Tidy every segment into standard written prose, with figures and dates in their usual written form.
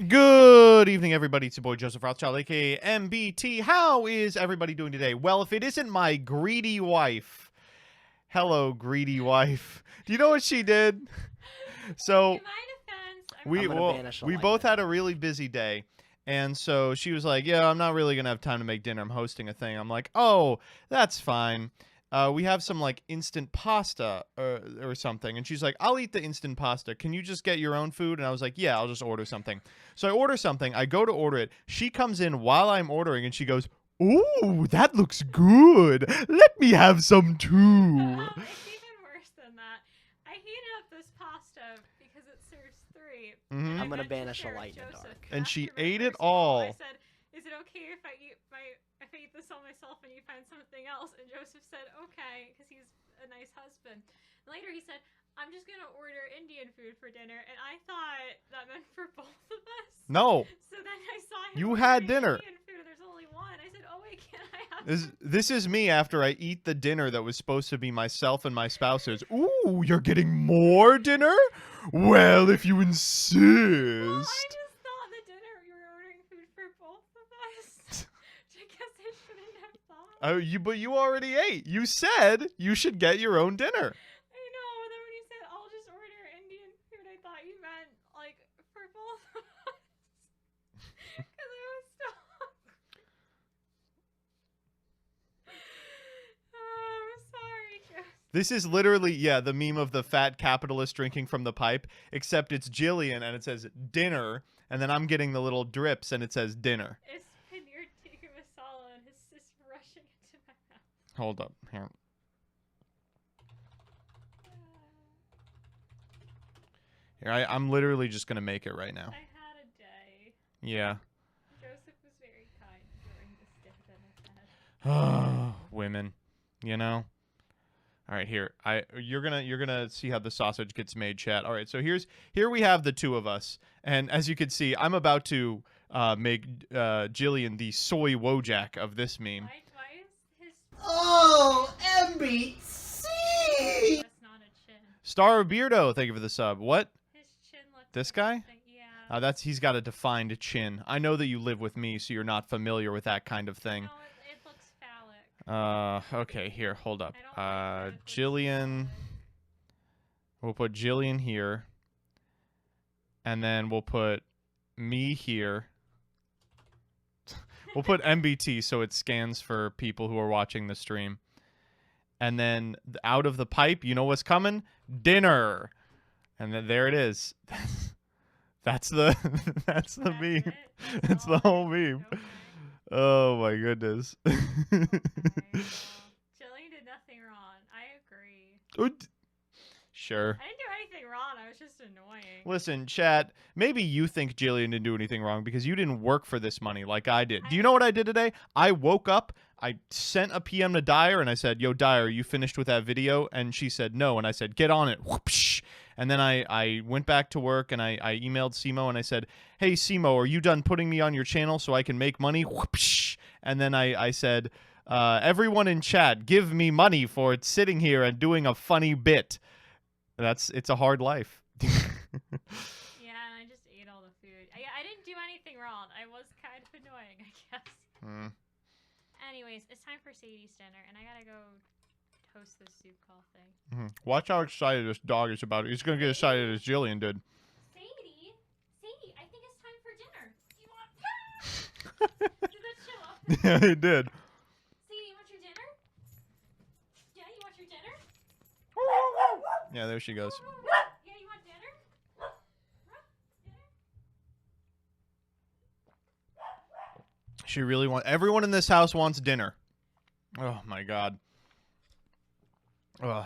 Good evening, everybody. It's your boy, Joseph Rothschild, a.k.a. MBT. How is everybody doing today? Well, if it isn't my greedy wife. Hello, greedy wife. Do you know what she did? So, In my defense, we both had a really busy day. And so she was like, yeah, I'm not really going to have time to make dinner. I'm hosting a thing. I'm like, oh, that's fine. We have some like instant pasta or something. And she's like, I'll eat the instant pasta. Can you just get your own food? And I was like, yeah, I'll just order something. So I order something. I go to order it. She comes in while I'm ordering and she goes, ooh, that looks good. Let me have some too. it's even worse than that. I heated up this pasta because it serves 3. Mhm. I'm gonna banish a light in the dark. And she After my ate it first bowl, all. I said, "Is it okay if I eat this all myself and you find something else?" And Joseph said, "Okay," because he's a nice husband. And later he said, "I'm just gonna order Indian food for dinner," and I thought that meant for both of us. No. So then I saw him. You had ordering dinner. Indian food. There's only one. I said, "Oh wait, can I have?" This is me after I eat the dinner that was supposed to be myself and my spouse's. Ooh, you're getting more dinner? Well, if you insist. Well, I just thought the dinner you were ordering food for both of us. I guess I shouldn't have thought. But you already ate. You said you should get your own dinner. I know, but then when you said I'll just order Indian food, I thought you meant like for both of us. Because I was so hungry. Oh, I'm sorry, Joseph. This is literally, yeah, the meme of the fat capitalist drinking from the pipe, except it's Jillian and it says dinner, and then I'm getting the little drips and it says dinner. It's paneer tikka masala and his sis rushing into my mouth. Hold up. Here. I'm literally just going to make it right now. I had a day. Yeah. Joseph was very kind during this day that I had. Women, you know. All right, here. You're gonna see how the sausage gets made, chat. All right, so here we have the two of us, and as you can see, I'm about to make Jillian the soy Wojak of this meme. Why is his... Oh, MBT! That's not a chin. Star Beardo, thank you for the sub. What? His chin looks This like guy? something- Yeah. He's got a defined chin. I know that you live with me, so you're not familiar with that kind of thing. No, it looks phallic. Okay, here, hold up. I don't like that. It looks Jillian. phallic. We'll put Jillian here. And then we'll put me here. We'll put MBT so it scans for people who are watching the stream. And then out of the pipe, you know what's coming? Dinner. And then there it is. That's the meme. It? It's the all whole it is? meme. Okay. Oh my goodness. Okay, well, Jillian did nothing wrong. I agree. Sure. I didn't do anything wrong. I was just annoying. Listen, chat, maybe you think Jillian didn't do anything wrong because you didn't work for this money like I did. Do you know what I did today? I woke up, I sent a PM to Dyer, and I said, yo, Dyer, you finished with that video? And she said, no. And I said, get on it. Whoopsh. And then I went back to work, and I emailed Simo, and I said, hey, Simo, are you done putting me on your channel so I can make money? Whoopsh. And then I said, everyone in chat, give me money for sitting here and doing a funny bit. It's a hard life. Yeah, and I just ate all the food. I didn't do anything wrong. I was kind of annoying, I guess. Anyways, it's time for Sadie's dinner, and I gotta go toast this soup call thing. Watch how excited this dog is about it. He's gonna get excited as Jillian did. Sadie, I think it's time for dinner. Do you want? Did that show up? Yeah, he did. Sadie, you want your dinner? Yeah, you want your dinner? Yeah, there she goes. Yeah, you want dinner? She really wants. Everyone in this house wants dinner. Oh my god. Ugh.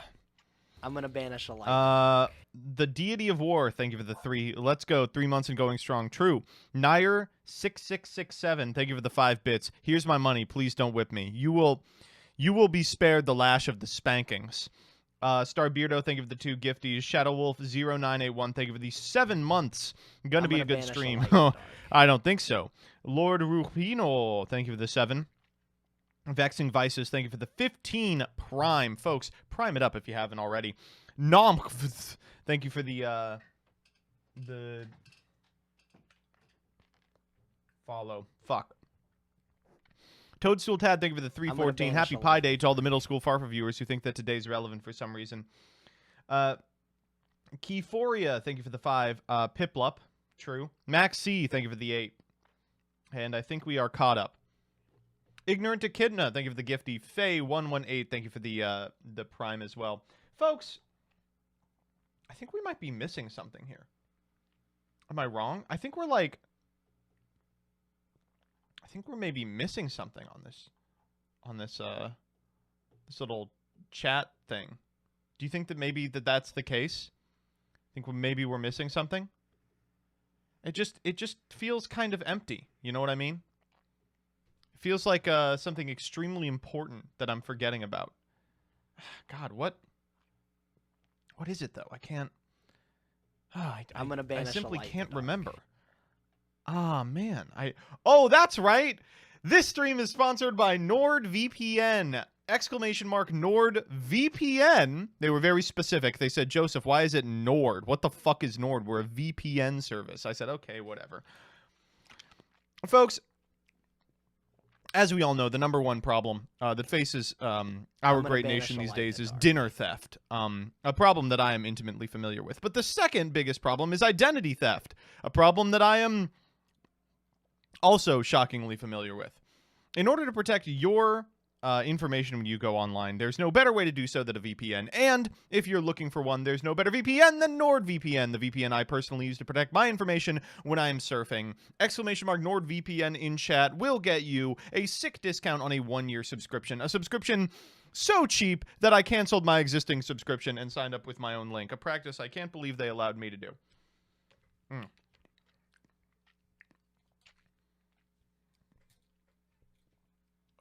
I'm gonna banish a light. The deity of war. Thank you for the 3. Let's go. 3 months and going strong. True. Nair 6667. Thank you for the 5 bits. Here's my money. Please don't whip me. You will be spared the lash of the spankings. Star Beardo, thank you for the 2 gifties. Shadow Wolf 0981. Thank you for the 7 months. Gonna be a good banish a stream. light in the dark. I don't think so. Lord Rufino, thank you for the 7. Vexing Vices, thank you for the 15 Prime. Folks, prime it up if you haven't already. Nom, thank you for the follow. Fuck. Toadstool Tad, thank you for the 314. banish Happy a Pi like. Day to all the middle school Farfa viewers who think that today's relevant for some reason. Keyforia, thank you for the 5. Piplup, true. Max C, thank you for the 8. And I think we are caught up. Ignorant Echidna, thank you for the gifty. Faye118, thank you for the prime as well. Folks, I think we might be missing something here. Am I wrong? I think we're like... I think we're maybe missing something on this this little chat thing. Do you think that maybe that's the case? Think maybe we're missing something? It just feels kind of empty. You know what I mean? It feels like something extremely important that I'm forgetting about. God, what is it though? I can't. I'm gonna banish I simply a light in can't the dark. remember. Ah, man. Oh, that's right. This stream is sponsored by NordVPN. ! NordVPN. They were very specific. They said, Joseph, why is it Nord? What the fuck is Nord? We're a VPN service. I said, okay, whatever. Folks, as we all know, the number one problem that faces our great nation these days is dinner theft. A problem that I am intimately familiar with. But the second biggest problem is identity theft. A problem that I am also shockingly familiar with. In order to protect your information when you go online, there's no better way to do so than a VPN. And if you're looking for one, there's no better VPN than NordVPN, the VPN I personally use to protect my information when I'm surfing. ! NordVPN in chat will get you a sick discount on a 1-year subscription. A subscription so cheap that I canceled my existing subscription and signed up with my own link. A practice I can't believe they allowed me to do.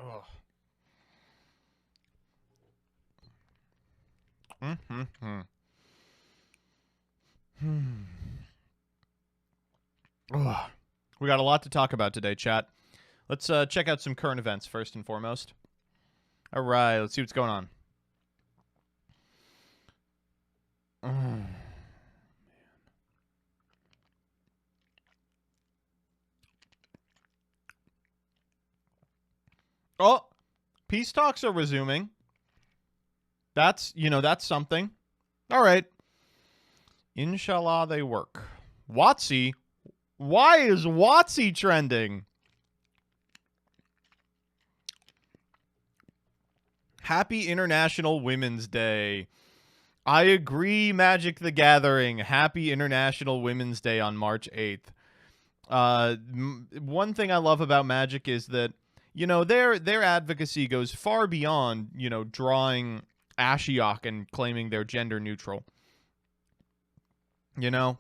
Oh. We got a lot to talk about today, chat. Let's check out some current events first and foremost. All right, let's see what's going on. Oh, peace talks are resuming. That's something. All right. Inshallah, they work. WotC. Why is WotC trending? Happy International Women's Day. I agree, Magic the Gathering. Happy International Women's Day on March 8th. One thing I love about Magic is that, their advocacy goes far beyond, drawing Ashiok and claiming they're gender neutral. I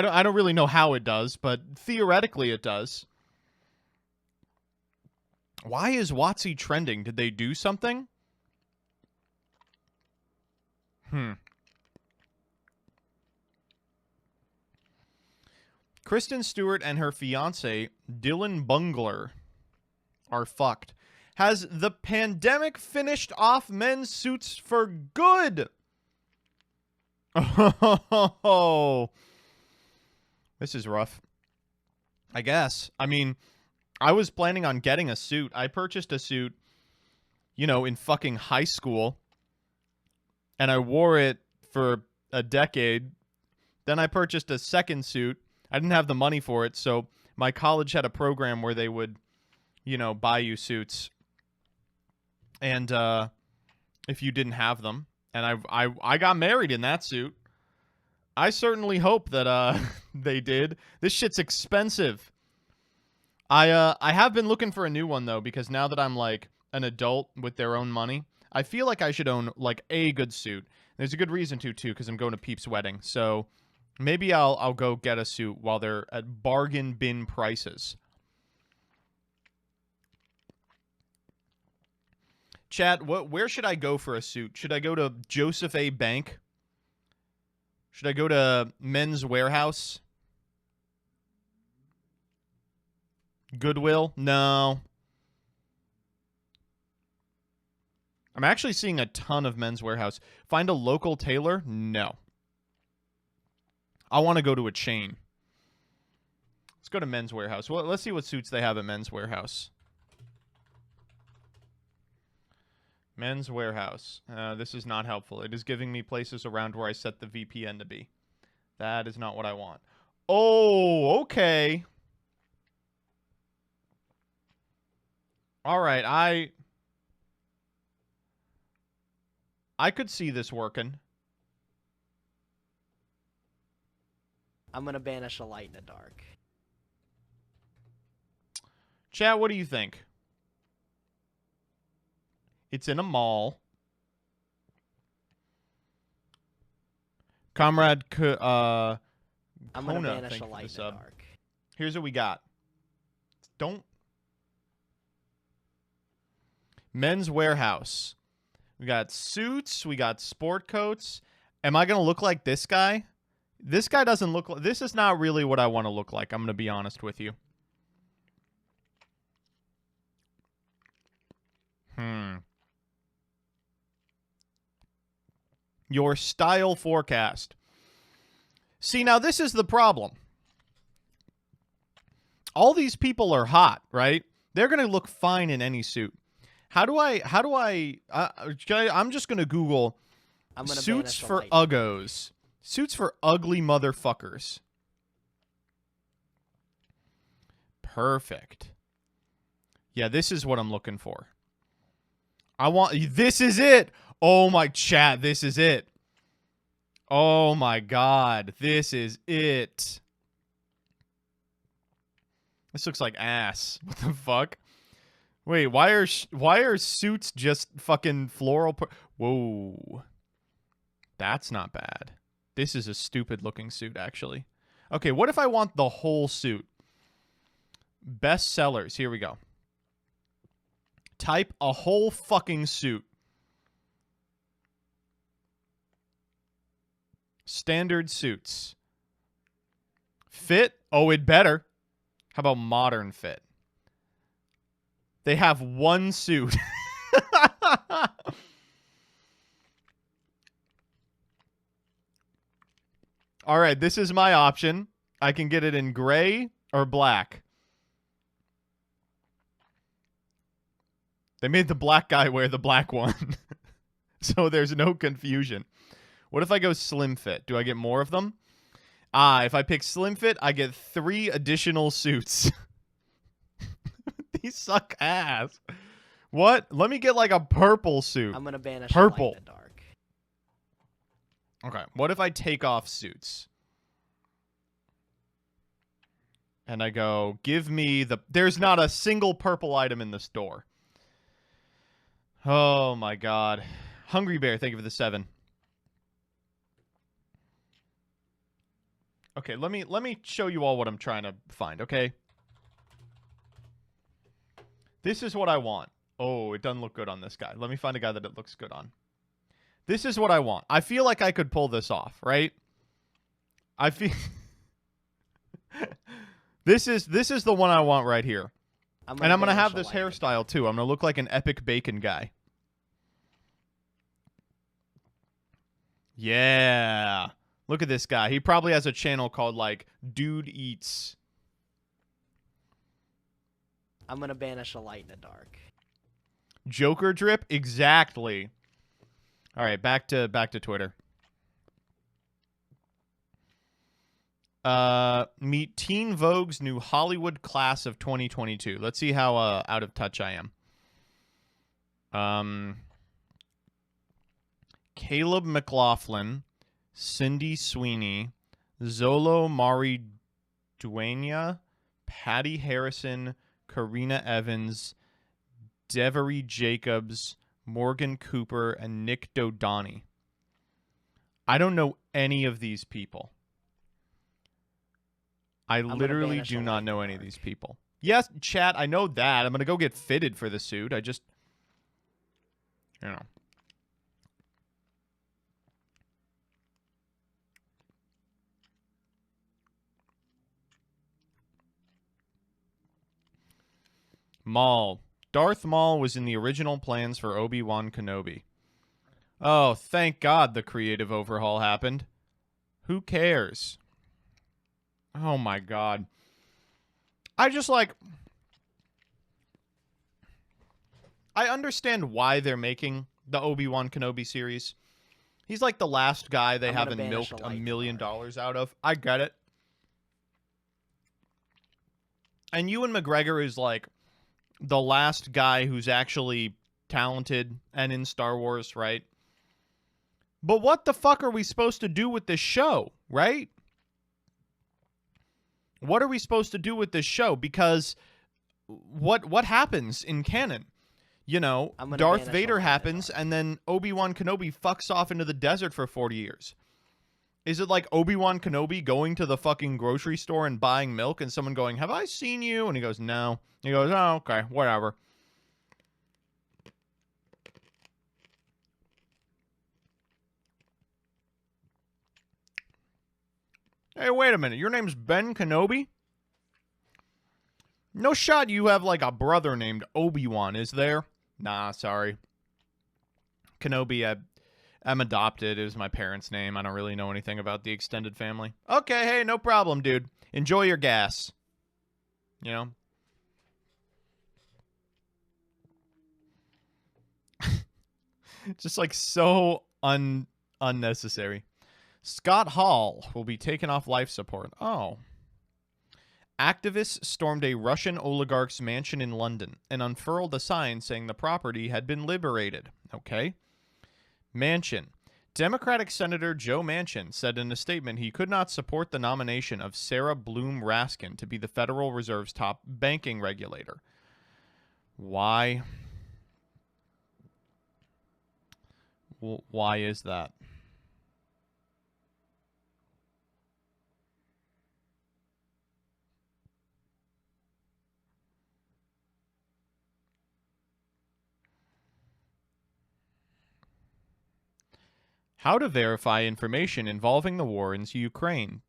don't really know how it does, but theoretically it does. Why is WotC trending? Did they do something? Kristen Stewart and her fiance, Dylan Bungler, are fucked. Has the pandemic finished off men's suits for good? Oh, this is rough. I guess. I mean, I was planning on getting a suit. I purchased a suit, in fucking high school. And I wore it for a decade. Then I purchased a second suit. I didn't have the money for it, so my college had a program where they would, buy you suits. And if you didn't have them. And I got married in that suit. I certainly hope that they did. This shit's expensive. I have been looking for a new one, though, because now that I'm, like, an adult with their own money, I feel like I should own, like, a good suit. There's a good reason to, too, because I'm going to Peep's wedding. So maybe I'll go get a suit while they're at bargain bin prices. Chat, where should I go for a suit? Should I go to Joseph A. Bank? Should I go to Men's Warehouse? Goodwill? No. I'm actually seeing a ton of Men's Warehouse. Find a local tailor? No. I want to go to a chain. Let's go to Men's Warehouse. Well, let's see what suits they have at Men's Warehouse. Men's Warehouse. This is not helpful. It is giving me places around where I set the VPN to be. That is not what I want. Oh, okay. All right, I could see this working. I'm gonna banish a light in the dark. Chat, what do you think? It's in a mall. Comrade I'm gonna Kona, banish thank a you for light the in the sub. dark. Here's what we got. Don't. Men's Warehouse. We got suits. We got sport coats. Am I going to look like this guy? This guy doesn't look like... This is not really what I want to look like. I'm going to be honest with you. Your style forecast. See, now this is the problem. All these people are hot, right? They're going to look fine in any suit. I'm just going to Google suits for uggos. Suits for ugly motherfuckers. Perfect. Yeah, this is what I'm looking for. This is it. Oh my chat, this is it. Oh my god, this is it. This looks like ass. What the fuck? Wait, why are suits just fucking floral? Whoa. That's not bad. This is a stupid looking suit, actually. Okay, what if I want the whole suit? Best sellers. Here we go. Type a whole fucking suit. Standard suits. Fit? Oh, it better. How about modern fit? They have one suit. All right, this is my option. I can get it in gray or black. They made the black guy wear the black one. So there's no confusion. What if I go slim fit? Do I get more of them? If I pick slim fit, I get 3 additional suits. These suck ass. What? Let me get like a purple suit. I'm gonna banish purple. A light in the dark. Okay. What if I take off suits? And I go, give me the... There's not a single purple item in the store. Oh my god. Hungry Bear, thank you for the 7. Okay, let me show you all what I'm trying to find, okay? This is what I want. Oh, it doesn't look good on this guy. Let me find a guy that it looks good on. This is what I want. I feel like I could pull this off, right? I feel... This is the one I want right here. And I'm going to have this hairstyle, too. I'm going to look like an epic bacon guy. Yeah. Look at this guy. He probably has a channel called, like, Dude Eats. I'm going to banish a light in the dark. Joker drip? Exactly. All right, back to Twitter. Meet Teen Vogue's new Hollywood class of 2022. Let's see how out of touch I am. Caleb McLaughlin, Cindy Sweeney, Zolo Mari Duena, Patty Harrison, Karina Evans, Devery Jacobs, Morgan Cooper, and Nick Dodani. I don't know any of these people. I literally do not know any of these people. Yes, chat, I know that. I'm going to go get fitted for the suit. I just... You know. Maul. Darth Maul was in the original plans for Obi-Wan Kenobi. Oh, thank God the creative overhaul happened. Who cares? Oh my God. I just like... I understand why they're making the Obi-Wan Kenobi series. He's like the last guy they haven't milked $1 million out of. I get it. And Ewan McGregor is like the last guy who's actually talented and in Star Wars, right? But what the fuck are we supposed to do with this show, right? What are we supposed to do with this show? Because what happens in canon? You know, Darth Vader happens, and then Obi-Wan Kenobi fucks off into the desert for 40 years. Is it like Obi-Wan Kenobi going to the fucking grocery store and buying milk and someone going, "Have I seen you?" And he goes, "No." He goes, "Oh, okay, whatever." Hey, wait a minute. Your name's Ben Kenobi? No shot you have like a brother named Obi-Wan, is there? Nah, sorry. Kenobi, I'm adopted. It was my parents' name. I don't really know anything about the extended family. Okay, hey, no problem, dude. Enjoy your gas. You know? Just like so unnecessary. Scott Hall will be taken off life support. Oh. Activists stormed a Russian oligarch's mansion in London and unfurled a sign saying the property had been liberated. Okay. Manchin. Democratic Senator Joe Manchin said in a statement he could not support the nomination of Sarah Bloom Raskin to be the Federal Reserve's top banking regulator. Why? Well, why is that? How to verify information involving the war in Ukraine.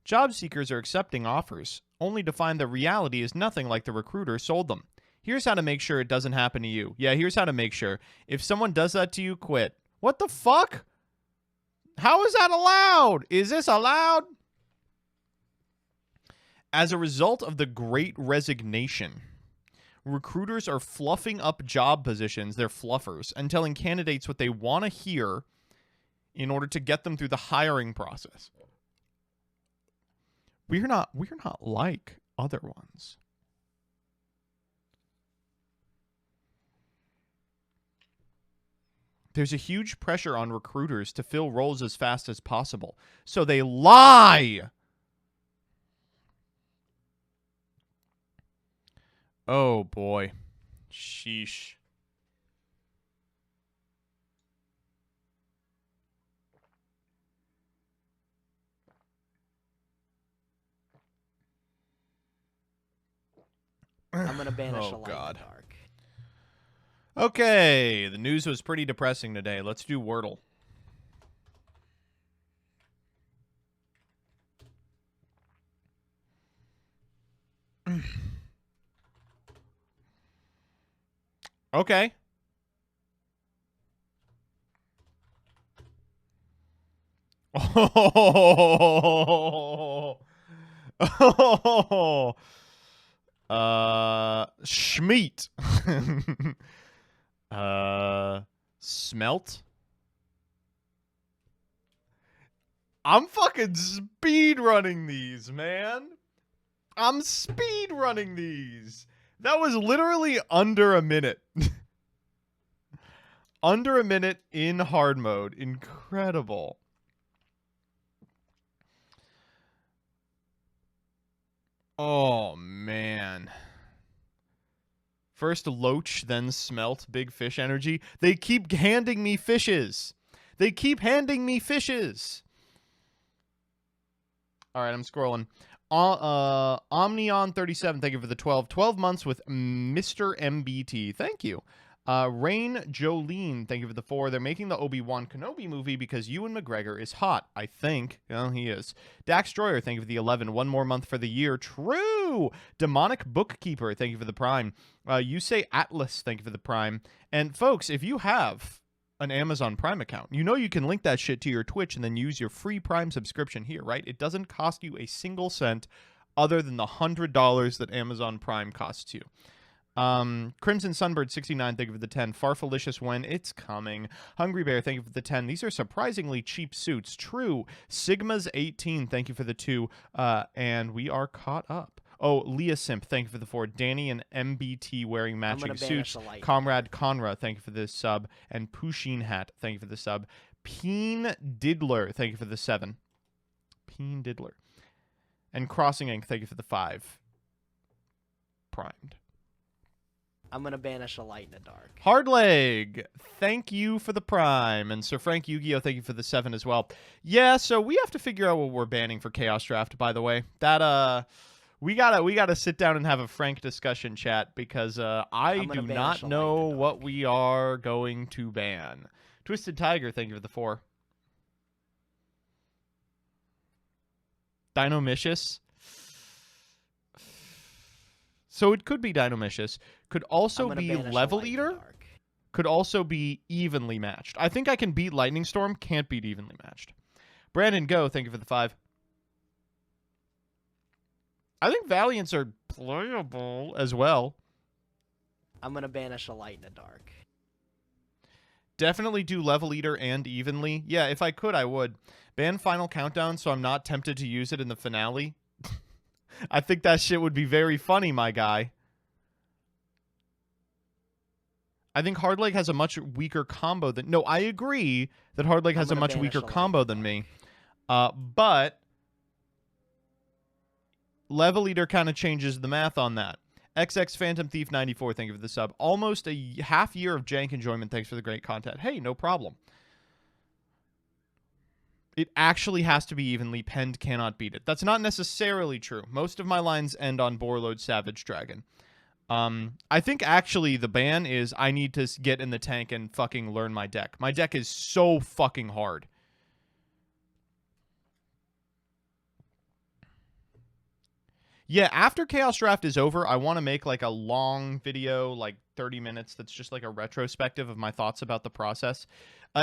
Job seekers are accepting offers, only to find the reality is nothing like the recruiter sold them. Here's how to make sure it doesn't happen to you. Yeah, here's how to make sure. If someone does that to you, quit. What the fuck? How is that allowed? Is this allowed? As a result of the Great Resignation, recruiters are fluffing up job positions, they're fluffers, and telling candidates what they want to hear in order to get them through the hiring process. We're not like other ones. There's a huge pressure on recruiters to fill roles as fast as possible, so they lie. Oh, boy. Sheesh. I'm going to banish a light God. in the dark. Okay, the news was pretty depressing today. Let's do Wordle. Okay. Oh. Oh. Schmeat. Smelt. I'm fucking speed running these, man. I'm speed running these. That was literally under a minute. Under a minute in hard mode. Incredible. Oh, man. First Loach, then Smelt. Big fish energy. They keep handing me fishes. They keep handing me fishes. All right, I'm scrolling. Omnion37, thank you for the 12. 12 months with Mr. MBT. Thank you. Rain Jolene, thank you for the 4. They're making the Obi-Wan Kenobi movie because Ewan McGregor is hot, I think. Well, he is. Dax Stroyer, thank you for the 11. 1 more month for the year. True. Demonic Bookkeeper, thank you for the Prime. You say Atlas, thank you for the Prime. And folks, if you have an Amazon Prime account, you know you can link that shit to your Twitch and then use your free Prime subscription here, right? It doesn't cost you a single cent. other than the $100 that Amazon Prime costs you. Crimson Sunbird 69, thank you for the 10. Farfalicious when it's coming. Hungry Bear, thank you for the 10. These are surprisingly cheap suits. True. Sigma's 18, thank you for the 2. And we are caught up. Oh, Leah Simp, thank you for the 4. Danny and MBT wearing matching suits. Comrade Conra, thank you for the sub. And Pusheen Hat, thank you for the sub. Peen Diddler, thank you for the 7. Peen Diddler. And Crossing Ink, thank you for the 5. Primed. I'm gonna banish a light in the dark. Hardleg, thank you for the Prime. And Sir Frank Yu-Gi-Oh, thank you for the 7 as well. Yeah, so we have to figure out what we're banning for Chaos Draft, by the way. That, we gotta sit down and have a frank discussion chat because I do not know what we are going to ban. Twisted Tiger, thank you for the 4. Dinomicious. So it could be Dinomicious. Could also be Level Eater. Could also be evenly matched. I think I can beat Lightning Storm. Can't beat evenly matched. Brandon Go, thank you for the 5. I think Valiants are playable as well. I'm going to banish a light in the dark. Definitely do Level Eater and evenly. Yeah, if I could, I would. Ban Final Countdown so I'm not tempted to use it in the finale. I think that shit would be very funny, my guy. I think Hardleg has a much weaker combo than... No, I agree that Hardleg has a much weaker combo than me. But Level Eater kind of changes the math on that. XX Phantom Thief 94, thank you for the sub. Almost a half year of jank enjoyment. Thanks for the great content. Hey, no problem. It actually has to be evenly. Penned cannot beat it. That's not necessarily true. Most of my lines end on Borload Savage Dragon. I think actually the ban is I need to get in the tank and fucking learn my deck. My deck is so fucking hard. Yeah, after Chaos Draft is over, I want to make like a long video, like 30 minutes, that's just like a retrospective of my thoughts about the process.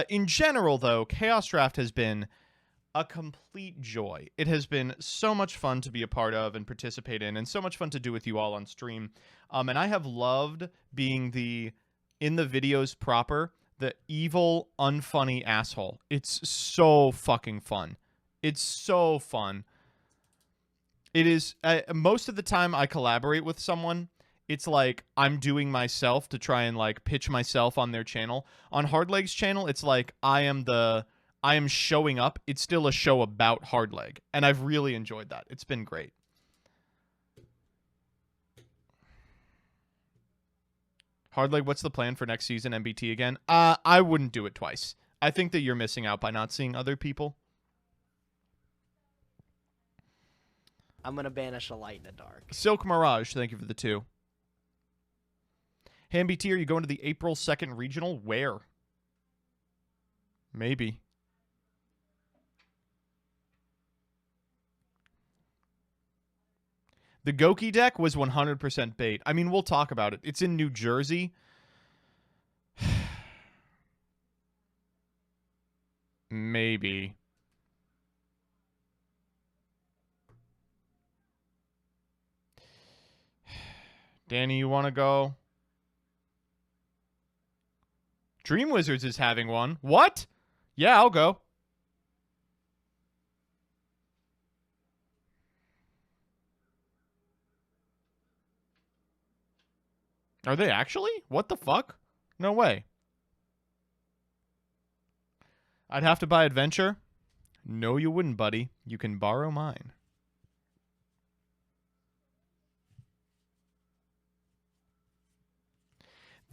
In general, though, Chaos Draft has been a complete joy. It has been so much fun to be a part of and participate in, and so much fun to do with you all on stream. And I have loved being in the videos proper, the evil, unfunny asshole. It's so fucking fun. It's so fun. It is, most of the time I collaborate with someone, it's like I'm doing myself to try and like pitch myself on their channel. On Hardleg's channel, it's like I am showing up. It's still a show about Hardleg, and I've really enjoyed that. It's been great. Hardleg, what's the plan for next season, MBT again? I wouldn't do it twice. I think that you're missing out by not seeing other people. I'm going to banish a light in the dark. Silk Mirage, thank you for the 2. Hey, MBT, are you going to the April 2nd regional? Where? Maybe. The Goki deck was 100% bait. I mean, we'll talk about it. It's in New Jersey. Maybe. Danny, you want to go? Dream Wizards is having one. What? Yeah, I'll go. Are they actually? What the fuck? No way. I'd have to buy Adventure. No, you wouldn't, buddy. You can borrow mine.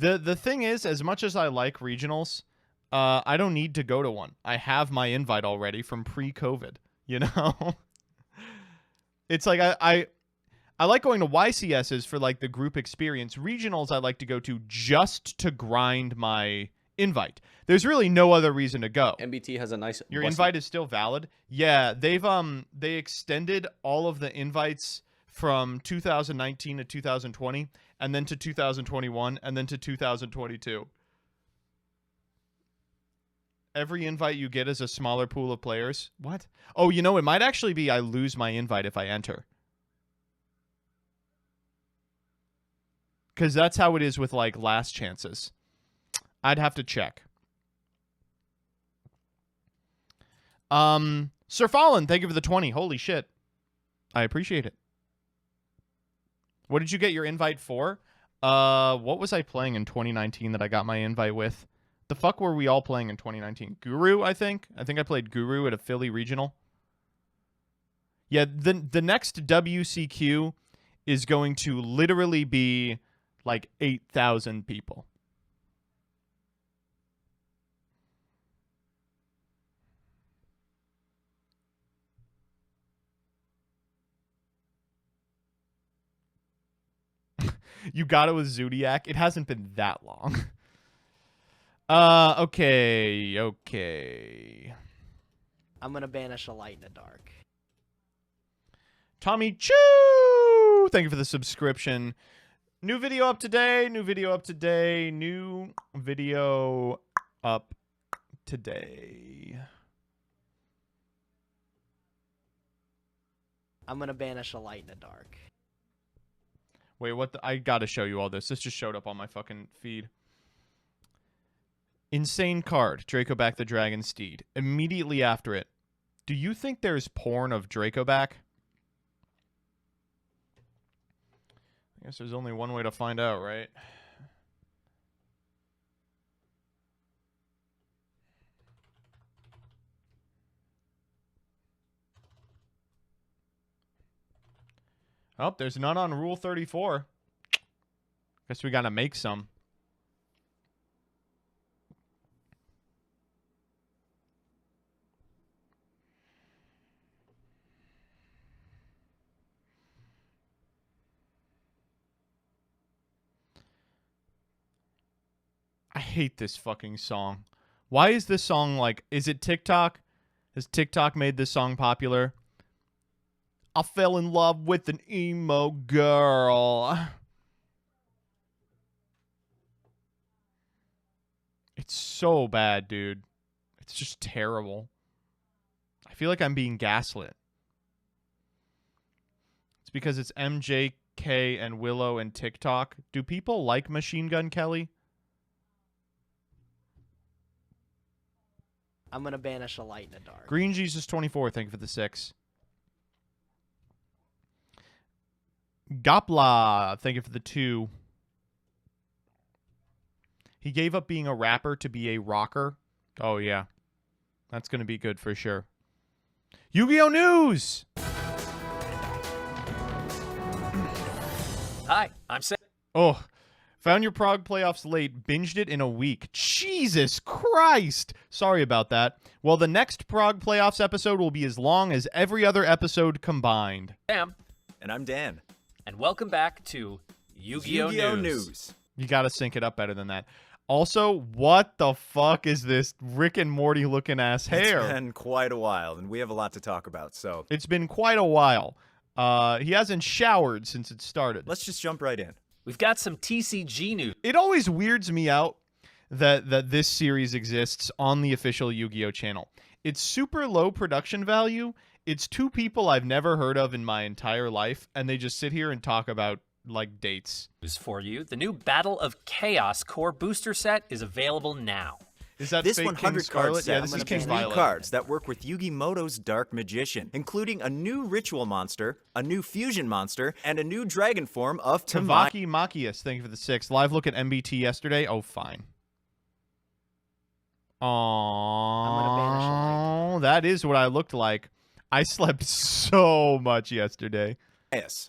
The thing is, as much as I like regionals, I don't need to go to one. I have my invite already from pre-COVID, you know? It's like I like going to YCSs for like the group experience. Regionals I like to go to just to grind my invite. There's really no other reason to go. MBT has a nice... Your invite is still valid? Yeah, they extended all of the invites from 2019 to 2020, and then to 2021, and then to 2022. Every invite you get is a smaller pool of players. What? Oh, you know, it might actually be I lose my invite if I enter. because that's how it is with like last chances. I'd have to check. Sir Fallen, thank you for the 20. Holy shit. I appreciate it. What did you get your invite for? What was I playing in 2019 that I got my invite with? The fuck were we all playing in 2019? Guru, I think. I think I played Guru at a Philly regional. Yeah, the next WCQ is going to literally be like 8,000 people. You got it with Zodiac. It hasn't been that long. Okay. I'm gonna banish a light in the dark. Tommy Choo! Thank you for the subscription. New video up today. New video up today. I'm gonna banish a light in the dark. Wait, what? I gotta show you all this. This just showed up on my fucking feed. Insane card. Draco back the Dragon Steed. Immediately after it. Do you think there's porn of Draco back? I guess there's only one way to find out, right? Oh, there's none on Rule 34. Guess we gotta make some. I hate this fucking song. Why is this song like... Is it TikTok? Has TikTok made this song popular? I fell in love with an emo girl. It's so bad, dude. It's just terrible. I feel like I'm being gaslit. It's because it's MJK and Willow and TikTok. Do people like Machine Gun Kelly? I'm gonna banish a light in the dark. Green Jesus 24, thank you for the 6. Gopla, thank you for the 2. He gave up being a rapper to be a rocker. Oh, yeah. That's going to be good for sure. Yu-Gi-Oh! News! Hi, I'm Sam. Oh, found your Prague playoffs late, binged it in a week. Jesus Christ! Sorry about that. Well, the next Prague playoffs episode will be as long as every other episode combined. Sam, And I'm Dan. and welcome back to Yu-Gi-Oh! News. You got to sync it up better than that. Also, what the fuck is this Rick and Morty looking ass hair? It's been quite a while, and we have a lot to talk about, so It's been quite a while. He hasn't showered since it started. let's just jump right in. We've got some TCG news. It always weirds me out that this series exists on the official Yu-Gi-Oh! Channel. It's super low production value. It's two people I've never heard of in my entire life, and they just sit here and talk about, like, dates. For you. The new Battle of Chaos core booster set is available now. Is that This fake 100 King card Scarlet? set Yeah, this is King new Violet. cards that work with Yu-Gi-Moto's Dark Magician, including a new Ritual monster, a new Fusion monster, and a new Dragon form of Tavaki Machias, thank you for the 6. Live look at MBT yesterday. Oh, fine. Aww, that is what I looked like. I slept so much yesterday. Yes.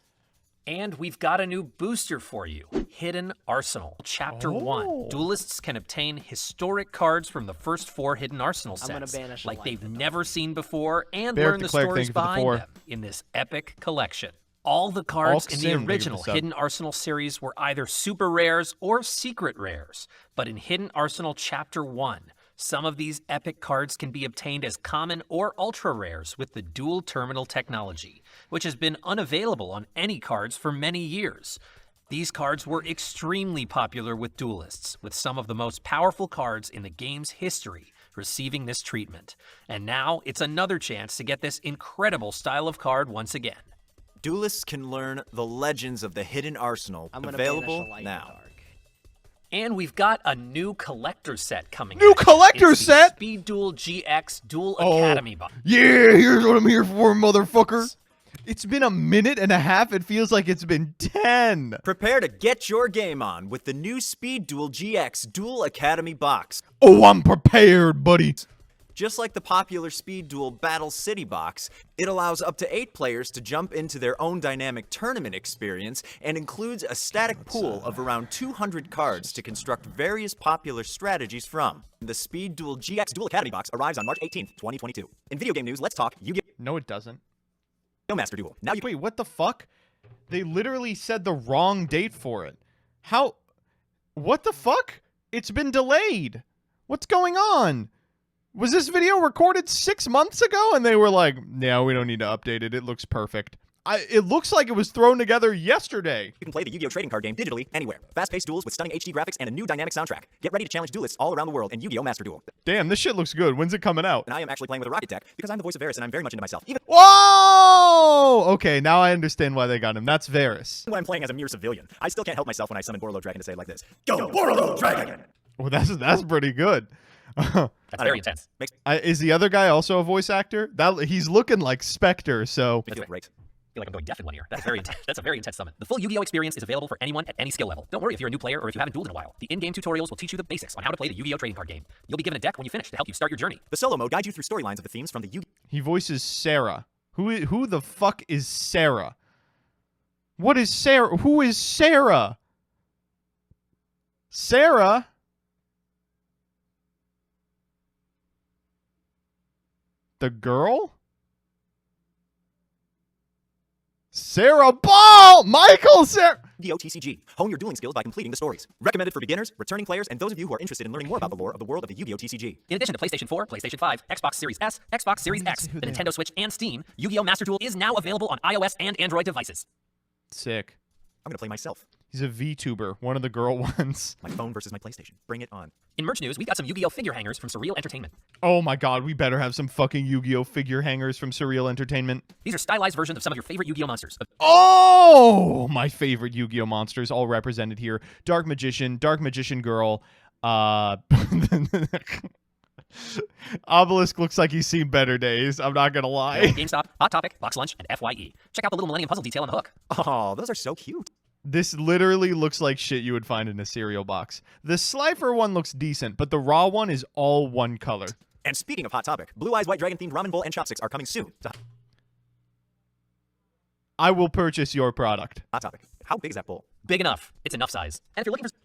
And we've got a new booster for you. Hidden Arsenal. Chapter 1. Duelists can obtain historic cards from the first 4 Hidden Arsenal I'm gonna sets, banish a like light they've in the never seen before, and Barrett learn the the Cleric, stories thank you for the behind 4. them in this epic collection. All the cards Alk in Sin, the thank you for the original sub. Hidden Arsenal series were either super rares or secret rares, but in Hidden Arsenal Chapter 1, some of these epic cards can be obtained as common or ultra rares with the dual terminal technology, which has been unavailable on any cards for many years. These cards were extremely popular with duelists, with some of the most powerful cards in the game's history receiving this treatment. And now it's another chance to get this incredible style of card once again. Duelists can learn the legends of the hidden arsenal, I'm gonna available banish a light in the now. dark. And we've got a new collector set coming. New at you. collector It's the set? Speed Duel GX Duel Oh. Academy box. Yeah, here's what I'm here for, motherfucker. It's been a minute and a half. It feels like it's been 10. Prepare to get your game on with the new Speed Duel GX Duel Academy box. Oh, I'm prepared, buddy. Just like the popular Speed Duel Battle City box, it allows up to 8 players to jump into their own dynamic tournament experience and includes a static pool of around 200 cards to construct various popular strategies from. The Speed Duel GX Duel Academy box arrives on March 18th, 2022. In video game news, let's talk Yu-Gi-Oh! No, it doesn't. Master Duel. Now you Wait, what the fuck? They literally said the wrong date for it. How? What the fuck? It's been delayed. What's going on? Was this video recorded 6 months ago and they were like, yeah, we don't need to update it. It looks perfect. It looks like it was thrown together yesterday. can play the Yu-Gi-Oh! Trading card game digitally anywhere. Fast-paced duels with stunning HD graphics and a new dynamic soundtrack. Get ready to challenge duelists all around the world in Yu-Gi-Oh! Master Duel. Damn, this shit looks good. When's it coming out? And I am actually playing with a rocket deck because I'm the voice of Varys and I'm very much into myself. Even Whoa! Okay, now I understand why they got him. That's Varys. when I'm playing as a mere civilian, I still can't help myself when I summon Borlo Dragon to say it like this. Go, Borlo Dragon! Well, that's pretty good. That's very intense. Is the other guy also a voice actor? He's looking like Spectre, so Makes me feel great. I feel like I'm going deaf in one ear. That's very intense. That's a very intense summon. The full Yu-Gi-Oh! Experience is available for anyone at any skill level. Don't worry if you're a new player or if you haven't dueled in a while. The in-game tutorials will teach you the basics on how to play the Yu-Gi-Oh! Trading card game. You'll be given a deck when you finish to help you start your journey. The solo mode guides you through storylines of the themes from the Yu-Gi-Oh! he voices Sarah. Who the fuck is Sarah? What is Sarah? Who is Sarah? Sarah? The girl? Sarah Ball! Michael Sarah! Yu-Gi-Oh! TCG. Hone your dueling skills by completing the stories. Recommended for beginners, returning players, and those of you who are interested in learning more about the lore of the world of the Yu-Gi-Oh! TCG. In addition to PlayStation 4, PlayStation 5, Xbox Series S, Xbox Series X, the Nintendo Switch, and Steam, Yu-Gi-Oh! Master Duel is now available on iOS and Android devices. Sick. I'm gonna play myself. He's a VTuber, one of the girl ones. My phone versus my PlayStation. Bring it on. In merch news, we've got some Yu-Gi-Oh! Figure hangers from Surreal Entertainment. Oh my god, we better have some fucking Yu-Gi-Oh! Figure hangers from Surreal Entertainment. These are stylized versions of some of your favorite Yu-Gi-Oh! monsters. Oh, my favorite Yu-Gi-Oh! monsters all represented here. Dark Magician Girl, Obelisk looks like he's seen better days, I'm not gonna lie. GameStop, Hot Topic, Box Lunch, and FYE. Check out the little Millennium Puzzle detail on the hook. Oh, those are so cute. This literally looks like shit you would find in a cereal box. The Slifer one looks decent, but the raw one is all one color. And speaking of Hot Topic, Blue Eyes White Dragon themed ramen bowl and chopsticks are coming soon. To I will purchase your product. Hot Topic. How big is that bowl? Big enough. It's enough size. And if you're looking for...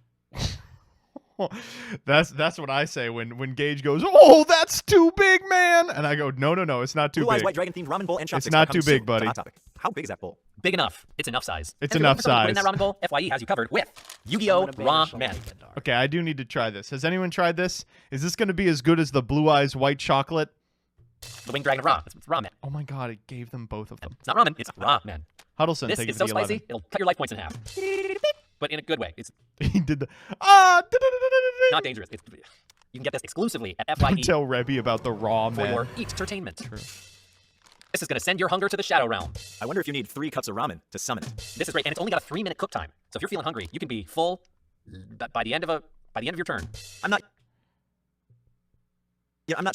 That's what I say when Gage goes, "Oh, that's too big, man," and I go, "No, it's not too Blue Eyes big. White Dragon themed ramen bowl and chopsticks not are coming too big, soon. buddy. To Hot Topic. How big is that bowl? Big enough. It's enough size. It's And if you're enough looking for something to put in size. that ramen bowl, FYE has you covered with I'm Yu-Gi-Oh! gonna Raw banish a Men. light in the dark. Okay, I do need to try this. Has anyone tried this? Is this going to be as good as the Blue Eyes White Chocolate? The Winged Dragon Raw. It's ramen. Oh my god, it gave them both of them. It's not ramen. It's ramen. Huddleston, This take is it so to the spicy, 11. it'll cut your life points in half. But in a good way. It's He did the not dangerous. You can get this exclusively at FYE Don't tell Rebby about the raw for man. your entertainment. This is going to send your hunger to the Shadow Realm. I wonder if you need 3 cups of ramen to summon it. This is great, and it's only got a 3-minute cook time. So if you're feeling hungry, you can be full by the end of your turn. I'm not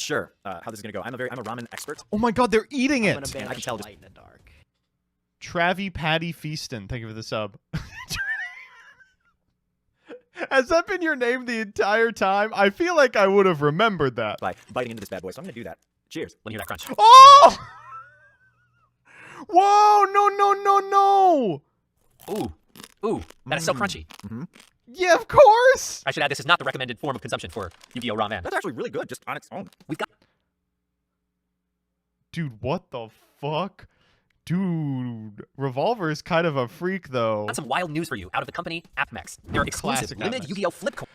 sure how this is gonna go. I'm a ramen expert. Oh my god, they're eating I'm it. gonna I can banish tell a just- light in the dark. Travie Patty Feaston, thank you for the sub. Has that been your name the entire time? I feel like I would have remembered that. By biting into this bad boy, so I'm gonna do that. Cheers. When you hear that crunch. Oh! Whoa! No! Ooh, that is so crunchy. Yeah, of course. I should add, this is not the recommended form of consumption for Yu-Gi-Oh! Raw Man. That's actually really good, just on its own. We've got Dude, what the fuck? Dude, Revolver is kind of a freak, though. some wild news for you out of the company AppMex. Their exclusive Classic limited AppMex. Yu-Gi-Oh! Flip coin.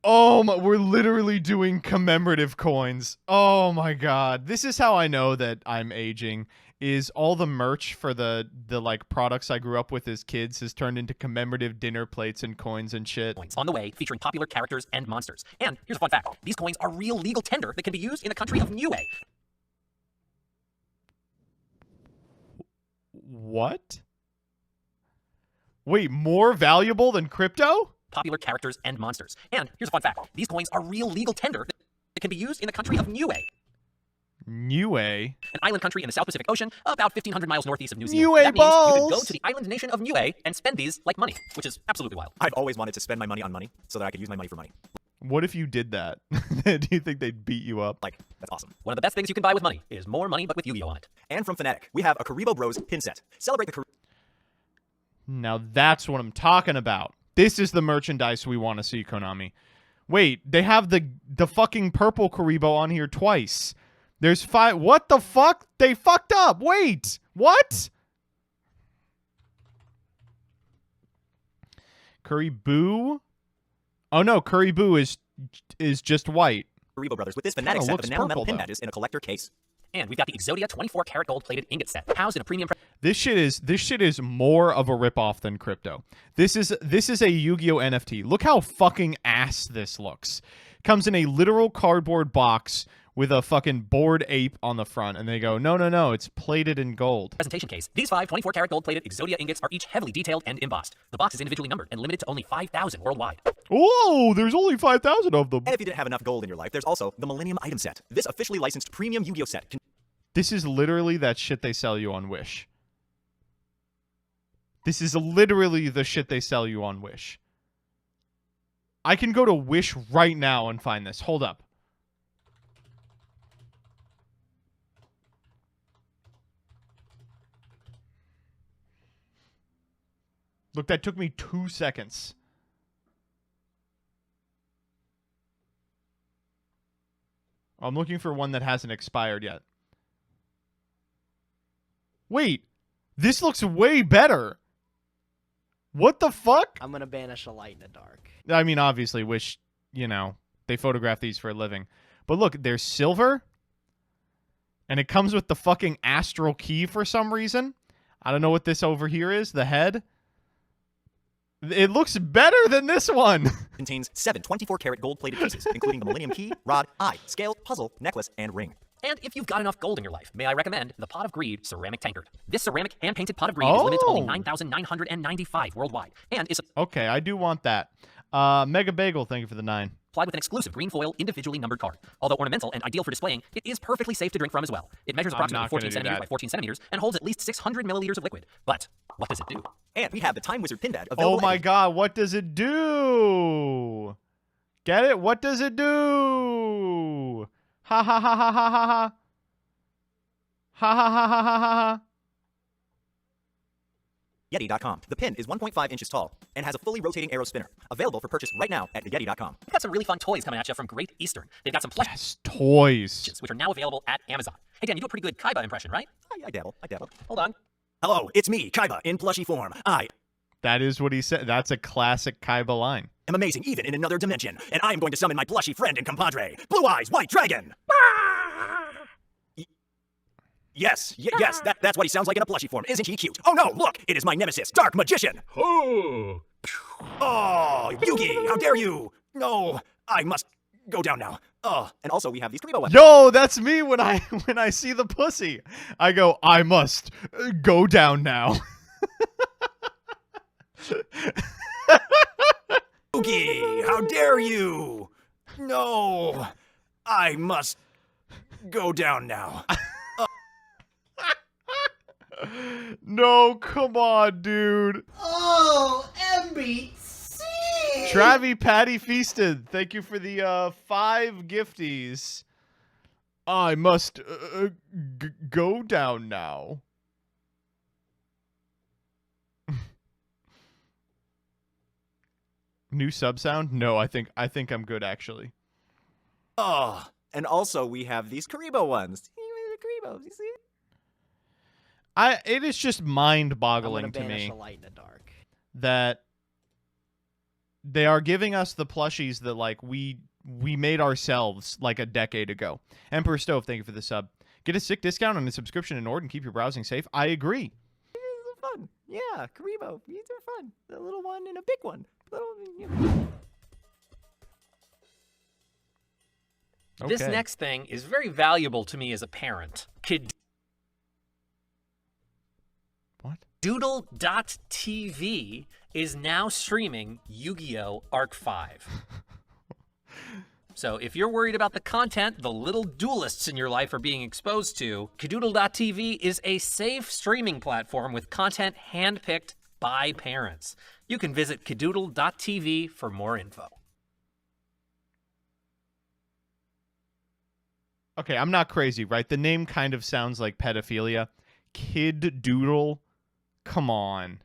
Oh my, we're literally doing commemorative coins. Oh my god. This is how I know that I'm aging. Is all the merch for the like products I grew up with as kids has turned into commemorative dinner plates and coins and shit. Coins on the way featuring popular characters and monsters. And here's a fun fact. These coins are real legal tender that can be used in the country of Niue. What? Wait, more valuable than crypto? popular characters and monsters. And here's a fun fact. These coins are real legal tender that can be used in the country of Niue, Niue? an island country in the South Pacific Ocean, about 1,500 miles northeast of New Zealand. Niue That means you could go balls! to the island nation of Niue and spend these like money, which is absolutely wild. I've always wanted to spend my money on money so that I could use my money for money. What if you did that? Do you think they'd beat you up? Like, that's awesome. One of the best things you can buy with money is more money, but with Yu-Gi-Oh on it. And from Fnatic, we have a Karibo Bros pin set. Celebrate the Now that's what I'm talking about. This is the merchandise we want to see, Konami. Wait, they have the fucking purple Karibo on here twice. There's 5. What the fuck? They fucked up. Wait. What? Karibo? Oh no, Karibo is just white. Karibo Brothers with this Kinda Fnatic set of looks enamel metal purple, pin though. badges in a collector case. And we've got the Exodia 24-karat gold-plated ingot set, housed in a premium... This shit is more of a ripoff than crypto. This is a Yu-Gi-Oh NFT. Look how fucking ass this looks. Comes in a literal cardboard box with a fucking bored ape on the front, and they go, no, it's plated in gold. presentation case. These 5 24-karat gold-plated Exodia ingots are each heavily detailed and embossed. The box is individually numbered and limited to only 5,000 worldwide. Oh, there's only 5,000 of them. And if you didn't have enough gold in your life, there's also the Millennium Item Set. This officially licensed premium Yu-Gi-Oh set. This is literally that shit they sell you on Wish. This is literally the shit they sell you on Wish. I can go to Wish right now and find this. Hold up. Look, that took me 2 seconds. I'm looking for one that hasn't expired yet. Wait, this looks way better. What the fuck? I'm gonna banish a light in the dark. I mean, obviously, Wish, they photograph these for a living. But look, they're silver. And it comes with the fucking astral key for some reason. I don't know what this over here is, the head. It looks better than this one. Contains 7 24-karat gold-plated pieces, including the Millennium Key, Rod, Eye, Scale, Puzzle, Necklace, and Ring. And if you've got enough gold in your life, may I recommend the Pot of Greed Ceramic Tankard. This ceramic hand-painted Pot of Greed is limited to only 9,995 worldwide, and is Okay, I do want that. Mega Bagel, thank you for the 9. supplied with an exclusive green foil, individually numbered card. Although ornamental and ideal for displaying, it is perfectly safe to drink from as well. It measures I'm approximately not 14 gonna do centimeters that. by 14 centimeters and holds at least 600 milliliters of liquid. But what does it do? And we have the Time Wizard pin pad available. Oh my god, what does it do? Get it? What does it do? Ha ha ha ha ha ha ha. Ha ha ha ha ha ha. Yeti.com. The pin is 1.5 inches tall and has a fully rotating arrow spinner. Available for purchase right now at Yeti.com. We've got some really fun toys coming at you from Great Eastern. They've got some plushes, Yes, toys. which are now available at Amazon. Hey Dan, you do a pretty good Kaiba impression, right? I dabble. Hold on. Hello, it's me, Kaiba, in plushy form. I That is what he said. That's a classic Kaiba line. am amazing even in another dimension, and I am going to summon my plushy friend and compadre, Blue Eyes White Dragon. Yes, that's what he sounds like in a plushy form. Isn't he cute? Oh no, look, it is my nemesis, Dark Magician. Oh, Yugi, how dare you? No, I must go down now. Oh, and also we have these Karibo ones. Yo, that's me when I see the pussy. I go, I must go down now. Yugi, how dare you? No, I must go down now. No, come on, dude. Oh, MBT! Travi Patty Feasted, thank you for the 5 gifties. I must go down now. New sub sound? No, I think I'm good actually. Oh, and also we have these Karibo ones. Karibos, you see it? It is just I'm gonna mind-boggling to banish me a light in the dark. that they are giving us the plushies that like we made ourselves like a decade ago. Emperor Stove, thank you for the sub. Get a sick discount on a subscription in order and keep your browsing safe. I agree. These are fun. Yeah, Karibo. These are fun. A little one and a big one. This Okay. next thing is very valuable to me as a parent. Kid What? Doodle.tv is now streaming Yu-Gi-Oh! Arc 5. So if you're worried about the content the little duelists in your life are being exposed to, Kadoodle.tv is a safe streaming platform with content handpicked by parents. You can visit Kadoodle.tv for more info. Okay, I'm not crazy, right? The name kind of sounds like pedophilia. Kid Doodle? Come on.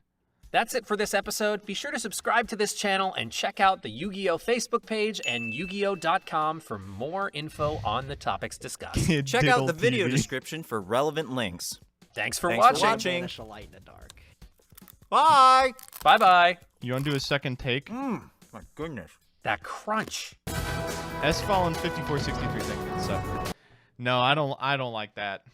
That's it for this episode. Be sure to subscribe to this channel and check out the Yu-Gi-Oh! Facebook page and Yu-Gi-Oh.com for more info on the topics discussed. Kid Check out Diddle the video TV. description for relevant links. Thanks for Thanks for watching. watching. Banish a light in the dark. Bye! Bye-bye. You want to do a second take? My goodness. That crunch. S-Fallen 5463 seconds. So, no, I don't like that.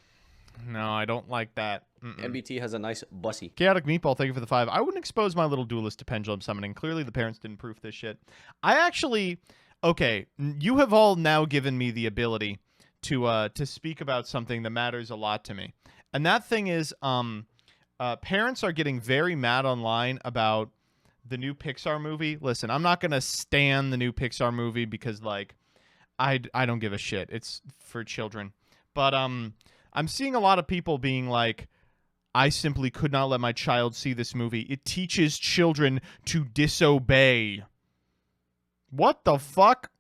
No, I don't like that. MBT has a nice bussy. Chaotic Meatball, thank you for the 5. I wouldn't expose my little duelist to pendulum summoning. Clearly, the parents didn't proof this shit. I actually, okay, you have all now given me the ability to speak about something that matters a lot to me, and that thing is, parents are getting very mad online about the new Pixar movie. Listen, I'm not gonna stan the new Pixar movie because like, I don't give a shit. It's for children, but I'm seeing a lot of people being like, I simply could not let my child see this movie. It teaches children to disobey. What the fuck?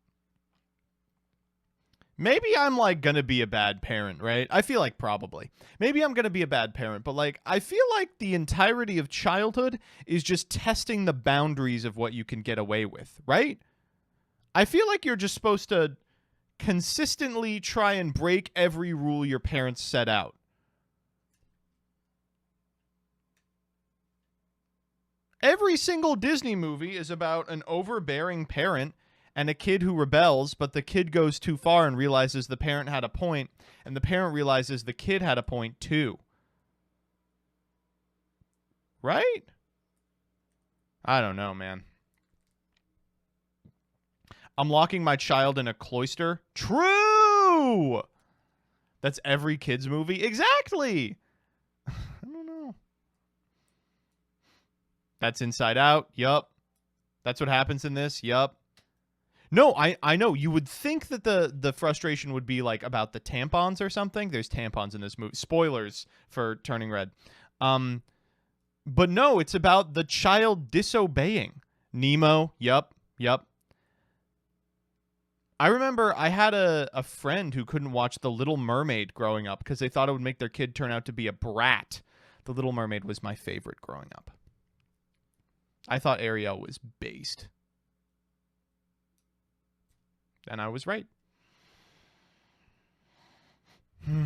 Maybe I'm, like, gonna be a bad parent, right? I feel like probably. Maybe I'm gonna be a bad parent, but, like, I feel like the entirety of childhood is just testing the boundaries of what you can get away with, right? I feel like you're just supposed to consistently try and break every rule your parents set out. Every single Disney movie is about an overbearing parent and a kid who rebels, but the kid goes too far and realizes the parent had a point, and the parent realizes the kid had a point too. Right? I don't know, man. I'm locking my child in a cloister. True! That's every kid's movie. Exactly! I don't know. That's Inside Out. Yup. That's what happens in this. Yup. No, I know. You would think that the frustration would be like about the tampons or something. There's tampons in this movie. Spoilers for Turning Red. But no, it's about the child disobeying. Nemo. Yup. I remember I had a friend who couldn't watch The Little Mermaid growing up because they thought it would make their kid turn out to be a brat. The Little Mermaid was my favorite growing up. I thought Ariel was based. And I was right. All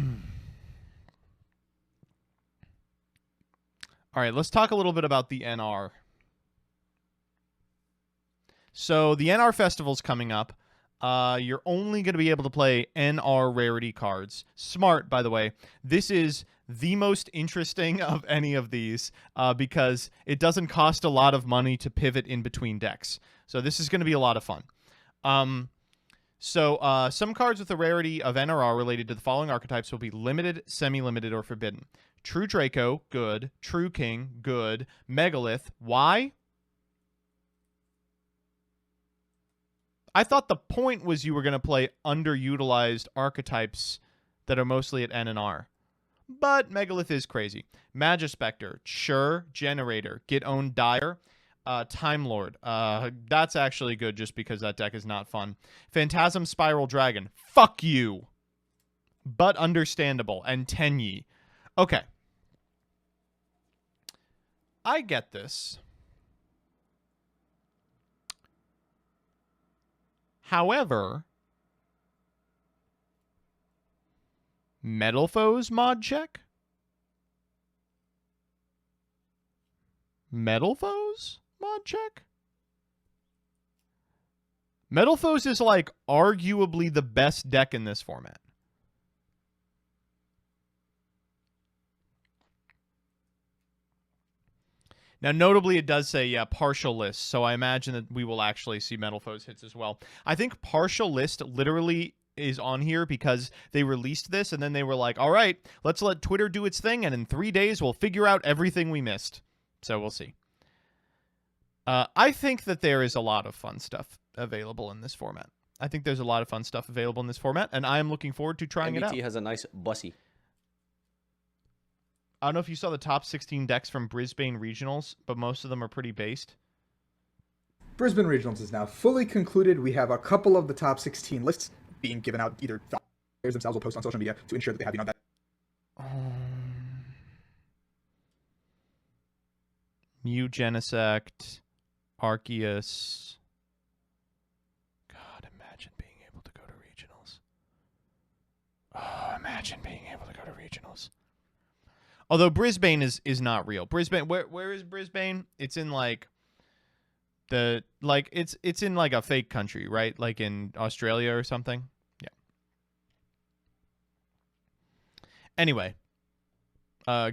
right, let's talk a little bit about the NR. So the NR Festival's coming up. You're only going to be able to play NR rarity cards. Smart, by the way. This is the most interesting of any of these because it doesn't cost a lot of money to pivot in between decks. So this is going to be a lot of fun. Some cards with the rarity of NRR related to the following archetypes will be limited, semi-limited, or forbidden. True Draco, good. True King, good. Megalith, why? I thought the point was you were going to play underutilized archetypes that are mostly at N and R. But Megalith is crazy. Magispector, sure. Generator, get owned Dire. Time Lord, that's actually good just because that deck is not fun. Phantasm Spiral Dragon, fuck you. But understandable. And Tenyi. Okay. I get this. However, Metal Foes mod check? Metal Foes mod check? Metal Foes is like arguably the best deck in this format. Now, notably, it does say, yeah, partial list, so I imagine that we will actually see Metal Foes hits as well. I think partial list literally is on here because they released this and then they were like, all right, let's let Twitter do its thing, and in 3 days we'll figure out everything we missed. So we'll see. I think that there is a lot of fun stuff available in this format. I think there's a lot of fun stuff available in this format, and I am looking forward to trying it out. MBT has a nice bussy. I don't know if you saw the top 16 decks from Brisbane Regionals, but most of them are pretty based. Brisbane Regionals is now fully concluded. We have a couple of the top 16 lists being given out. Either the players themselves will post on social media to ensure that they have, that. Mew, Genesect, Arceus. God, imagine being able to go to regionals. Oh, imagine being able to go to regionals. Although Brisbane is not real. Brisbane, where is Brisbane? It's in like it's in like a fake country, right? Like in Australia or something. Yeah. Anyway,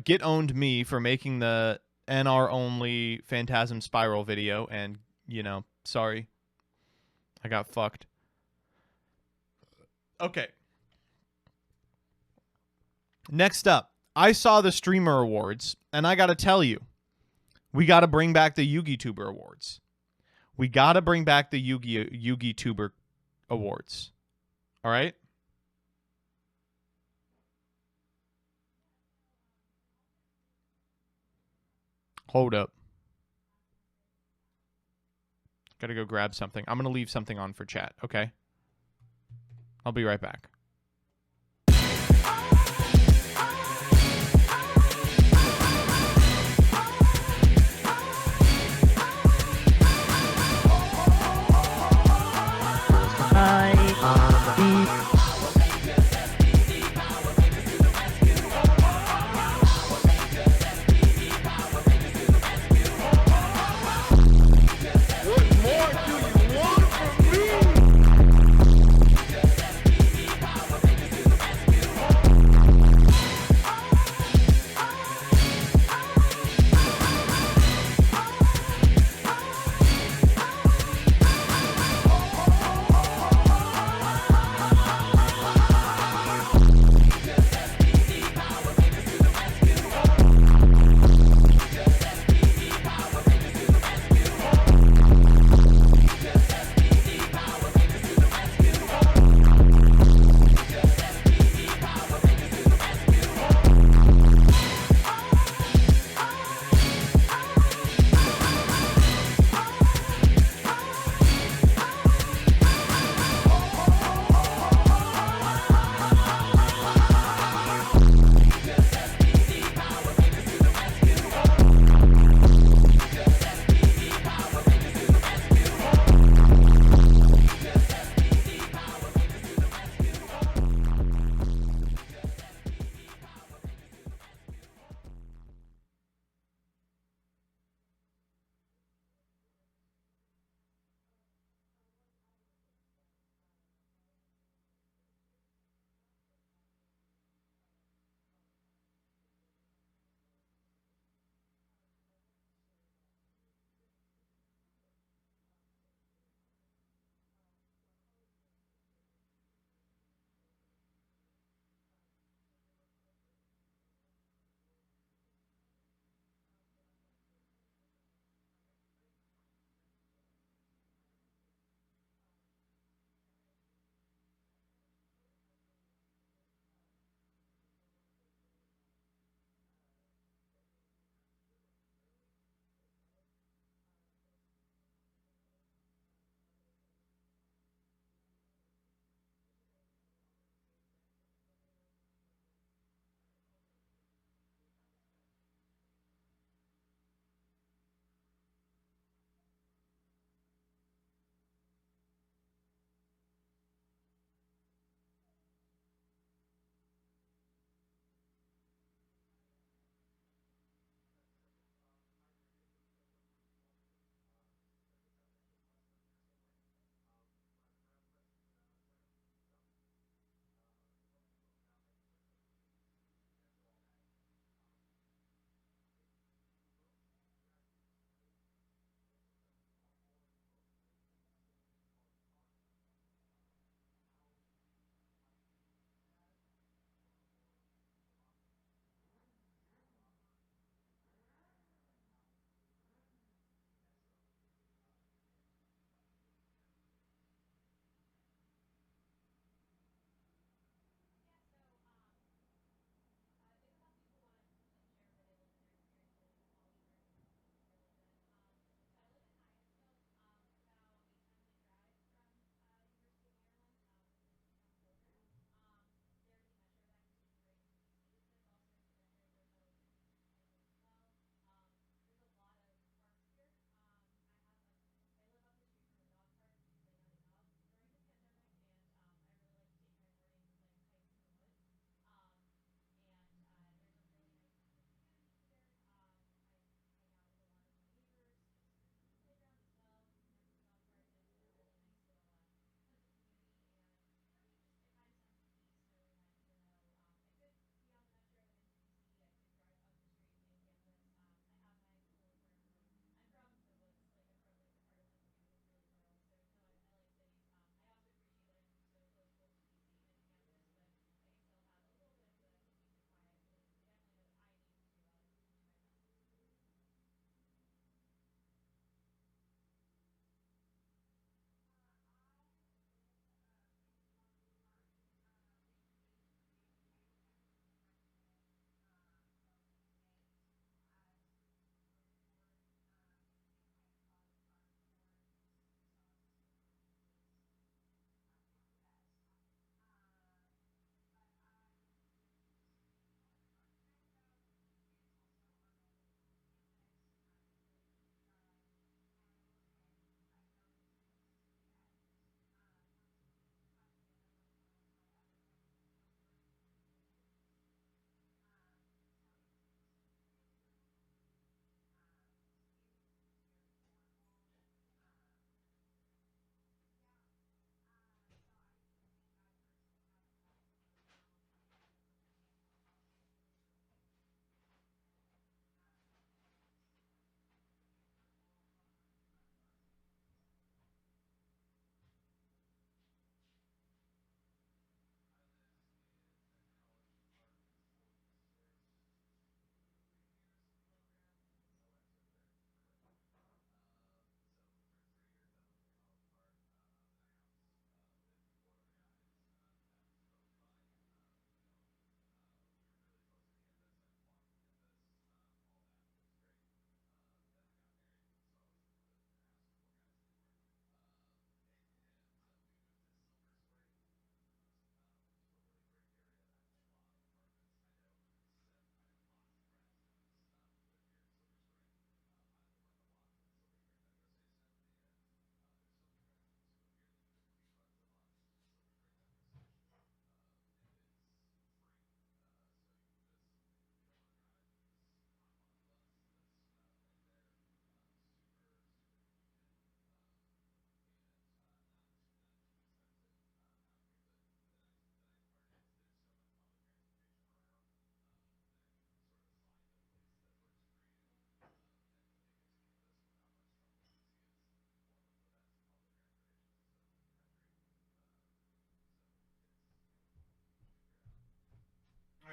Git owned me for making the NR only Phantasm Spiral video, and sorry, I got fucked. Okay. Next up, I saw the Streamer Awards, and I gotta tell you, we gotta bring back the Yu-Gi-Tuber Awards. We gotta bring back the Yu-Gi-Tuber Awards. All right? Hold up. Gotta go grab something. I'm gonna leave something on for chat, okay? I'll be right back.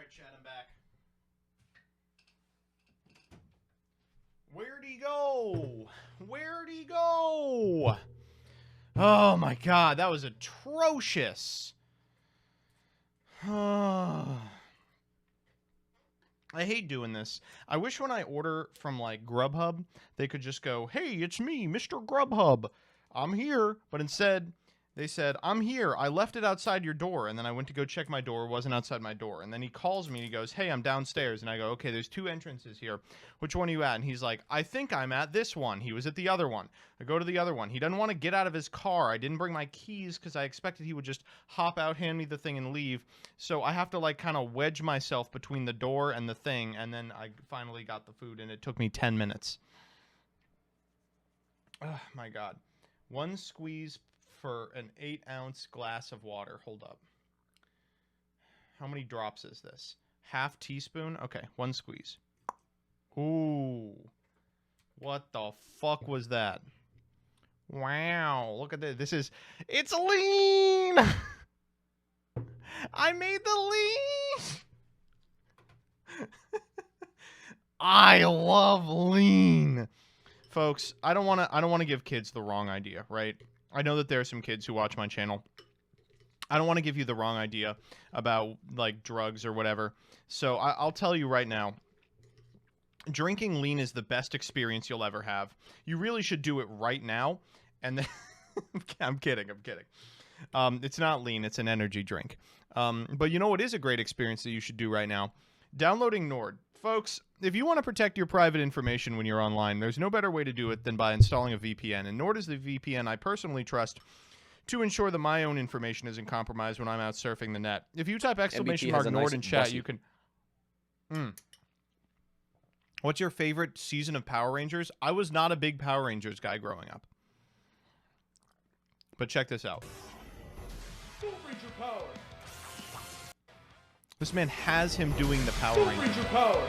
right, Chad, I'm back. Where'd he go? Where'd he go? Oh my god, that was atrocious. I hate doing this. I wish when I order from like Grubhub, they could just go, "Hey, it's me, Mr. Grubhub. I'm here." But instead, they said, "I'm here. I left it outside your door." And then I went to go check my door. It wasn't outside my door. And then he calls me. He goes, "Hey, I'm downstairs." And I go, "Okay, there's 2 entrances here. Which one are you at?" And he's like, "I think I'm at this one." He was at the other one. I go to the other one. He doesn't want to get out of his car. I didn't bring my keys because I expected he would just hop out, hand me the thing, and leave. So I have to like kind of wedge myself between the door and the thing. And then I finally got the food, and it took me 10 minutes. Oh, my God. 1 squeeze for an 8-ounce glass of water. Hold up. How many drops is this? Half teaspoon? Okay, 1 squeeze. Ooh. What the fuck was that? Wow. Look at this. It's lean! I made the lean! I love lean. Folks, I don't want to give kids the wrong idea, right? I know that there are some kids who watch my channel. I don't want to give you the wrong idea about like drugs or whatever. So I'll tell you right now, drinking lean is the best experience you'll ever have. You really should do it right now. And then I'm kidding. It's not lean. It's an energy drink. But you know what is a great experience that you should do right now? Downloading Nord. Folks, if you want to protect your private information when you're online, there's no better way to do it than by installing a VPN. And Nord is the VPN I personally trust to ensure that my own information isn't compromised when I'm out surfing the net. If you type exclamation mark Nord in chat, you can... What's your favorite season of Power Rangers? I was not a big Power Rangers guy growing up. But check this out. Full Ranger power. This man has him doing the Power Rangers. Ranger power.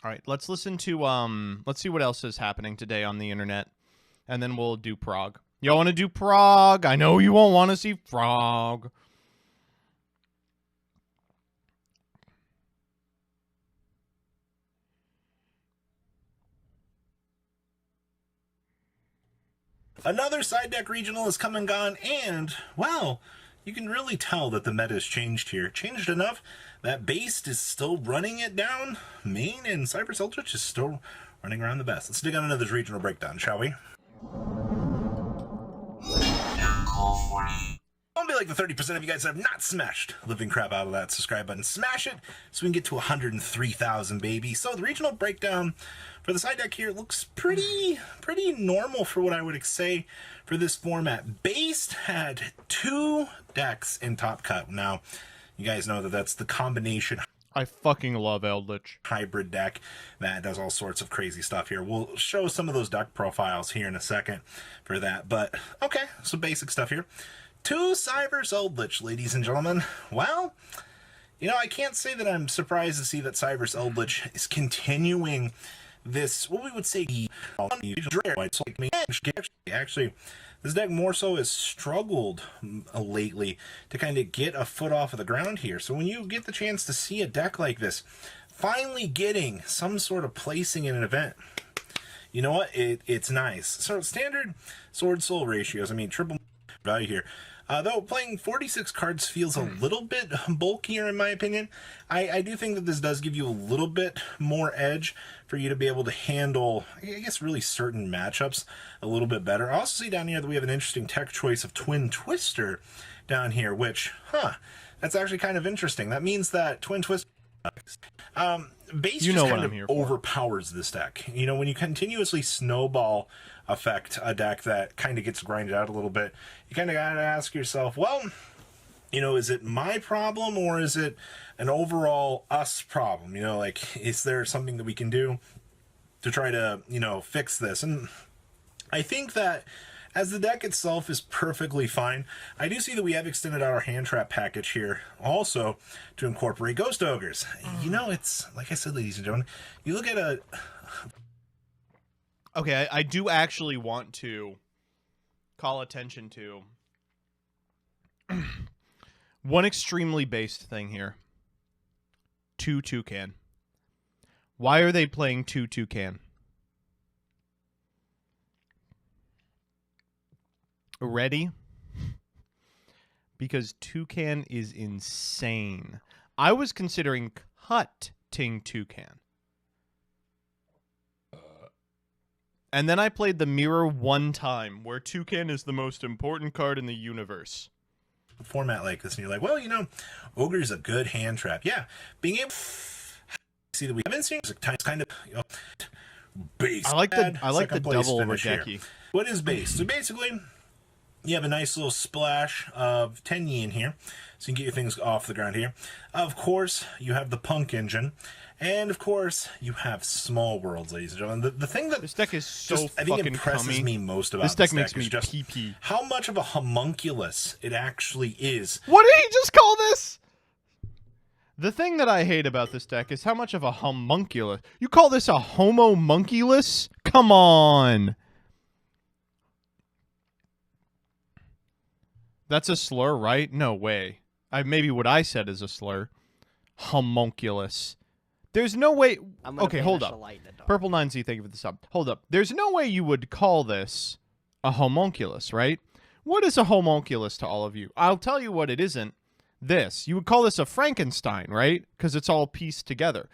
All right, let's listen to let's see what else is happening today on the internet, and then we'll do Prague. Y'all want to do Prague? I know you won't want to see Prague. Another side deck regional has come and gone, and, well, you can really tell that the meta has changed here. Changed enough that Based is still running it down. Main and Cyber Eldritch is still running around the best. Let's dig on into this regional breakdown, shall we? Don't be like the 30% of you guys that have not smashed living crap out of that subscribe button. Smash it so we can get to 103,000, baby. So the regional breakdown for the side deck here looks pretty normal for what I would say for this format. Based had 2 decks in Top Cut. Now, you guys know that that's the combination I fucking love Eldritch. hybrid deck that does all sorts of crazy stuff here. We'll show some of those deck profiles here in a second for that. But, okay, some basic stuff here. 2 Cyber Eldritch, ladies and gentlemen. Well, you know, I can't say that I'm surprised to see that Cyber Eldritch is continuing this, what we would say, actually, this deck more so has struggled lately to kind of get a foot off of the ground here. So when you get the chance to see a deck like this, finally getting some sort of placing in an event, you know what? It's nice. So standard sword soul ratios, I mean, triple value here. Though playing 46 cards feels a little bit bulkier in my opinion, I do think that this does give you a little bit more edge for you to be able to handle, I guess, really certain matchups a little bit better. I also see down here that we have an interesting tech choice of Twin Twister down here, which, that's actually kind of interesting. That means that Twin Twister... Base just kind of overpowers this deck. You know, when you continuously snowball affect a deck that kind of gets grinded out a little bit, you kind of got to ask yourself, well, you know, is it my problem or is it an overall us problem? You know, like, is there something that we can do to try to, you know, fix this? And I think that as the deck itself is perfectly fine, I do see that we have extended out our hand trap package here also to incorporate Ghost Ogres. You know, it's, like I said, ladies and gentlemen, you look at Okay, I do actually want to call attention to one extremely based thing here. 2 Toucan. Why are they playing 2 Toucan? Ready? Because Toucan is insane. I was considering cutting Toucan. And then I played the mirror one time, where Toucan is the most important card in the universe. Format like this, and you're like, well, you know, Ogre's a good hand trap. Yeah, being able to see that we have instincts kind of, you know, base. I like the double here. Regeki. What is base? So basically, you have a nice little splash of 10 yen here, so you can get your things off the ground here. Of course, you have the Punk Engine, and of course, you have Small Worlds, ladies and gentlemen. The thing that This deck is so just, I think fucking impresses cummy. me most about This deck makes is me just pee-pee. how much of a homunculus it actually is. What did he just call this? The thing that I hate about this deck is how much of a homunculus. You call this a homunculus? Come on. That's a slur, right? No way. Maybe what I said is a slur. Homunculus. There's no way. I'm gonna Okay, hold banish up. a light in the dark. Purple 9Z, thank you for the sub. Hold up. There's no way you would call this a homunculus, right? What is a homunculus to all of you? I'll tell you what it isn't. This. You would call this a Frankenstein, right? Because it's all pieced together.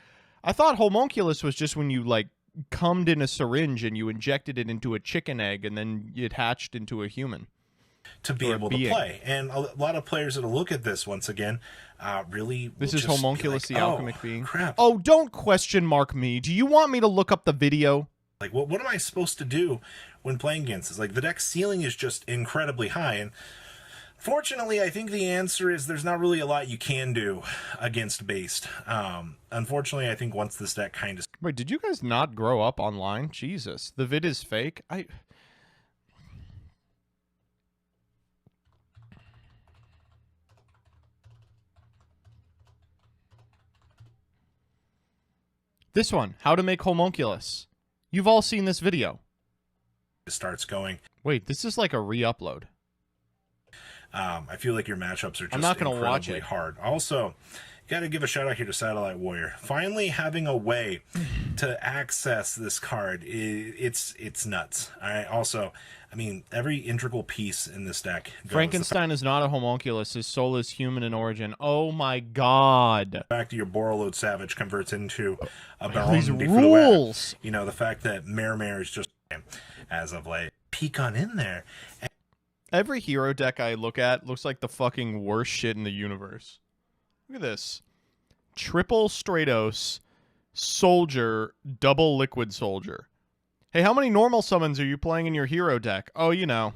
I thought homunculus was just when you, like, cummed in a syringe and you injected it into a chicken egg and then it hatched into a human. To be Or able to being. play. And a lot of players that'll look at this once again, really. This will is just be homunculus, like, the oh, alchemic being. Crap. Oh, don't question mark me. Do you want me to look up the video? Like, what am I supposed to do when playing against this? Like, the deck ceiling is just incredibly high. And fortunately, I think the answer is there's not really a lot you can do against based. Unfortunately, I think once this deck kind of. Wait, did you guys not grow up online? Jesus. The vid is fake? This one, how to make homunculus. You've all seen this video. starts going. Wait, this is like a re-upload. I feel like your matchups are just I'm not gonna incredibly watch it. hard. Also, got to give a shout out here to Satellite Warrior. Finally having a way to access this card, it's nuts. All right. Also, I mean, every integral piece in this deck goes. Frankenstein is not a homunculus. His soul is human in origin. Oh my god. The fact that your Borreload Savage converts into a These Baron de Fouet. rules. You know, the fact that Mare is just, as of late, pecan in there. Every hero deck I look at looks like the fucking worst shit in the universe. Look at this. Triple Stratos, Soldier, double Liquid Soldier. Hey, how many normal summons are you playing in your hero deck? Oh, you know.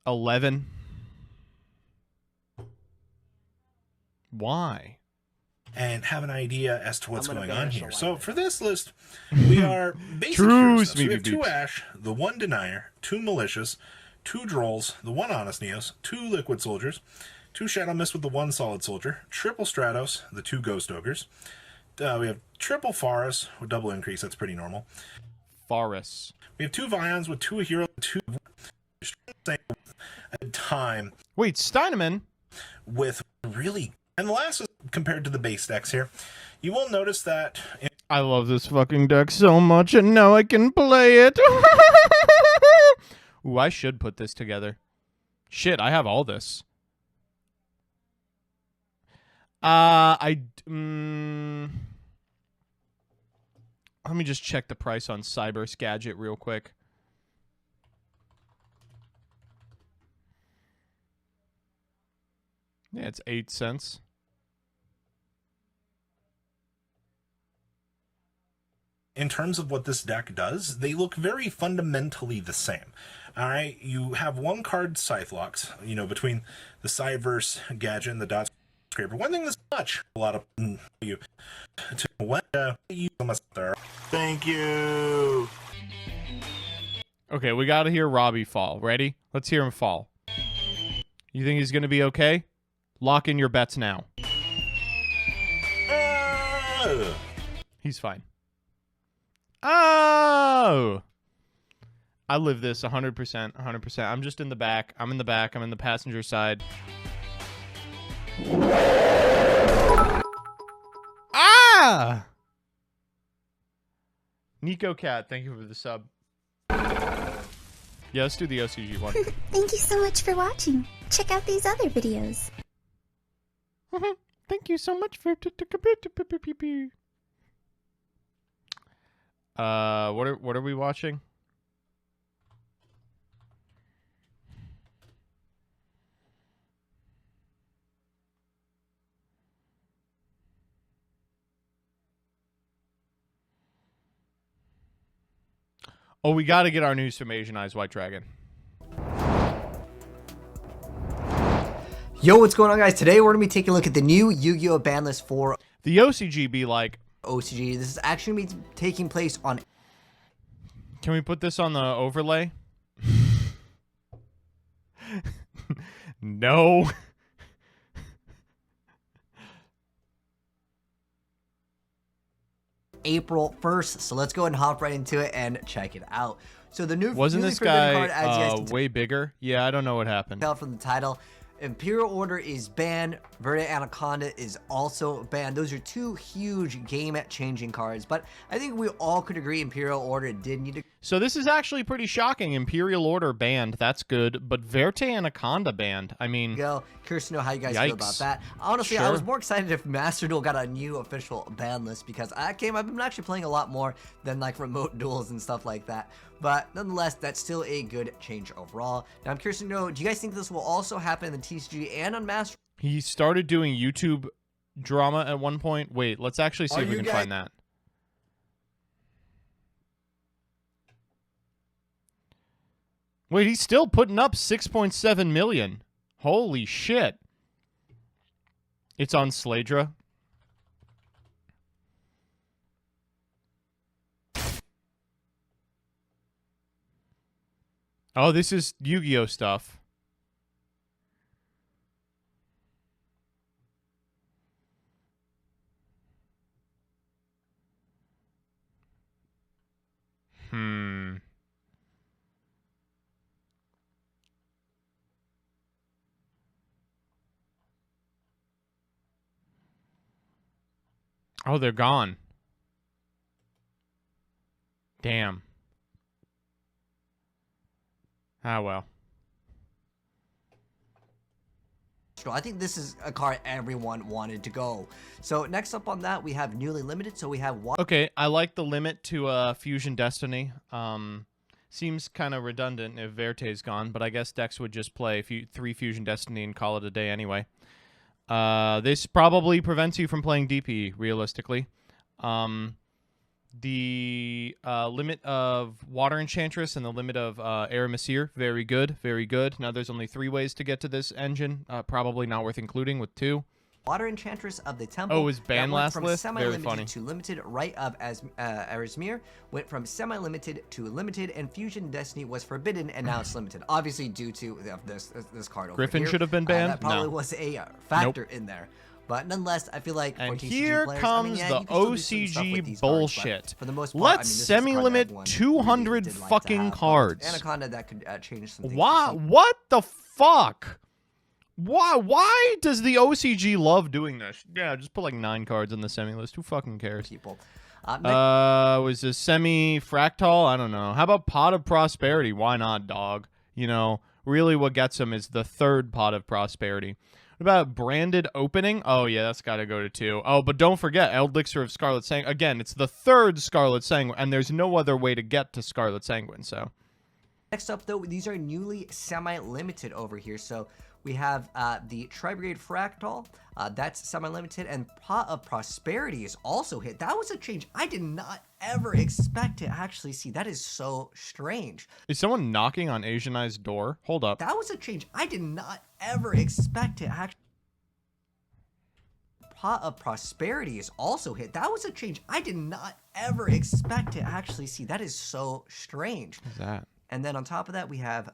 11. Why? And have an idea as to what's I'm gonna going on banish here. a So light. for this list, we are basic True heroes. So we Smeevy have 2 Beeps. Ash, the 1 Denier, 2 Malicious, 2 Drolls, the 1 Honest Neos, 2 Liquid Soldiers, 2 Shadow Mist with the 1 Solid Soldier, triple Stratos, the 2 Ghost Ogres. We have triple Faris with double increase. That's pretty normal. Faris. We have 2 Vions with 2 Hero, 2 at a time Wait, Steinemann? with really. And the last is compared to the base decks here. You will notice that. I love this fucking deck so much, and now I can play it. Ooh, I should put this together. Shit, I have all this. Let me just check the price on Cyber Skagit real quick. Yeah, it's 8 cents. In terms of what this deck does, they look very fundamentally the same. All right, you have 1 card Scythe locks, you know, between the Cyverse Gadget and the Dot Scraper. One thing that's much a lot of you to what you must there. Thank you. Okay, we got to hear Robbie fall. Ready? Let's hear him fall. You think he's going to be okay? Lock in your bets now. He's fine. Oh! I live this 100%, 100%. I'm just in the back. I'm in the back. I'm in the passenger side. Ah! Nico Cat, thank you for the sub. Yeah, let's do the OCG one. Thank you so much for watching. Check out these other videos. Thank you so much for what are we watching? Oh, we got to get our news from Asian Eyes White Dragon. Yo, what's going on, guys? Today we're going to be taking a look at the new Yu-Gi-Oh! Ban list for The OCG be like... OCG. This is actually going to be taking place on... Can we put this on the overlay? No. April 1st. So let's go ahead and hop right into it and check it out. So the new Wasn't newly this forbidden guy card, as you guys can way bigger? Yeah, I don't know what happened. tell from the title, Imperial Order is banned. Verde Anaconda is also banned. Those are two huge game-changing cards, but I think we all could agree Imperial Order did need to... So this is actually pretty shocking. Imperial Order banned. That's good. But Verte Anaconda banned. I mean... Go. Curious to know how you guys feel about that. Honestly, I was more excited if Master Duel got a new official ban list because I've been actually playing a lot more than like remote duels and stuff like that. But nonetheless, that's still a good change overall. Now, I'm curious to know, do you guys think this will also happen in the TCG and on Master? He started doing YouTube drama at one point. Wait, let's actually see if we can find that. Wait, he's still putting up 6.7 million. Holy shit. It's on Sladra. Oh, this is Yu-Gi-Oh stuff. Oh, they're gone. Damn. Ah, well. I think this is a card everyone wanted to go. So next up on that, we have newly limited. So we have one. Okay, I like the limit to Fusion Destiny. Seems kind of redundant if Verte's gone, but I guess decks would just play 3 Fusion Destiny and call it a day anyway. This probably prevents you from playing DP, realistically. The limit of Water Enchantress and the limit of Aramesir, very good, very good. Now there's only 3 ways to get to this engine, probably not worth including with 2. Water Enchantress of the Temple. Oh, is ban last list? Very funny. To limited, right of Arismir went from semi-limited to limited, and Fusion Destiny was forbidden, and now it's limited. Obviously, due to this card over Griffin here. should have been banned. That probably was a factor in there. But nonetheless, I feel like and for TCG here players, comes the OCG bullshit. Cards, for the most part, let's semi-limit 200 really fucking cards. Anaconda that could change some things. Why? What the fuck? Why does the OCG love doing this? Yeah, just put like 9 cards in the semi list. Who fucking cares? People. Was this semi fractal? I don't know. How about Pot of Prosperity? Why not, dog? You know, really what gets them is the 3rd Pot of Prosperity. What about Branded Opening? Oh, yeah, that's got to go to 2. Oh, but don't forget Elixir of Scarlet Sanguine. Again, it's the 3rd Scarlet Sanguine, and there's no other way to get to Scarlet Sanguine, so. Next up, though, these are newly semi-limited over here. So we have the Tri-Brigade Fractal. That's semi-limited. And Pot of Prosperity is also hit. That was a change I did not ever expect to actually see. That is so strange. Is someone knocking on Asian Eye's door? Hold up. That was a change I did not ever expect to actually... Pot of Prosperity is also hit. That was a change I did not ever expect to actually see. That is so strange. What's that? And then on top of that, we have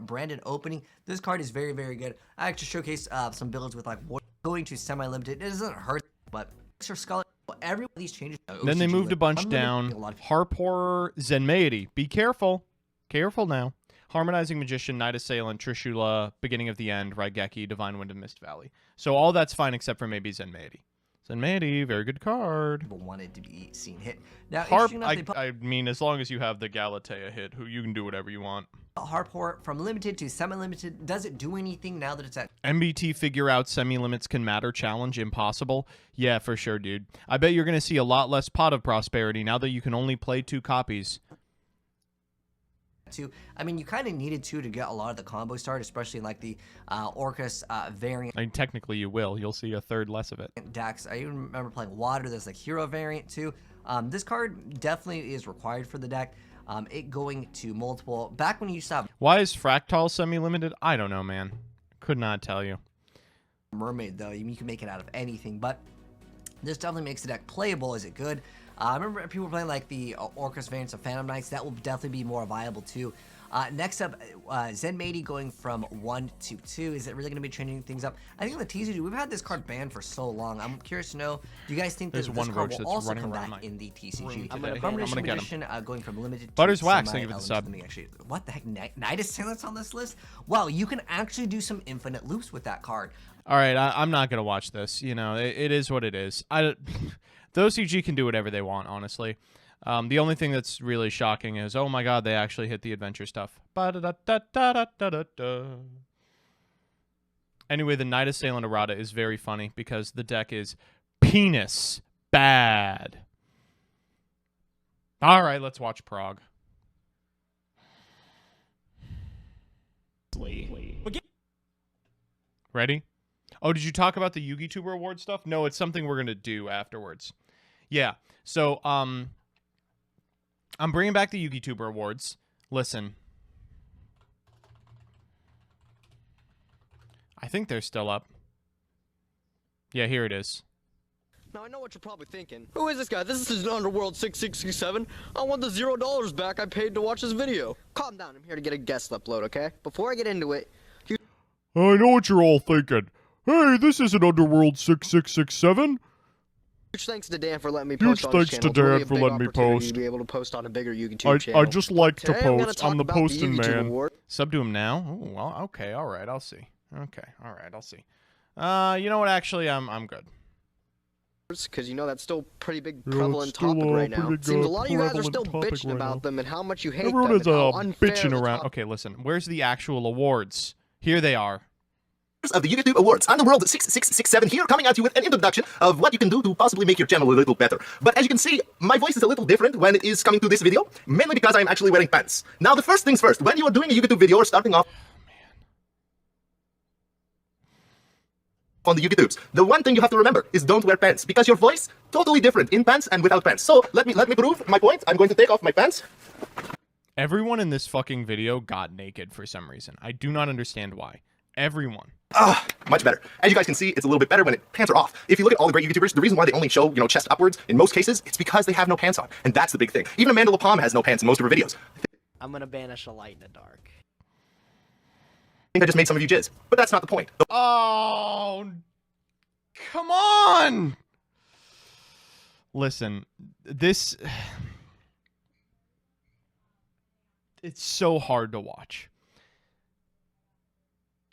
Branded Opening. This card is very, very good. I actually showcased some builds with like going to semi-limited. It doesn't hurt, but Scarlet Every one of these changes. Then they OCG, moved a like, bunch unlimited, down. a lot of Harpor, Zenmaity. Be careful. Careful now. Harmonizing Magician, Night Assailant, Trishula, Beginning of the End, Raigeki, Divine Wind, and Mist Valley. So all that's fine except for maybe Zenmaity. Zenmaity, very good card. people wanted to be seen hit. Now, Harp, interesting enough, they put I mean, as long as you have the Galatea hit, you can do whatever you want. Harport from limited to semi-limited. Does it do anything now that it's at MBT figure out semi-limits can matter challenge impossible? Yeah, for sure, dude. I bet you're going to see a lot less Pot of Prosperity now that you can only play 2 copies. two? I mean, you kind of needed to get a lot of the combo started, especially in like the Orcus variant I mean, technically you will. You'll see a third less of it. decks. I even remember playing Water. There's like Hero variant too. This card definitely is required for the deck. It going to multiple. Back when you used to have Why is Fractal semi-limited? I don't know, man. Could not tell you. Mermaid though, you can make it out of anything, but this definitely makes the deck playable. Is it good? I remember people playing like the Orcus variants of Phantom Knights. That will definitely be more viable too. Next up, Zenmaity going from 1 to 2. Is it really going to be changing things up? I think in the TCG, we've had this card banned for so long. I'm curious to know, do you guys think that There's this one card roach will that's also running come around back my in the TCG? I'm gonna Abomination get him. Magician, going from limited Butters to Wax, thank you for the sub. Actually, what the heck? Night Assailant's on this list? Wow, you can actually do some infinite loops with that card. All right, I'm not going to watch this. You know, it is what it is. The OCG can do whatever they want, honestly. The only thing that's really shocking is, oh my god, they actually hit the adventure stuff. Ba-da-da-da-da-da-da-da. Anyway, the Night Assailant errata is very funny because the deck is penis bad. All right, let's watch Prague. Ready? Oh, did you talk about the YugiTuber award stuff? No, it's something we're going to do afterwards. Yeah, so, I'm bringing back the YugiTuber awards. Listen. I think they're still up. Yeah, here it is. Now I know what you're probably thinking. Who is this guy? This is Underworld 6667. I want the $0 back I paid to watch this video. Calm down, I'm here to get a guest upload, okay? Before I get into it, I know what you're all thinking. Hey, this isn't Underworld 6667. huge thanks to Dan for letting me post Huge on his thanks channel. to It's really Dan a for big letting me opportunity post. to be able to post on a bigger YouTube channel. I just like to Today I'm gonna post. talk I'm the about the posting YouTube man. award. Sub to him now? Oh, well, okay, all right, I'll see. Okay, all right, I'll see. You know what? Actually, I'm good. Because you know that's still a pretty big Yeah, prevalent it's still topic a right now. pretty Seems a lot of you guys are prevalent still topic bitching right about now. them and how much you hate Everyone them is and how unfair bitching the around. top- Okay, listen. Where's the actual awards? Here they are. Of the YouTube Awards. Underworld 6667 here, coming at you with an introduction of what you can do to possibly make your channel a little better. But as you can see, my voice is a little different when it is coming to this video, mainly because I'm actually wearing pants. Now, the first things first, when you are doing a YouTube video or starting off on the YouTubes, the one thing you have to remember is don't wear pants, because your voice totally different in pants and without pants. So let me prove my point. I'm going to take off my pants. Everyone in this fucking video got naked for some reason. I do not understand why. Everyone. Much better. As you guys can see, it's a little bit better when pants are off. If you look at all the great YouTubers, the reason why they only show, chest upwards, in most cases, it's because they have no pants on. And that's the big thing. Even Amanda LaPalm has no pants in most of her videos. I'm gonna banish a light in the dark. I think I just made some of you jizz. But that's not the point. Oh, come on! Listen, this... It's so hard to watch.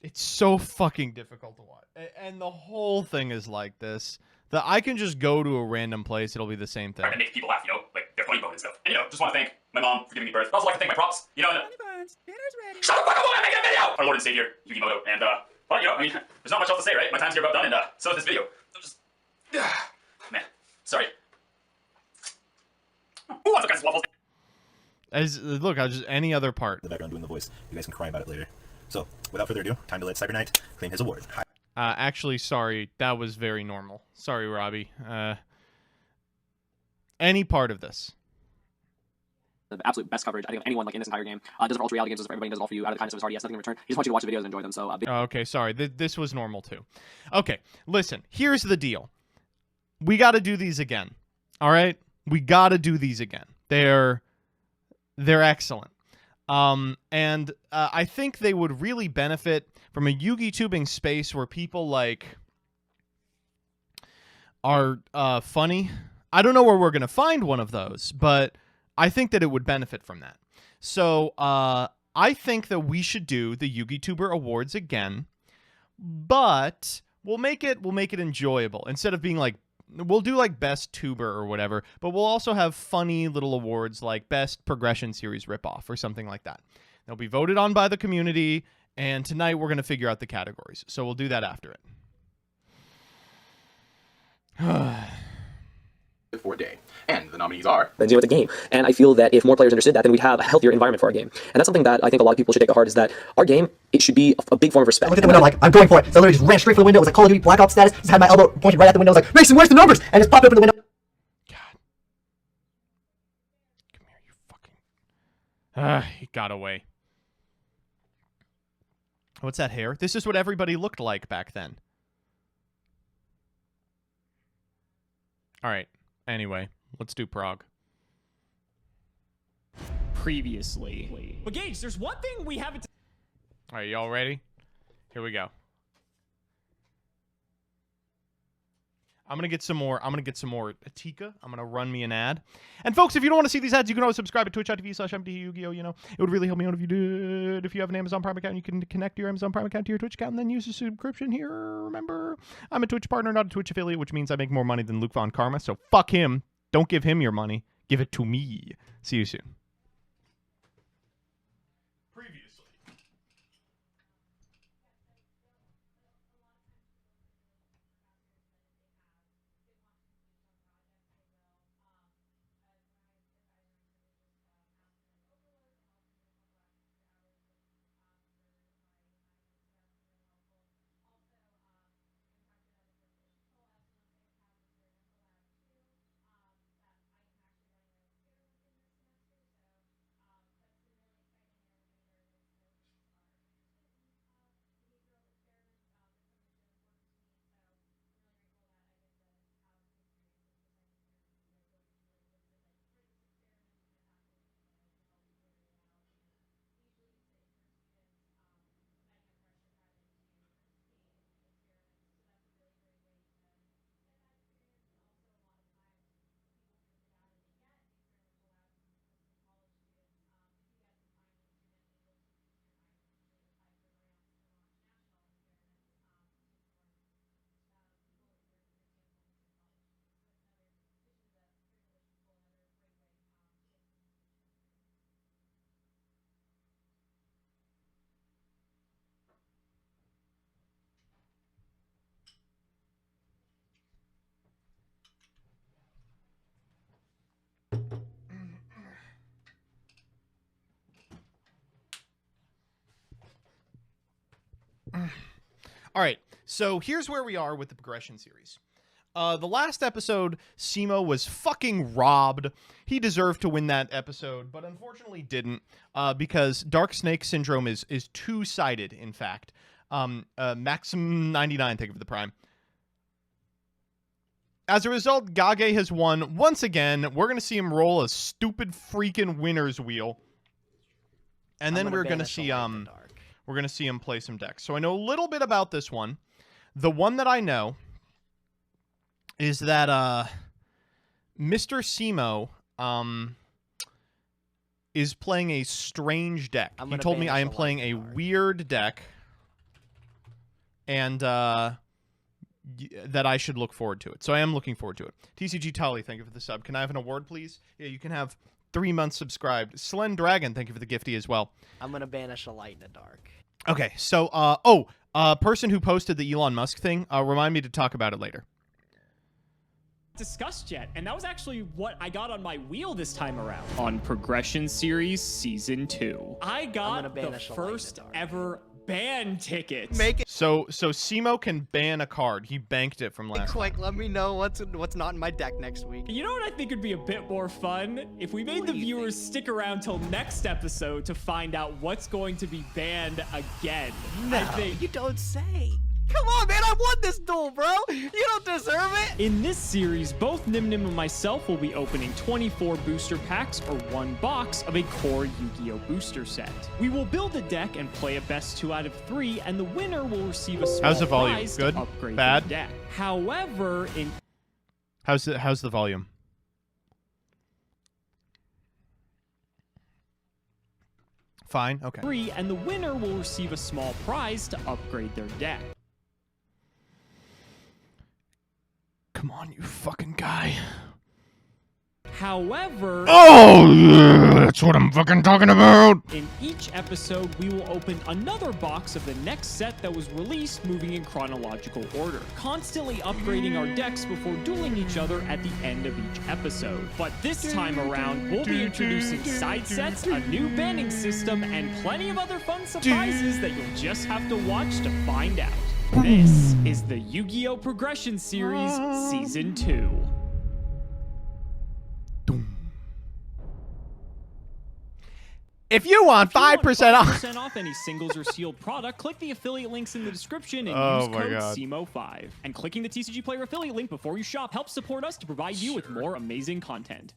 It's so fucking difficult to watch. And the whole thing is like this. That I can just go to a random place, it'll be the same thing. And make people laugh, like their funny bone and stuff. And just want to thank my mom for giving me birth. I also like to thank my props. Shut the fuck up while I'm making a video! Our Lord and Savior, Yu-Gi-Oh! And, well, I mean, there's not much else to say, right? My time's here about done, and, so is this video. So just... man, sorry. Who wants to waffles? Look, I'll just any other part. In the background doing the voice. You guys can cry about it later. So, without further ado, time to let Cyber Knight claim his award. Hi. Actually, sorry, that was very normal. Sorry, Robbie. Any part of this. The absolute best coverage I think of anyone in this entire game. Does it for Ultra Reality Games, does it for everybody, does it all for you out of the kindness of his heart. He has nothing in return. He just wants you to watch the videos and enjoy them. So, okay, sorry. This was normal too. Okay, listen. Here's the deal. We got to do these again. All right, we got to do these again. They're excellent. And I think they would really benefit from a Yugi tubing space where people are funny. I don't know where we're going to find one of those, but I think that it would benefit from that. So I think that we should do the YugiTuber Awards again, but we'll make it enjoyable. Instead of being like, we'll do like best tuber or whatever, but we'll also have funny little awards like best progression series ripoff or something like that. They'll be voted on by the community, and tonight we're going to figure out the categories. So we'll do that after it. For a day. And the nominees are... Then zero the game. And I feel that if more players understood that, then we'd have a healthier environment for our game. And that's something that I think a lot of people should take to heart, is that our game, it should be a big form of respect. I looked at the window like, I'm going for it. So I literally just ran straight for the window. It was like Call of Duty Black Ops status. Just had my elbow pointed right at the window. I was like, Mason, where's the numbers? And just popped open the window. He got away. What's that hair? This is what everybody looked like back then. All right. Anyway, let's do Prague. Previously. But Gage, there's one thing we haven't... All right, y'all ready? Here we go. I'm gonna get some more Atika. I'm gonna run me an ad. And folks, if you don't want to see these ads, you can always subscribe at twitch.tv/MBT Yu-Gi-Oh. You know, it would really help me out if you did. If you have an Amazon Prime account, you can connect your Amazon Prime account to your Twitch account and then use a subscription here. Remember, I'm a Twitch partner, not a Twitch affiliate, which means I make more money than Luke Von Karma. So fuck him. Don't give him your money. Give it to me. See you soon. All right, so here's where we are with the progression series. The last episode, Simo was fucking robbed. He deserved to win that episode, but unfortunately didn't, because Dark Snake Syndrome is two-sided, in fact. Maxim99, thank you for the prime. As a result, Gage has won once again. We're going to see him roll a stupid freaking winner's wheel. And then we're going to see him play some decks. So I know a little bit about this one. The one that I know is that Mr. Simo is playing a strange deck. He told me I am playing a weird deck, and that I should look forward to it. So I am looking forward to it. TCG Tully, thank you for the sub. Can I have an award, please? Yeah, you can have 3 months subscribed. Slen Dragon, thank you for the gifty as well. I'm going to banish a light in the dark. Okay, so, person who posted the Elon Musk thing, remind me to talk about it later. Discussed yet, and that was actually what I got on my wheel this time around. On Progression Series Season 2. I got the first ever ban ticket. So Simo can ban a card. He banked it from last Quick, let me know what's not in my deck next week. You know what I think would be a bit more fun? If we made the viewers stick around till next episode to find out what's going to be banned again. No, you don't say. Come on, man, I won this duel, bro. You don't deserve it. In this series, both Nim Nim and myself will be opening 24 booster packs or 1 box of a core Yu-Gi-Oh booster set. We will build a deck and play a best 2 out of 3, and the winner will receive a small How's the volume? prize Good? to upgrade Bad? their deck. However, How's the volume? Fine. Okay. Free, and the winner will receive a small prize to upgrade their deck. Come on, you fucking guy. However... Oh, yeah, that's what I'm fucking talking about! In each episode, we will open another box of the next set that was released, moving in chronological order, constantly upgrading our decks before dueling each other at the end of each episode. But this time around, we'll be introducing side sets, a new banning system, and plenty of other fun surprises that you'll just have to watch to find out. This is the Yu-Gi-Oh! Progression Series Season 2. If you want 5% off, 5% off any singles or sealed product, click the affiliate links in the description and use code CMO5. And clicking the TCG Player affiliate link before you shop helps support us to provide you with more amazing content.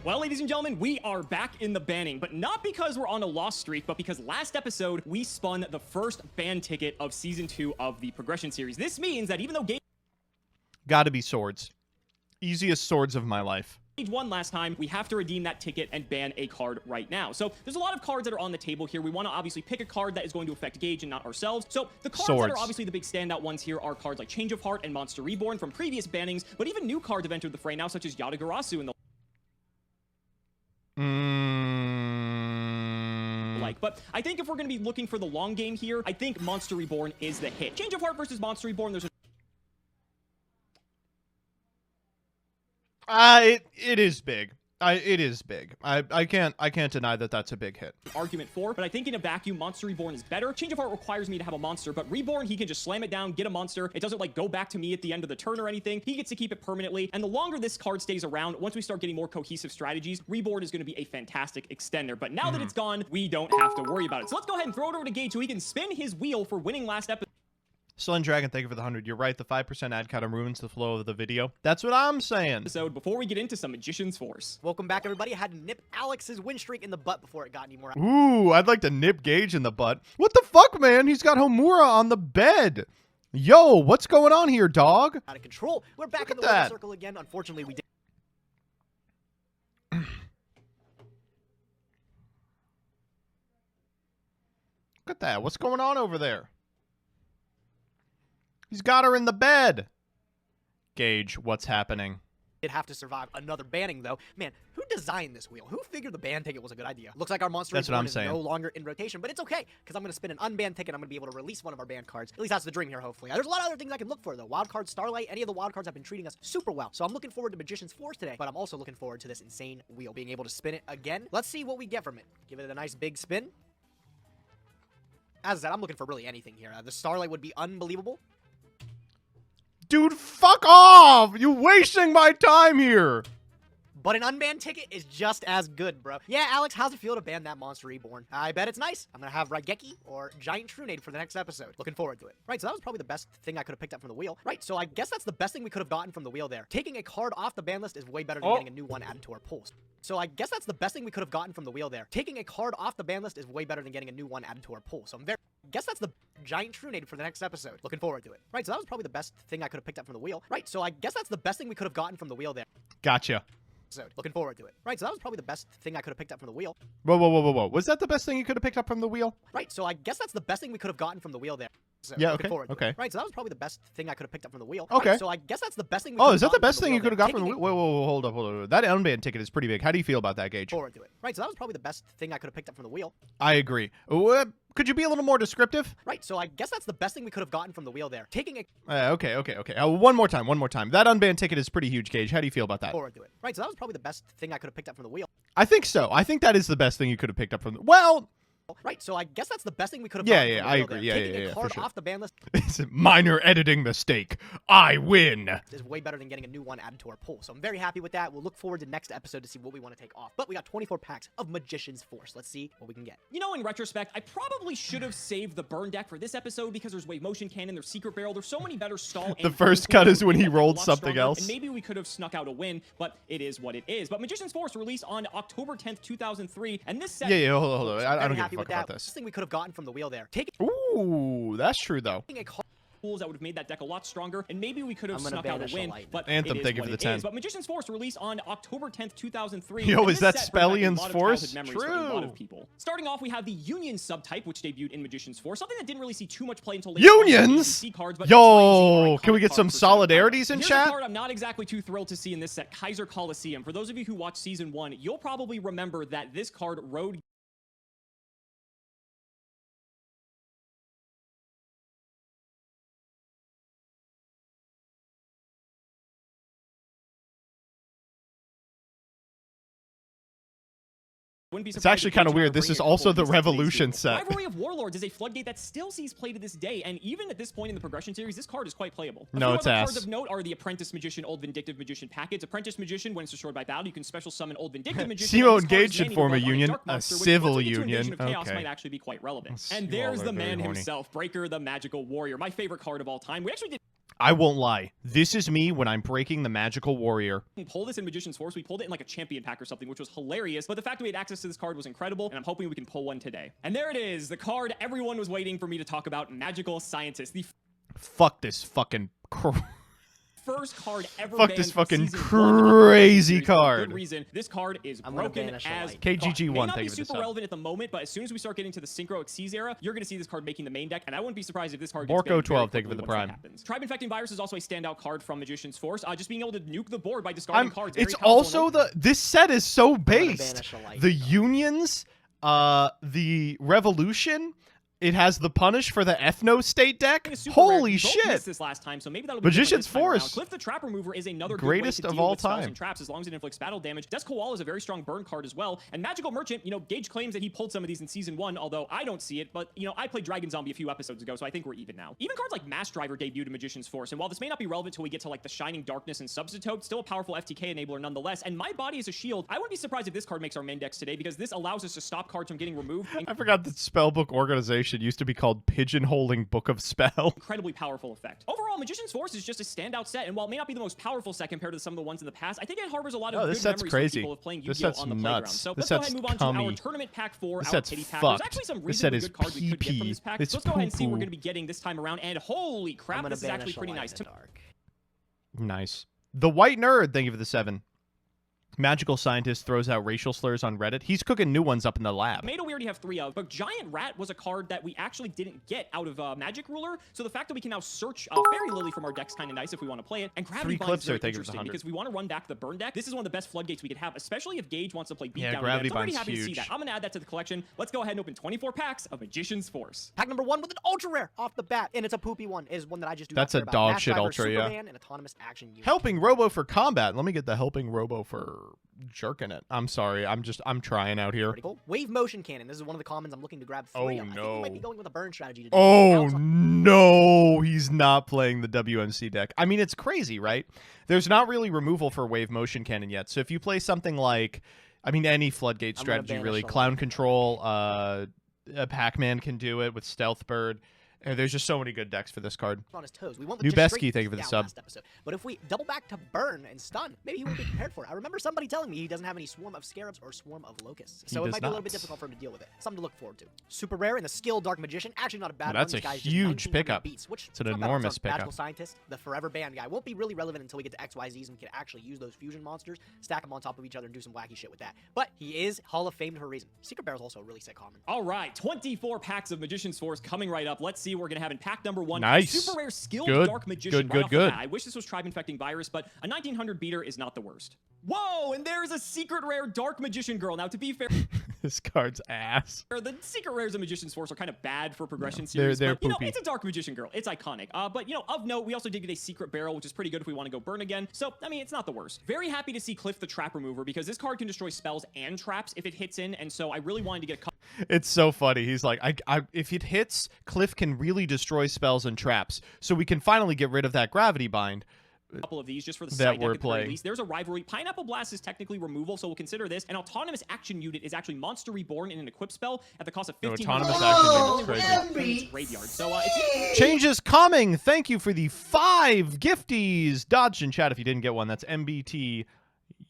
Well, ladies and gentlemen, we are back in the banning, but not because we're on a loss streak, but because last episode, we spun the first ban ticket of Season 2 of the Progression Series. This means that even though gotta be swords. Easiest swords of my life. Gage won last time, we have to redeem that ticket and ban a card right now. So there's a lot of cards that are on the table here. We want to obviously pick a card that is going to affect Gage and not ourselves. So the cards that are obviously the big standout ones here are cards like Change of Heart and Monster Reborn from previous bannings, but even new cards have entered the fray now, such as Yatagarasu and the like. But I think if we're going to be looking for the long game here, I think Monster Reborn is the hit. Change of Heart versus Monster Reborn, there's a it is big. It is big. I can't deny that that's a big hit. Argument for, but I think in a vacuum, Monster Reborn is better. Change of Heart requires me to have a monster, but Reborn, he can just slam it down, get a monster. It doesn't like go back to me at the end of the turn or anything. He gets to keep it permanently. And the longer this card stays around, once we start getting more cohesive strategies, Reborn is going to be a fantastic extender. But now that it's gone, we don't have to worry about it. So let's go ahead and throw it over to Gage so he can spin his wheel for winning last episode. Slen Dragon, thank you for the 100. You're right, the 5% ad kind of ruins the flow of the video. That's what I'm saying. So before we get into some Magician's Force. Welcome back, everybody. I had to nip Alex's win streak in the butt before it got any more. Ooh, I'd like to nip Gage in the butt. What the fuck, man? He's got Homura on the bed. Yo, what's going on here, dog? Out of control. We're back in the winner circle again. Unfortunately, we did. Look at that. What's going on over there? He's got her in the bed. Gage, what's happening? Did have to survive another banning, though. Man, who designed this wheel? Who figured the ban ticket was a good idea? Looks like our Monster Reborn is no longer in rotation, but it's okay, because I'm going to spin an unbanned ticket. I'm going to be able to release one of our banned cards. At least that's the dream here, hopefully. There's a lot of other things I can look for, though. Wildcard, Starlight, any of the wildcards have been treating us super well. So I'm looking forward to Magician's Force today, but I'm also looking forward to this insane wheel, being able to spin it again. Let's see what we get from it. Give it a nice big spin. As I said, I'm looking for really anything here. The Starlight would be unbelievable. Dude, fuck off! You're wasting my time here! But an unbanned ticket is just as good, bro. Yeah, Alex, how's it feel to ban that Monster Reborn? I bet it's nice. I'm gonna have Raigeki or Giant Trunade for the next episode. Looking forward to it. Right, so that was probably the best thing I could have picked up from the wheel. Right, so I guess that's the best thing we could have gotten from the wheel there. Taking a card off the ban list is way better than getting a new one added to our pools. So I guess that's the best thing we could have gotten from the wheel there. Taking a card off the ban list is way better than getting a new one added to our pool. So I guess that's the Giant Trunade for the next episode. Looking forward to it. Right, so that was probably the best thing I could have picked up from the wheel. Right, so I guess that's the best thing we could have gotten from the wheel there. Gotcha. Looking forward to it. Right, so that was probably the best thing I could have picked up from the wheel. Whoa, whoa, whoa, whoa, whoa. Was that the best thing you could have picked up from the wheel? Right, so I guess that's the best thing we could have gotten from the wheel there. Yeah, okay, okay. Right, so that was probably the best thing I could have picked up from the wheel. Okay. Right, so I guess that's the best thing we is that the best thing you could have got from the wheel? Whoa, whoa, whoa, hold up, hold up. That unbanned ticket is pretty big. How do you feel about that, Gage? Forward to it. Right, so that was probably the best thing I could have picked up from the wheel. I agree. Could you be a little more descriptive? Right, so I guess that's the best thing we could have gotten from the wheel there. Taking a... okay. One more time. That unbanned ticket is pretty huge, Gage. How do you feel about that? Forward to it. Right, so that was probably the best thing I could have picked up from the wheel. I think so. I think that is the best thing you could have picked up from the... Well... Right, so I guess that's the best thing we could have Yeah, done. yeah, I agree. Yeah, Taking yeah, a for card sure. off the ban list It's a minor editing mistake. I win. is way better than getting a new one added to our pool. So I'm very happy with that. We'll look forward to next episode to see what we want to take off. But we got 24 packs of Magician's Force. Let's see what we can get. You know, in retrospect, I probably should have saved the burn deck for this episode because there's Wave Motion Cannon, there's Secret Barrel, there's so many better stall. The first cut is when he rolled something else. And maybe we could have snuck out a win, but it is what it is. But Magician's Force released on October 10th, 2003, and this set... Yeah, hold on. I don't give a happy fuck with about that. this. Thing we could have gotten from the wheel there. Ooh, that's true though. Tools that would have made that deck a lot stronger, and maybe we could have snuck out a win, but Anthem, it is thank you what for the it 10. is. But Magician's Force released on October 10th, 2003. Yo, and is this that set brought back a Spellion's lot of Force? childhood memories for a lot of True. people. Starting off, we have the Union subtype, which debuted in Magician's Force, something that didn't really see too much play until later. Unions? Cards, but Yo, can we get some solidarities in Here's chat? a card I'm not exactly too thrilled to see in this set, Kaiser Coliseum. For those of you who watched Season 1, you'll probably remember that this card rode It's actually kind of weird. This is also the Revolution set. Rivalry of Warlords is a floodgate that still sees play to this day, and even at this point in the progression series, this card is quite playable. No, a few it's other ass. cards of note are the Apprentice Magician, Old Vindictive Magician package. Apprentice Magician, when it's destroyed by battle, you can special summon Old Vindictive Magician. Simo and this card Engage is should manual form a built on union, Dark a Monster, which civil once we get to union. Invasion of Chaos Okay. might actually be quite relevant. You And all there's are the very man horny. himself, Breaker the Magical Warrior, my favorite card of all time. We actually did I won't lie. This is me when I'm breaking the magical warrior. pull this in Magician's Force. We pulled it in like a champion pack or something, which was hilarious. But the fact that we had access to this card was incredible, and I'm hoping we can pull one today. And there it is, the card everyone was waiting for me to talk about, Magical Scientist. The Fuck this fucking first card ever Fuck banned this from fucking season 1 of the crazy series for a card. Good reason. This card is I'm gonna broken banish a as light. KGG1, May not thank be you for the super sub. relevant at the moment, but as soon as we start getting to the Synchro Xyz era, you're going to see this card making the main deck, and I wouldn't be surprised if this card gets Borko banned very 12, thank you for quickly the once that prime. happens. Tribe Infecting Virus is also a standout card from Magician's Force. Just being able to nuke the board by discarding cards. Very It's powerful also and the this set is so based. banish a light. The unions, the revolution. It has the punish for the Ethno State deck. Super Holy rare. Both shit! missed this last time, so maybe that'll be Magician's different this time around. Force. Cliff the Trap Remover is another Greatest good way to of deal all with spells time. and traps as long as it inflicts battle damage. Desk Koala is a very strong burn card as well. And Magical Merchant, Gage claims that he pulled some of these in Season 1, although I don't see it. But, I played Dragon Zombie a few episodes ago, so I think we're even now. Even cards like Mass Driver debuted in Magician's Force, and while this may not be relevant till we get to, like, the Shining Darkness and Substitute, still a powerful FTK enabler nonetheless. And My Body is a Shield. I wouldn't be surprised if this card makes our main decks today, because this allows us to stop cards from getting removed. I forgot that Spellbook organization used to be called Pigeonholing Book of Spell. Incredibly powerful effect. Overall, Magician's Force is just a standout set, and while it may not be the most powerful set compared to some of the ones in the past, I think it harbors a lot of Oh, good this set's memories crazy. for people of playing This Yu-Gi-Oh set's on the playground. nuts. So This let's go ahead set's and move on to our cummy. Tournament Pack 4, This our set's Kitty Pack. There's fucked. actually some This reasonably set is good cards we could get from pee-pee. this pack. It's So let's go ahead and see what we're poo-poo. going to be getting this time around, and holy I'm crap, gonna this is banish actually a pretty light nice. in the dark. Nice. The White Nerd, thank you for the 7. Magical Scientist throws out racial slurs on Reddit. He's cooking new ones up in the lab. Tomato we already have 3 of, but Giant Rat was a card that we actually didn't get out of Magic Ruler, so the fact that we can now search Fairy Lily from our deck's kind of nice if we want to play it, and Gravity 3 Bind clips is very there, thank you for the interesting 100. because we want to run back the burn deck. This is one of the best floodgates we could have, especially if Gage wants to play Beatdown. Yeah, again. Gravity So I'm pretty Bind's happy to see huge. that. I'm going to add that to the collection. Let's go ahead and open 24 packs of Magician's Force. Pack number 1 with an ultra rare off the bat, and it's a poopy one. Is one that I just do. That's not a care about. dog Mass shit Driver, ultra, yeah. Superman, and autonomous action unit. Helping Robo for combat. Let me get the Helping Robo for jerking it. I'm sorry. I'm trying out here. Pretty cool. Wave Motion Cannon. This is one of the commons I'm looking to grab 3 of. I think no. we might be going with a burn strategy today. Oh no, he's not playing the WMC deck. I mean, it's crazy, right? There's not really removal for Wave Motion Cannon yet. So if you play something like, any Floodgate I'm gonna strategy, banish really, a Clown light. Control, Pac-Man can do it with Stealth Bird. And there's just so many good decks for this card. On his toes. We went with New just Besky, straight thank you for the down sub. last episode. But if we double back to burn and stun, maybe he won't be prepared for it. I remember somebody telling me he doesn't have any Swarm of Scarabs or Swarm of Locusts. So it does might be a little not. bit difficult for him to deal with it. Something to look forward to. Super rare in the Skill Dark Magician. Actually not a bad Well, one. that's This a guy's just huge 1900 pickup. Beats, which It's an not bad. enormous Also, Magical pickup. Scientist, the Forever Band guy, won't be really relevant until we get to XYZs and can actually use those fusion monsters, stack them on top of each other, and do some wacky shit with that. But he is Hall of Famed for a reason. Secret Barrel's also a really sick common. All right, 24 packs of Magician's Force coming right up. Let's see what we're going to have in pack number 1. Nice. Super rare skilled Good. Dark Magician. Good, right off the good. bat. I wish this was Tribe Infecting Virus, but a 1900 beater is not the worst. Whoa, and there's a secret rare Dark Magician Girl. Now, to be fair, This card's ass. the secret rares of Magician's Force are kind of bad for progression they're series, but, poopy. it's a Dark Magician Girl. It's iconic. But, of note, we also did get a Secret Barrel, which is pretty good if we want to go burn again. So, it's not the worst. Very happy to see Cliff the Trap Remover, because this card can destroy spells and traps if it hits in, and so I really wanted to get a couple. It's so funny. He's like, if it hits, Cliff can really destroy spells and traps, so we can finally get rid of that gravity bind. Couple of these just for the that side deck we're at the very playing. least. There's a rivalry. Pineapple Blast is technically removal, so we'll consider this. An autonomous action unit is actually Monster Reborn in an equip spell at the cost of 15. Autonomous action unit's graveyard. So it's Change is coming. Thank you for the 5 gifties. Dodged in chat if you didn't get one. That's MBT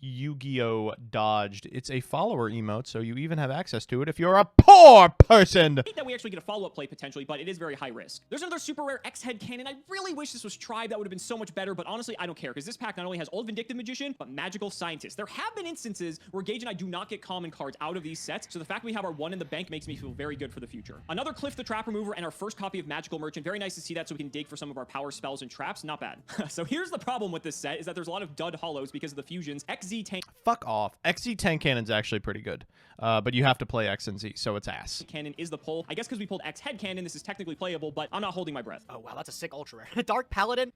Yu-Gi-Oh dodged. It's a follower emote, so you even have access to it if you're a poor person. I think that we actually get a follow-up play potentially, but it is very high risk. There's another super rare X-Head Cannon. I really wish this was tried. That would have been so much better, but honestly, I don't care, because this pack not only has Old Vindictive Magician, but Magical Scientist. There have been instances where Gage and I do not get common cards out of these sets, so the fact we have our 1 in the bank makes me feel very good for the future. Another Cliff the Trap Remover and our first copy of Magical Merchant. Very nice to see that, so we can dig for some of our power spells and traps. Not bad. So here's the problem with this set, is that there's a lot of dud hollows because of the fusions. XZ Tank... Fuck off. XZ Tank Cannon's actually pretty good, but you have to play X and Z, so it's ass. Cannon is the pull. I guess because we pulled X Head Cannon, this is technically playable, but I'm not holding my breath. Oh, wow, that's a sick ultra rare. Dark Paladin.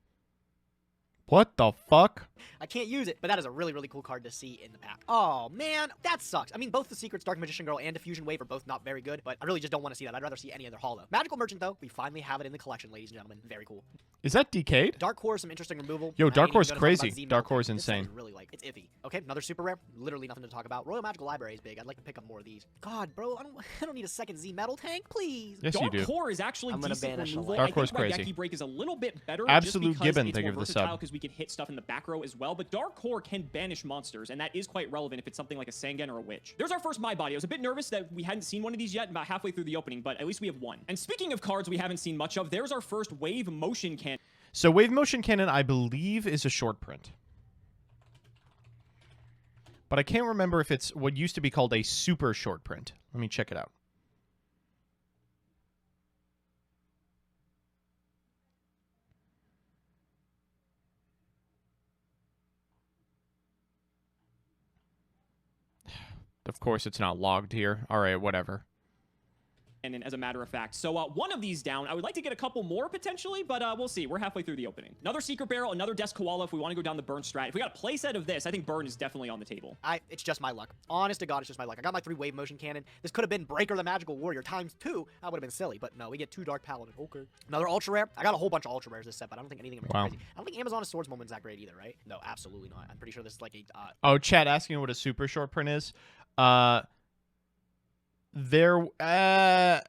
What the fuck? I can't use it, but that is a really, really cool card to see in the pack. Oh, man, that sucks. I mean, both the Secrets, Dark Magician Girl, and Diffusion Wave are both not very good, but I really just don't want to see that. I'd rather see any other holo. Magical Merchant, though, we finally have it in the collection, ladies and gentlemen. Very cool. Is that Decayed? Dark Core, some interesting removal. Yo, Dark Core's Core's crazy. Dark Core's insane. Really like, it's iffy. Okay, another super rare. Literally nothing to talk about. Royal Magical Library is big. I'd like to pick up more of these. God, bro, I don't need a second Z metal tank, please. Yes, you do. Dark Core is actually decent removal. Dark Core's I think crazy. Raigeki Break is a little bit better. Absolute just because Gibbon, it's thank you more for the versatile sub. because we can hit stuff in the back row as well. But Dark Core can banish monsters, and that is quite relevant if it's something like a Sangen or a Witch. There's our first My Body. I was a bit nervous that we hadn't seen one of these yet, about halfway through the opening, but at least we have one. And speaking of cards we haven't seen much of, there's our first Wave Motion Cannon. So Wave Motion Cannon, I believe, is a short print. But I can't remember if it's what used to be called a super short print. Let me check it out. Of course, it's not logged here. All right, whatever. And as a matter of fact. So one of these down. I would like to get a couple more potentially, but we'll see. We're halfway through the opening. Another Secret Barrel, another Desk Koala if we want to go down the Burn strat. If we got a playset of this, I think Burn is definitely on the table. It's just my luck. Honest to God, it's just my luck. I got my 3 Wave Motion Cannon. This could have been Breaker the Magical Warrior times 2. That would have been silly, but no, we get 2 Dark Paladin. Okay. Another Ultra Rare. I got a whole bunch of Ultra Rares this set, but I don't think anything crazy. I don't think Amazon's Swords Moment's that great either, right? No, absolutely not. I'm pretty sure this is like a... Oh, chat asking what a super short print is. It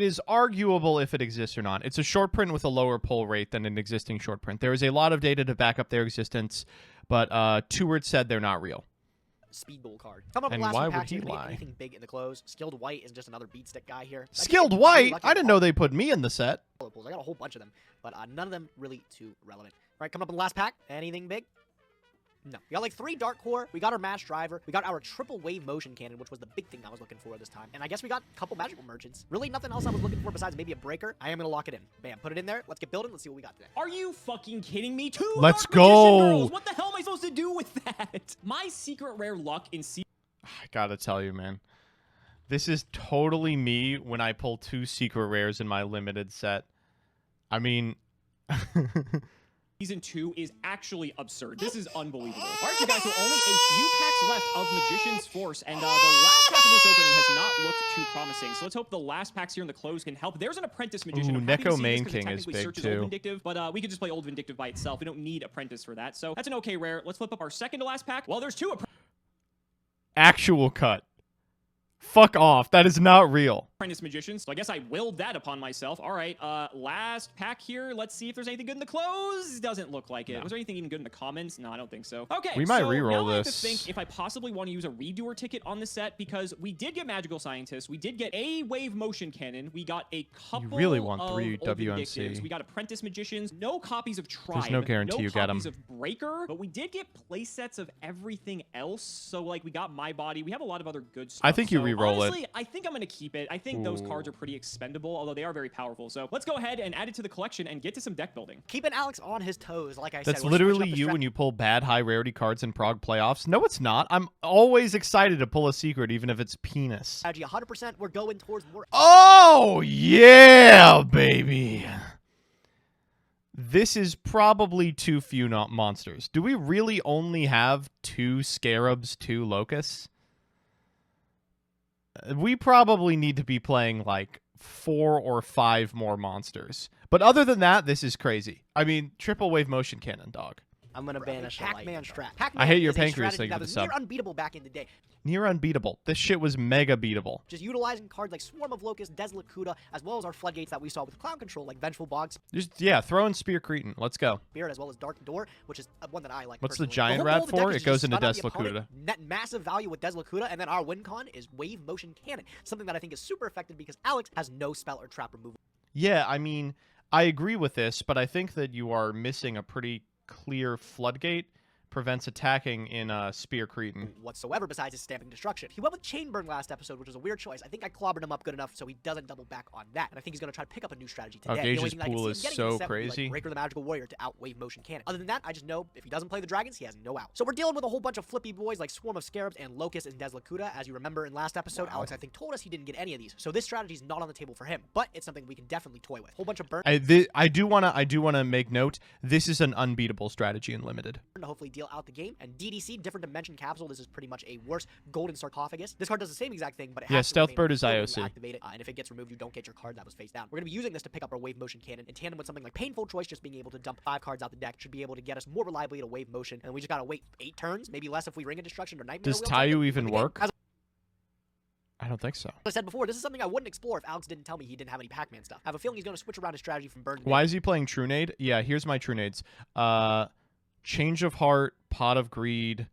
is arguable if it exists or not. It's a short print with a lower pull rate than an existing short print. There is a lot of data to back up their existence, but Teward said they're not real. Speed Bull card. Coming up And last why few would packs, he you're gonna get lie? anything big in the close. Skilled White is just another beat stick guy here. Skilled White? I didn't know they put me in the set. I got a whole bunch of them, but none of them really too relevant. All right, coming up in the last pack. Anything big? No. We got like 3 Dark Core, we got our Match Driver, we got our triple Wave Motion Cannon, which was the big thing I was looking for this time. And I guess we got a couple Magical Merchants. Really nothing else I was looking for besides maybe a Breaker. I am going to lock it in. Bam, put it in there. Let's get building. Let's see what we got today. Are you fucking kidding me? 2 Let's Dark go. Magician Girls. What the hell am I supposed to do with that? My secret rare luck in I gotta tell you, man. This is totally me when I pull 2 secret rares in my limited set. I mean... Season 2 is actually absurd. This is unbelievable. All right, you guys, so only a few packs left of Magician's Force, and the last half of this opening has not looked too promising. So let's hope the last packs here in the close can help. There's an Apprentice Magician. Ooh, I'm happy to Neko see Main this 'cause it King is technically big, searches too. Old Vindictive, but we could just play Old Vindictive by itself. We don't need Apprentice for that. So that's an okay rare. Let's flip up our second to last pack. Well, there's 2 Actual cut. Fuck off. That is not real. Apprentice Magicians. So I guess I willed that upon myself. All right, last pack here. Let's see if there's anything good in the close. Doesn't look like it. No. Was there anything even good in the comments? No, I don't think so. Okay, We might so reroll now I have this. to think if I possibly want to use a redoer ticket on the set because we did get Magical Scientist. We did get a Wave Motion Cannon. We got a couple really want of 3 Old WMC. Vindictives. We got Apprentice Magicians. No copies of Tribe. There's no guarantee you get 'em. copies of Breaker. But we did get playsets of everything else. So like we got My Body. We have a lot of other good stuff. I think you So, reroll it. honestly, I think I'm going to keep it. I think those cards are pretty expendable, although they are very powerful. So let's go ahead and add it to the collection and get to some deck building. Keeping Alex on his toes, like I said. That's we're literally switching up the you strat- when you pull bad high rarity cards in Prague playoffs. No, it's not. I'm always excited to pull a secret, even if it's penis. strategy. 100%, we're going towards more. Oh, yeah, baby. This is probably too few not monsters. Do we really only have 2 Scarabs, 2 Locusts? we probably need to be playing like 4 or 5 more monsters. But other than that, this is crazy. I mean, triple wave motion cannon, dog. I'm gonna banish Pac-Man strat. I hate your is a pancreas strategy thing that for the was sub. near unbeatable back in the day. Near unbeatable. This shit was mega beatable. Just utilizing cards like Swarm of Locusts, Desolate Kuda, as well as our floodgates that we saw with Clown Control, like Vengeful Bogs, Just, yeah, throw in Spear Cretin. Let's go. Spirit, as well as Dark Door, which is one that I like. What's the personally. giant whole rat goal of the deck for? is It to goes just into stun out the Desolate opponent, Kuda. Net massive value with Desolate Kuda, and then our win con is Wave Motion Cannon, something that I think is super effective because Alex has no spell or trap removal. Yeah, I mean, I agree with this, but I think that you are missing a pretty clear floodgate. Prevents attacking in Spear Cretin. Whatsoever besides his Stamping Destruction. He went with Chain Burn last episode, which was a weird choice. I think I clobbered him up good enough so he doesn't double back on that. And I think he's going to try to pick up a new strategy today. Gage's pool is so crazy. Like Breaker the Magical Warrior to out Wave Motion Cannon. Other than that, I just know if he doesn't play the dragons, he has no out. So we're dealing with a whole bunch of flippy boys like Swarm of Scarabs and Locust and Desolate Kuda. As you remember in last episode, Alex, I think, told us he didn't get any of these. So this strategy is not on the table for him, but it's something we can definitely toy with. Whole bunch of burn. I do wanna make note. This is an unbeatable strategy in limited. To hopefully deal out the game. And DDC, Different Dimension Capsule, this is pretty much a worse Golden Sarcophagus. This card does the same exact thing, but it has to Stealth remain Bird is until you IOC. activate it, and if it gets removed, you don't get your card that was face down. We're going to be using this to pick up our Wave Motion Cannon in tandem with something like Painful Choice. Just being able to dump 5 cards out the deck should be able to get us more reliably to Wave Motion, and we just got to wait 8 turns, maybe less if we Ring of Destruction or Nightmare Does Wheel. Tayu even work? I don't think so. As I said before, this is something I wouldn't explore if Alex didn't tell me he didn't have any Pac-Man stuff. I have a feeling he's going to switch around his strategy from Burn. Why is he playing True Nade? Yeah, here's my True Nades. Change of Heart, Pot of Greed,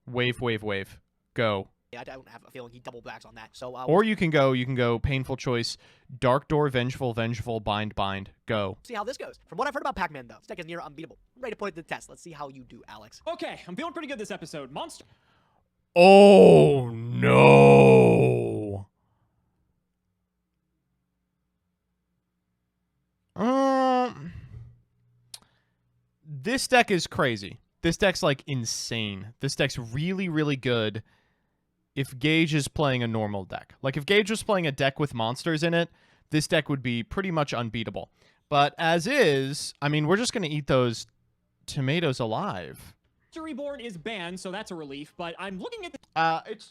Wave, Wave, Wave. Go. Yeah, I don't have a feeling he double backs on that. So, Or you can go Painful Choice, Dark Door, Vengeful, Bind, Bind. Go. See how this goes. From what I've heard about Pac-Man, though, this deck is near unbeatable. I'm ready to put it to the test. Let's see how you do, Alex. Okay, I'm feeling pretty good this episode. Monster. Oh, no. This deck is crazy. This deck's like insane. This deck's really, really good if Gage is playing a normal deck. Like if Gage was playing a deck with monsters in it, this deck would be pretty much unbeatable. But as is, I mean, we're just going to eat those tomatoes alive. Reborn is banned, so that's a relief, but I'm looking at the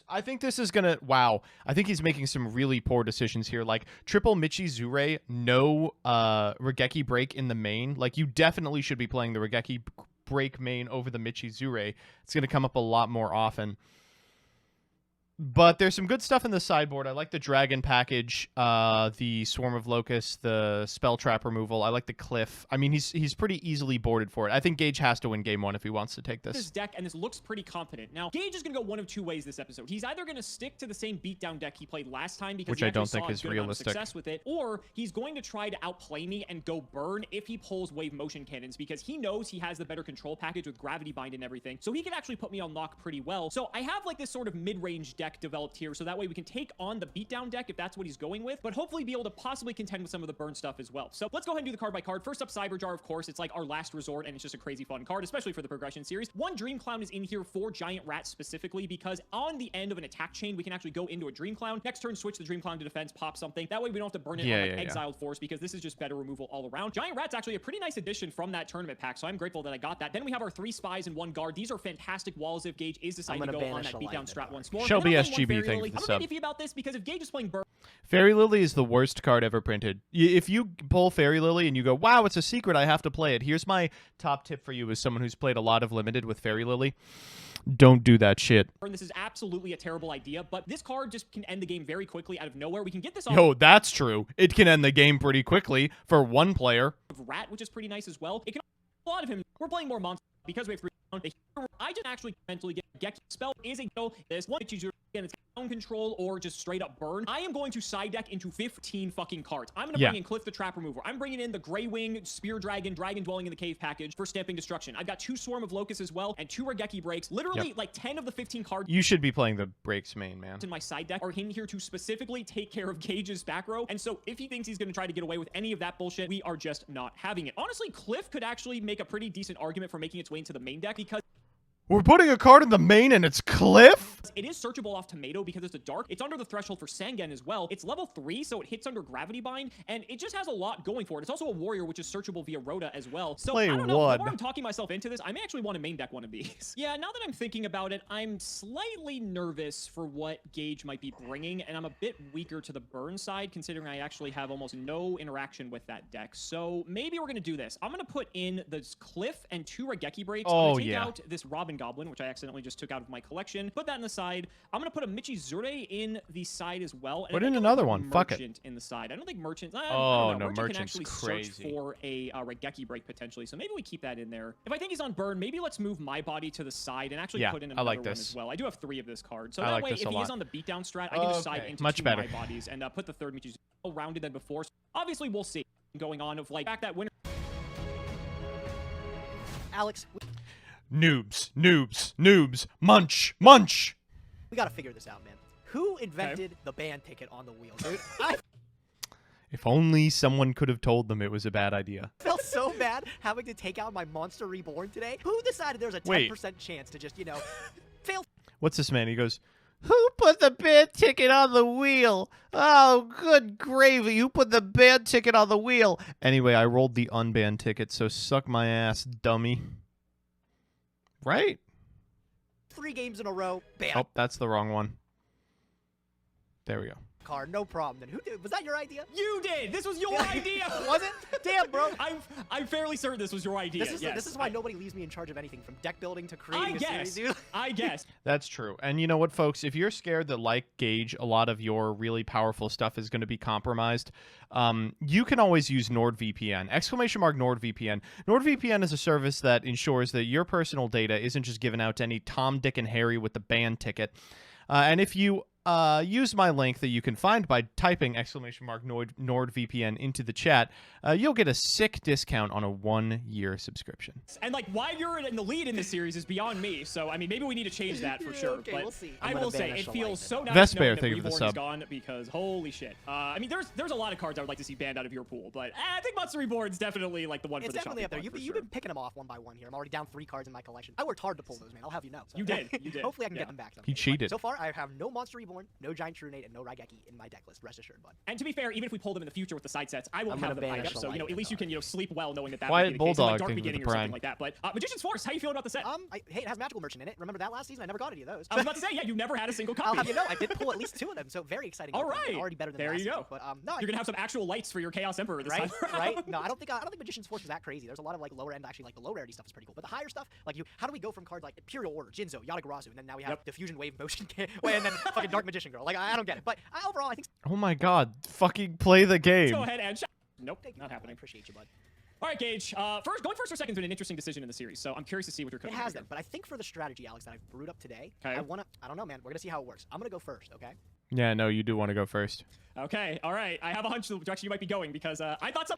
I think this is gonna wow. I think he's making some really poor decisions here. Like triple Michi Zure, no Regeki break in the main. Like you definitely should be playing the Regeki break main over the Michi Zure. It's gonna come up a lot more often. But there's some good stuff in the sideboard. I like the Dragon package, the Swarm of Locusts, the Spell Trap removal. I like the Cliff. I mean, he's pretty easily boarded for it. I think Gage has to win game 1 if he wants to take this. Deck, and this looks pretty confident. Now, Gage is going to go one of 2 ways this episode. He's either going to stick to the same beatdown deck he played last time because which he I don't saw think a is good amount of realistic. Success with it, or he's going to try to outplay me and go burn if he pulls Wave Motion Cannons because he knows he has the better control package with Gravity Bind and everything, so he can actually put me on lock pretty well. So I have like this sort of mid-range deck developed here, so that way we can take on the beatdown deck if that's what he's going with, but hopefully be able to possibly contend with some of the burn stuff as well. So let's go ahead and do the card by card. First up, Cyberjar, of course. It's like our last resort, and it's just a crazy fun card, especially for the progression series. One Dream Clown is in here for Giant Rat specifically because on the end of an attack chain, we can actually go into a Dream Clown. Next turn, switch the Dream Clown to defense, pop something. That way we don't have to burn it on Exiled Force because this is just better removal all around. Giant Rat's actually a pretty nice addition from that tournament pack, so I'm grateful that I got that. Then we have our 3 Spies and 1 Guard. These are fantastic walls if Gage is deciding to go on that beatdown strat once more. Shelby SGB, thank you for the sub. I'm iffy about this because if Gage is playing burn. Fairy Lily is the worst card ever printed. If you pull Fairy Lily and you go, wow, it's a secret, I have to play it. Here's my top tip for you as someone who's played a lot of Limited with Fairy Lily. Don't do that shit. This is absolutely a terrible idea, but this card just can end the game very quickly out of nowhere. We can get this off. Yo, that's true. It can end the game pretty quickly for one player. Rat, which is pretty nice as well. It can a lot of him. We're playing more monsters because we have 3. I just actually mentally get Geki spell is a go. This one that you do again, it's down control or just straight up burn. I am going to side deck into 15 fucking cards. I'm gonna bring in Cliff the Trap Remover. I'm bringing in the Grey Wing, Spear Dragon, Dragon Dwelling in the Cave package for Stamping Destruction. I've got 2 Swarm of Locusts as well and 2 Regeki breaks. Literally like 10 of the 15 cards. You should be playing the breaks main, man. In my side deck are in here to specifically take care of Gage's back row. And so if he thinks he's gonna try to get away with any of that bullshit, we are just not having it. Honestly, Cliff could actually make a pretty decent argument for making its way into the main deck because We're putting a card in the main and it's Cliff? It is searchable off Tomato because it's a dark. It's under the threshold for Sangen as well. It's level 3, so it hits under Gravity Bind, and it just has a lot going for it. It's also a warrior, which is searchable via Rhoda as well. So Play I don't know. one. The more I'm talking myself into this, I may actually want to main deck one of these. Yeah, now that I'm thinking about it, I'm slightly nervous for what Gage might be bringing, and I'm a bit weaker to the burn side, considering I actually have almost no interaction with that deck. So maybe we're going to do this. I'm going to put in this Cliff and 2 Raigeki Breaks. I'm going to take out this Robin Goblin, which I accidentally just took out of my collection. Put that in the side. I'm going to put a Michizure in the side as well. And put in another one. Fuck it. Merchant in the side. I don't think Merchant. Oh, no, Merchant Merchant's can actually crazy. search for a Raigeki Break potentially. So maybe we keep that in there. If I think he's on burn, maybe let's move my body to the side and actually put in another one as well. I do have 3 of this card. So that way, if he is on the beatdown strat, I can decide into much 2 better. my bodies and put the third Michizure well rounded than before. So obviously, we'll see going on of like back that winner. Alex, Noobs, munch. we gotta figure this out, man. Who invented the band ticket on the wheel, dude? If only someone could have told them it was a bad idea. I felt so bad having to take out my Monster Reborn today. Who decided there's a 10% chance to just, fail? What's this man? He goes, who put the band ticket on the wheel? Oh, good gravy. Who put the band ticket on the wheel? Anyway, I rolled the unbanned ticket, so suck my ass, dummy. Right? 3 games in a row. Bam. Oh, that's the wrong one. There we go. Card, no problem. Then who did? Was that your idea? You did. This was your idea. Was it? Damn, bro. I'm fairly certain this was your idea. This is why nobody leaves me in charge of anything, from deck building to creating a series, dude. I guess. That's true. And you know what, folks? If you're scared that, like Gage, a lot of your really powerful stuff is going to be compromised, you can always use NordVPN. !NordVPN. NordVPN is a service that ensures that your personal data isn't just given out to any Tom, Dick, and Harry with the band ticket. And if you use my link that you can find by typing !NordVPN into the chat, you'll get a sick discount on a 1-year subscription. And like why you're in the lead in this series is beyond me. So I mean, maybe we need to change that for sure. Okay, but we'll see. I will say it feels so nice Vesper, knowing that thank you for the Reborn is sub. gone because holy shit. I mean, there's a lot of cards I would like to see banned out of your pool, but I think Monster Reborn's definitely like the one for the definitely chopping up there. block, You've been picking them off one by one here. I'm already down 3 cards in my collection. I worked hard to pull those, man. I'll have you know. So. You did. Hopefully I can get them back. He cheated. So far, I have no Monster Reborn, no Giant Trunade, and no Raigeki in my deck list. Rest assured, bud. And to be fair, even if we pull them in the future with the side sets, I won't I'm have gonna them banish hyped up. So at least you can sleep well knowing that Quiet would be the case. Bulldog, Like Dark thank you for Beginning the or prime. something like that. But Magician's Force, how you feeling about the set? Hey, it has Magical Merchant in it. Remember that last season? I never got any of those. I was about to say, yeah, you never had a single copy. I'll have you know, I did pull at least 2 of them, so very exciting. All right, already better than there last you go. Season, but no, you're gonna have some actual lights for your Chaos Emperor this time. Right? No, I don't think Magician's Force was that crazy. There's a lot of like lower end, actually, like the low rarity stuff is pretty cool. But the higher stuff, like how do we go from cards like Imperial Order, Jinzo, Yatagarasu, and then now we have Diffusion Wave Motion, and then fucking Dark Magician Girl. Like I don't get it. But overall, I think. Oh my God! Fucking play the game. Go ahead and nope, not happening. I appreciate you, bud. All right, Gage. Going first or second has been an interesting decision in the series, so I'm curious to see what you're cooking. It has here. been, but I think for the strategy, Alex, that I've brewed up today, okay. I don't know, man. We're gonna see how it works. I'm gonna go first, okay? Yeah, no, you do want to go first. Okay, all right. I have a hunch the direction you might be going because I thought so.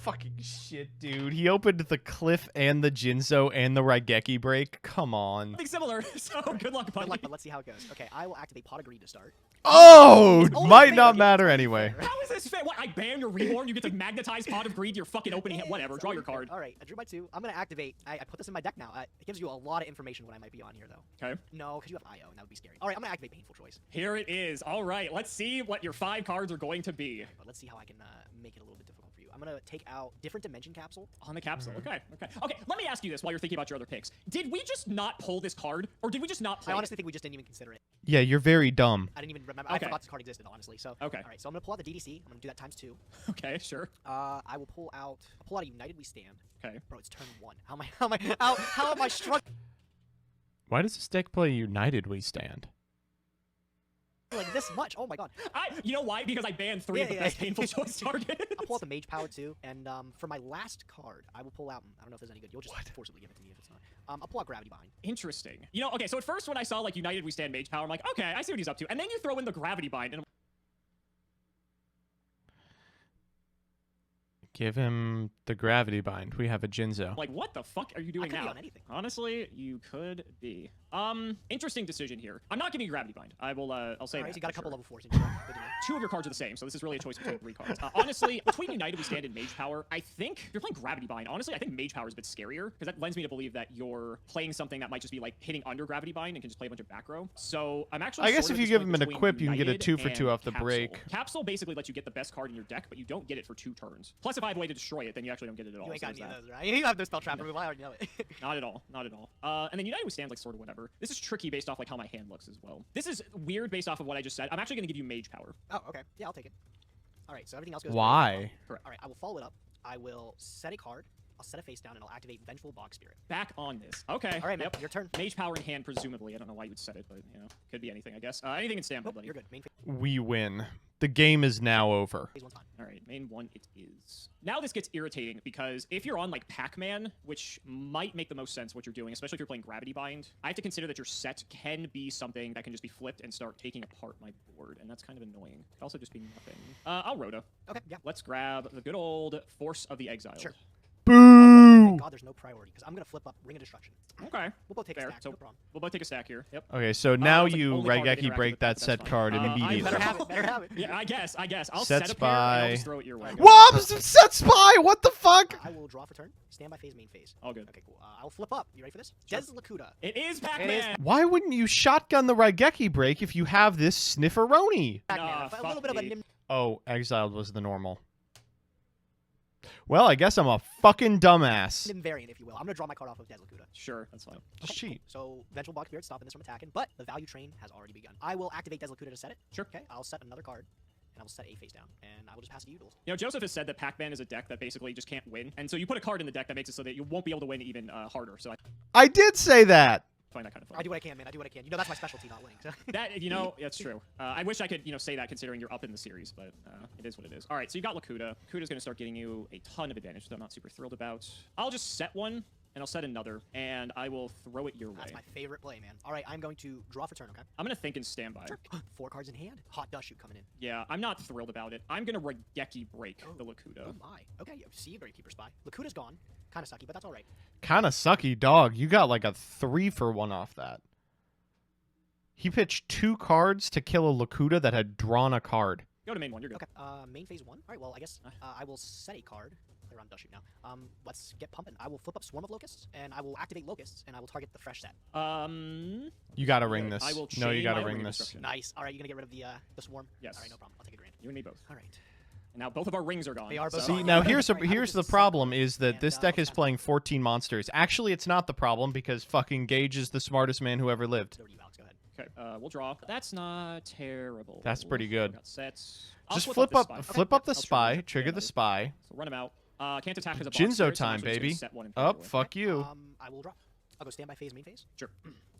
Fucking shit, dude. He opened the Cliff and the Jinzo and the Raigeki break. Come on. Something similar, so good luck, buddy. Good luck, but let's see how it goes. Okay, I will activate Pot of Greed to start. Oh! Might not matter anyway. How is this fair? What, I ban your Reborn? You get to magnetize Pot of Greed? You're fucking opening it. Whatever, draw your card. All right, I drew my 2. I'm going to activate. I put this in my deck now. It gives you a lot of information when I might be on here, though. Okay. No, because you have IO, and that would be scary. All right, I'm going to activate Painful Choice. Here it is. All right, let's see what your 5 cards are going to be. But let's see how I can make it a little bit difficult for you. I'm going to take out Different Dimension Capsule. On the capsule, okay. Okay, let me ask you this while you're thinking about your other picks. Did we just not pull this card, or did we just not play I honestly think we just didn't even consider it. Yeah, you're very dumb. I didn't even remember. I forgot this card existed, honestly. So, okay. All right, so I'm going to pull out the DDC. I'm going to do that times 2. Okay, sure. I will pull out a United We Stand. Okay. Bro, it's turn 1. How am I struggling? Why does this deck play United We Stand? Like this much. Oh my God. You know why? Because I banned 3 of the best Painful Choice targets. I'll pull out the Mage Power too, and for my last card, I will pull out. I don't know if there's any good. You'll just forcibly give it to me if it's not. I'll pull out Gravity Bind. Interesting. You know, okay. So at first, when I saw like United We Stand Mage Power, I'm like, okay, I see what he's up to. And then you throw in the Gravity Bind, and Give him the gravity bind. We have a Jinzo. Like, what the fuck are you doing could be now? on anything. Honestly, you could be. Interesting decision here. I'm not giving you gravity bind. I'll say Alright, that. so you got a for couple sure. level 4s in here. Good to know. 2 of your cards are the same, so this is really a choice between 3 cards. Honestly, between United, we stand in Mage Power. I think if you're playing Gravity Bind, honestly, I think Mage Power is a bit scarier, because that lends me to believe that you're playing something that might just be like hitting under Gravity Bind and can just play a bunch of back row. So I'm actually. I guess sort if of you just give going him an between equip, you can get a United 2 for 2 and off the Capsule. break. Capsule basically lets you get the best card in your deck, but you don't get it for 2 turns. Plus, if I have a way to destroy it, then you actually don't get it at all. You ain't so got there's any of that. those, right? You have no spell trap removal. I already know it. Not at all. Not at all. And then United withstands like sort of whatever. This is tricky based off like how my hand looks as well. This is weird based off of what I just said. I'm actually going to give you Mage Power. Oh, okay. Yeah, I'll take it. All right, so everything else goes. Why? Correct. All right, I will follow it up. I will set a card. I'll set a face down, and I'll activate Vengeful Bog Spirit. Back on this. Okay. All right, man. Yep. Your turn. Mage Power in hand, presumably. I don't know why you would set it, but you know, could be anything, I guess. Anything in standby, buddy. You're good. Main phase. We win. The game is now over. Phase 1's fine. All right, main 1 it is. Now this gets irritating because if you're on like Pac-Man, which might make the most sense what you're doing, especially if you're playing Gravity Bind, I have to consider that your set can be something that can just be flipped and start taking apart my board, and that's kind of annoying. It could also just be nothing. I'll Rhoda. Okay, yeah. Let's grab the good old Force of the Exile. Sure. Boo! Thank God there's no priority, because I'm going to flip up Ring of Destruction. Okay. We'll both take Fair. a stack, So no problem. we'll both take a stack here. Yep. Okay, so now that's, like, you only card that Raigeki interacts break with that it, but set that's card fine. immediately. Better have it. Better have it. Yeah, I guess. I'll Set set a pair and I'll spy. just throw it your way. Whoops! Set spy! What the fuck? I will draw for turn. Stand by phase, main phase. All good. Okay, cool. I'll flip up. You ready for this? Sure. Des Lakuta. It is Pac-Man! Why wouldn't you shotgun the Raigeki break if you have this Snifferoni? Pac-Man. A little bit of a nim. Oh, exiled was the normal. Well, I guess I'm a fucking dumbass. Nim variant, if you will. I'm going to draw my card off of Des Lakuta. Sure, that's fine. Just cheat. So, Vengeful Bog Spirit stopping this from attacking, but the value train has already begun. I will activate Des Lakuta to set it. Sure. Okay, I'll set another card, and I will set a face down, and I will just pass it to you, Duels. You know, Joseph has said that Pac-Man is a deck that basically just can't win, and so you put a card in the deck that makes it so that you won't be able to win even harder. So I did say that. find that kind of fun. I do what I can, man. I do what I can. You know, that's my specialty, not winning. So. That, you know, that's true. I wish I could, you know, say that considering you're up in the series, but it is what it is. All right, so you got Lakuta. Lakuta's going to start getting you a ton of advantage that I'm not super thrilled about. I'll just set one, and I'll set another, and I will throw it your way. That's my favorite play, man. All right, I'm going to draw for turn, okay? I'm going to think and standby. Sure. 4 cards in hand. Hot dust shoot coming in. Yeah, I'm not thrilled about it. I'm going to Raigeki break the Lakuta. Oh my. Okay, see, Gravekeeper Spy. Lakuta's gone. Kind of sucky, but that's all right. Kind of sucky, dog. You got like a 3-for-1 off that. He pitched 2 cards to kill a Lakuta that had drawn a card. Go to main 1, you're good. Okay, main phase 1. All right, well, I guess I will set a card. Play around dust shoot now. Let's get pumping. I will flip up Swarm of Locusts, and I will activate Locusts, and I will target the fresh set. You gotta ring this. I will No, you chain gotta my ring ring this. destruction. Nice. All right, you gonna get rid of the Swarm? Yes. All right, no problem. I'll take a grand. You and me both. All right. And now both of our rings are gone. They are both so- See, gone. now Okay, here's sorry, here's the I was problem is that and, this deck is okay. playing 14 monsters. Actually, it's not the problem because fucking Gage is the smartest man who ever lived. Over to you, Alex. Go ahead. Okay, we'll draw. That's not terrible. That's pretty good. Got sets. I'll Just flip flip up the spy. flip Okay, up the I'll spy, trigger trigger the another. spy. So run him out. Can't attack as a box Jinzo spirit, so time, I'm just gonna baby. set one and throw it Up, away. fuck you. I will draw. I'll go stand by phase, main phase. Sure.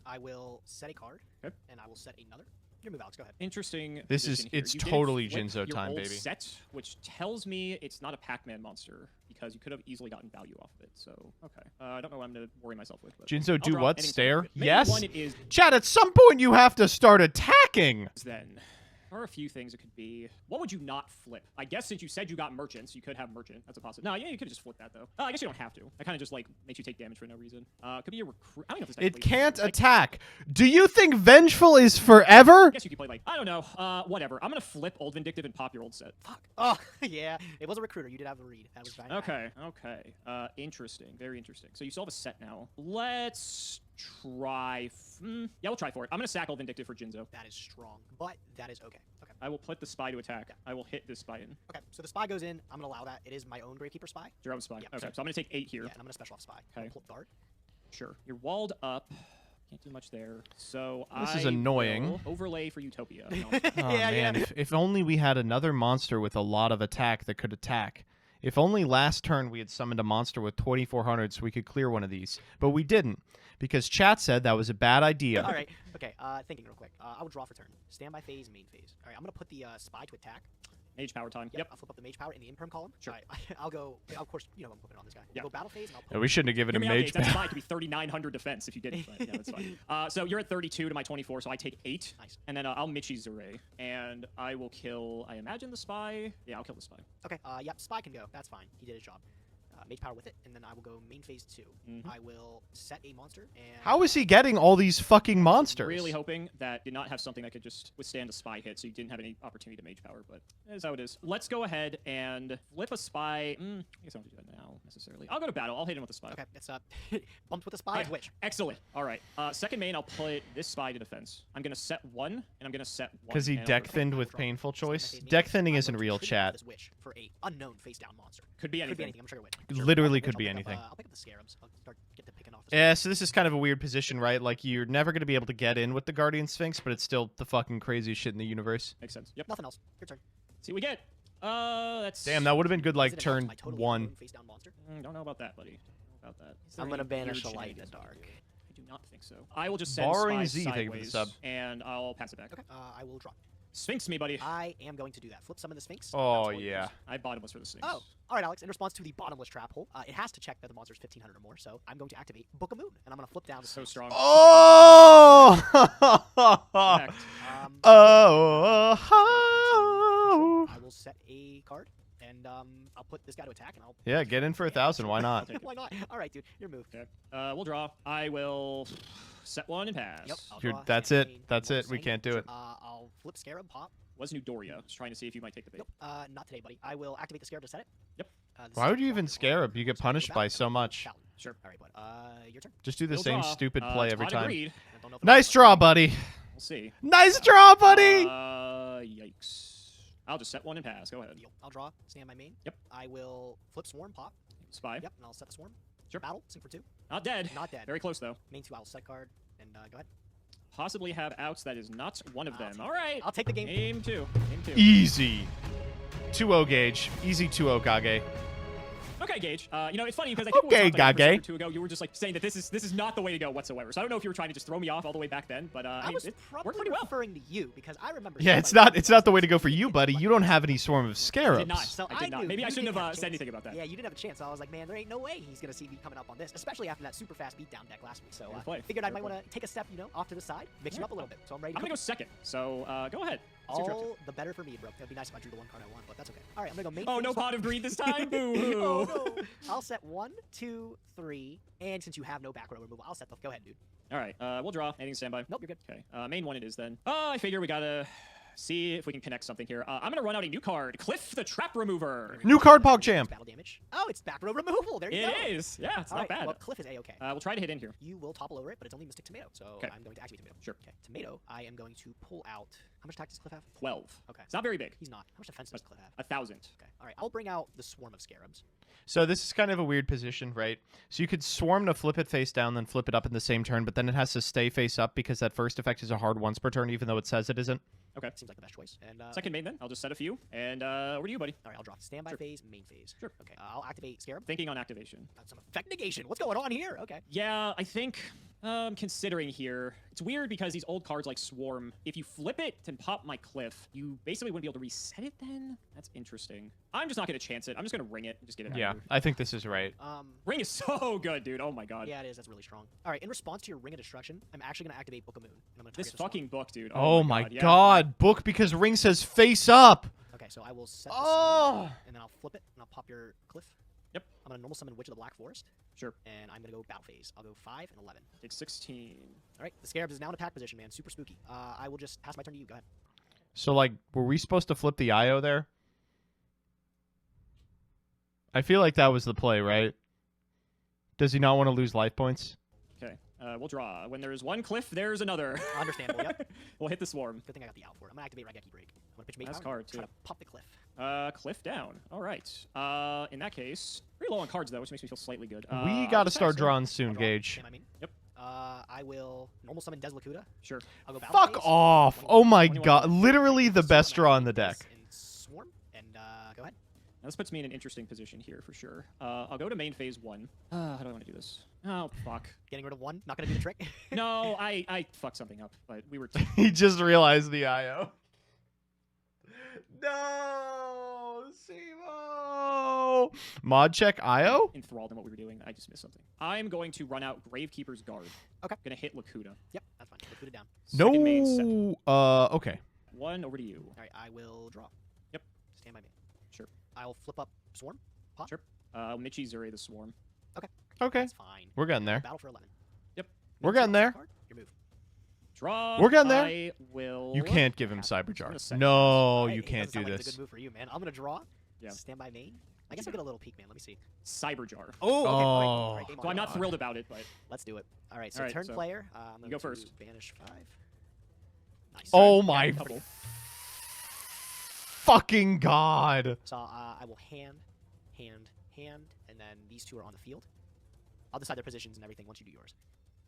I will set a card, Okay. and I will set another. Your move, Alex. Go ahead. Interesting. This is- position here. it's You didn't totally flip Jinzo your time, old baby. Set, which tells me it's not a Pac-Man monster because you could have easily gotten value off of it. So okay, I don't know what I'm gonna worry myself with. But Jinzo, I'll do draw what? anything Stare? good. Main Yes? one it is. Chad, at some point you have to start attacking. Then there are a few things it could be. What would you not flip? I guess since you said you got merchants, you could have merchant. That's a possibility. No, yeah, you could just flip that though. I guess you don't have to. That kind of just like makes you take damage for no reason. Could be a recruit. I don't know if this It technically- can't like, attack. Do you think Vengeful is forever? I guess you could play like I don't know. Whatever. I'm gonna flip Old Vindictive and pop your old set. Fuck. Oh, yeah. It was a recruiter. You did have a read. That was fine. Okay. Okay. Interesting. Very interesting. So you still have a set now. Let's try. Yeah, we'll try for it. I'm gonna sack Old Vindictive for Jinzo. That is strong, but that is okay. Okay. I will put the spy to attack. I will hit this spy in. Okay. So the spy goes in. I'm gonna allow that. It is my own Gravekeeper Spy. Your own spy. Yeah, Okay. so- So I'm gonna take 8 here. Yeah, and I'm gonna special off Spy. Okay. Pull up guard. Sure. You're walled up. Can't do much there. So This I is annoying. will overlay for Utopia. No. Oh Yeah, man, yeah. if only we had another monster with a lot of attack that could attack. If only last turn we had summoned a monster with 2400 so we could clear one of these. But we didn't, because chat said that was a bad idea. All right. Okay. Thinking real quick. I will draw for turn. Stand by phase, main phase. All right. I'm gonna put the spy to attack. Mage power time. Yep. I'll flip up the mage power in the imperm column. Sure. I'll go. Of course, you know I'm flipping on this guy. Yeah. I'll go battle phase. And I'll Yeah, we shouldn't have given him mage That's power. fine. It could be 3,900 defense if you didn't. But yeah, that's fine. So you're at 32 to my 24, so I take 8. Nice. And then I'll Michi Zure, and I will kill. I imagine the spy. Yeah, I'll kill the spy. Okay. Yep. Spy can go. That's fine. He did his job. Mage power with it, and then I will go main phase 2. I will set a monster. And How is he getting all these fucking monsters? Really hoping that did not have something that could just withstand a spy hit, so you didn't have any opportunity to mage power, but that is how it is. Let's go ahead and flip a spy. I guess I don't have to do that now, necessarily. I'll go to battle. I'll hit him with a spy. Okay, it's bumped with a spy. Right. Which? Excellent. All right. Second main, I'll put this spy to defense. I'm going to set 1, and I'm going to set 1. Because he deck thinned with painful choice. Deck thinning isn't real, chat. This wish for a unknown face down monster. Could be anything. Could be anything. I'm sure it would. Literally could be anything. I'll pick up the scarabs. I'll start get to picking off. Yeah, so this is kind of a weird position, right? Like, you're never going to be able to get in with the Guardian Sphinx, but it's still the fucking craziest shit in the universe. Makes sense. Yep. Nothing else. Your turn. See what we get. That's... Damn, that would have been good, like, turn 1. Face down monster. Don't know about that, buddy. Don't know about that. I'm gonna banish a light in the dark. I do not think so. I will just send Borrowing spy Z, thank you for the sideways, sub. and I'll pass it back. Okay. I will draw. Sphinx me, buddy. I am going to do that. Flip summon the Sphinx. Oh, yeah. I bottomless for the Sphinx. Oh, all right, Alex. In response to the bottomless trap hole, it has to check that the monster is 1,500 or more. So I'm going to activate Book of Moon, and I'm going to flip down. So strong. Oh! I will set a card, and I'll put this guy to attack, and I'll. Yeah, get in for 1,000. Why not? Why not? All right, dude. Your move. Okay. We'll draw. I will set 1 and pass. Yep. That's it. That's it. We can't do it. I'll flip Scarab, pop. Was New Doria. Just trying to see if you might take the bait. Nope. Not today, buddy. I will activate the Scarab to set it. Yep. Why would you even Scarab? You get punished by so much. Sure. All right, bud. Your turn. Just do the We'll same draw. stupid play every time. Agreed. Nice draw, buddy. We'll see. Nice draw, buddy. Yikes. I'll just set 1 and pass. Go ahead. I'll draw. Stand my main. Yep. I will flip Swarm, pop. Spy. Yep. And I'll set the Swarm. Sure. Battle. Sink for 2. Not dead. Not dead. Very close, though. Main 2, I will set card. And go ahead. Possibly have outs. That is not one of them. All right. I'll take the game. Game 2. Game 2. Easy. 2-0 Gage. Easy 2-0 Kage. Okay, Gage. You know, it's funny because I think Okay, it was like Gage. or 2 ago, you were just like saying that this is not the way to go whatsoever. So I don't know if you were trying to just throw me off all the way back then, but I mean, was it probably worked pretty well. referring to you because I remember. Yeah, it's not the way to go for you, buddy. You don't have any Swarm of I Scarabs. did not. So I did not. knew Maybe I you shouldn't didn't have a said chance. anything about that. Yeah, you didn't have a chance. So I was like, man, there ain't no way he's gonna see me coming up on this, especially after that super fast beatdown deck last week. So I figured I might want to take a step, off to the side, mix you up a little bit. So I'm ready. I'm gonna go second. So go ahead. What's your All the better for me, bro. It'd be nice if I drew the 1 card I want, but that's okay. All right, I'm gonna go main. Oh, phase. no pot of greed this time. Boo. Oh no. I'll set 1, 2, 3, and since you have no back row removal, I'll set the. Go ahead, dude. All right. We'll draw. Anything standby? Nope, you're good. Okay. Main 1 it is then. I figure we gotta see if we can connect something here. I'm gonna run out a new card. Cliff the Trap Remover. New card, PogChamp. Battle damage. Oh, it's back row removal. There you go. It is. Yeah, it's All not right, bad. Well, Cliff is A-okay. We'll try to hit in here. You will topple over it, but it's only Mystic Tomato, so Okay. I'm going to activate Tomato. Sure. Okay, Tomato, I am going to pull out. How much attack does Cliff have? 12. Okay. It's not very big. He's not. How much defense does Cliff have? 1,000. Okay. All right. I'll bring out the Swarm of Scarabs. So this is kind of a weird position, right? So you could Swarm to flip it face down, then flip it up in the same turn, but then it has to stay face up because that first effect is a hard once per turn, even though it says it isn't. Okay. Seems like the best choice. And Second main then. I'll just set a few. And over to you, buddy. All right. I'll draw. Standby phase, main phase. Sure. Okay. I'll activate Scarab. Thinking on activation. Some effect negation. What's going on here? Okay. Yeah, I think considering here, it's weird because these old cards like Swarm, if you flip it and pop my Cliff, you basically wouldn't be able to reset it then? That's interesting. I'm just not going to chance it. I'm just going to ring it and just get it out Yeah, of here. I think this is right. Ring is so good, dude. Oh my god. Yeah, it is. That's really strong. All right. In response to your Ring of Destruction, I'm actually going to activate Book of Moon. And I'm going to This fucking book, dude. Oh my yeah. god, book because ring says face up. Okay, so I will set the Swarm, and then I'll flip it, and I'll pop your Cliff. Yep. I'm going to normal summon Witch of the Black Forest. Sure. And I'm going to go battle phase. I'll go 5 and 11. Take 16. All right. The Scarabs is now in attack position, man. Super spooky. I will just pass my turn to you. Go ahead. So, like, were we supposed to flip the IO there? I feel like that was the play, right? Does he not want to lose life points? Okay. We'll draw. When there's one Cliff, there's another. Understandable, yep. We'll hit the Swarm. Good thing I got the out for it. I'm going to activate Raigeki Break. I'm going to pitch Mage Nice Power. card, Try too. to pop the Cliff. Cliff down. All right. In that case, pretty low on cards, though, which makes me feel slightly good. We got to start drawing soon, Gage. Yep. I will normal summon Deslakuta. Sure. I'll go battle Fuck phase. off. Oh my god. Literally the best draw in the deck. And Swarm. And go ahead. Now, this puts me in an interesting position here for sure. I'll go to main phase 1. How do I want to do this? Oh, fuck. Getting rid of 1. Not going to do the trick. No, I fucked something up, but we were... He just realized the IO. No! Simo. Mod check IO? Enthralled in what we were doing. I just missed something. I'm going to run out Gravekeeper's Guard. Okay. Gonna hit Lakuta. Yep, that's fine. Lakuta down. Second main set. No. Okay. One over to you. All right, I will draw. Yep. Stand by me. Sure. I'll flip up Swarm. Pot. Sure. Michi Zuri the Swarm. Okay. Okay. That's fine. We're getting there. Battle for 11. Yep. We're getting there. Your move. Draw. We're getting there. I will. You can't give him Cyber I'm Jar. gonna second No, Hey, you it can't doesn't do sound like it's a this. good move for you, man. I'm gonna draw. Yeah. Stand by main. I guess I'll get a little peek, man. Let me see. Cyber Jar. Oh, okay. Oh. All right, game So I'm not on. thrilled about it, but Let's do it. All right, so All right, turn so player. I'm you going go to first. banish 5. Nice. Oh Yeah, my couple. fucking god. So I will hand, and then these two are on the field. I'll decide their positions and everything once you do yours.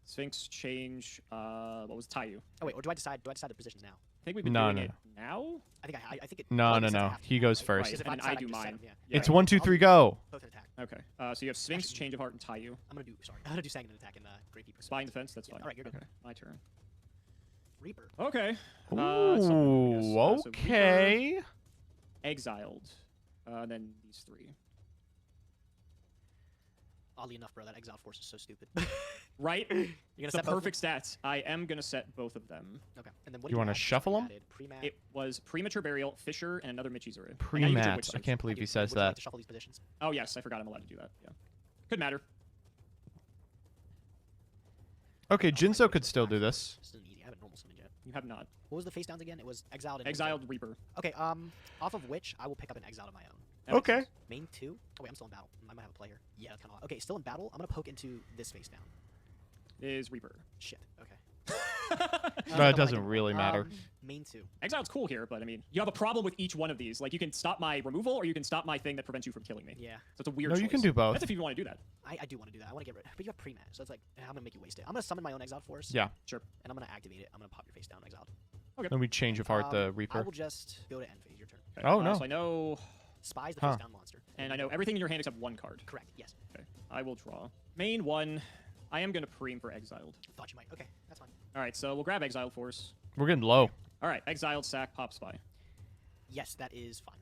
Sphinx change. What was Taiyu? Oh wait, or do I decide? Do I decide the positions now? I think we've been No, doing no. it now. I think I think it. No, well, no, since I no. have to, He goes right? first. Because if And I I decide, do just set mine. them, Yeah. It's 1, 2, I'll 3, do go. Both an attack. Okay. So you have Sphinx, change of heart, and Taiyu. I'm gonna do. Sorry, I'm gonna do Sanguine attack and Gravekeeper. Spine defense. That's Yeah, fine. all right, you're good. Okay. My turn. Reaper. Okay. Ooh, So Reaper, okay. exiled. Then these 3. Oddly enough, bro, that exiled force is so stupid. Right? You're gonna the set both of perfect stats. I am gonna set both of them. Okay. And then what You do want to add? shuffle them? Added pre-mat. It was Premature Burial, Fisher, and another Michizuru. Pre-match. I can't believe do. he says Would you like that. to shuffle these positions? Oh yes, I forgot I'm allowed to do that. Yeah. Could matter. Okay, Jinzo could still do this. This isn't easy. I haven't normal summoned yet. You have not. What was the face downs again? It was exiled and Exiled Reaper. Okay. Off of which I will pick up an exile of my own. That makes Okay. sense. Main 2. Oh wait, I'm still in battle. I might have a player. Yeah, that's kind of okay. Still in battle. I'm gonna poke into this face down. Is Reaper. Shit. Okay. No, it doesn't really matter. Main 2. Exile's cool here, but I mean, you have a problem with each one of these. Like, you can stop my removal, or you can stop my thing that prevents you from killing me. Yeah. So it's a weird No, choice. you can do both. That's if you want to do that. I do want to do that. I want to get rid. But you have pre-mat, so it's like I'm gonna make you waste it. I'm gonna summon my own exiled force. Yeah. Sure. And I'm gonna activate it. I'm gonna pop your face down, exiled. Okay. Then we change of heart the I Reaper. will just go to end phase. Your turn. Okay. Oh, no. So I know, Spies the Huh. face down monster. and I know everything in your hand except one card. Correct. Yes. Okay. I will draw. Main 1. I am gonna preem for Exiled. Thought you might. Okay, that's fine. All right, so we'll grab Exiled Force. We're getting low. All right, Exiled, sack, pop, spy. Yes, that is fine.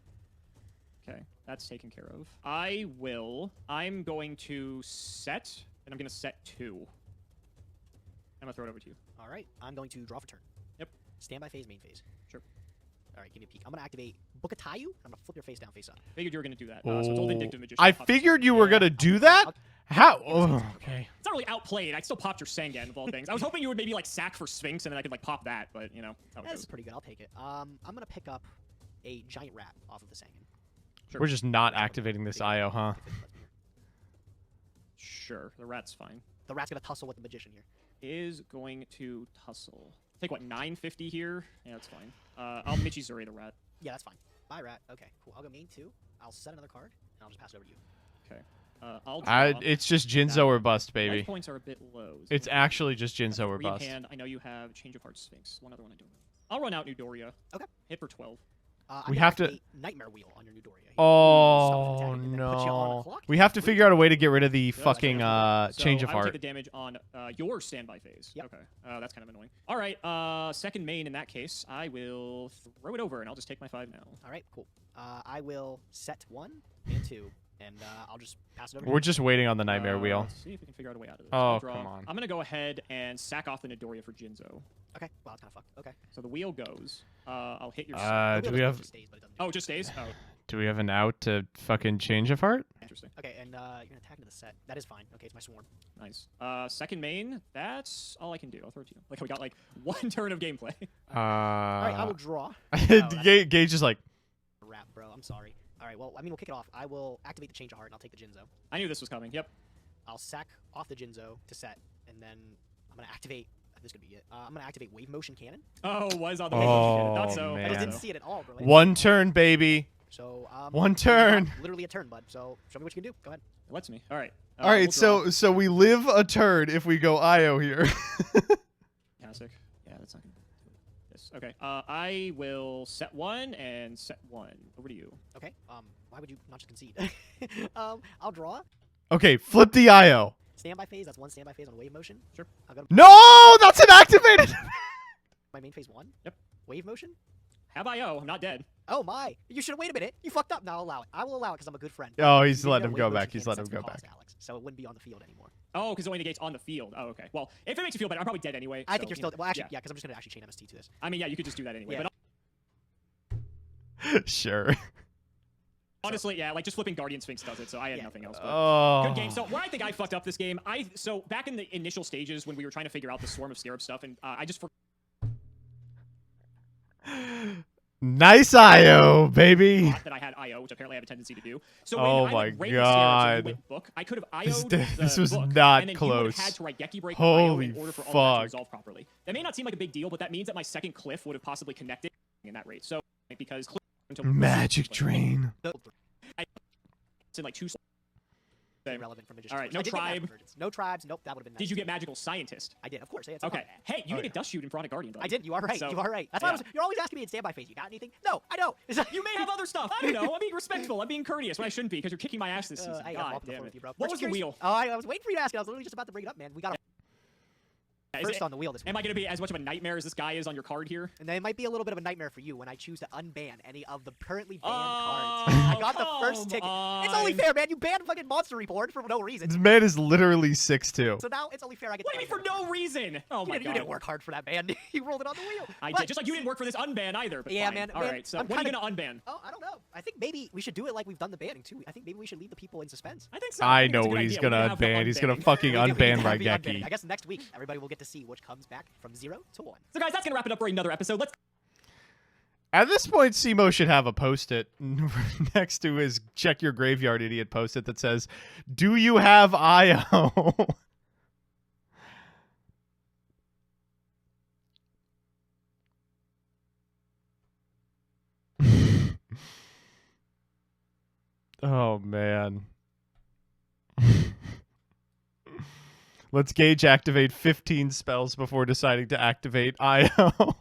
Okay, that's taken care of. I'm going to set, and I'm going to set 2. I'm going to throw it over to you. All right, I'm going to draw for turn. Yep. Standby phase, main phase. Sure. All right, give me a peek. I'm gonna activate Bukatayu. I'm gonna flip your face down, face up. Figured you were going to do that. So it's Old Vindictive Magician. I Pop- figured you were gonna do that. How? Oh, okay. It's not really outplayed. I still popped your Sengen of all things. I was hoping you would maybe like sack for Sphinx, and then I could like pop that, but you know. How it That's goes. pretty good. I'll take it. I'm gonna pick up a giant rat off of the Sanguine. Sure. We're just not activating this IO, huh? Sure, the rat's fine. The rat's gonna tussle with the magician here. Is going to tussle. Take what, 950 here? Yeah, that's fine. I'll Michizuri the rat. Yeah, that's fine. Bye, rat. Okay, cool. I'll go main 2. I'll set another card, and I'll just pass it over to you. Okay. I'll draw. It's just Jinzo or bust, baby. Life points are a bit low. So It's actually just Jinzo or three in bust. hand. I know you have Change of Heart Sphinx. One other one I don't have. I'll run out Newdoria. Okay. Hit for 12. We have to. Nightmare Wheel on your Newdoria. Oh no! We have to figure out a way to get rid of the fucking change of I will heart. take the damage on your standby phase. Yep. Okay. That's kind of annoying. All right. Second main in that case, I will throw it over, and I'll just take my 5 now. All right, cool. I will set 1 and 2, and I'll just pass it over. We're just waiting on the nightmare wheel. Let's see if we can figure out a way out of this. Oh, I'll draw. come on. I'm gonna go ahead and sack off the Nidorya for Jinzo. Okay. Wow, that's kind of fucked. Okay. So the wheel goes. I'll hit your. Do we have? Oh, it just stays. Oh, Do we have an out to fucking change of heart? interesting. Okay, and you're gonna attack into the set. That is fine. Okay, it's my swarm. Nice. Second main. That's all I can do. I'll throw it to you. Like we got like 1 turn of gameplay. All right, I will draw. Gage is like. Rap, bro. I'm sorry. All right, well, I mean, we'll kick it off. I will activate the change of heart, and I'll take the Jinzo. I knew this was coming. Yep. I'll sack off the Jinzo to set, and then I'm gonna activate. This could be it. I'm gonna activate Wave Motion Cannon. Oh, was on the wave motion cannon. Not so. man. I just didn't see it at all, bro. One turn, baby. So 1 turn. Literally a turn, bud. So show me what you can do. Go ahead. It lets me. All right. All right, we'll so we live a turn if we go IO here. Fantastic. Yeah, that's not gonna do this. Okay. I will set 1 and set 1. Over to you. Okay. Why would you not just concede? I'll draw. Okay, flip the IO. Standby phase. That's 1 standby phase on Wave Motion. Sure. I'll go. No, that's an activated. My main phase 1. Yep. Wave Motion. Have IO. I'm not dead. Oh my! You should have waited a minute. You fucked up. Now I'll allow it. I will allow it because I'm a good friend. Oh, he's You letting know him go Wave back. Motion He's Cannon letting him sets go cost, back. Alex, so it wouldn't be on the field anymore. Oh, because it only negates on the field. Oh, okay. Well, if it makes you feel better, I'm probably dead anyway. I so, think you're still. Well, actually, yeah, because I'm just gonna actually chain MST to this. I mean, yeah, you could just do that anyway. Yeah. But Sure. honestly, yeah, like just flipping Guardian Sphinx does it, so I had nothing else. But Oh. good game. So where I think I fucked up this game, so back in the initial stages when we were trying to figure out the Swarm of Scarab stuff, and I just Nice IO, baby. that I had IO, which apparently I have a tendency to do. So Oh when I my went Rain God. Scarabs and you went book, I could have IO'd This the was book, not and then close. you would have had to Raigeki break Holy IO in order for all that to fuck. resolve properly. That may not seem like a big deal, but that means that my second cliff would have possibly connected in that rate. So because Magic Drain. in like 2 Irrelevant for magician. All right, no I did get Magic tribe. Convergence. No tribes. Nope, that would have been nice. Did you get Magical Scientist? I did, of course. Yeah, it's Okay. fun. Hey, you did a Dust Shoot in front of Guardian, buddy. I did. You are right. So, you are right. That's why yeah. you're always asking me in standby phase. You got anything? No, I don't. You may have other stuff. I don't know. I'm being respectful. I'm being courteous when I shouldn't be because you're kicking my ass this season. I God got damn with it. you, bro. What was the wheel? Oh, I was waiting for you to ask it. I was literally just about to bring it up, man. We got first on the wheel this week. Am I going to be as much of a nightmare as this guy is on your card here? And then it might be a little bit of a nightmare for you when I choose to unban any of the currently banned cards. I got the first ticket. It's only fair, man. You banned fucking Monster Reborn for no reason. This man is literally 6'2". So now it's only fair I get. What do you mean for no reason? Oh my You god. didn't work hard for that ban. You rolled it on the wheel. I But- did. Just like you didn't work for this unban either. But Yeah, fine. man. All right. So I'm when are you kinda- going to unban? Oh, I don't know. I think maybe we should do it like we've done the banning too. I think maybe we should leave the people in suspense. I think so. I think know it's a what good he's idea. gonna We're have the unban. He's gonna unbanning. fucking We do unban have the Raigeki. unbanning. I guess next week everybody will get to see which comes back from 0 to 1. So guys, that's going to wrap it up for another episode. Let's At this point, Simo should have a post-it next to his check your graveyard idiot post-it that says, "Do you have IO?" Oh man. Let's gauge activate 15 spells before deciding to activate IO.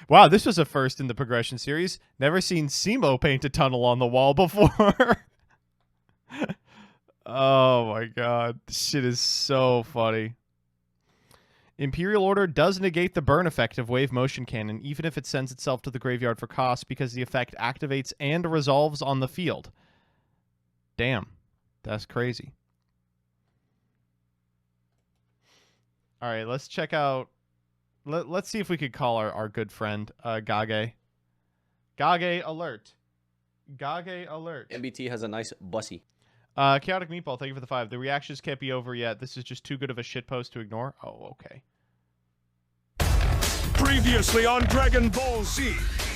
Wow, this was a first in the progression series. Never seen Simo paint a tunnel on the wall before. Oh my god. This shit is so funny. Imperial Order does negate the burn effect of Wave Motion Cannon, even if it sends itself to the graveyard for cost, because the effect activates and resolves on the field. Damn. That's crazy. Alright, let's check out... Let's see if we could call our good friend, Gage. Gage alert. Gage alert. MBT has a nice bussy. Chaotic Meatball, thank you for the 5. The reactions can't be over yet. This is just too good of a shitpost to ignore. Oh, okay. Previously on Dragon Ball Z,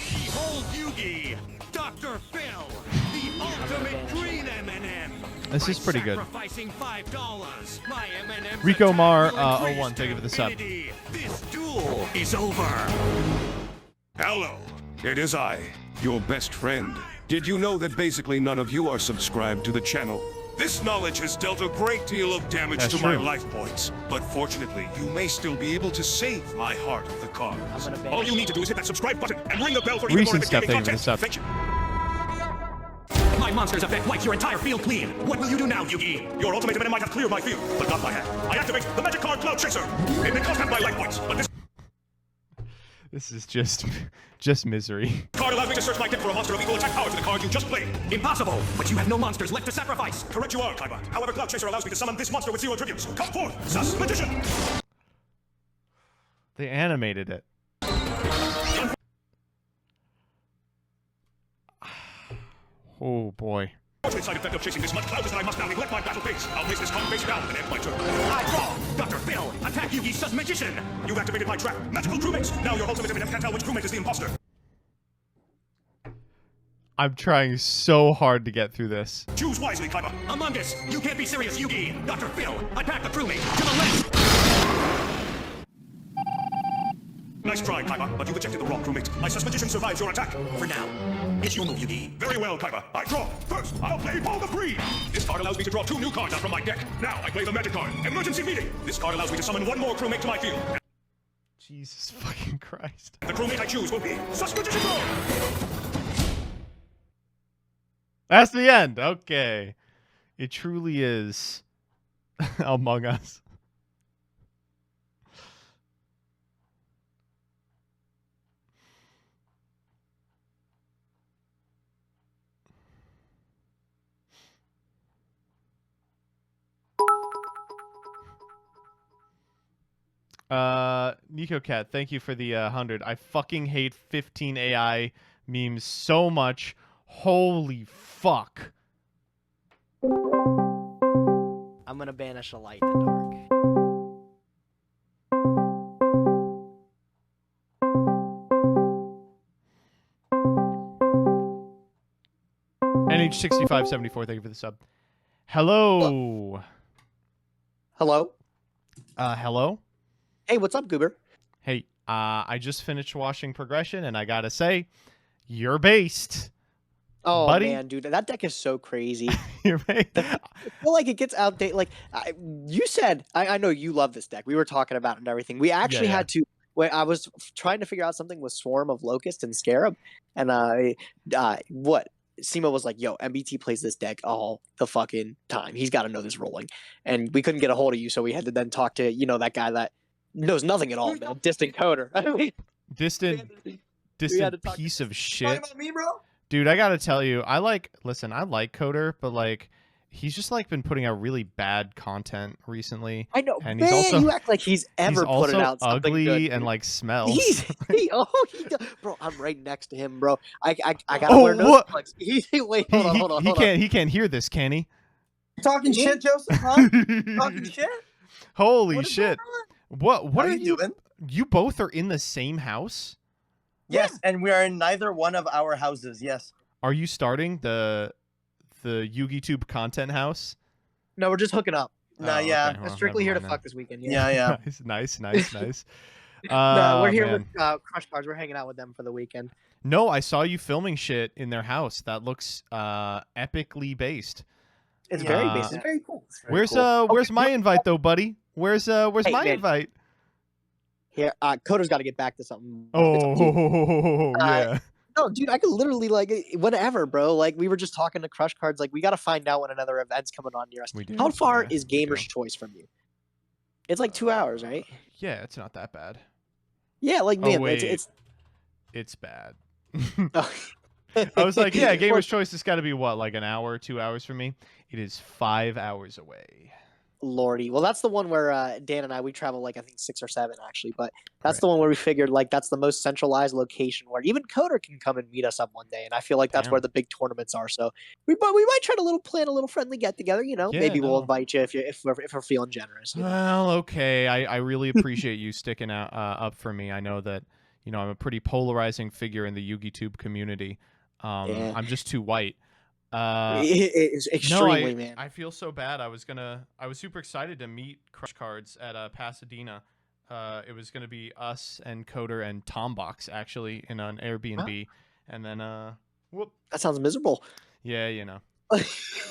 behold Yugi, Dr. Phil, the ultimate green M&M. This is pretty good. Sacrificing $5, my M&M's Rico attack Mar, will increase 01, thank you for the sub. infinity. This duel is over. Hello, it is I, your best friend. Did you know that basically none of you are subscribed to the channel? This knowledge has dealt a great deal of damage That's to my true. life points, but fortunately, you may still be able to save my heart of the cards. All you need to do is hit that subscribe button and ring the bell for even more Recent stuff, gaming thank you for the content. sub. Thank you. My monster's effect wipes your entire field clean. What will you do now, Yugi? Your ultimate M&M might have cleared my field, but not my hand. I activate the magic card Cloud Chaser. It may cost half my life points, but this This is just misery. card allows me to search my deck for a monster of equal attack power to the card you just played. Impossible, but you have no monsters left to sacrifice. Correct you are, Kaiba. However, Cloud Chaser allows me to summon this monster with 0 tributes. Come forth, Sus Magician! They animated it. Oh boy. Fortunate side effect of chasing this much cloud is that I must now neglect my battle base. I'll place this card face down and end my turn. I draw! Dr. Phil, attack Yugi Sus Magician! You've activated my trap. Magical crewmates! Now your ultimate M&M can't tell which crewmate is the imposter. I'm trying so hard to get through this. Choose wisely, Kaiba. Among Us, you can't be serious, Yugi. Dr. Phil, attack the crewmate to the left. Nice try, Kaiba, but you ejected the wrong crewmate. My Sus Magician survives your attack. For now. It's your move, Yugi. Very well, Kaiba. I draw. First, I'll play Ball the Free. This card allows me to draw 2 new cards out from my deck. Now I play the magic card, Emergency Meeting. This card allows me to summon 1 more crewmate to my field. Jesus fucking Christ. The crewmate I choose will be Sus Magician Roll. That's the end. Okay. It truly is Among Us. Nico Cat, thank you for the 100. I fucking hate 15 AI memes so much. Holy fuck. I'm gonna banish a light in the dark. NH6574, thank you for the sub. Hello. Hello. Hello. Hey, what's up, Goober? Hey, I just finished watching Progression, and I gotta say, you're based. Oh buddy. man, dude, that deck is so crazy. You're based. I feel like it gets outdated. Like you said, I know you love this deck. We were talking about it and everything. We actually had to. When I was trying to figure out something with Swarm of Locust and Scarab, and what Simo was like, "Yo, MBT plays this deck all the fucking time. He's got to know this rolling." And we couldn't get a hold of you, so we had to then talk to that guy that knows nothing at all, man. Distant coder. Distant piece of shit. Talking about me, bro? Dude, I gotta tell you, I like Coder, but like he's just like been putting out really bad content recently. I know, and man. he's also You act like he's ever putting out something ugly good, and like smells. Bro, I'm right next to him, bro. I gotta wear nose plugs. Wait, hold on. He can't hear this, can he? Talking shit, Joseph? Huh? Talking shit? Holy shit! What How are you doing? You both are in the same house? Yes, and we are in neither one of our houses. Yes. Are you starting the YugiTube content house? No, we're just hooking up. No, okay. yeah. Well, We're strictly here never to mind fuck this weekend. Yeah. Nice. No, we're here man. with Crush Cards. We're hanging out with them for the weekend. No, I saw you filming shit in their house. That looks epically based. It's very basic. It's very cool. It's very cool. Where's my invite though, buddy? Where's Hey, my man. invite? Here, Coder's got to get back to something. Oh, yeah. No, dude, I could literally whatever, bro. Like we were just talking to Crush Cards. Like we got to find out when another event's coming on near us. We do, How far yeah, is Gamer's Choice from you? It's like 2 hours, right? Yeah, it's not that bad. Yeah, like man, wait. it's bad. I was like, yeah, Gamer's Choice has got to be what, like an hour, 2 hours for me? It is 5 hours away. Lordy. Well, that's the one where Dan and we travel like I think 6 or 7 actually, but that's the one where we figured like that's the most centralized location where even Coder can come and meet us up one day, and I feel like that's where the big tournaments are. So we might try to plan a little friendly get together. Yeah, maybe we'll invite you if we're feeling generous. Well, okay. I really appreciate you sticking out up for me. I know that I'm a pretty polarizing figure in the YugiTube community. I'm just too white. It's extremely, man. I feel so bad. I was super excited to meet Crush Cards at Pasadena. It was gonna be us and Coder and Tombox actually in an Airbnb, and then whoop. That sounds miserable. Yeah,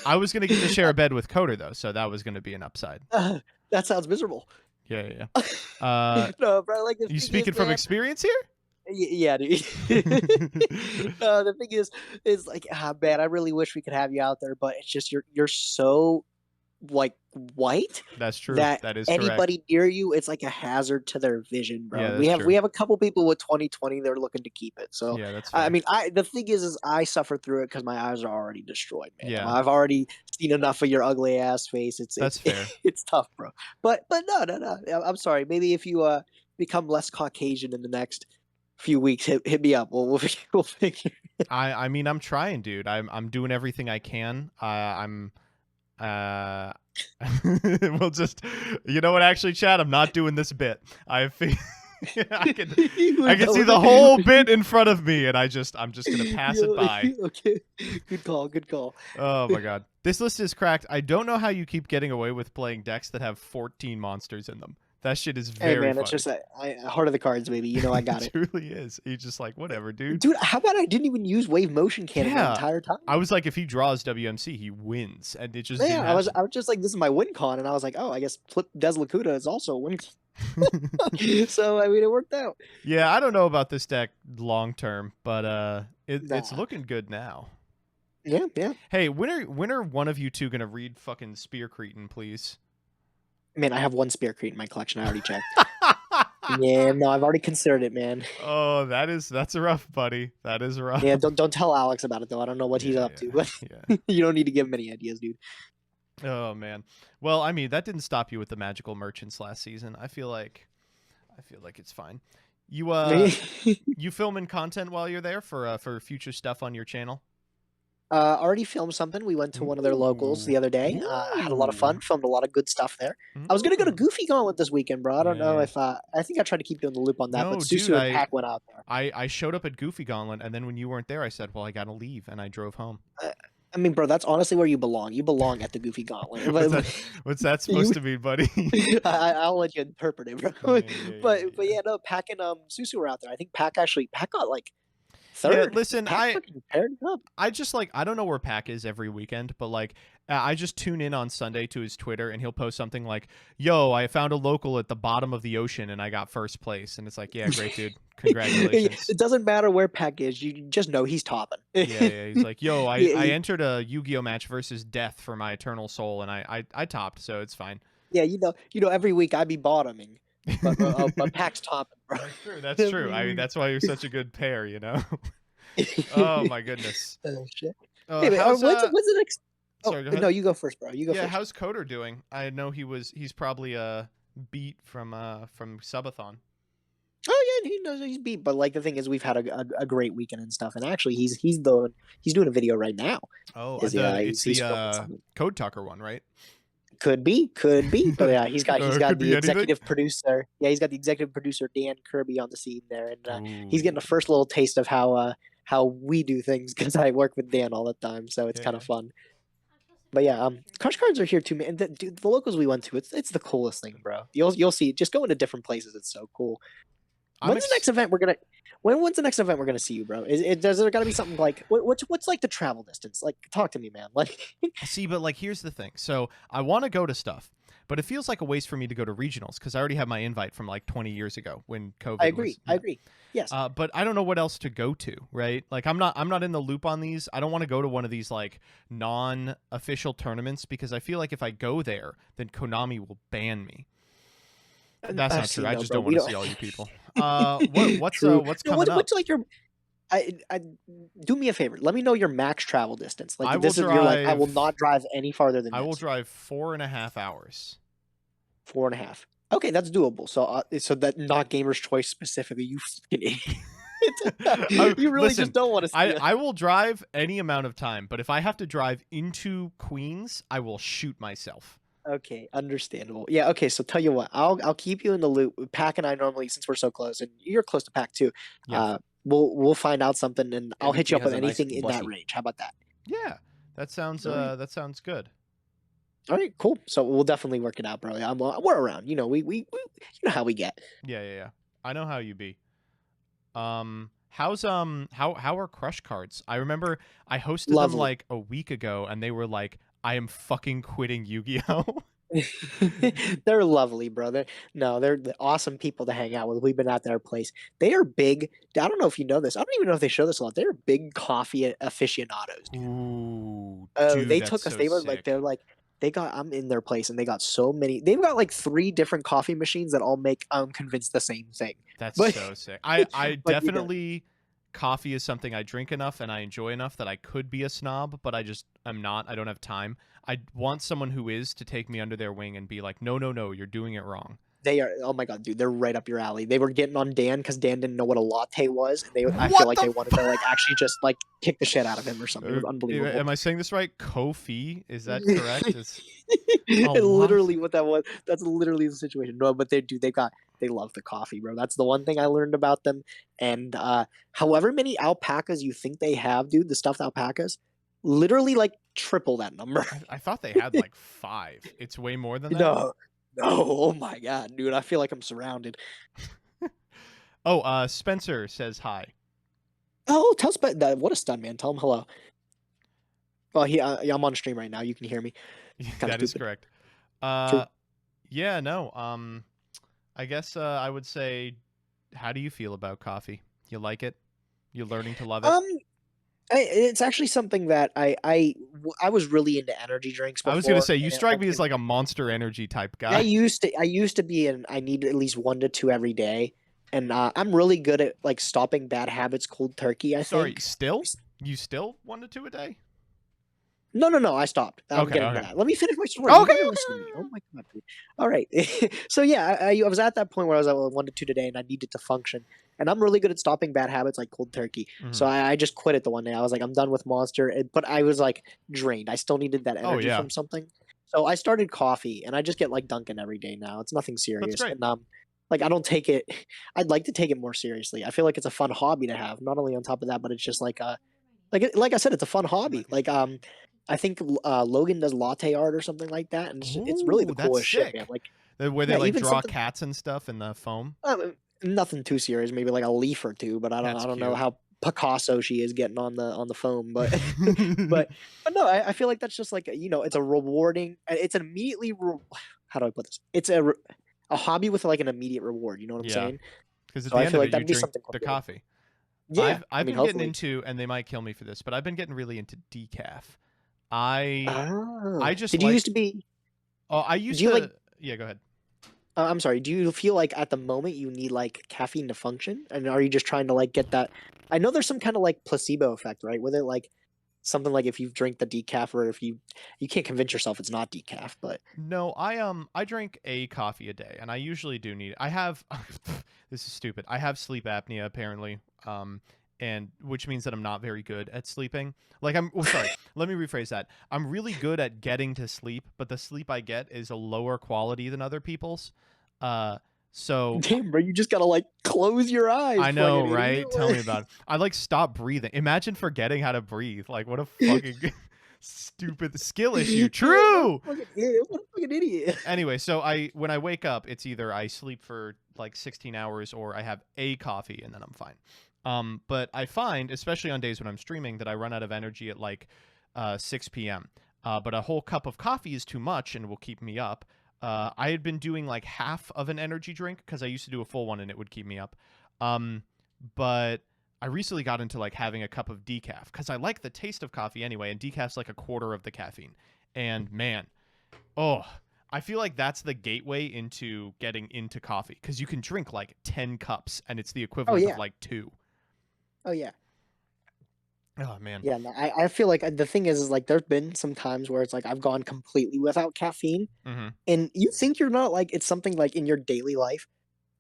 I was gonna get to share a bed with Coder though, so that was gonna be an upside. That sounds miserable. Yeah. No, bro. Like you speaking from experience here? Yeah, dude. The thing is like, man, I really wish we could have you out there, but it's just you're so like white. That's true. That is anybody correct. near you, it's like a hazard to their vision, bro. Yeah, we that's have a couple people with 20/20. They're looking to keep it. So yeah, that's I mean, the thing is I suffer through it because my eyes are already destroyed, man. Yeah. I've already seen enough of your ugly ass face. That's fair. It's tough, bro. But no. I'm sorry. Maybe if you become less Caucasian in the next few weeks, hit me up. We'll figure. I mean, I'm trying, dude. I'm doing everything I can. We'll just, you know what? Actually, Chad, I'm not doing this bit. I can see the whole bit in front of me, and I'm just gonna pass it by. Okay, good call. Oh my god, this list is cracked. I don't know how you keep getting away with playing decks that have 14 monsters in them. That shit is very Hey man, funny. it's just heart of the cards, baby. I got it. It truly is. He's just like, whatever, dude. Dude, how about I didn't even use wave motion cannon the entire time? I was like, if he draws WMC, he wins, and it just Yeah, didn't I was happen. just like, this is my win con, and I was like, oh, I guess Flip Des Lacuda is also a win. So I mean, it worked out. Yeah, I don't know about this deck long term, but it's looking good now. Yeah. Hey, when are one of you two gonna read fucking Spear Cretin, please? Man, I have one Spear Crete in my collection. I already checked. Yeah, no, I've already considered it, man. Oh, that's rough, buddy. That is rough. Yeah, don't tell Alex about it though. I don't know what he's up to. But you don't need to give him any ideas, dude. Oh man. Well, I mean, that didn't stop you with the magical merchants last season. I feel like I feel like it's fine. You you filming content while you're there for future stuff on your channel? Already filmed something. We went to one of their locals the other day. Had a lot of fun. Filmed a lot of good stuff there. I was gonna go to Goofy Gauntlet this weekend, bro. I don't know if I think I tried to keep doing the loop on that, No, but Susu dude, and Pack went out there. I showed up at Goofy Gauntlet, and then when you weren't there, I said, "Well, I gotta leave," and I drove home. I mean, bro, that's honestly where you belong. You belong at the Goofy Gauntlet. What's that supposed to mean, buddy? I'll let you interpret it, bro. But yeah, no, Pack and Susu were out there. I think Pack got like third. Yeah, listen, Pack fucking paired up. I just like I don't know where Pack is every weekend, but like I just tune in on Sunday to his Twitter, and he'll post something like, "Yo, I found a local at the bottom of the ocean, and I got first place." And it's like, yeah, great, dude, congratulations. It doesn't matter where Pack is, you just know he's topping. Yeah, he's like, "Yo, I entered a Yu-Gi-Oh match versus Death for my eternal soul, and I topped, so it's fine." Yeah, you know, every week I be bottoming, but Pack's topping, bro. That's true. That's true. I mean, that's why you're such a good pair, you know. Oh my goodness. Oh shit. Hey, what's the next? Sorry, go ahead. No, you go first, bro. You go yeah, first. how's Coder doing? I know he's probably beat from Subathon. Oh yeah, he knows he's beat. But like the thing is, we've had a great weekend and stuff. And actually, he's doing a video right now. Oh, it's the Code Talker one, right? Could be. But yeah, he's got the executive anything. producer. Yeah, he's got the executive producer Dan Kirby on the scene there, and he's getting the first little taste of how we do things because I work with Dan all the time, so it's kind of fun. But yeah, Crush Cards are here too, man. Dude, the locals we went to, it's the coolest thing, bro. You'll see. Just going to different places, it's so cool. When's the next event we're gonna see you, bro? Does there gotta be something like what's like the travel distance? Like, talk to me, man. Like, see, but like here's the thing. So I want to go to stuff, but it feels like a waste for me to go to regionals because I already have my invite from like 20 years ago when COVID. I agree. Yes. But I don't know what else to go to, right? Like I'm not in the loop on these. I don't want to go to one of these like non-official tournaments because I feel like if I go there, then Konami will ban me. That's not true. I just don't want to see all you people. What's coming up? What's like your? I do me a favor. Let me know your max travel distance. Like you're like I will not drive any farther than. I will drive 4.5 hours. 4.5. Okay, that's doable. So so that not Gamer's Choice specifically. You fucking idiot. You really Listen, just don't want to. I will drive any amount of time, but if I have to drive into Queens, I will shoot myself. Okay, understandable. Yeah, okay, so tell you what, I'll keep you in the loop. Pack and I normally, since we're so close, and you're close to Pack too, we'll find out something, and I'll hit you up with anything in that range. How about that? Yeah, that sounds good. All right, cool. So we'll definitely work it out, bro. We're around. You know, we you know how we get. Yeah. I know how you be. How are Crush Cards? I remember I hosted them like a week ago, and they were like, I am fucking quitting Yu-Gi-Oh. They're lovely, bro. They're the awesome people to hang out with. We've been at their place. They are big. I don't know if you know this. I don't even know if they show this a lot. They're big coffee aficionados. Dude. Ooh, they took us. They were like, they got. I'm in their place, and they got so many. They've got like 3 different coffee machines that all make convinced the same thing. That's so sick. I definitely. Coffee is something I drink enough and I enjoy enough that I could be a snob, but I'm not. I don't have time. I want someone who is to take me under their wing and be like, no, you're doing it wrong. They are. Oh my god, dude, they're right up your alley. They were getting on Dan because Dan didn't know what a latte was, and I feel like they wanted to like actually just like kick the shit out of him or something. It was unbelievable. Am I saying this right? Kofi, is that correct? Literally what that was. That's literally the situation. No, but they love the coffee, bro. That's the one thing I learned about them. And however many alpacas you think they have, dude, the stuffed alpacas, literally like triple that number. I thought they had like 5. It's way more than that. No, oh my god, dude, I feel like I'm surrounded. Spencer says hi. Oh, tell Spencer, what a stun, man. Tell him hello. Oh, I'm on stream right now. You can hear me. That is correct. Yeah, no. I guess I would say, how do you feel about coffee? You like it? You're learning to love it? It's actually something that I was really into energy drinks before. I was gonna say you strike me as like a Monster Energy type guy. I used to be, and I need at least 1 to 2 every day, and I'm really good at like stopping bad habits cold turkey. I think. Sorry, you still 1 to 2 a day? No. I stopped. I'm Okay, getting to okay. that. Let me finish my story. Okay, You never listen to me. Oh my god. Dude. All right. So yeah, I was at that point where I was at 1 to 2 today, and I needed to function. And I'm really good at stopping bad habits like cold turkey. So Mhm. I just quit it the one day. I was like, I'm done with Monster. But I was like drained. I still needed that Oh, energy yeah. from something. So I started coffee, and I just get like Dunkin' every day now. It's nothing serious. great. And like I don't take it. I'd like to take it more seriously. I feel like it's a fun hobby to have. Not only on top of that, but it's just like like I said, it's a fun hobby. Like I think Logan does latte art or something like that, and it's really the Ooh, that's coolest shit, man. sick. Like Where they yeah, like even draw something cats and stuff in the foam. nothing too serious, maybe like a leaf or two, but That's I don't know cute. how Picasso she is getting on the foam, but but no, I feel like that's just like it's a rewarding. It's an immediately how do I put this? It's a hobby with like an immediate reward. You know what I'm Yeah. saying? Because at So the I end feel of like it, you that'd be drink something the cool. coffee. Yeah, I've mean, been getting hopefully. into, and they might kill me for this, but I've been getting really into decaf. I just Did you like. used to be? Oh, I Do used you to. like? Yeah, go ahead. I'm sorry. Do you feel like at the moment you need like caffeine to function, and are you just trying to like get that? I know there's some kind of like placebo effect, right? With it, like something like if you drink the decaf, or if you can't convince yourself it's not decaf, but No, I drink a coffee a day, and I usually do need. I have this is stupid. I have sleep apnea apparently, and which means that I'm not very good at sleeping. Like sorry, let me rephrase that. I'm really good at getting to sleep, but the sleep I get is a lower quality than other people's. So damn, bro, you just gotta like close your eyes. I know, fucking right? idiot. Tell me about it. I like stop breathing. Imagine forgetting how to breathe. Like what a fucking stupid skill issue. True. What a fucking idiot. Anyway, so when I wake up, it's either I sleep for like 16 hours or I have a coffee and then I'm fine. But I find, especially on days when I'm streaming, that I run out of energy at like 6 p.m. But a whole cup of coffee is too much and will keep me up. I had been doing like half of an energy drink because I used to do a full one and it would keep me up. But I recently got into like having a cup of decaf because I like the taste of coffee anyway, and decaf's like a quarter of the caffeine. And man, I feel like that's the gateway into getting into coffee because you can drink like 10 cups and it's the equivalent yeah. of like 2. Oh yeah. Oh man. Yeah, no, I feel like the thing is like there's been some times where it's like I've gone completely without caffeine, and you think you're not like it's something like in your daily life,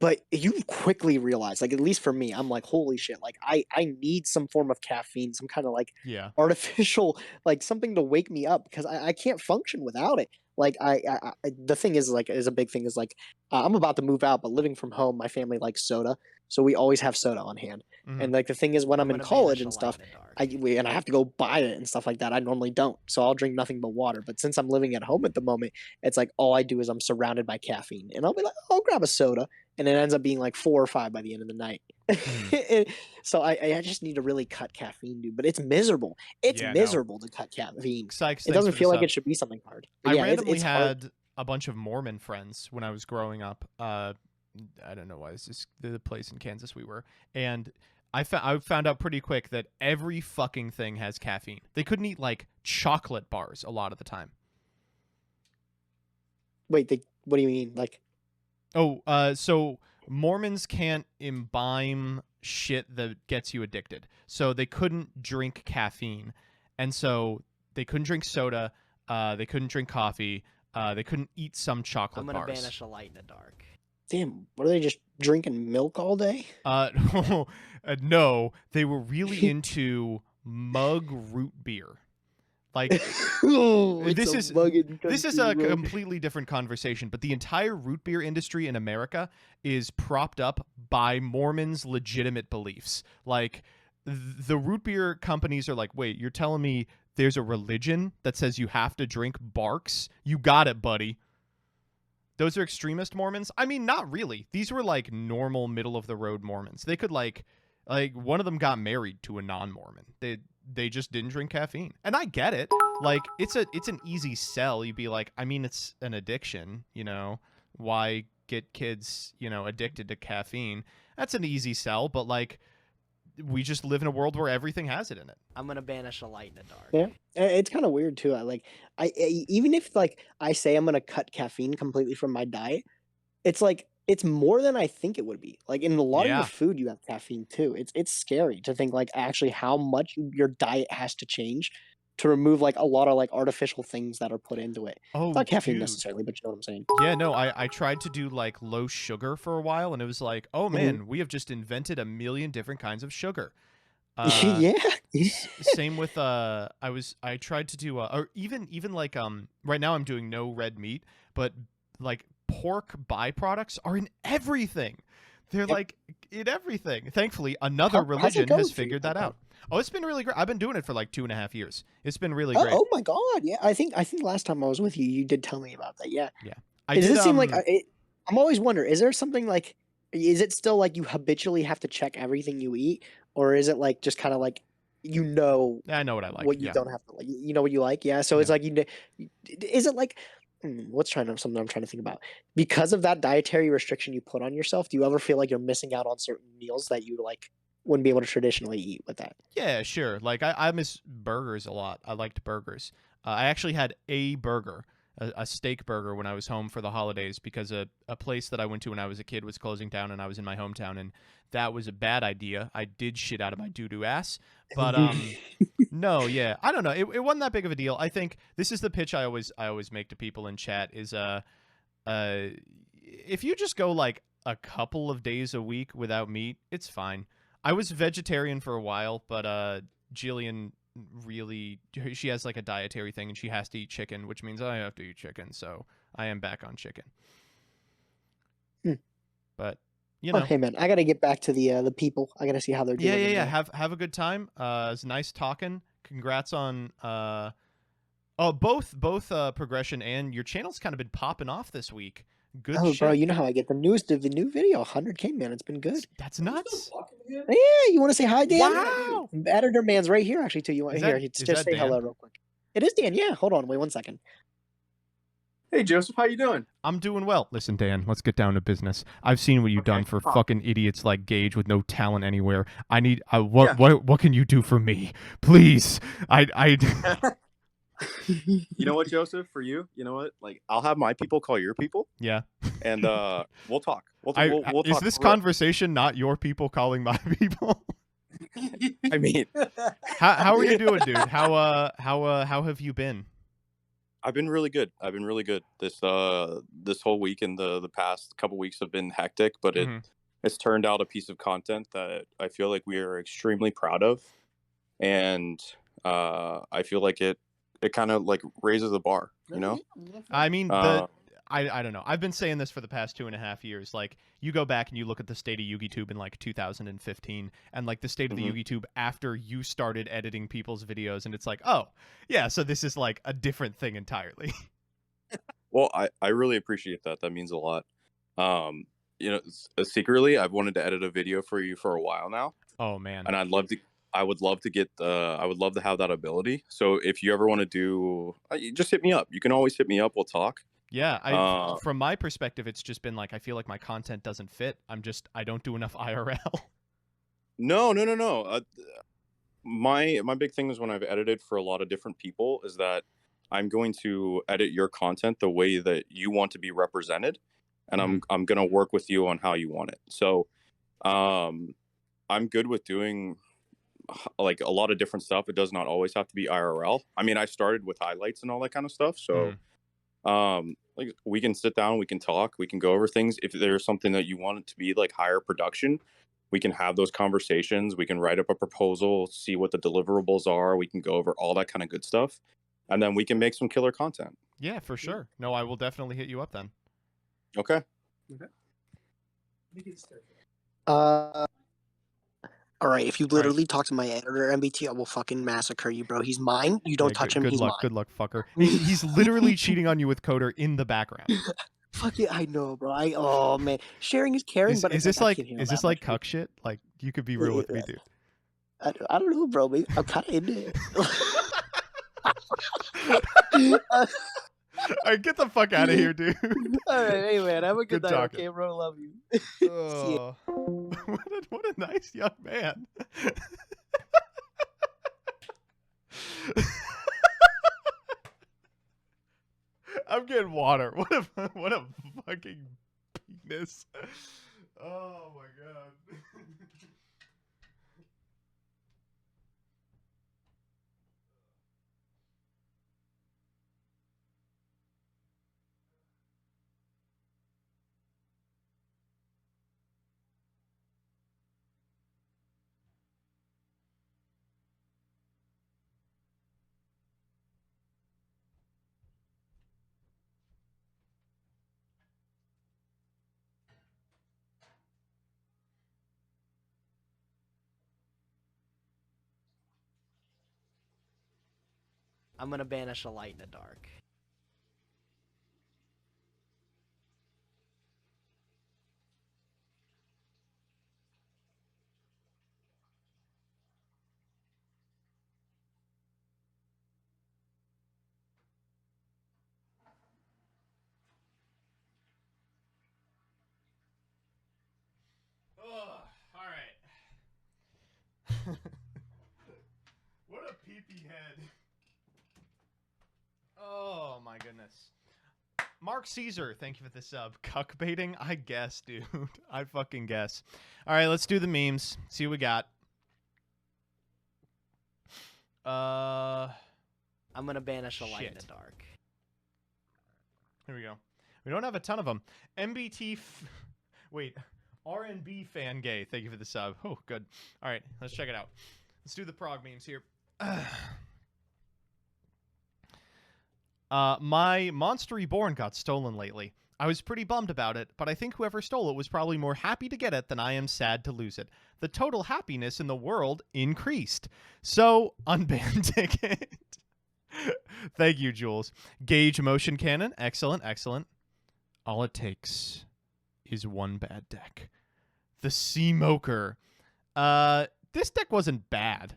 but you quickly realize, like at least for me, I'm like holy shit, like I need some form of caffeine, some kind of like Yeah. artificial like something to wake me up because I can't function without it. Like the thing is like is a big thing is like I'm about to move out, but living from home, my family likes soda, so we always have soda on hand. And like the thing is when I'm in gonna college banish and a stuff, light in the dark. and I have to go buy it and stuff like that. I normally don't, so I'll drink nothing but water. But since I'm living at home at the moment, it's like all I do is I'm surrounded by caffeine, and I'll be like, "Oh, I'll grab a soda," and it ends up being like 4 or 5 by the end of the night. So I just need to really cut caffeine, dude. But it's miserable. It's Yeah, no. miserable to cut caffeine. Sykes, It thanks doesn't for feel the like sub. it should be something hard. But I yeah, randomly it's hard. had a bunch of Mormon friends when I was growing up. I don't know why. It's just the place in Kansas we were. And I found out pretty quick that every fucking thing has caffeine. They couldn't eat like chocolate bars a lot of the time. Wait, what do you mean? Like, so Mormons can't imbibe shit that gets you addicted. So they couldn't drink caffeine. And so they couldn't drink soda. They couldn't drink coffee. They couldn't eat some chocolate I'm gonna bars. banish a light in the dark. damn, what are they just drinking milk all day? No, they were really into mug root beer. Like this is a completely different conversation, but the entire root beer industry in America is propped up by Mormons' legitimate beliefs. Like the root beer companies are like, wait, you're telling me there's a religion that says you have to drink barks? You got it, buddy. Those are extremist Mormons? I mean, not really. These were like normal middle of the road Mormons. They could like one of them got married to a non-Mormon. They just didn't drink caffeine. And I get it. Like it's an easy sell. You'd be like, I mean, it's an addiction, you know. Why get kids, addicted to caffeine? That's an easy sell, but like we just live in a world where everything has it in it. I'm gonna banish a light in the dark. Yeah, it's kind of weird too. Even if like I say I'm gonna cut caffeine completely from my diet, it's like it's more than I think it would be. Like in a lot of Yeah. your food, you have caffeine too. It's scary to think like actually how much your diet has to change to remove like a lot of like artificial things that are put into it. Oh, Not caffeine dude. necessarily, but you know what I'm saying. Yeah, no, I tried to do like low sugar for a while, and it was like, oh man, we have just invented a million different kinds of sugar. Yeah. Same with I tried to do or even like right now I'm doing no red meat, but like pork byproducts are in everything. They're like in everything. Thankfully, another religion has figured that out. Oh, it's been really great. I've been doing it for like 2.5 years. It's been really great. Oh my god, yeah. I think last time I was with you, you did tell me about that. Yeah. Yeah. Does it seem like I'm always wondering, is there something like, is it still like you habitually have to check everything you eat, or is it like just kind of like I know what I like. What you don't have to like, you know what you like, yeah. So it's like is it like something I'm trying to think about because of that dietary restriction you put on yourself? Do you ever feel like you're missing out on certain meals that you like wouldn't be able to traditionally eat with that? Yeah, sure. Like I miss burgers a lot. I liked burgers. I actually had a burger, a steak burger, when I was home for the holidays because a place that I went to when I was a kid was closing down, and I was in my hometown, and that was a bad idea. I did shit out of my doo-doo ass, but no, yeah, I don't know. It wasn't that big of a deal. I think this is the pitch I always make to people in chat is if you just go like a couple of days a week without meat, it's fine. I was vegetarian for a while, but Jillian she has like a dietary thing and she has to eat chicken, which means I have to eat chicken, so I am back on chicken. But you know, hey man, I gotta get back to the people. I gotta see how they're doing. Yeah. Have a good time. It's nice talking. Congrats on both progression and your channel's kind of been popping off this week. Good shit. Bro, you know how I get the new video, 100K, man. It's been good. That's nuts. Yeah, you want to say hi, Dan? Wow. Editor man's right here, actually, too. You want Is here? that- is Just that say Dan? hello real quick. It is Dan. Yeah. Hold on. Wait 1 second. Hey, Joseph, how you doing? I'm doing well. Listen, Dan, let's get down to business. I've seen what you've done for fucking idiots like Gage with no talent anywhere. What can you do for me? Please. You know what, Joseph? For you, you know what? Like, I'll have my people call your people. Yeah. And we'll talk. We'll is talk this for real. conversation not your people calling my people? I mean, how are you doing, dude? How have you been? I've been really good. This whole week and the past couple weeks have been hectic, but it's turned out a piece of content that I feel like we are extremely proud of, and I feel like it kind of like raises the bar, you know? I mean, I don't know. I've been saying this for the past 2.5 years. Like, you go back and you look at the state of YugiTube in like 2015, and like the state of the YugiTube after you started editing people's videos, and it's like, oh, yeah, so this is like a different thing entirely. Well, I really appreciate that. That means a lot. You know, secretly, I've wanted to edit a video for you for a while now. Oh man. And I would love to have that ability. So if you ever want to do, just hit me up. You can always hit me up. We'll talk. Yeah, from my perspective, it's just been like I feel like my content doesn't fit. I don't do enough IRL. No. My big thing is when I've edited for a lot of different people is that I'm going to edit your content the way that you want to be represented, and I'm going to work with you on how you want it. So, I'm good with doing like a lot of different stuff. It does not always have to be IRL. I mean, I started with highlights and all that kind of stuff. So, like we can sit down, we can talk, we can go over things. If there's something that you want it to be like higher production, we can have those conversations. We can write up a proposal, see what the deliverables are. We can go over all that kind of good stuff, and then we can make some killer content. Yeah, for sure. No, I will definitely hit you up then. Okay. All right, if you literally talk to my editor, MBT, I will fucking massacre you, bro. He's mine. You don't touch him. He's mine. Good luck, fucker. He's literally cheating on you with Coder in the background. Fuck it, I know, bro. Oh man, sharing is caring. But Is this like cuck shit? Like you could be real with me, dude. I don't know, bro. Maybe I'm kind of into it. All right, get the fuck out of here, dude. All right, hey man, have a good night, talking. okay, bro? Love you. Oh, what a nice young man. I'm getting water. What a fucking penis. Oh my god. I'm gonna banish a light and a dark. Oh, all right. What a peepee head. Oh my goodness. Mark Caesar, thank you for the sub. Cuck baiting? I guess, dude. I fucking guess. All right, let's do the memes. See what we got. I'm gonna banish a light and a dark. Here we go. We don't have a ton of them. MBT... Wait. RNB fan gay. Thank you for the sub. Oh, good. All right, let's check it out. Let's do the prog memes here. My Monster Reborn got stolen lately. I was pretty bummed about it, but I think whoever stole it was probably more happy to get it than I am sad to lose it. The total happiness in the world increased. So, unban ticket. Thank you, Jules. Gauge motion cannon. Excellent, excellent. All it takes is one bad deck. The Seamoker. This deck wasn't bad.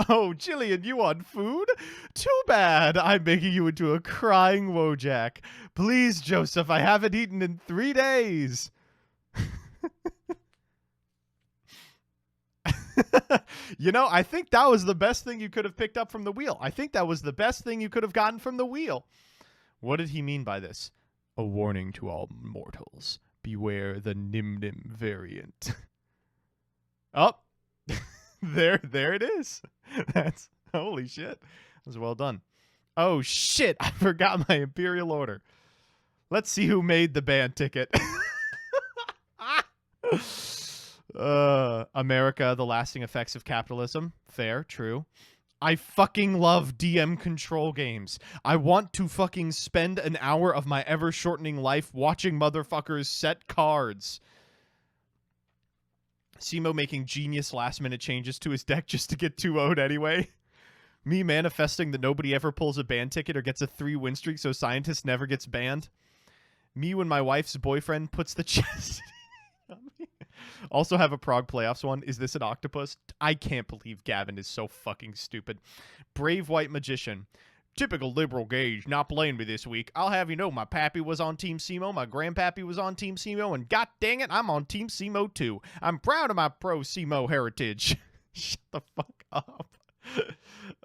Oh, Jillian, you want food? Too bad. I'm making you into a crying Wojak. Please, Joseph, I haven't eaten in 3 days. You know, I think that was the best thing you could have picked up from the wheel. I think that was the best thing you could have gotten from the wheel. What did he mean by this? A warning to all mortals. Beware the Nim Nim variant. Oh. There it is. That's holy shit. That was well done. Oh shit, I forgot my Imperial Order. Let's see who made the band ticket. America, the lasting effects of capitalism. Fair, true. I fucking love DM control games. I want to fucking spend an hour of my ever-shortening life watching motherfuckers set cards. Simo making genius last-minute changes to his deck just to get 2-0'd anyway. Me manifesting that nobody ever pulls a ban ticket or gets a 3-win streak so Scientist never gets banned. Me when my wife's boyfriend puts the chest on me. Also have a Prague Playoffs one. Is this an octopus? I can't believe Gavin is so fucking stupid. Brave White Magician. Typical liberal gauge, not playing me this week. I'll have you know my pappy was on Team Simo, my grandpappy was on Team Simo, and god dang it, I'm on Team Simo too. I'm proud of my pro Simo heritage. Shut the fuck up.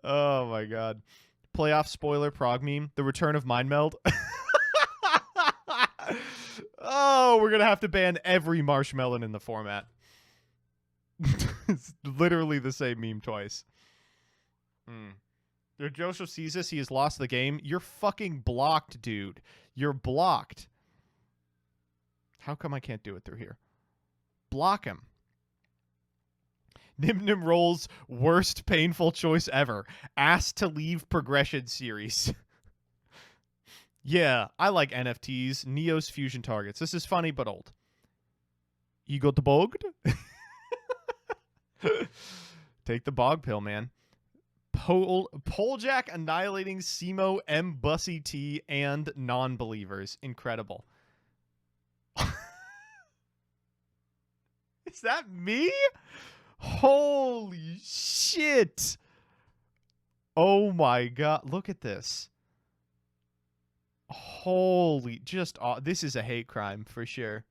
Oh my god. Playoff spoiler prog meme. The return of Mind Meld. Oh, we're gonna have to ban every marshmallow in the format. It's literally the same meme twice. If Joseph sees this, he has lost the game. You're fucking blocked, dude. You're blocked. How come I can't do it through here? Block him. Nim Nim rolls worst painful choice ever. Asked to leave progression series. Yeah, I like NFTs. Neo's fusion targets. This is funny but old. You got the bogged? Take the bog pill, man. Polejack annihilating Simo, M. Bussy T, and non-believers. Incredible. Is that me? Holy shit. Oh my god. Look at this. Holy, this is a hate crime for sure.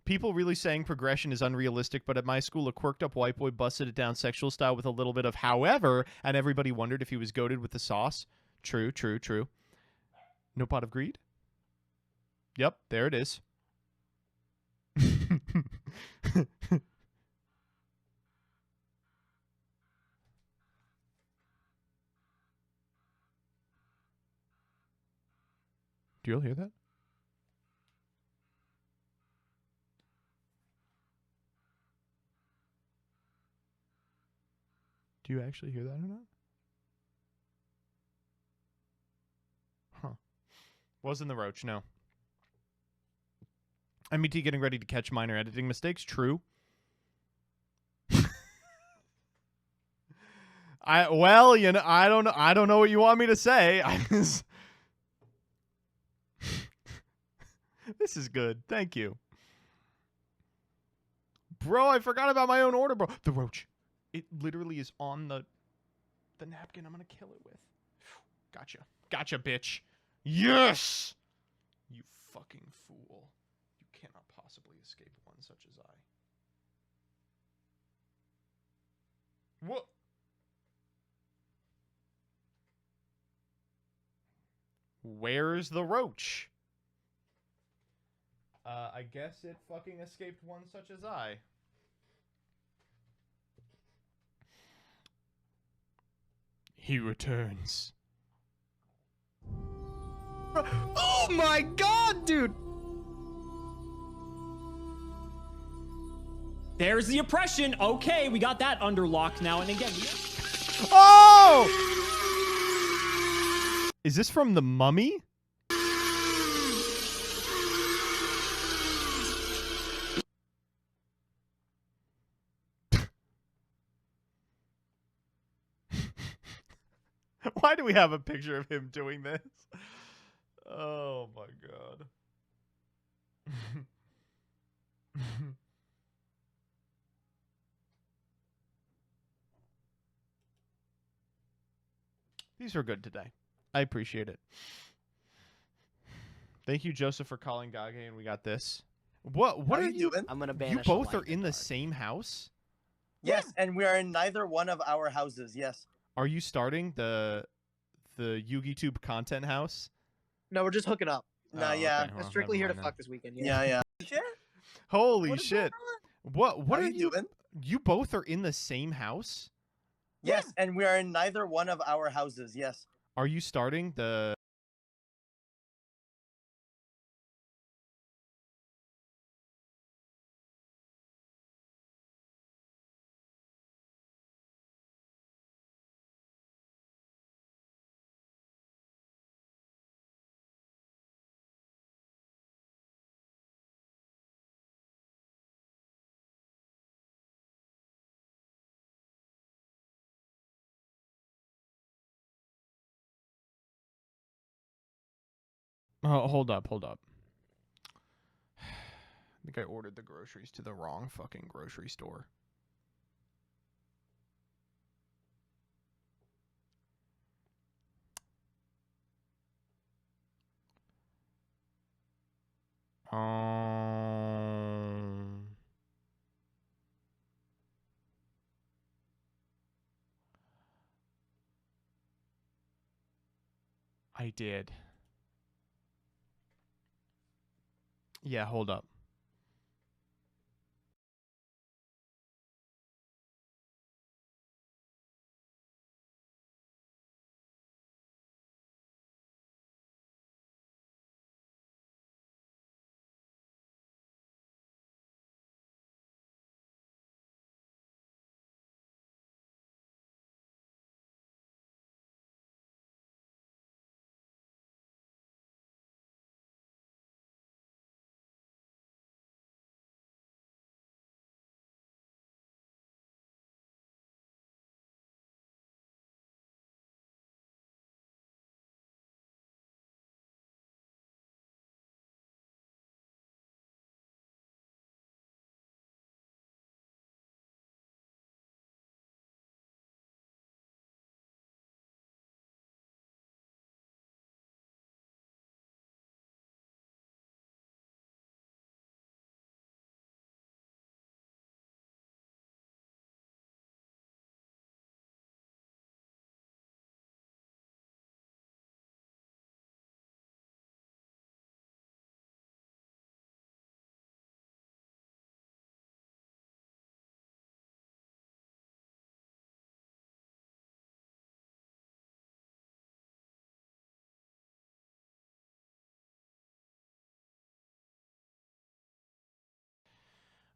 People really saying progression is unrealistic, but at my school, a quirked up white boy busted it down sexual style with a little bit of however, and everybody wondered if he was goated with the sauce. True, true, true. No pot of greed? Yep, there it is. Do you all hear that? Do you actually hear that or not? Huh. Wasn't the roach, no. MBT getting ready to catch minor editing mistakes, true. Well, you know, I don't know what you want me to say. This is good. Thank you. Bro, I forgot about my own order, bro. The roach. It literally is on the napkin I'm going to kill it with. Gotcha. Gotcha, bitch. Yes! You fucking fool. You cannot possibly escape one such as I. What? Where's the roach? I guess it fucking escaped one such as I. He returns. Oh my god, dude! There's the oppression. Okay, we got that under lock now. And again, Oh! Is this from The Mummy? Why do we have a picture of him doing this? Oh my god. These are good today. I appreciate it. Thank you, Joseph, for calling Gage, and we got this. What How are you doing? I'm gonna You banish. both are in the same house? Yes, and we are in neither one of our houses. Yes. Are you starting the YugiTube content house? No, we're just hooking up. No, Oh, yeah. okay. I'm Well, strictly never here to mind fuck then. this weekend. Yeah. Shit. Holy What is shit. What How are you doing? You both are in the same house? Yes, and we are in neither one of our houses. Yes. Are you starting the Oh, hold up. I think I ordered the groceries to the wrong fucking grocery store. I did. Yeah, hold up.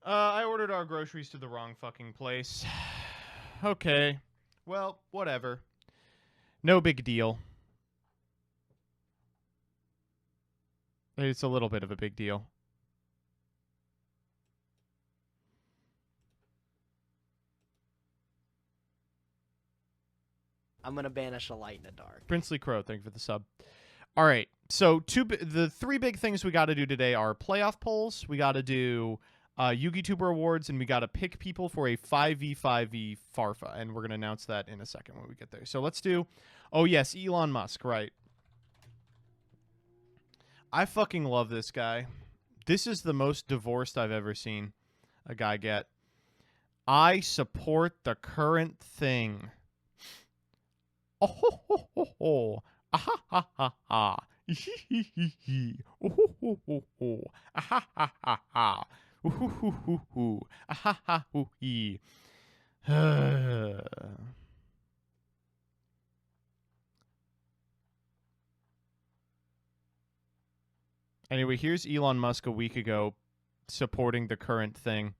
I ordered our groceries to the wrong fucking place. Okay. Well, whatever. No big deal. It's a little bit of a big deal. I'm gonna banish a light in the dark. Princely Crow, thank you for the sub. All right, so the three big things we got to do today are playoff polls. We got to do YugiTuber awards, and we got to pick people for a 5v5v Farfa, and we're gonna announce that in a second when we get there. So let's do. Oh yes, Elon Musk, right? I fucking love this guy. This is the most divorced I've ever seen a guy get. I support the current thing. Oh ho ho ho ho. Ah ha ha ha ha. Hee hee hee. Oh ho ho ho ho. Ah ha ha ha ha. Ooh hoo hoo hoo hoo. Ah ha ha hoo hee. Anyway, here's Elon Musk a week ago supporting the current thing.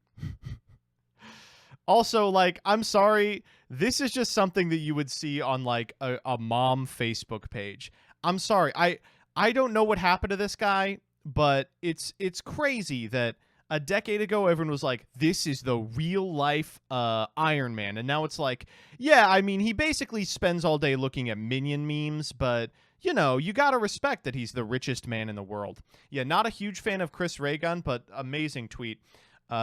Also, like, I'm sorry, this is just something that you would see on, like, a mom Facebook page. I'm sorry, I don't know what happened to this guy, but it's crazy that a decade ago everyone was like, this is the real-life Iron Man, and now it's like, yeah, I mean, he basically spends all day looking at Minion memes, but, you know, you gotta respect that he's the richest man in the world. Yeah, not a huge fan of Chris Raygun, but amazing tweet.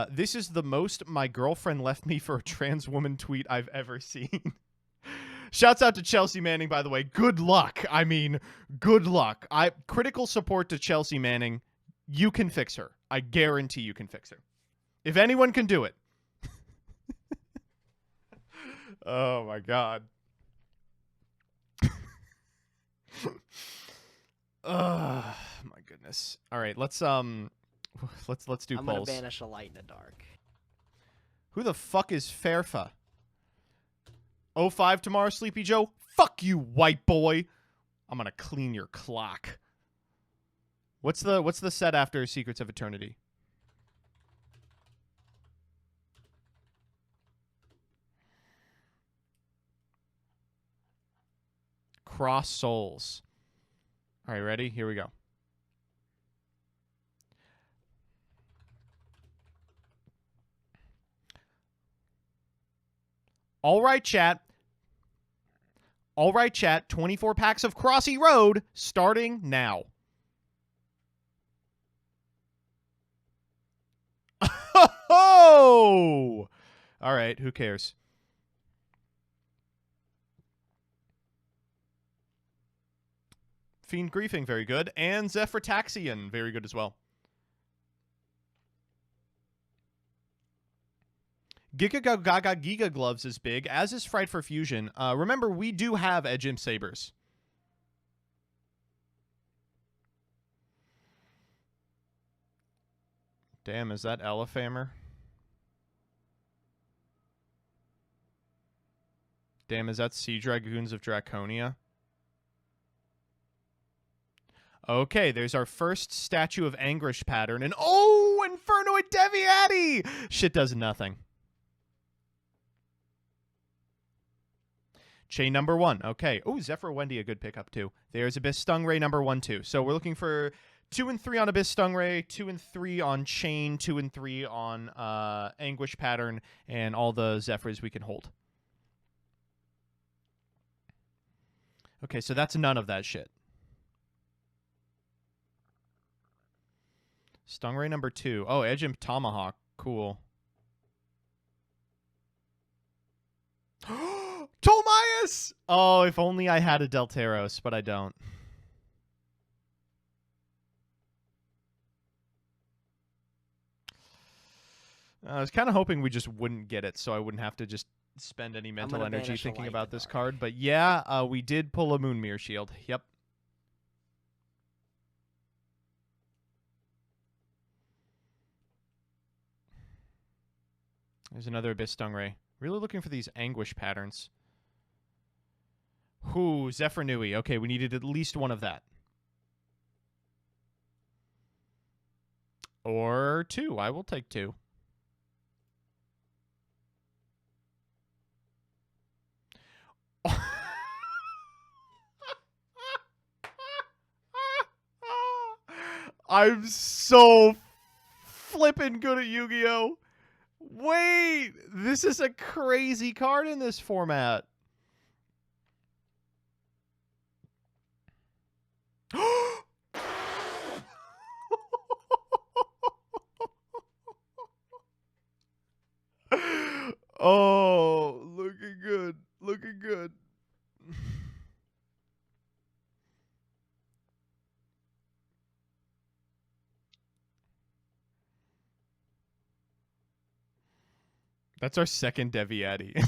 This is the most my girlfriend left me for a trans woman tweet I've ever seen. Shouts out to Chelsea Manning, by the way. Good luck. I mean, good luck. Critical support to Chelsea Manning. You can fix her. I guarantee you can fix her. If anyone can do it. Oh my god. Oh my goodness. All right, let's do I'm polls. gonna banish a light in the dark. Who the fuck is Fairfa? 05 tomorrow, Sleepy Joe? Fuck you, white boy. I'm gonna clean your clock. What's the set after Secrets of Eternity? Cross Souls. All right, ready? Here we go. All right, chat. All right, chat. 24 packs of Crossy Road starting now. Oh! All right, who cares? Fiend Griefing, very good. And Zephyr Taxian, very good as well. Giga Gaga Giga Gloves is big, as is Fright for Fusion. Remember, we do have Edge Imp Sabers. Damn, is that Elefamer? Damn, is that Sea Dragoons of Draconia? Okay, there's our first Statue of Anguish pattern. And oh, Infernoid Deviati! Shit does nothing. Chain number 1. Okay. Oh, Zephyr Wendy, a good pickup too. There's Abyss Stingray number 1, 2. So we're looking for 2 and 3 on Abyss Stingray, 2 and 3 on Chain, 2 and 3 on Anguish pattern, and all the Zephyrs we can hold. Okay, so that's none of that shit. Stingray number 2. Oh, Edge Imp Tomahawk. Cool. Tolmias! Oh, if only I had a Delteros, but I don't. I was kind of hoping we just wouldn't get it, so I wouldn't have to just spend any mental energy thinking about this card. But yeah, we did pull a Moonmere Shield. Yep. There's another Abyss Stingray. Really looking for these Anguish patterns. Whoo, Zephyr Nui. Okay, we needed at least one of that. Or 2. I will take 2. I'm so flippin' good at Yu-Gi-Oh! Wait! This is a crazy card in this format. Oh, looking good. Looking good. That's our second Deviati.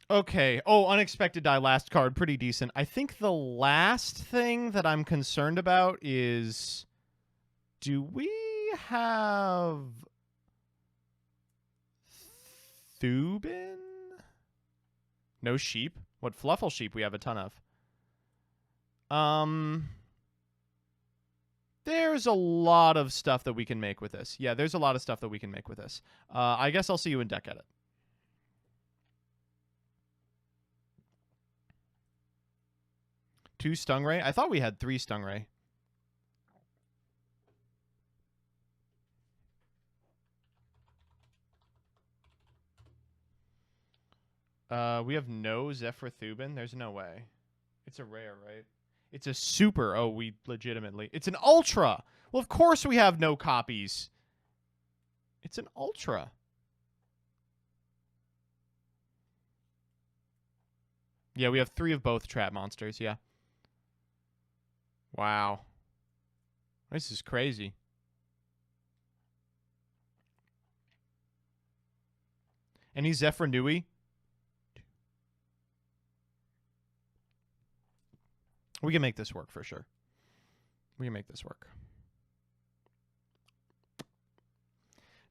Okay. Oh, unexpected die, last card. Pretty decent. I think the last thing that I'm concerned about is... Do we have... Thubin? No sheep? What Fluffle sheep we have a ton of. There's a lot of stuff that we can make with this. Yeah, there's a lot of stuff that we can make with this. I guess I'll see you in deck edit. Two Stingray? I thought we had 3 Stingray. We have no Zephyr Thubin? There's no way. It's a rare, right? It's a super. Oh, we legitimately... It's an ultra! Well, of course we have no copies. It's an ultra. Yeah, we have 3 of both trap monsters, yeah. Wow. This is crazy. Any Zephyr Nui? We can make this work for sure. We can make this work.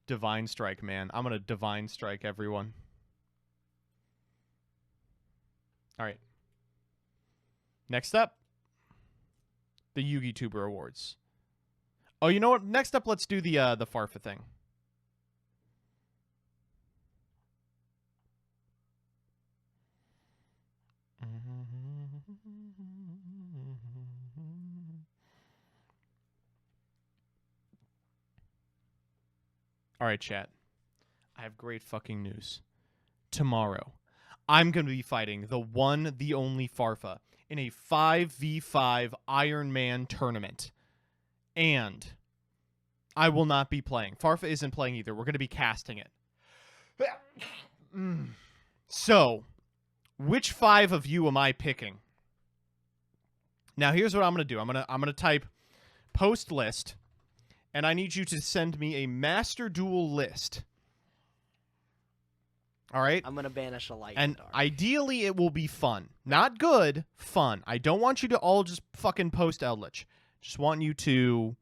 Divine Strike, man. I'm going to Divine Strike everyone. All right. Next up, the Yu-Gi Tuber Awards. Oh, you know what? Next up, let's do the Farfa thing. All right, chat. I have great fucking news. Tomorrow, I'm going to be fighting the one, the only Farfa in a 5v5 Iron Man tournament. And I will not be playing. Farfa isn't playing either. We're going to be casting it. So, which 5 of you am I picking? Now, here's what I'm going to do. I'm going to type post list, and I need you to send me a Master Duel list. All right? I'm going to banish a light. And ideally, it will be fun. Not good, fun. I don't want you to all just fucking post Eldritch. Just want you to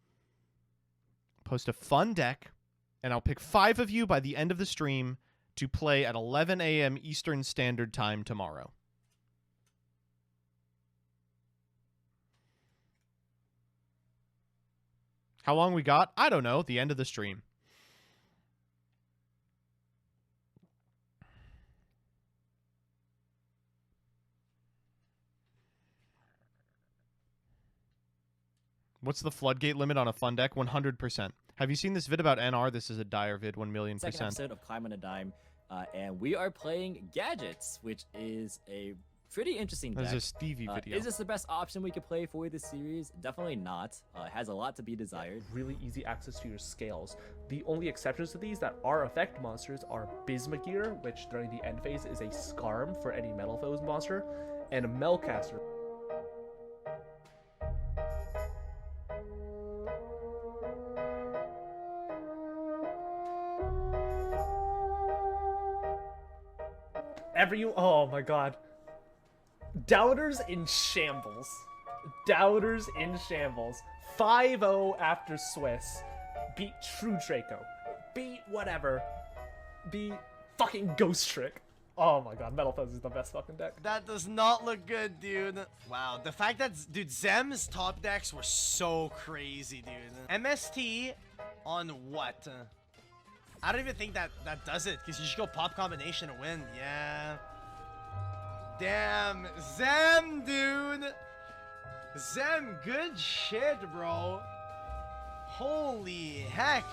post a fun deck, and I'll pick 5 of you by the end of the stream to play at 11 a.m. Eastern Standard Time tomorrow. How long we got? I don't know. The end of the stream. What's the floodgate limit on a fun deck? 100%. Have you seen this vid about NR? This is a dire vid, 1,000,000%. Second episode of Climb on a Dime, and we are playing Gadgets, which is a pretty interesting deck. This is a Stevie video. Is this the best option we could play for this series? Definitely not. It has a lot to be desired. Really easy access to your scales. The only exceptions to these that are effect monsters are Bismugear, which during the end phase is a Scarm for any Metal Foes monster, and a Melcaster. Oh my god. Doubters in shambles. Doubters in shambles. 5-0 after Swiss. Beat True Draco. Beat whatever. Beat fucking Ghost Trick. Oh my god, Metal Fuzz is the best fucking deck. That does not look good, dude. Wow, the fact that, dude, Zem's top decks were so crazy, dude. MST on what? I don't even think that does it, because you should go pop combination to win. Yeah. Damn, Zem, dude. Zem, good shit, bro. Holy heck.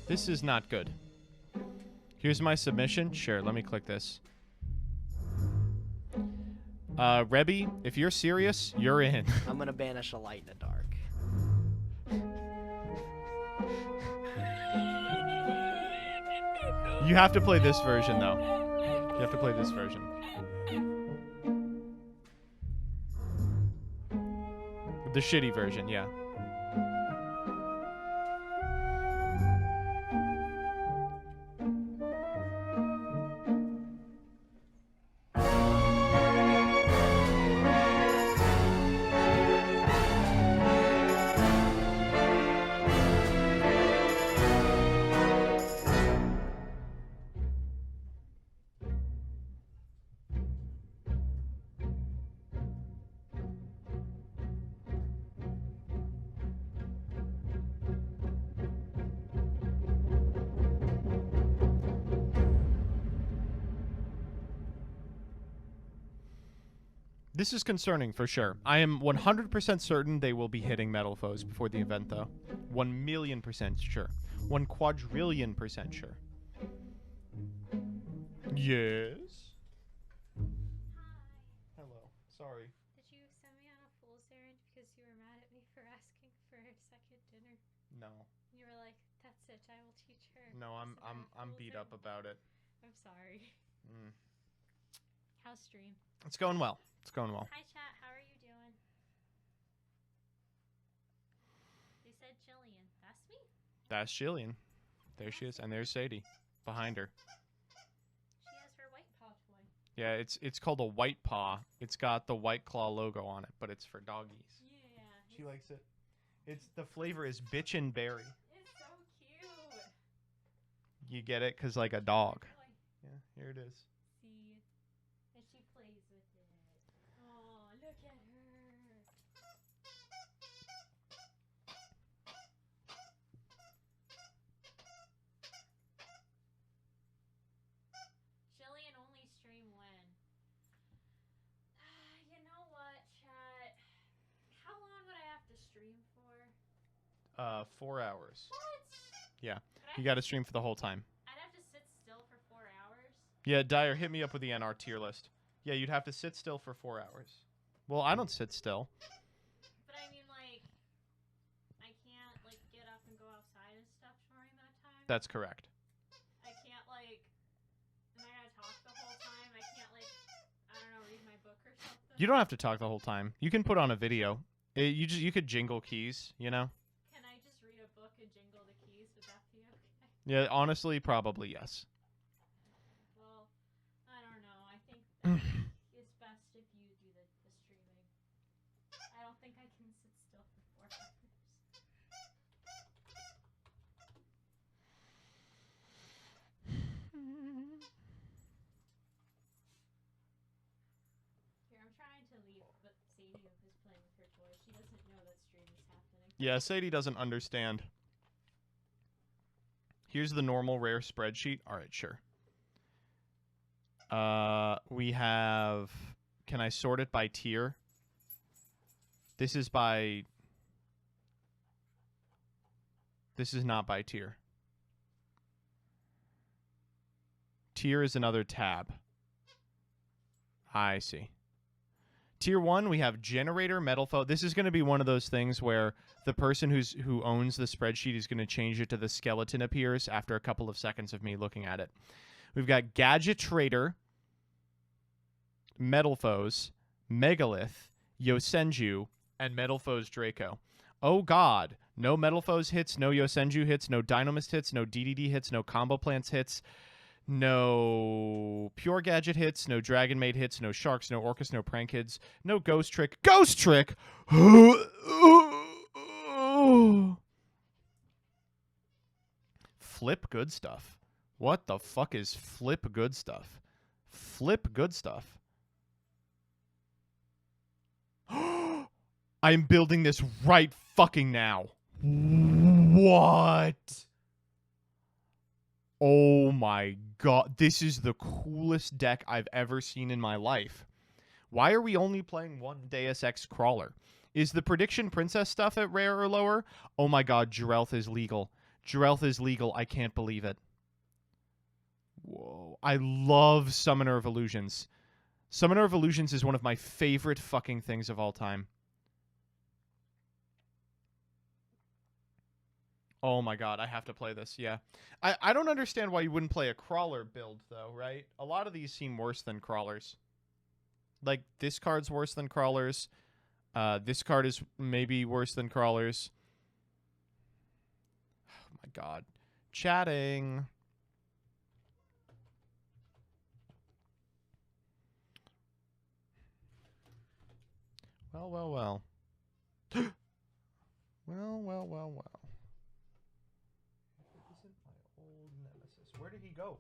This is not good. Here's my submission. Sure, let me click this. Rebby, if you're serious, you're in. I'm gonna banish a light in the dark. You have to play this version, though. You have to play this version. The shitty version, yeah. This is concerning for sure. I am 100% certain they will be hitting Metal Foes before the event, though. 1,000,000% sure. 1,000,000,000% sure. Yes? Hello. Sorry. Did you send me on a fool's errand because you were mad at me for asking for a second dinner? No. You were like, "That's it. I will teach her." No, I'm beat up about it. I'm sorry. Mm. How's stream? It's going well. It's going well. Hi chat. How are you doing? They said Jillian. That's me. That's Jillian. There she is, and there's Sadie behind her. She has her white paw toy. Yeah, it's called a White Paw. It's got the White Claw logo on it, but it's for doggies. Yeah. She likes it. The flavor is bitchin' berry. It's so cute. You get it? 'Cause like a dog. Yeah, here it is. See, and she plays with it. Oh, look at her. Jillian only stream when? You know what, chat? How long would I have to stream for? 4 hours. What? Yeah, you got to stream for the whole time. I'd have to sit still for 4 hours? Yeah, Dyer, hit me up with the NR tier list. Yeah, you'd have to sit still for 4 hours. Well, I don't sit still. But I mean, like, I can't, like, get up and go outside and stuff during that time? That's correct. I can't, like, am I gonna talk the whole time? I can't, like, I don't know, read my book or something? You don't have to talk the whole time. You can put on a video. You could jingle keys, you know? Can I just read a book and jingle the keys? Would that be okay? Yeah, honestly, probably yes. Well, I don't know. I think it's best if you do the streaming. I don't think I can sit still for 4 hours. Here, I'm trying to leave, but Sadie is playing with her toy. She doesn't know that stream is happening. Yeah, Sadie doesn't understand. Here's the normal rare spreadsheet. All right, sure. We have... Can I sort it by tier? This is by... This is not by tier. Tier is another tab. I see. Tier 1, we have Generator, Metal Foe. This is going to be one of those things where the person who owns the spreadsheet is going to change it to the skeleton appears after a couple of seconds of me looking at it. We've got Gadget Trader, Metal Foes, Megalith, Yosenju, and Metal Foes Draco. Oh god. No Metal Foes hits, no Yosenju hits, no Dynamist hits, no DDD hits, no Combo Plants hits, no Pure Gadget hits, no Dragon Maid hits, no Sharks, no Orcus, no Prank Kids, no Ghost Trick. Ghost Trick! Flip good stuff. What the fuck is flip good stuff? Flip good stuff. I'm building this right fucking now. What? Oh my god. This is the coolest deck I've ever seen in my life. Why are we only playing one Deus Ex Crawler? Is the Prediction Princess stuff at rare or lower? Oh my god, Jirelth is legal. Jirelth is legal. I can't believe it. Whoa. I love Summoner of Illusions. Summoner of Illusions is one of my favorite fucking things of all time. Oh my god, I have to play this, yeah. I don't understand why you wouldn't play a crawler build, though, right? A lot of these seem worse than crawlers. Like, this card's worse than crawlers. This card is maybe worse than crawlers. Oh my god. Chatting. Well, well, well. Well. Where did he go?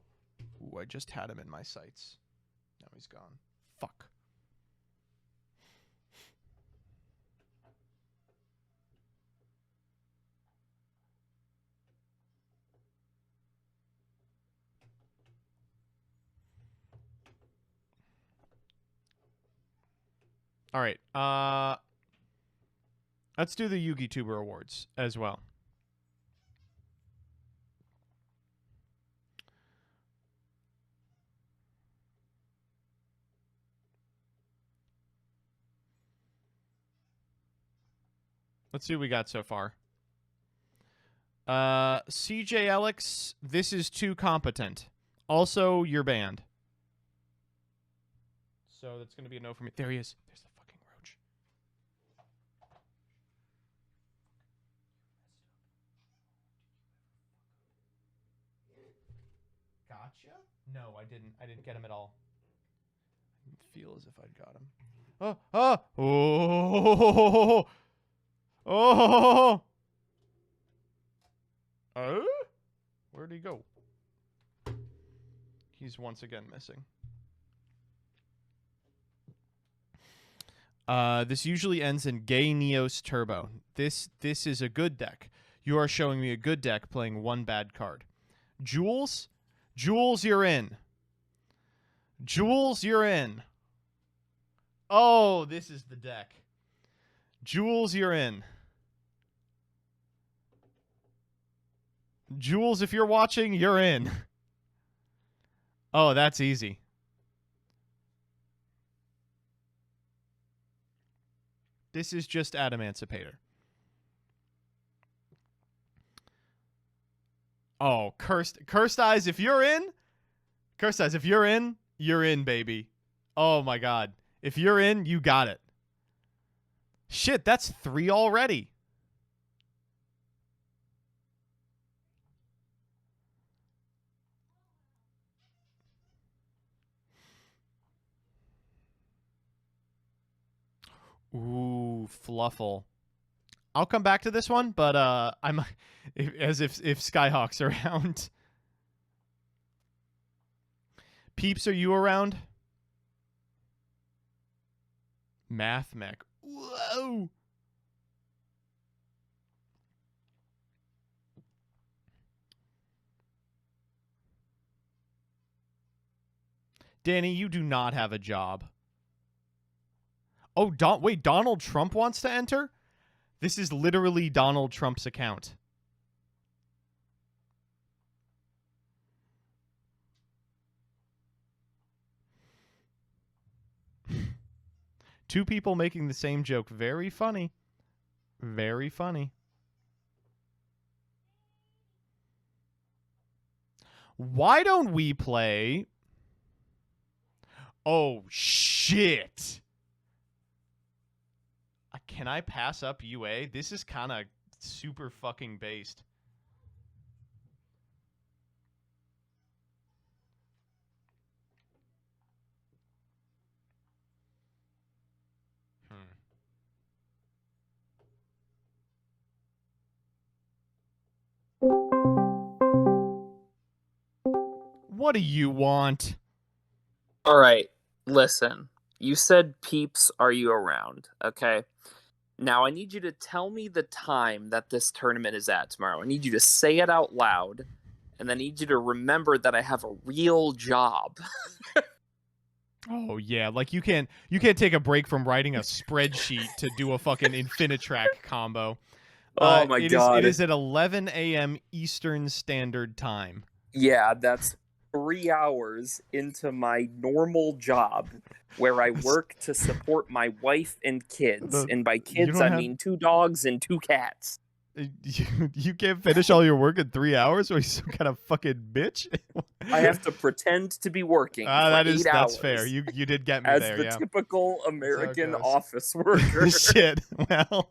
Ooh, I just had him in my sights. Now he's gone. Fuck. All right. Let's do the Yugi Tuber Awards as well. Let's see what we got so far. CJ Alex, this is too competent. Also, you're banned. So that's going to be a no for me. There he is. There's the fucking roach. Gotcha? No, I didn't. I didn't get him at all. I feel as if I'd got him. Oh! Where'd he go? He's once again missing. This usually ends in Gay Neos Turbo. This is a good deck. You are showing me a good deck playing one bad card. Jules? Jules, you're in. Jules, you're in. Oh, this is the deck. Jules, you're in. Jules, if you're watching, you're in. Oh, that's easy. This is just Adamancipator. Oh, Cursed Eyes, if you're in. Cursed Eyes, if you're in, baby. Oh my god. If you're in, you got it. Shit, that's 3 already. Ooh, Fluffle. I'll come back to this one, but I'm as if Skyhawk's around. Peeps, are you around? Math Mech. Whoa. Danny, you do not have a job. Oh, wait, Donald Trump wants to enter? This is literally Donald Trump's account. Two people making the same joke. Very funny. Very funny. Why don't we play... Oh, shit. I can I pass up UA? This is kind of super fucking based. What do you want? All right, listen. You said, peeps, are you around? Okay. Now, I need you to tell me the time that this tournament is at tomorrow. I need you to say it out loud, and I need you to remember that I have a real job. Oh yeah, like you can't take a break from writing a spreadsheet to do a fucking Infinitrack combo. Oh my God. It is at 11 a.m. Eastern Standard Time. Yeah, that's 3 hours into my normal job where I work to support my wife and kids. And by kids, I mean 2 dogs and 2 cats. You can't finish all your work in 3 hours? Or are you some kind of fucking bitch? I have to pretend to be working for 8 hours. That's fair. You did get me as there, the yeah. typical American office worker. Shit. Well,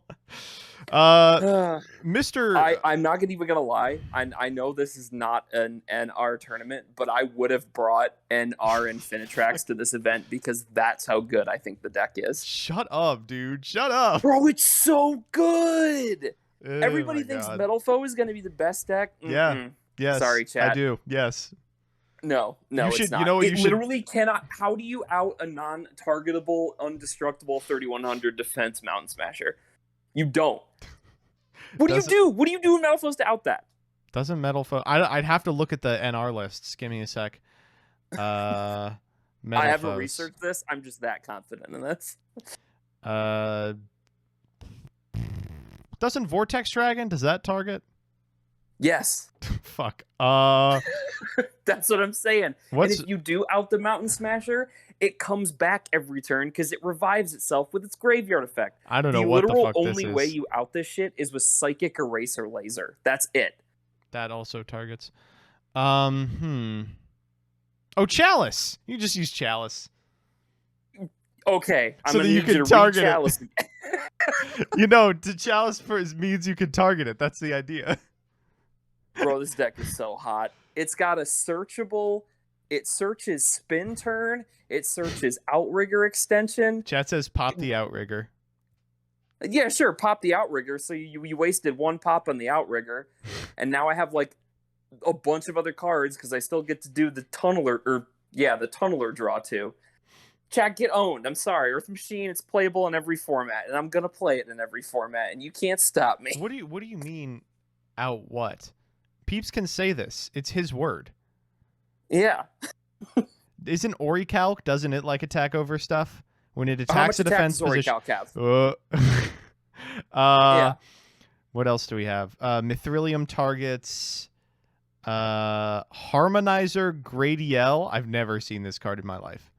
Mr. I'm not even gonna lie. I know this is not an NR tournament, but I would have brought NR Infinitrax to this event because that's how good I think the deck is. Shut up, dude. Shut up. Bro, it's so good. Oh Everybody my thinks God. Metal Foe is gonna be the best deck. Yeah. Yes. Sorry, chat. I do. Yes. No, it's not. You know what it you should literally cannot. How do you out a non-targetable, undestructible 3100 defense Mountain Smasher? You don't. What do you do? What do you do in Metal Foes to out that? Doesn't Metal Foe... I'd have to look at the NR lists. Give me a sec. I Metal haven't Foes. researched this. I'm just that confident in this. Doesn't Vortex Dragon, does that target? Yes. Fuck. That's what I'm saying. And if you do out the Mountain Smasher, it comes back every turn because it revives itself with its graveyard effect. I don't know what the fuck this The literal only way is. you out this shit is with Psychic Eraser Laser. That's it. That also targets. Oh, Chalice. You just use Chalice. Okay, I'm So gonna that you need you can to target read it. Chalice. To Chalice means you can target it. That's the idea. Bro, this deck is so hot. It's got a searchable. It searches spin turn. It searches Outrigger extension. Chat says pop the Outrigger. Yeah, sure, pop the Outrigger. So you wasted 1 pop on the Outrigger, and now I have like a bunch of other cards because I still get to do the Tunneler the Tunneler draw too. Chat, get owned. I'm sorry, Earth Machine. It's playable in every format, and I'm gonna play it in every format, and you can't stop me. What do you mean? Out what? Peeps can say this. It's his word. Yeah. Isn't Oricalc? Doesn't it like attack over stuff when it How attacks much a defense attack does position? Oricalc have? Yeah. What else do we have? Mithrilium targets. Harmonizer Gradiel. I've never seen this card in my life.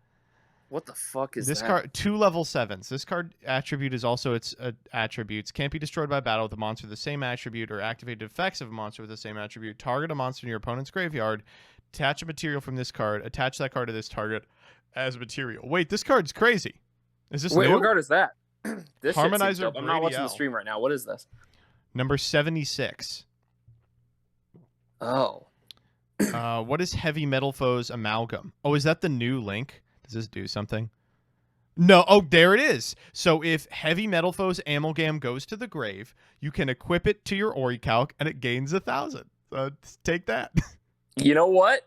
What the fuck is this that? card? 2 level 7s. This card attribute is also its attributes. Can't be destroyed by battle with a monster with the same attribute or activated effects of a monster with the same attribute. Target a monster in your opponent's graveyard. Attach a material from this card. Attach that card to this target as material. Wait, this card's crazy. Is this Wait, new? what card is that? This shit seems Harmonizer dope. I'm not watching the Gradiel. stream right now. What is this? Number 76. Oh. What is Heavy Metal Foes Amalgam? Oh, is that the new link? Does this do something? No. Oh, there it is. So if Heavy Metal Foes Amalgam goes to the grave, you can equip it to your Oricalc, and it gains 1,000. So take that. You know what?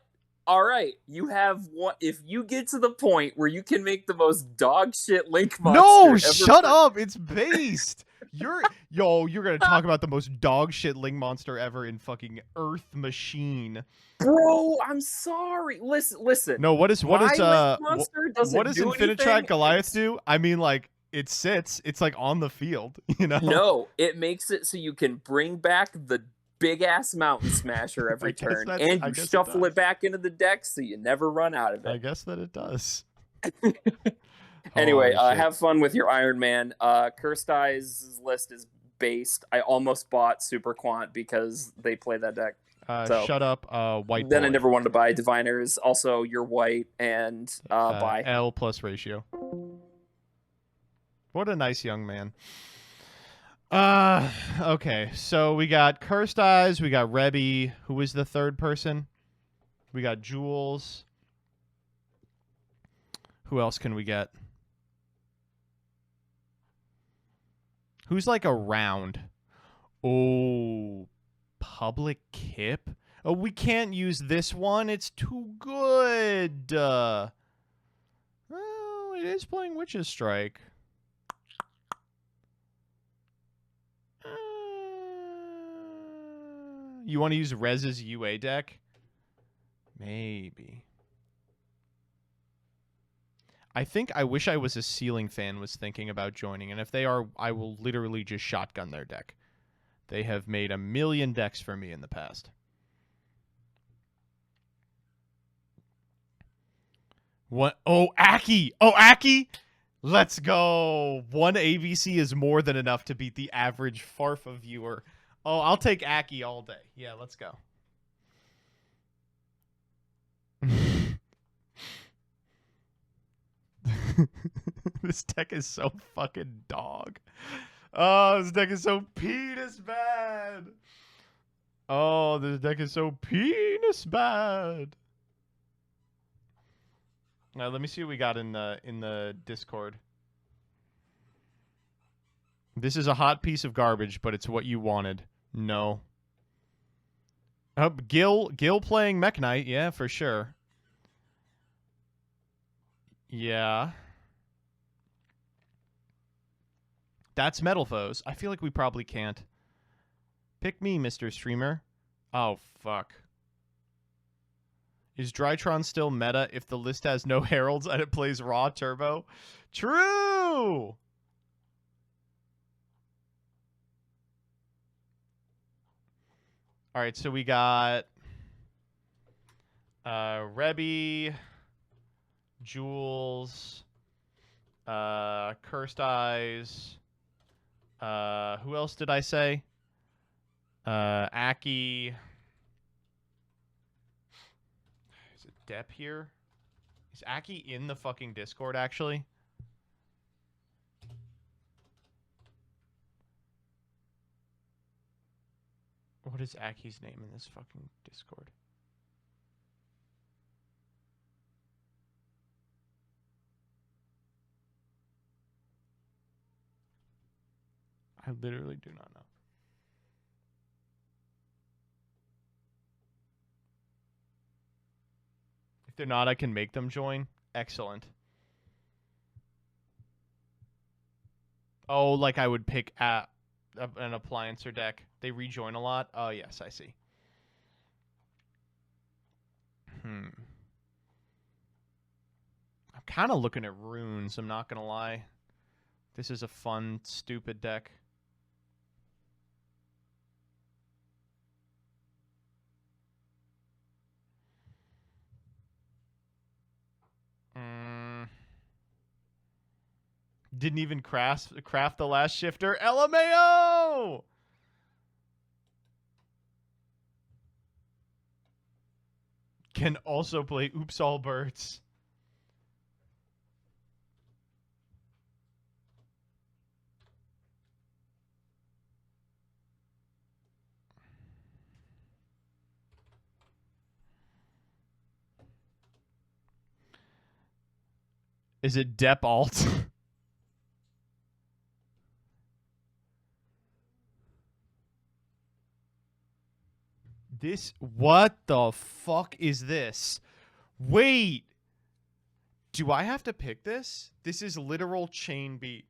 All right, you have one. If you get to the point where you can make the most dog shit Link monster No, ever shut up. It's based. You're gonna talk about the most dog shit Link monster ever in fucking Earth Machine. Bro, I'm sorry. Listen. No, what is My Link monster doesn't what does do Infinitrack anything. Goliath do? I mean, like, it sits. It's like on the field, you know? No, it makes it so you can bring back the big ass Mountain Smasher every turn, and you shuffle it back into the deck so you never run out of it. I guess that it does. Anyway, Holy shit. have fun with your Iron Man. Cursed Eyes list is based. I almost bought Super Quant because they play that deck. So Shut up, white then boy. I never wanted to buy Diviners. Also, you're white and buy. L plus ratio. What a nice young man. Okay, so we got Cursed Eyes, we got Rebby. Who was the third person? We got Jules. Who else can we get? Who's like around? Oh, Public Kip? Oh, we can't use this one. It's too good. Well, it is playing Witch's Strike. You want to use Rez's UA deck? Maybe. I wish I was a Ceiling fan was thinking about joining, and if they are, I will literally just shotgun their deck. They have made a million decks for me in the past. What? Oh, Aki! Oh, Aki! Let's go! One ABC is more than enough to beat the average Farfa viewer. Oh, I'll take Aki all day. Yeah, let's go. This deck is so fucking dog. Oh, this deck is so penis bad. Oh, this deck is so penis bad. Now, let me see what we got in the Discord. This is a hot piece of garbage, but it's what you wanted. No. Gil playing Mech Knight, yeah, for sure. Yeah. That's Metal Foes. I feel like we probably can't. Pick me, Mr. Streamer. Oh, fuck. Is Drytron still meta if the list has no heralds and it plays raw turbo? True! Alright, so we got Rebby, Jules, Cursed Eyes. Who else did I say? Aki. Is it Depp here? Is Aki in the fucking Discord, actually? What is Aki's name in this fucking Discord? I literally do not know. If they're not, I can make them join. Excellent. Oh, like I would pick an appliancer deck. They rejoin a lot. Oh, yes, I see. I'm kind of looking at runes, I'm not going to lie. This is a fun, stupid deck. Didn't even craft the last shifter. LMAO! Can also play Oops All Birds. Is it Depp Alt? What the fuck is this? Wait. Do I have to pick this? This is literal chain beat.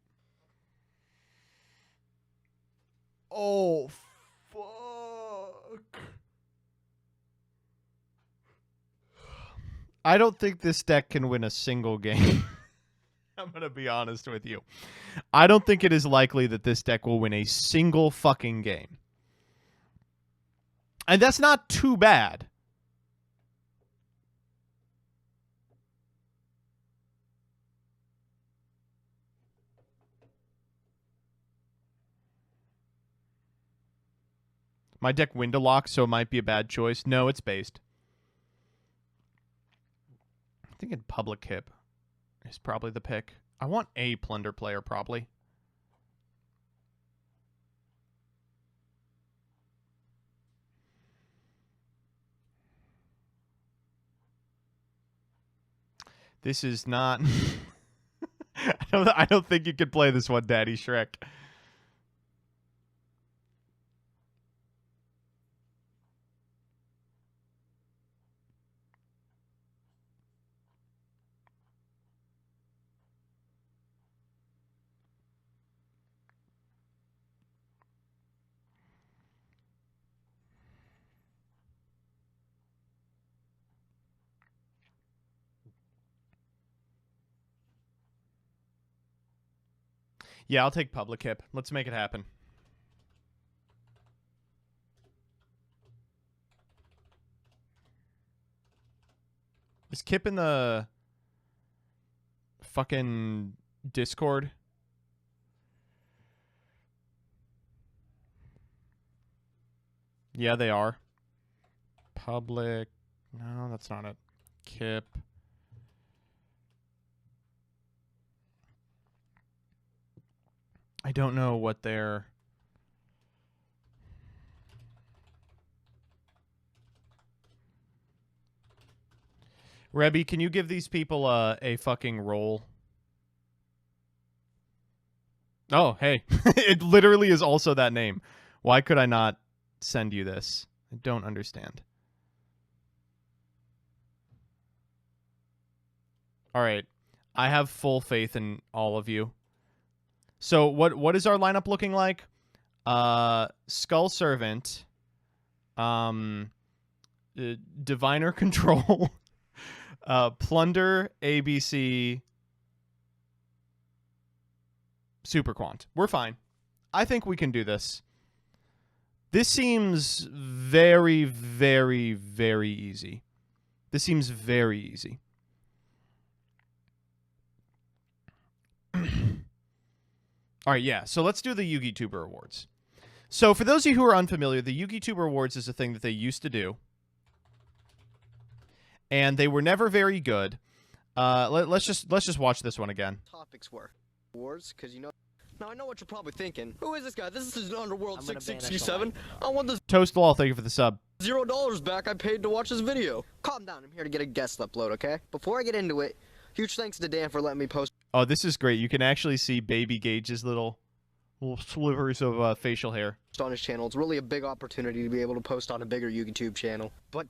Oh, fuck. I don't think this deck can win a single game. I'm going to be honest with you. I don't think it is likely that this deck will win a single fucking game. And that's not too bad. My deck window locked, so it might be a bad choice. No, it's based. I think in Public Kip is probably the pick. I want a Plunder player, probably. This is not... I don't think you could play this one, Daddy Shrek. Yeah, I'll take public hip. Let's make it happen. Is Kip in the fucking Discord? Yeah, they are. Public. No, that's not it. Kip. I don't know what they're... Rebby, can you give these people a fucking role? Oh, hey. It literally is also that name. Why could I not send you this? I don't understand. All right. I have full faith in all of you. So what is our lineup looking like? Skull Servant, Diviner Control, Plunder, ABC, Super Quant. We're fine. I think we can do this. This seems very, very, very easy. This seems very easy. All right, yeah. So let's do the Yu-Gi Tuber Awards. So for those of you who are unfamiliar, the Yu-Gi Tuber Awards is a thing that they used to do. And they were never very good. Let's just watch this one again. Topics were awards, because you know. Now I know what you're probably thinking. Who is this guy? This is Underworld 667. I want this Toast Wall, thank you for the sub. $0 back I paid to watch this video. Calm down. I'm here to get a guest upload, okay? Before I get into it, huge thanks to Dan for letting me post. Oh, this is great. You can actually see Baby Gage's little slivers of facial hair On his channel. It's really a big opportunity to be able to post on a bigger YouTube channel. But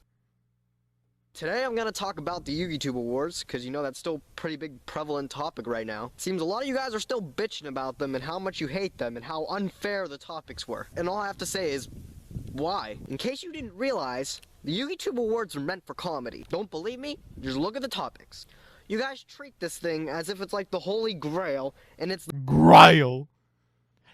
today I'm going to talk about the Yu-Gi-Tube Awards, because you know that's still a pretty big prevalent topic right now. Seems a lot of you guys are still bitching about them and how much you hate them and how unfair the topics were. And all I have to say is, why? In case you didn't realize, the Yu-Gi-Tube Awards are meant for comedy. Don't believe me? Just look at the topics. You guys treat this thing as if it's like the Holy Grail, and it's Grail.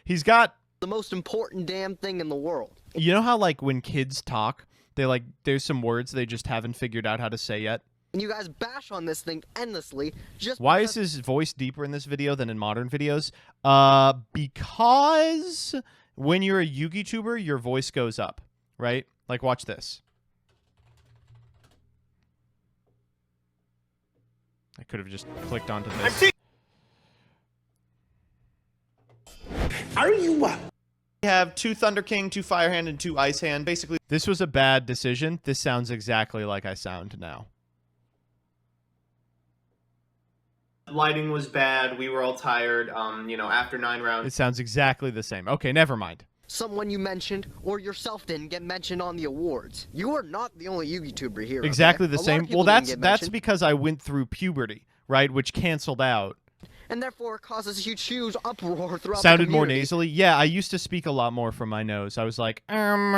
He's got the most important damn thing in the world. You know how like when kids talk, they like there's some words they just haven't figured out how to say yet. And you guys bash on this thing endlessly. Just why is his voice deeper in this video than in modern videos? Because when you're a Yu-Gi tuber, your voice goes up, right? Like watch this. I could have just clicked onto this. Are you what? We have 2 Thunder King, 2 Fire Hand, and 2 Ice Hand. Basically, this was a bad decision. This sounds exactly like I sound now. Lighting was bad. We were all tired. You know, after 9 rounds. It sounds exactly the same. Okay, never mind. Someone you mentioned or yourself didn't get mentioned on the awards. You are not the only Yu-Gi-Tuber here. Exactly okay? the same. Well, that's because I went through puberty, right, which canceled out. And therefore it causes a huge uproar throughout Sounded the more community. nasally. Yeah, I used to speak a lot more from my nose. I was like, I'm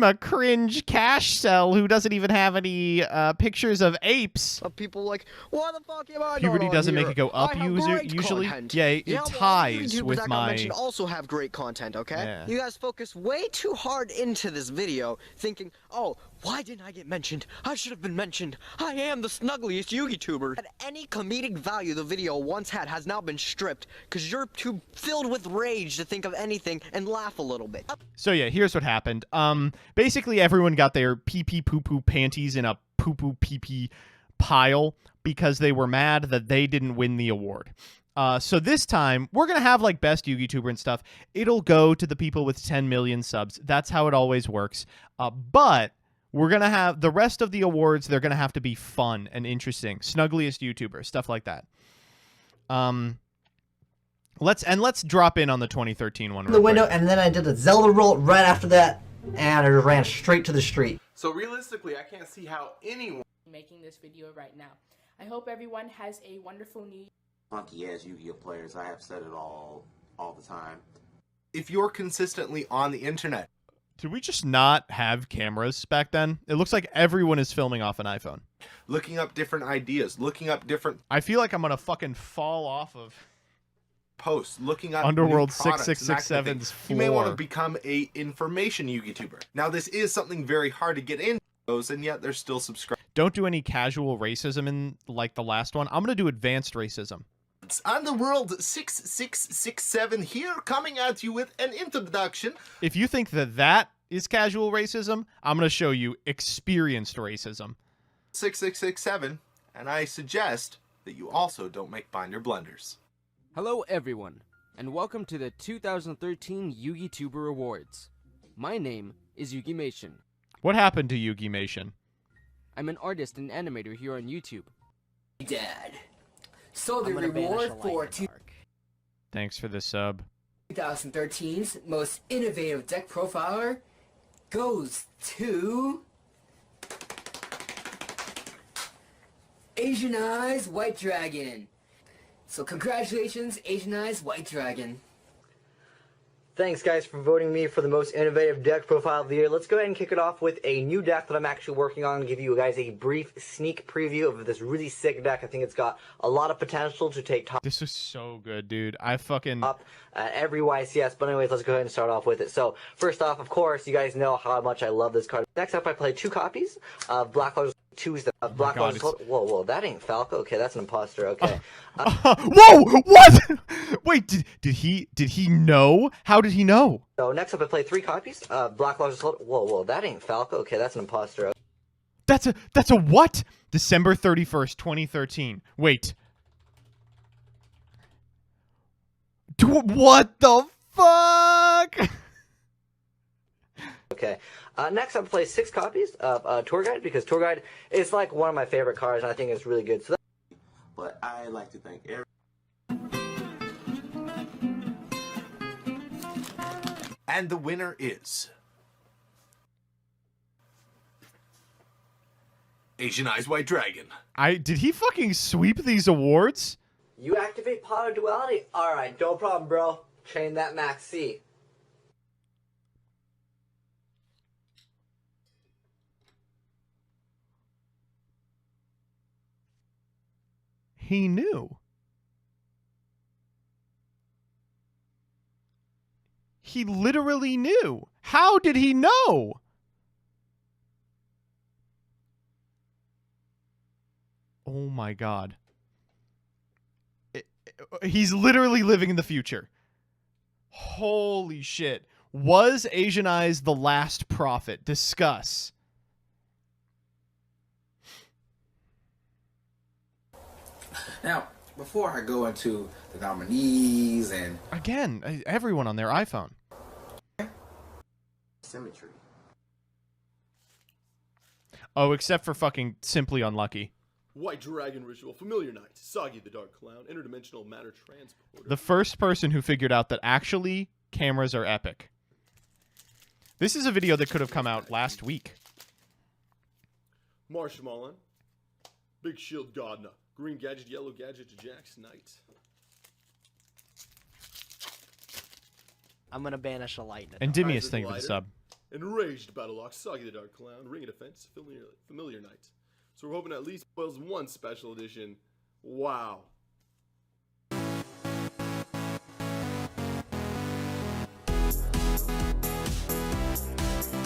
a cringe cash cell who doesn't even have any pictures of apes. Of people like, why the fuck am I Puberty not doesn't on make here? it go up I have great usually. content. Yeah, it well, ties YouTubers with that got my... mentioned also have great content, okay? Yeah. You guys focus way too hard into this video, thinking, oh, why didn't I get mentioned? I should have been mentioned. I am the snuggliest Yu-Gi-Tuber. And any comedic value the video once had has now been stripped, because you're too filled with rage to think of anything and laugh a little bit. So yeah, here's what happened. Basically everyone got their pee-pee poo-poo panties in a poo-poo pee-pee pile because they were mad that they didn't win the award. So this time, we're going to have like best Yu-Gi-Tuber and stuff. It'll go to the people with 10 million subs. That's how it always works. But We're going to have the rest of the awards. They're going to have to be fun and interesting. Snuggliest YouTuber, stuff like that. Let's drop in on the 2013 one. The window, and then I did a Zelda roll right after that, and I ran straight to the street. So realistically, I can't see how anyone making this video right now. I hope everyone has a wonderful new year. Funky ass Yu-Gi-Oh players, I have said it all the time. if you're consistently on the internet. Did we just not have cameras back then? It looks like everyone is filming off an iPhone. Looking up different ideas, looking up different... I feel like I'm gonna fucking fall off of... posts, looking up Underworld new products and that kind of 667's thing. floor. You may want to become a information YouTuber. Now, this is something very hard to get into those, and yet they're still subscribed. Don't do any casual racism in like the last one. I'm gonna do advanced racism. Underworld 6667 here, coming at you with an introduction. If you think that that is casual racism, I'm gonna show you experienced racism. 6667, and I suggest that you also don't make binder blunders. Hello everyone, and welcome to the 2013 Yu-Gi-Tuber Awards. My name is Yu-Gi-Mation. What happened to Yu-Gi-Mation? I'm an artist and animator here on YouTube. Dad. So the reward for Thanks for the sub. 2013's most innovative deck profiler goes to Asian Eyes White Dragon. So congratulations, Asian Eyes White Dragon. Thanks guys for voting me for the most innovative deck profile of the year. Let's go ahead and kick it off with a new deck that I'm actually working on. Give you guys a brief sneak preview of this really sick deck. I think it's got a lot of potential to take top. This is so good, dude. I fucking... up every YCS, but anyways, let's go ahead and start off with it. So, first off, of course, you guys know how much I love this card. Next up, I play two copies of Black Lotus Tuesday. Black Lotus... Whoa, that ain't Falco. Okay, that's an imposter. Okay. Whoa! What? Wait, did he know? How did he know? So next up, I play three copies of Black Lotus... Whoa, that ain't Falco. Okay, that's an imposter. That's a what? December 31st, 2013. Wait. What the fuck? Okay. Next up, I play six copies of Tour Guide, because Tour Guide is like one of my favorite cards, and I think it's really good. So but I like to thank every... And the winner is... Asian Eyes White Dragon. Did he fucking sweep these awards? you activate Pot of Duality? Alright, no problem, bro. Chain that Max C. He knew. He literally knew. How did he know? Oh my god. He's literally living in the future. Holy shit. Was Asian Eyes the last prophet? Discuss. Now, before I go into the nominees and... Again, everyone on their iPhone. Symmetry. Oh, except for fucking Simply Unlucky. White Dragon Ritual, Familiar Knight, Soggy the Dark Clown, Interdimensional Matter Transporter. The first person who figured out that actually cameras are epic. This is a video that could have come out last week. Marshmallow, Big Shield Godna, Green Gadget, Yellow Gadget, Jax Knight. I'm gonna banish a lightning. Endymius, thank you for the sub. Enraged Battlelock, Soggy the Dark Clown, Ring of Defense, Familiar Knight. So we're hoping at least boils one special edition. Wow.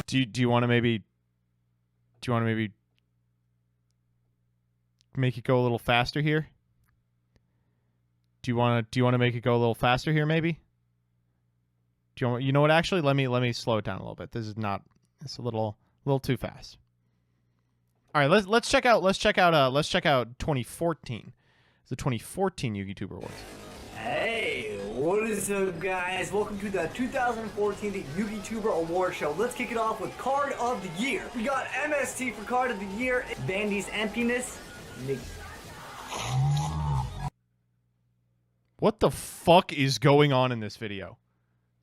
Do you want to maybe make it go a little faster here? Do you want to make it go a little faster here maybe? You know what, actually let me slow it down a little bit. This is not, it's a little too fast. All right, let's check out 2014. It's the 2014 Yu-Gi-Tuber Awards. Hey, What is up, guys? Welcome to the 2014 Yu-Gi-Tuber Award Show. Let's kick it off with Card of the Year. We got MST for Card of the Year. Bandy's Emptiness. What the fuck is going on in this video?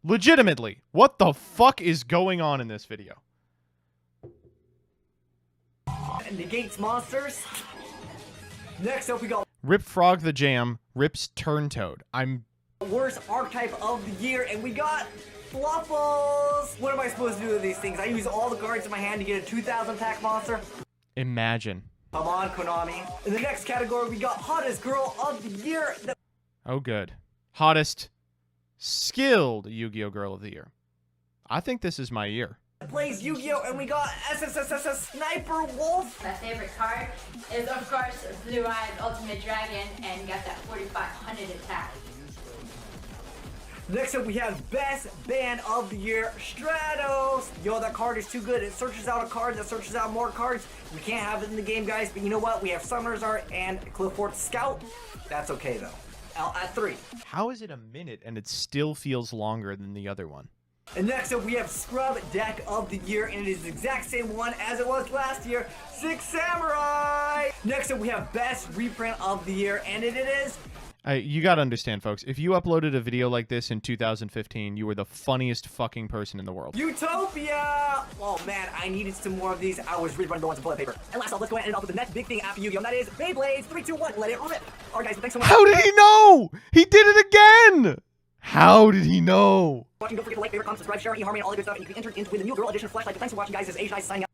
Legitimately, what the fuck is going on in this video? Negates monsters. Next up, we got Rip Frog the Jam, Rips Turntoad. I'm Worst Archetype of the Year, and we got Fluffles. What am I supposed to do with these things? I use all the cards in my hand to get a 2,000 attack monster. Imagine. Come on, Konami. In the next category, we got Hottest Girl of the Year. Oh, good. Hottest skilled Yu-Gi-Oh! Girl of the Year. I think this is my year. Plays Yu-Gi-Oh! And we got Sniper Wolf. My favorite card is, of course, Blue Eyes Ultimate Dragon, and got that 4,500 attack. Next up, we have Best Band of the Year, Stratos. Yo, that card is too good. It searches out a card that searches out more cards. We can't have it in the game, guys, but you know what? We have Summoner's Art and Clifford Scout. That's okay, though. At 3. How is it a minute and it still feels longer than the other one? And next up, we have Scrub Deck of the Year, and it is the exact same one as it was last year, Six Samurai. Next up, we have Best Reprint of the Year, and it is... You gotta understand, folks. If you uploaded a video like this in 2015, you were the funniest fucking person in the world. Utopia! Oh man, I needed some more of these. I was really running low on some toilet paper. And last off, let's go ahead and end off with the next big thing after Yu-Gi-Oh! And that is Beyblades 3, 2, 1. Let it rip. Alright guys, thanks so much. How did he know? He did it again! How did he know? Watching, don't forget to like, favorite, comment, subscribe, share, eHarmony, and all the good stuff. And you can enter into the new Girl Edition Flashlight. Thanks for watching, guys. This is Asian Ice signing out.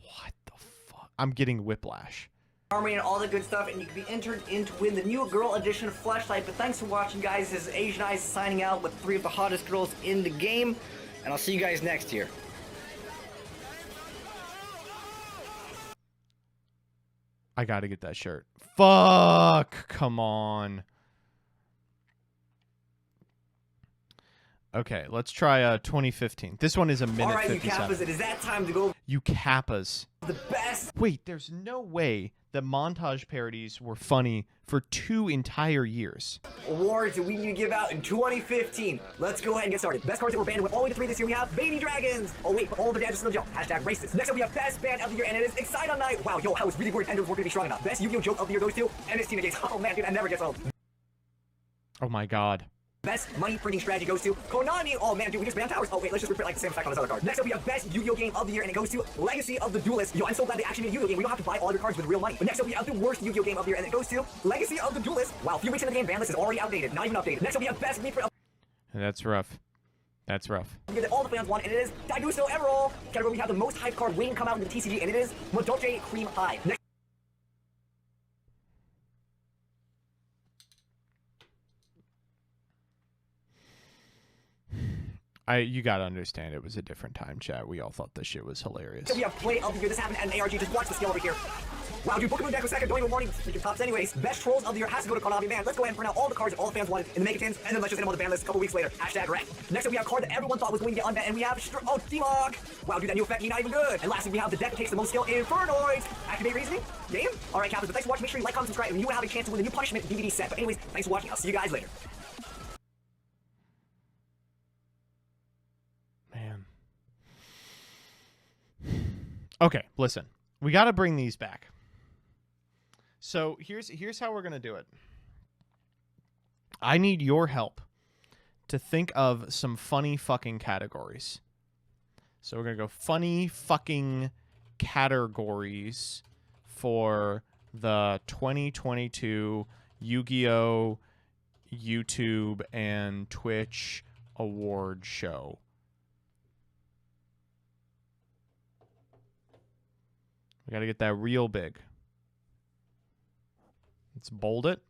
What the fuck? I'm getting whiplash. Armory and all the good stuff, and you can be entered in to win the new Girl Edition Flashlight. But thanks for watching, guys. This is Asian Eyes signing out with 3 of the hottest girls in the game, and I'll see you guys next year. I gotta get that shirt. Fuck! Come on. Okay, let's try 2015. This one is a minute 57. Alright, you Kappas, it is that time to go. You Kappas. The best. Wait, there's no way that montage parodies were funny for 2 entire years. Awards that we need to give out in 2015. Let's go ahead and get started. Best cards that were banned with all the way to 3 this year, we have Baby Dragons. Oh wait, but all the dads are still in jail. Hashtag racist. Next up, we have Best Band of the Year, and it is Excite on Night. Wow, yo, I was really worried Enders weren't going to be strong enough. Best Yu-Gi-Oh! Joke of the Year goes to MST Negates. Oh man, dude, that never gets old. Oh my god. Best money printing strategy goes to Konami. Oh man, dude, we just banned towers. Oh wait, let's just reprint like the same effect on this other card. Next up, we have Best Yu-Gi-Oh! Game of the Year, and it goes to Legacy of the Duelist. Yo, I'm so glad they actually made a Yu-Gi-Oh! Game. We don't have to buy all your cards with real money. But next up, we have the worst Yu-Gi-Oh! Game of the Year, and it goes to Legacy of the Duelist. Wow, a few weeks into the game, ban list is already outdated, not even updated. Next up, we have Best Reprint of... That's rough. That's rough. That all the fans want, and it is Daigusto Emerald. Category, we have the most hype card waiting to come out in the TCG, and it is Madoche Cream High. Next You gotta understand, it was a different time, chat. We all thought this shit was hilarious. So we have Play of the Year. This happened at an ARG. Just watch the skill over here. Wow, dude, Pokemon deck was second. Don't even warning freaking tops anyways. Best Trolls of the Year has to go to Konami. Man, let's go ahead and print out all the cards that all the fans wanted in the Megatins, and then let's just end them on the ban list a couple weeks later. Hashtag red. Next up, we have a card that everyone thought was going to get unbanned, and we have D-Lock. Wow, dude, that new effect, not even good. And lastly, we have the deck that takes the most skill, Infernoids. Activate Reasoning. Game? Alright, Captains, but thanks for watching. Make sure you like, comment, subscribe, and you will have a chance to win the new Punishment DVD set. But anyways, thanks for watching. I'll see you guys later. Man. Okay, listen. We got to bring these back. So here's how we're going to do it. I need your help to think of some funny fucking categories. So we're going to go funny fucking categories for the 2022 Yu-Gi-Oh! YouTube and Twitch award show. We got to get that real big. Let's bold it.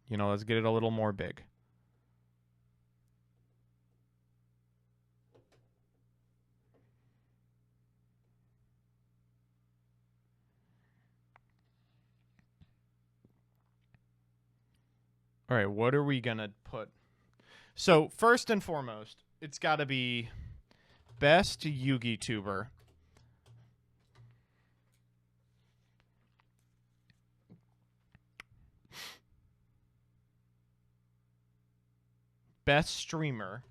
You know, let's get it a little more big. All right, what are we going to put? So, first and foremost, it's got to be best Yu-Gi tuber. best streamer,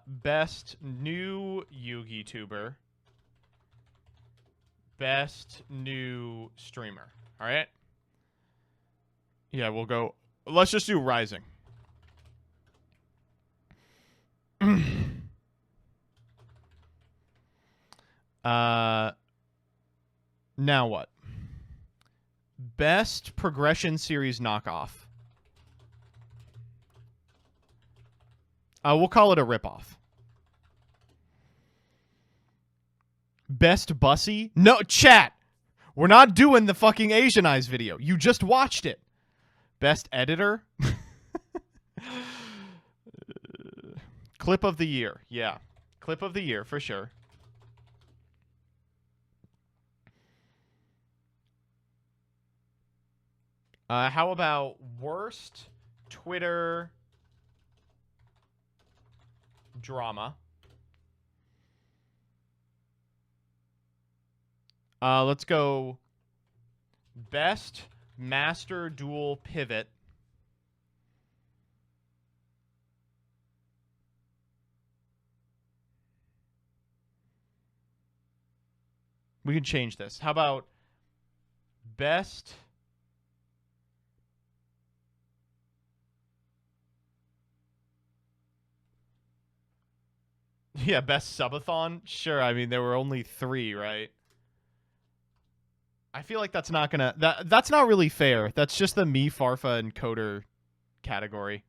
best new Yugi-tuber, best new streamer. All right? Yeah, we'll go. Let's just do Rising. Now what? Best progression series knockoff. We'll call it a ripoff. Best Bussy? No, chat. We're not doing the fucking Asian Eyes video. You just watched it. Best editor? Clip of the year. Yeah. Clip of the year for sure. How about worst Twitter drama? Let's go best master duel pivot. We can change this. How about best... Yeah, best subathon? Sure, I mean, there were only 3, right? I feel like that's not gonna... That's not really fair. That's just the me, Farfa, and Coder category.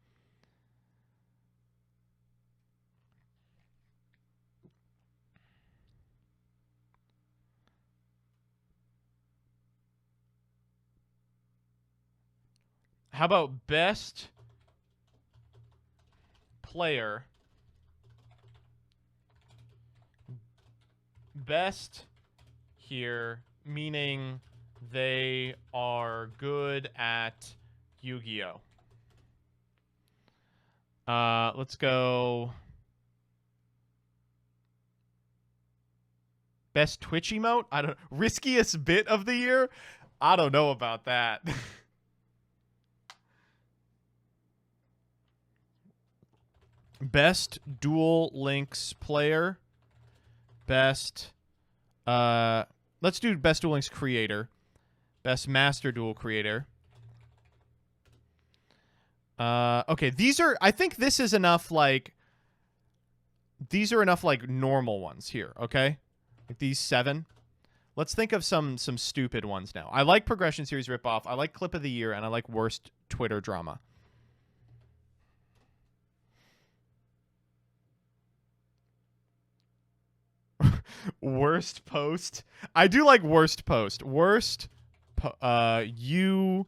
How about best player? Best here, meaning they are good at Yu-Gi-Oh. Let's go. Best Twitch emote? I don't... Riskiest bit of the year? I don't know about that. Best Duel Links player. Best, let's do Best Duel Links creator. Best Master Duel creator. Okay, these are, I think this is enough, like, these are enough, like, normal ones here, okay? Like these 7. Let's think of some stupid ones now. I like Progression Series Ripoff, I like Clip of the Year, and I like Worst Twitter Drama. Worst post. I do like worst post. Worst Yu-Gi-Oh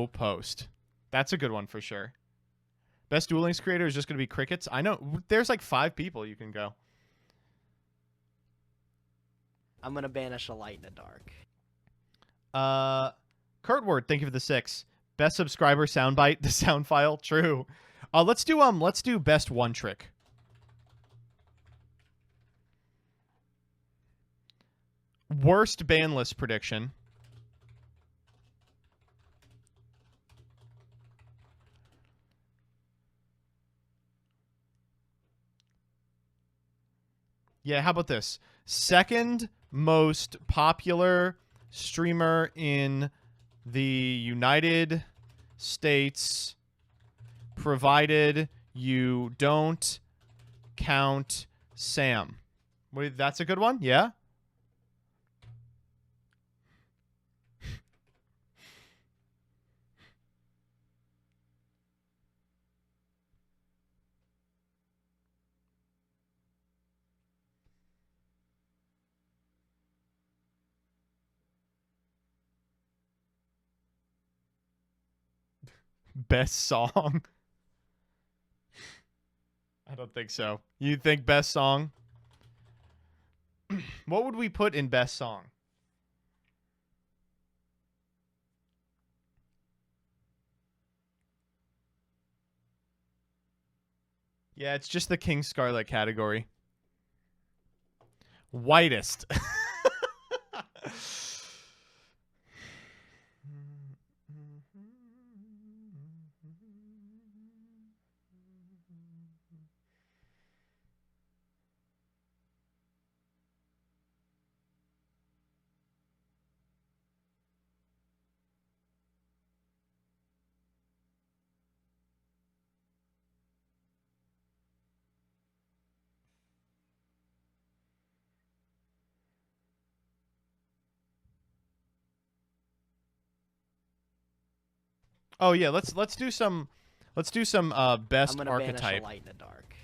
post. That's a good one for sure. Best Duel Links creator is just going to be Crickets. I know. There's like 5 people you can go. I'm going to banish a light in the dark. Kurtword, thank you for the 6. Best subscriber soundbite, the sound file. True. Let's do best one trick. Worst ban list prediction. Yeah, how about this? Second most popular streamer in the United States, provided you don't count Sam. Wait, that's a good one? Yeah? Best song? I don't think so. You think best song? What would we put in best song? Yeah, it's just the King Scarlet category. Whitest. Oh yeah, let's do some best I'm gonna banish archetype. a light in the dark.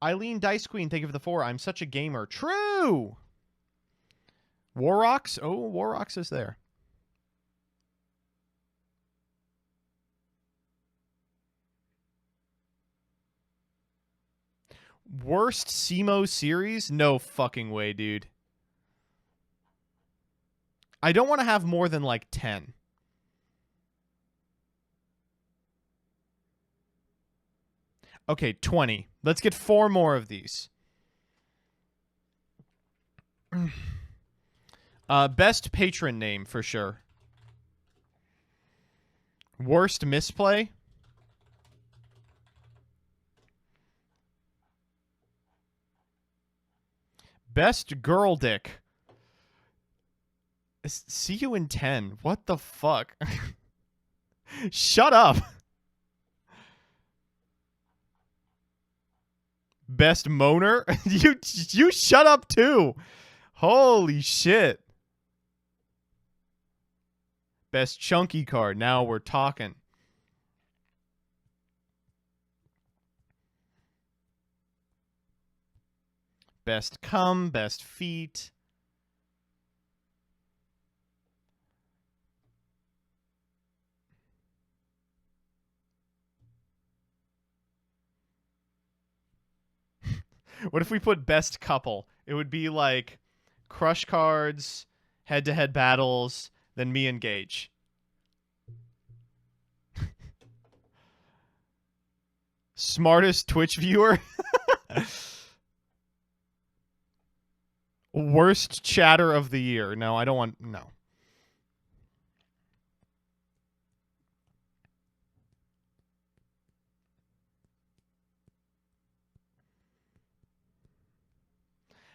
Eileen Dice Queen, thank you for the 4. I'm such a gamer. True. Warrox. Oh, Warrox is there. Worst SEMO series? No fucking way, dude. I don't want to have more than like 10. Okay, 20. Let's get 4 more of these. Best patron name for sure. Worst misplay? Best girl dick. See you in 10. What the fuck? Shut up. Best moaner? You shut up too. Holy shit. Best chunky card. Now we're talking. Best cum, best feet. What if we put best couple? It would be like crush cards, head-to-head battles, then me and Gage. Smartest Twitch viewer? Worst chatter of the year. No, I don't want... No.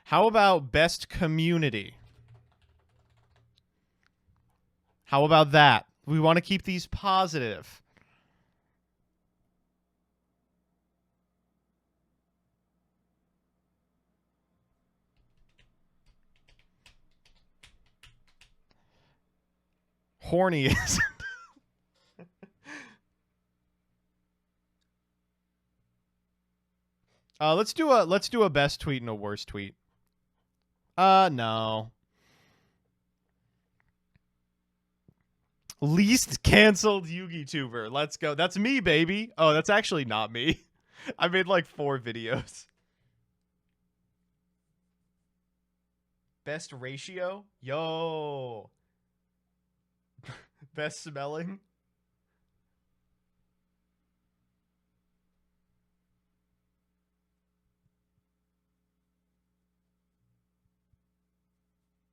How about best community? How about that? We want to keep these positive. Horny is... let's do a best tweet and a worst tweet. No. Least canceled Yu-Gi-Tuber. Let's go. That's me, baby. Oh, that's actually not me. I made like 4 videos. Best ratio? Yo. Best smelling?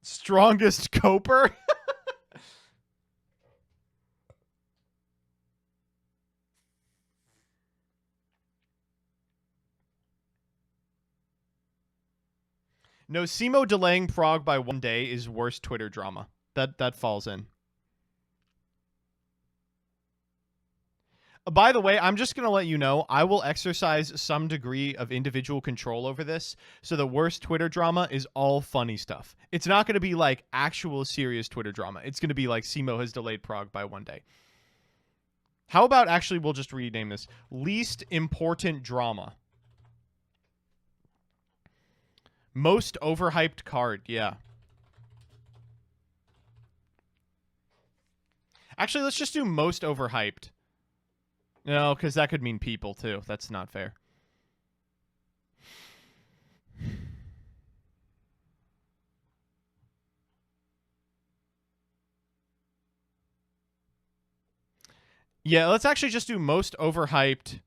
Strongest coper? No, SEMO delaying Prague by 1 day is worst Twitter drama. That falls in. By the way, I'm just going to let you know, I will exercise some degree of individual control over this, so the worst Twitter drama is all funny stuff. It's not going to be like actual serious Twitter drama. It's going to be like SEMO has delayed Prague by 1 day. How about actually we'll just rename this least important drama. Most overhyped card, yeah. Actually, let's just do most overhyped. No, because that could mean people, too. That's not fair. Yeah, let's actually just do most overhyped.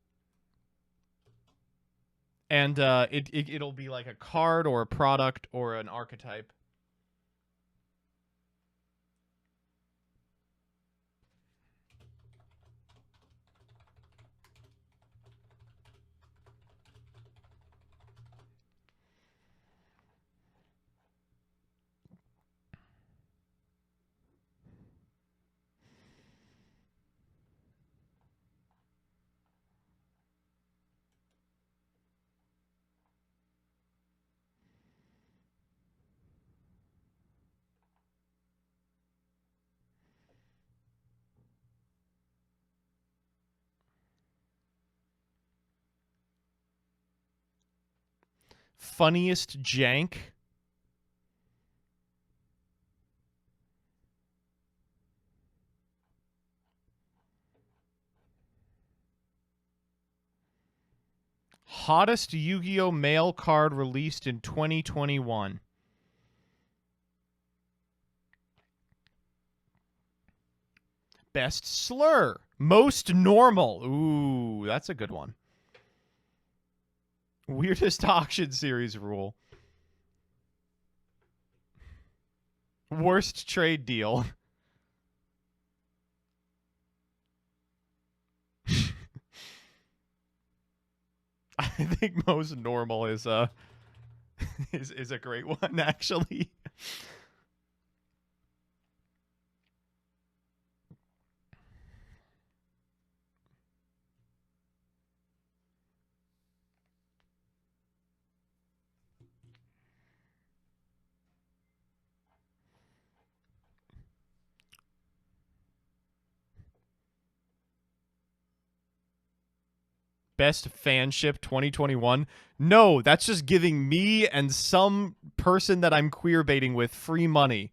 And it'll be like a card or a product or an archetype. Funniest jank. Hottest Yu-Gi-Oh! Mail card released in 2021. Best slur. Most normal. Ooh, that's a good one. Weirdest auction series rule. Worst trade deal. I think most normal is a great one, actually. Best fanship 2021. No, that's just giving me and some person that I'm queer baiting with free money.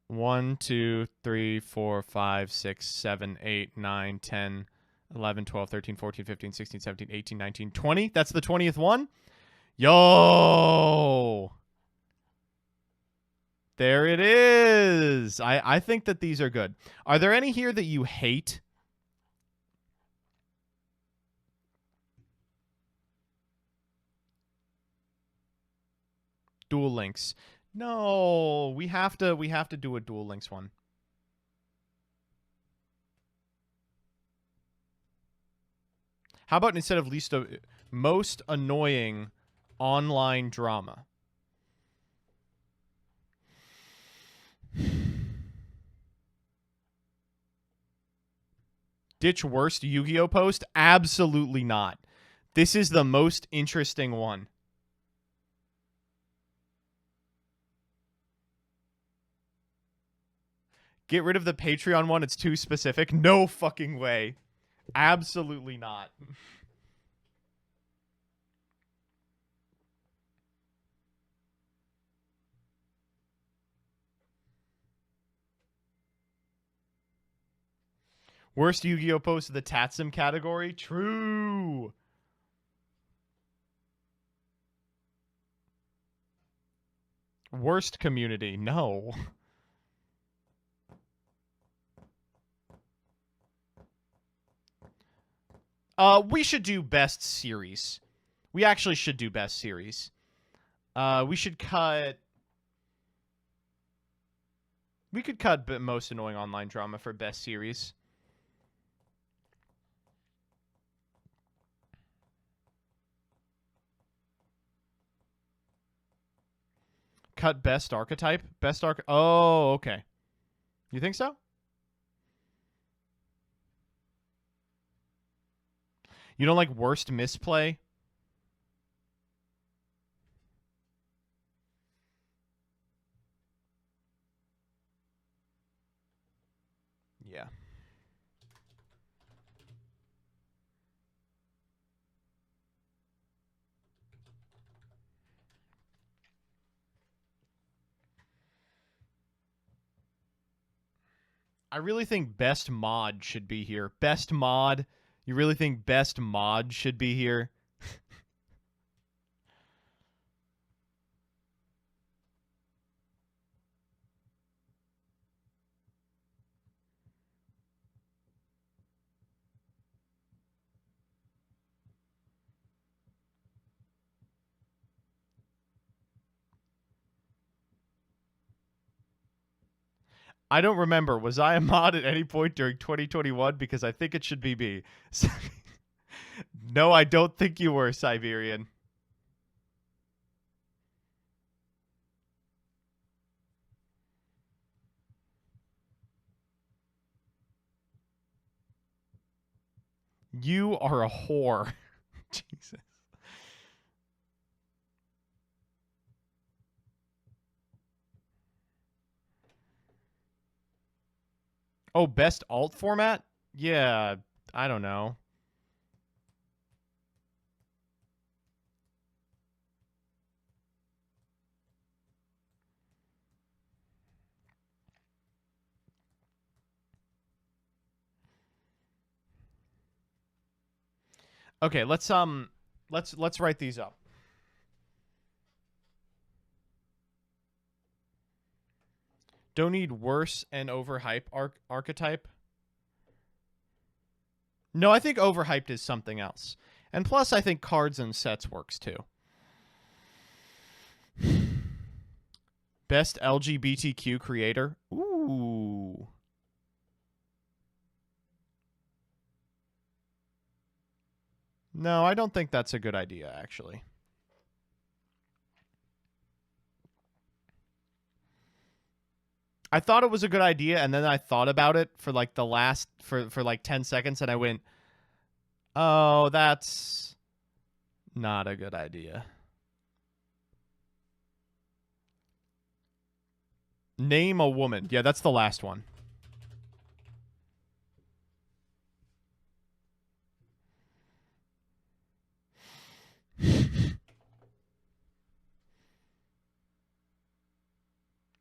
1, 2, 3, 4, 5, 6, 7, 8, 9, 10, 11, 12, 13, 14, 15, 16, 17, 18, 19, 20. That's the 20th one. Yo! There it is. I think that these are good. Are there any here that you hate? Dual Links. No, we have to do a Dual Links one. How about instead of most annoying online drama? Ditch worst Yu-Gi-Oh post? Absolutely not. This is the most interesting one. Get rid of the Patreon one. It's too specific. No fucking way. Absolutely not. Worst Yu-Gi-Oh post of the Tatsum category? True. Worst community? No. We should do best series. We actually should do best series. We should cut... We could cut most annoying online drama for best series. Cut best archetype? Best arc... Oh, okay. You think so? You don't like worst misplay? Yeah. I really think best mod should be here. Best mod. You really think best mod should be here? I don't remember. Was I a mod at any point during 2021? Because I think it should be me. No, I don't think you were, Siberian. You are a whore. Jesus. Oh, best alt format? Yeah, I don't know. Okay, let's write these up. Don't need worse and overhype archetype. No, I think overhyped is something else. And plus, I think cards and sets works too. Best LGBTQ creator. Ooh. No, I don't think that's a good idea, actually. I thought it was a good idea, and then I thought about it for like the last for like 10 seconds, and I went, "Oh, that's not a good idea." Name a woman. Yeah, that's the last one.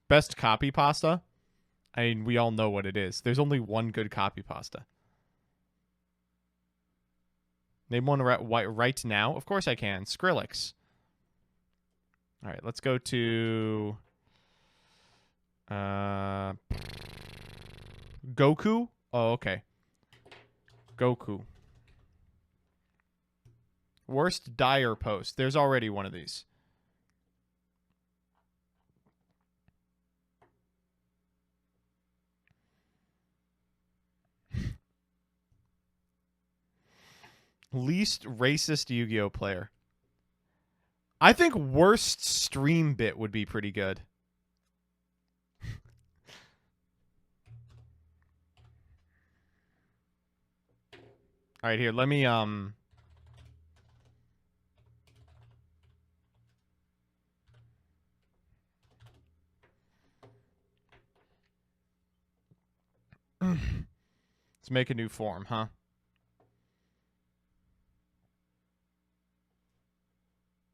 Best copy pasta? I mean, we all know what it is. There's only one good copy pasta. Name one right now? Of course I can. Skrillex. All right, let's go to... Goku? Oh, okay. Goku. Worst Dyer post. There's already one of these. Least racist Yu-Gi-Oh player. I think worst stream bit would be pretty good. All right, here, let me let's make a new form, huh?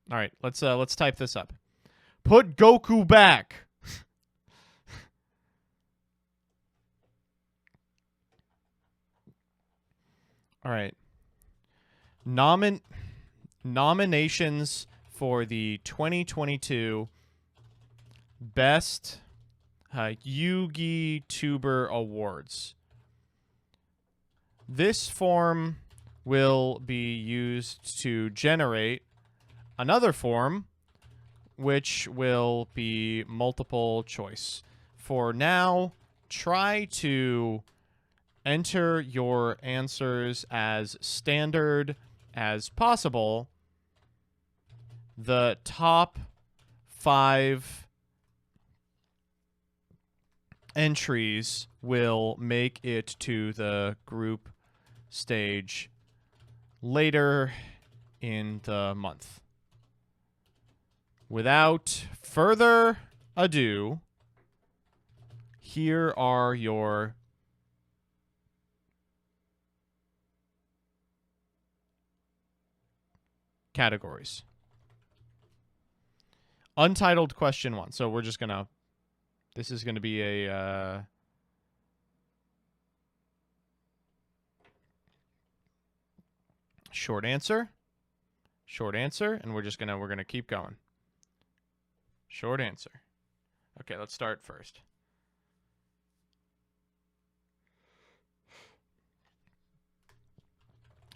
All right, let's type this up. Put Goku back. All right. Nominations for the 2022 Best Yu-Gi Tuber Awards. This form will be used to generate another form, which will be multiple choice. For now, try to enter your answers as standard as possible. The top 5 entries will make it to the group stage later in the month. Without further ado, here are your categories. Untitled question 1. So we're just gonna, this is gonna be a short answer, and we're gonna keep going. Short answer. Okay, let's start first.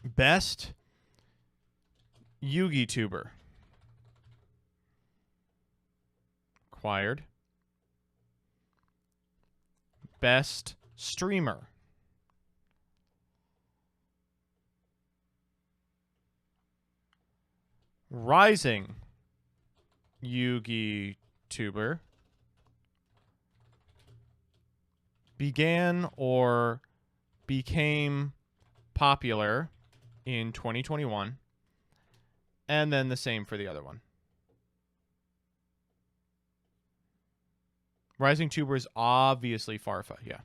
Best Yu-Gi Tuber. Acquired. Best Streamer. Rising Yu-Gi Tuber. Began or became popular in 2021. And then the same for the other one. Rising Tuber is obviously Farfa, yeah.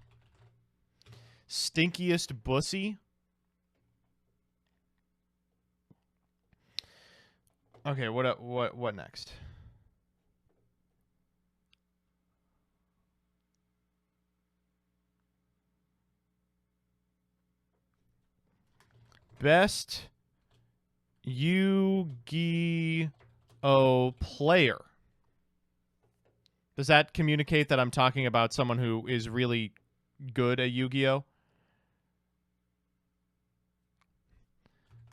Stinkiest Bussy. Okay, what next? Best Yu-Gi-Oh player. Does that communicate that I'm talking about someone who is really good at Yu-Gi-Oh?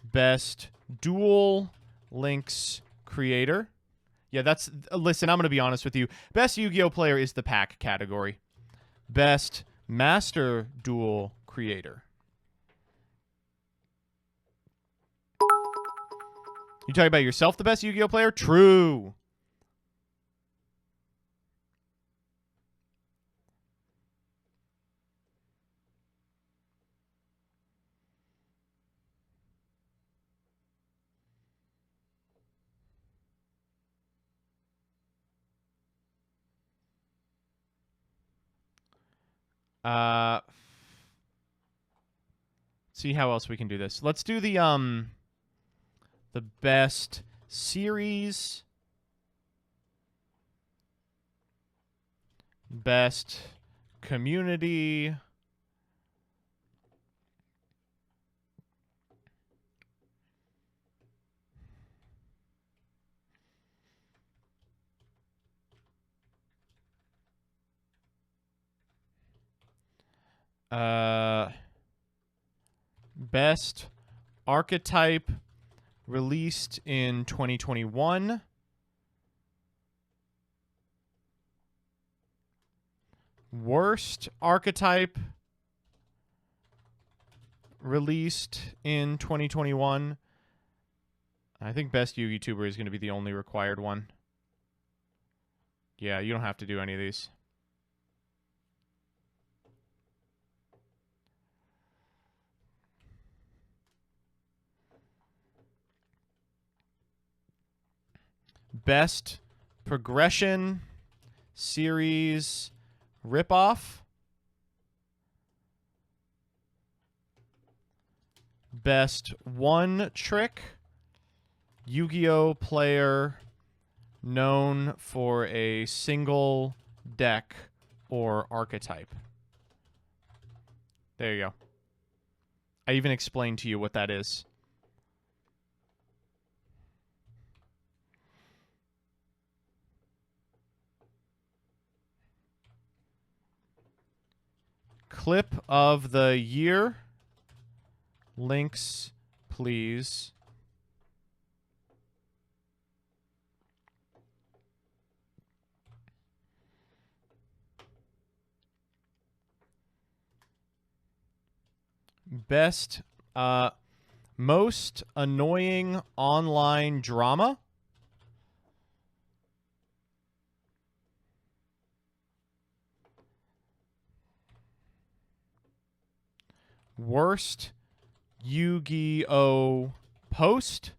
Best Duel Links creator. Yeah, that's... Listen, I'm going to be honest with you. Best Yu-Gi-Oh player is the pack category. Best Master Duel creator. You talking about yourself, the best Yu-Gi-Oh player? True. See how else we can do this. Let's do the best series, best community, best archetype released in 2021. Worst archetype released in 2021. I think best YouTuber is going to be the only required one. Yeah, you don't have to do any of these. Best progression series ripoff. Best one trick Yu-Gi-Oh player known for a single deck or archetype. There you go. I even explained to you what that is. Clip of the year. Links, please. Best, most annoying online drama. Worst Yu-Gi-Oh post.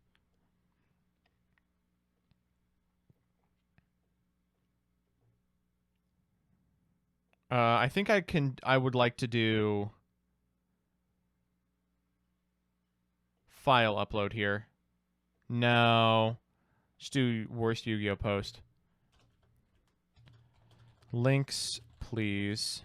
I think I would like to do file upload here. No. Just do worst Yu-Gi-Oh post. Links, please.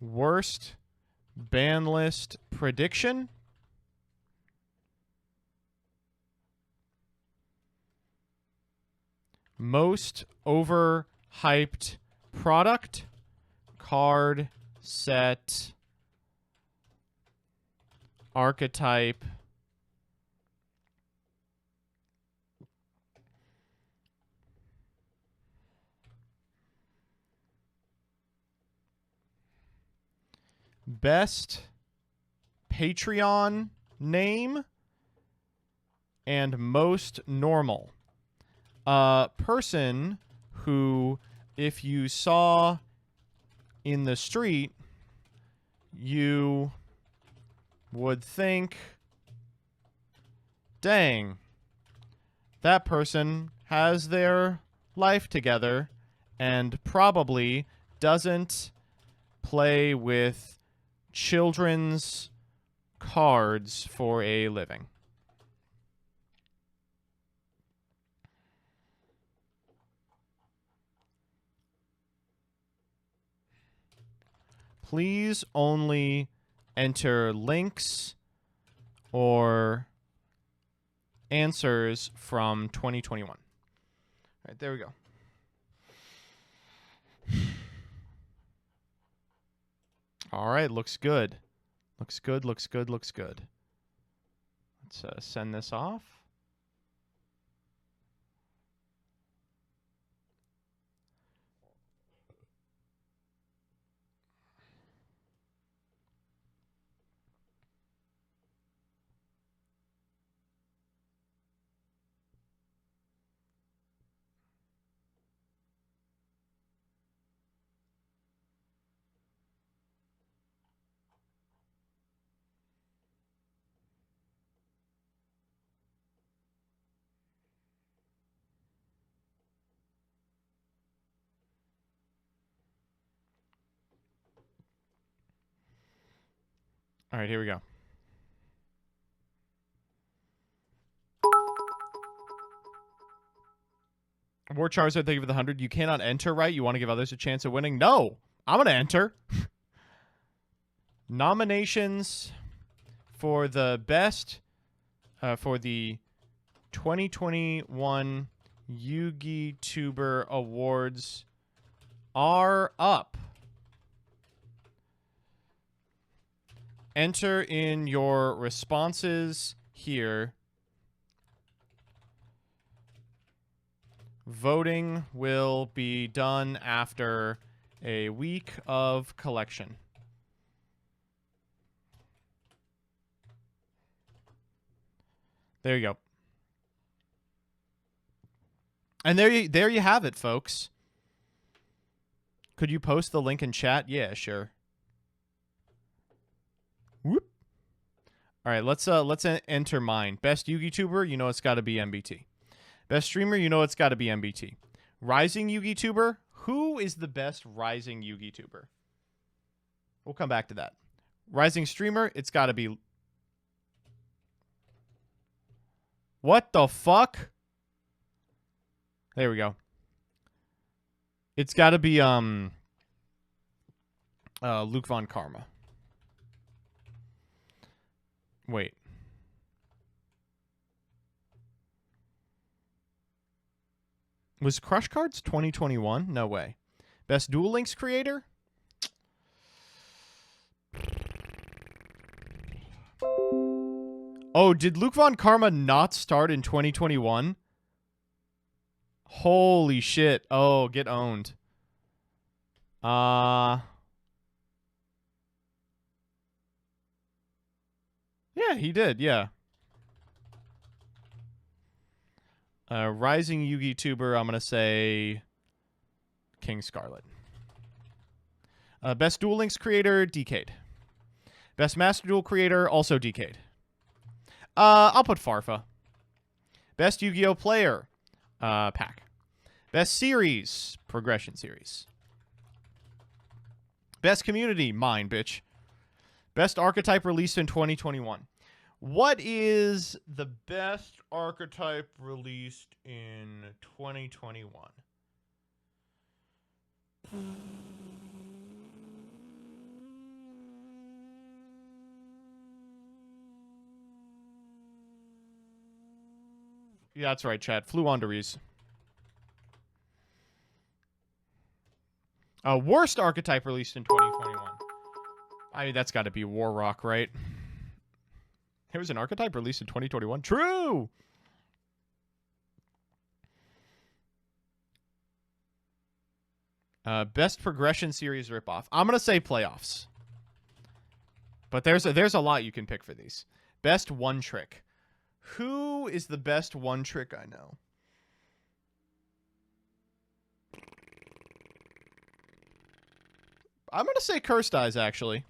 Worst ban list prediction. Most overhyped product. Card, set, archetype. Best Patreon name and most normal. Person who, if you saw in the street, you would think, dang, that person has their life together and probably doesn't play with children's cards for a living. Please only enter links or answers from 2021. All right, there we go. All right, looks good. Looks good, looks good, looks good. Let's send this off. All right, here we go. War Charizard, thank you for the 100. You cannot enter, right? You want to give others a chance of winning? No, I'm going to enter. Nominations for the best, for the 2021 Yu-Gi Tuber Awards are up. Enter in your responses here. Voting will be done after a week of collection. There you go. And there you have it, folks. Could you post the link in chat? Yeah, sure. Whoop. All right, let's enter mine. Best Yu-Gi Tuber, you know it's got to be MBT. Best streamer, you know it's got to be MBT. Rising Yu-Gi Tuber, who is the best rising Yu-Gi Tuber? We'll come back to that. Rising streamer, it's got to be. What the fuck? There we go. It's got to be Luke Von Karma. Wait. Was Crush Cards 2021? No way. Best Duel Links creator? Oh, did Luke Von Karma not start in 2021? Holy shit. Oh, get owned. Yeah, he did, yeah. Rising Yu-Gi Tuber, I'm going to say King Scarlet. Best Duel Links creator, Decade. Best Master Duel creator, also Decade. I'll put Farfa. Best Yu-Gi-Oh player, Pack. Best series, Progression series. Best community, mine, bitch. Best archetype released in 2021. What is the best archetype released in 2021? Yeah, that's right, chat. Fluanderies. Worst archetype released in 2021. I mean, that's got to be Warrock, right? There was an archetype released in 2021. True! Best progression series ripoff. I'm going to say playoffs. But there's a lot you can pick for these. Best one trick. Who is the best one trick I know? I'm going to say Cursed Eyes, actually.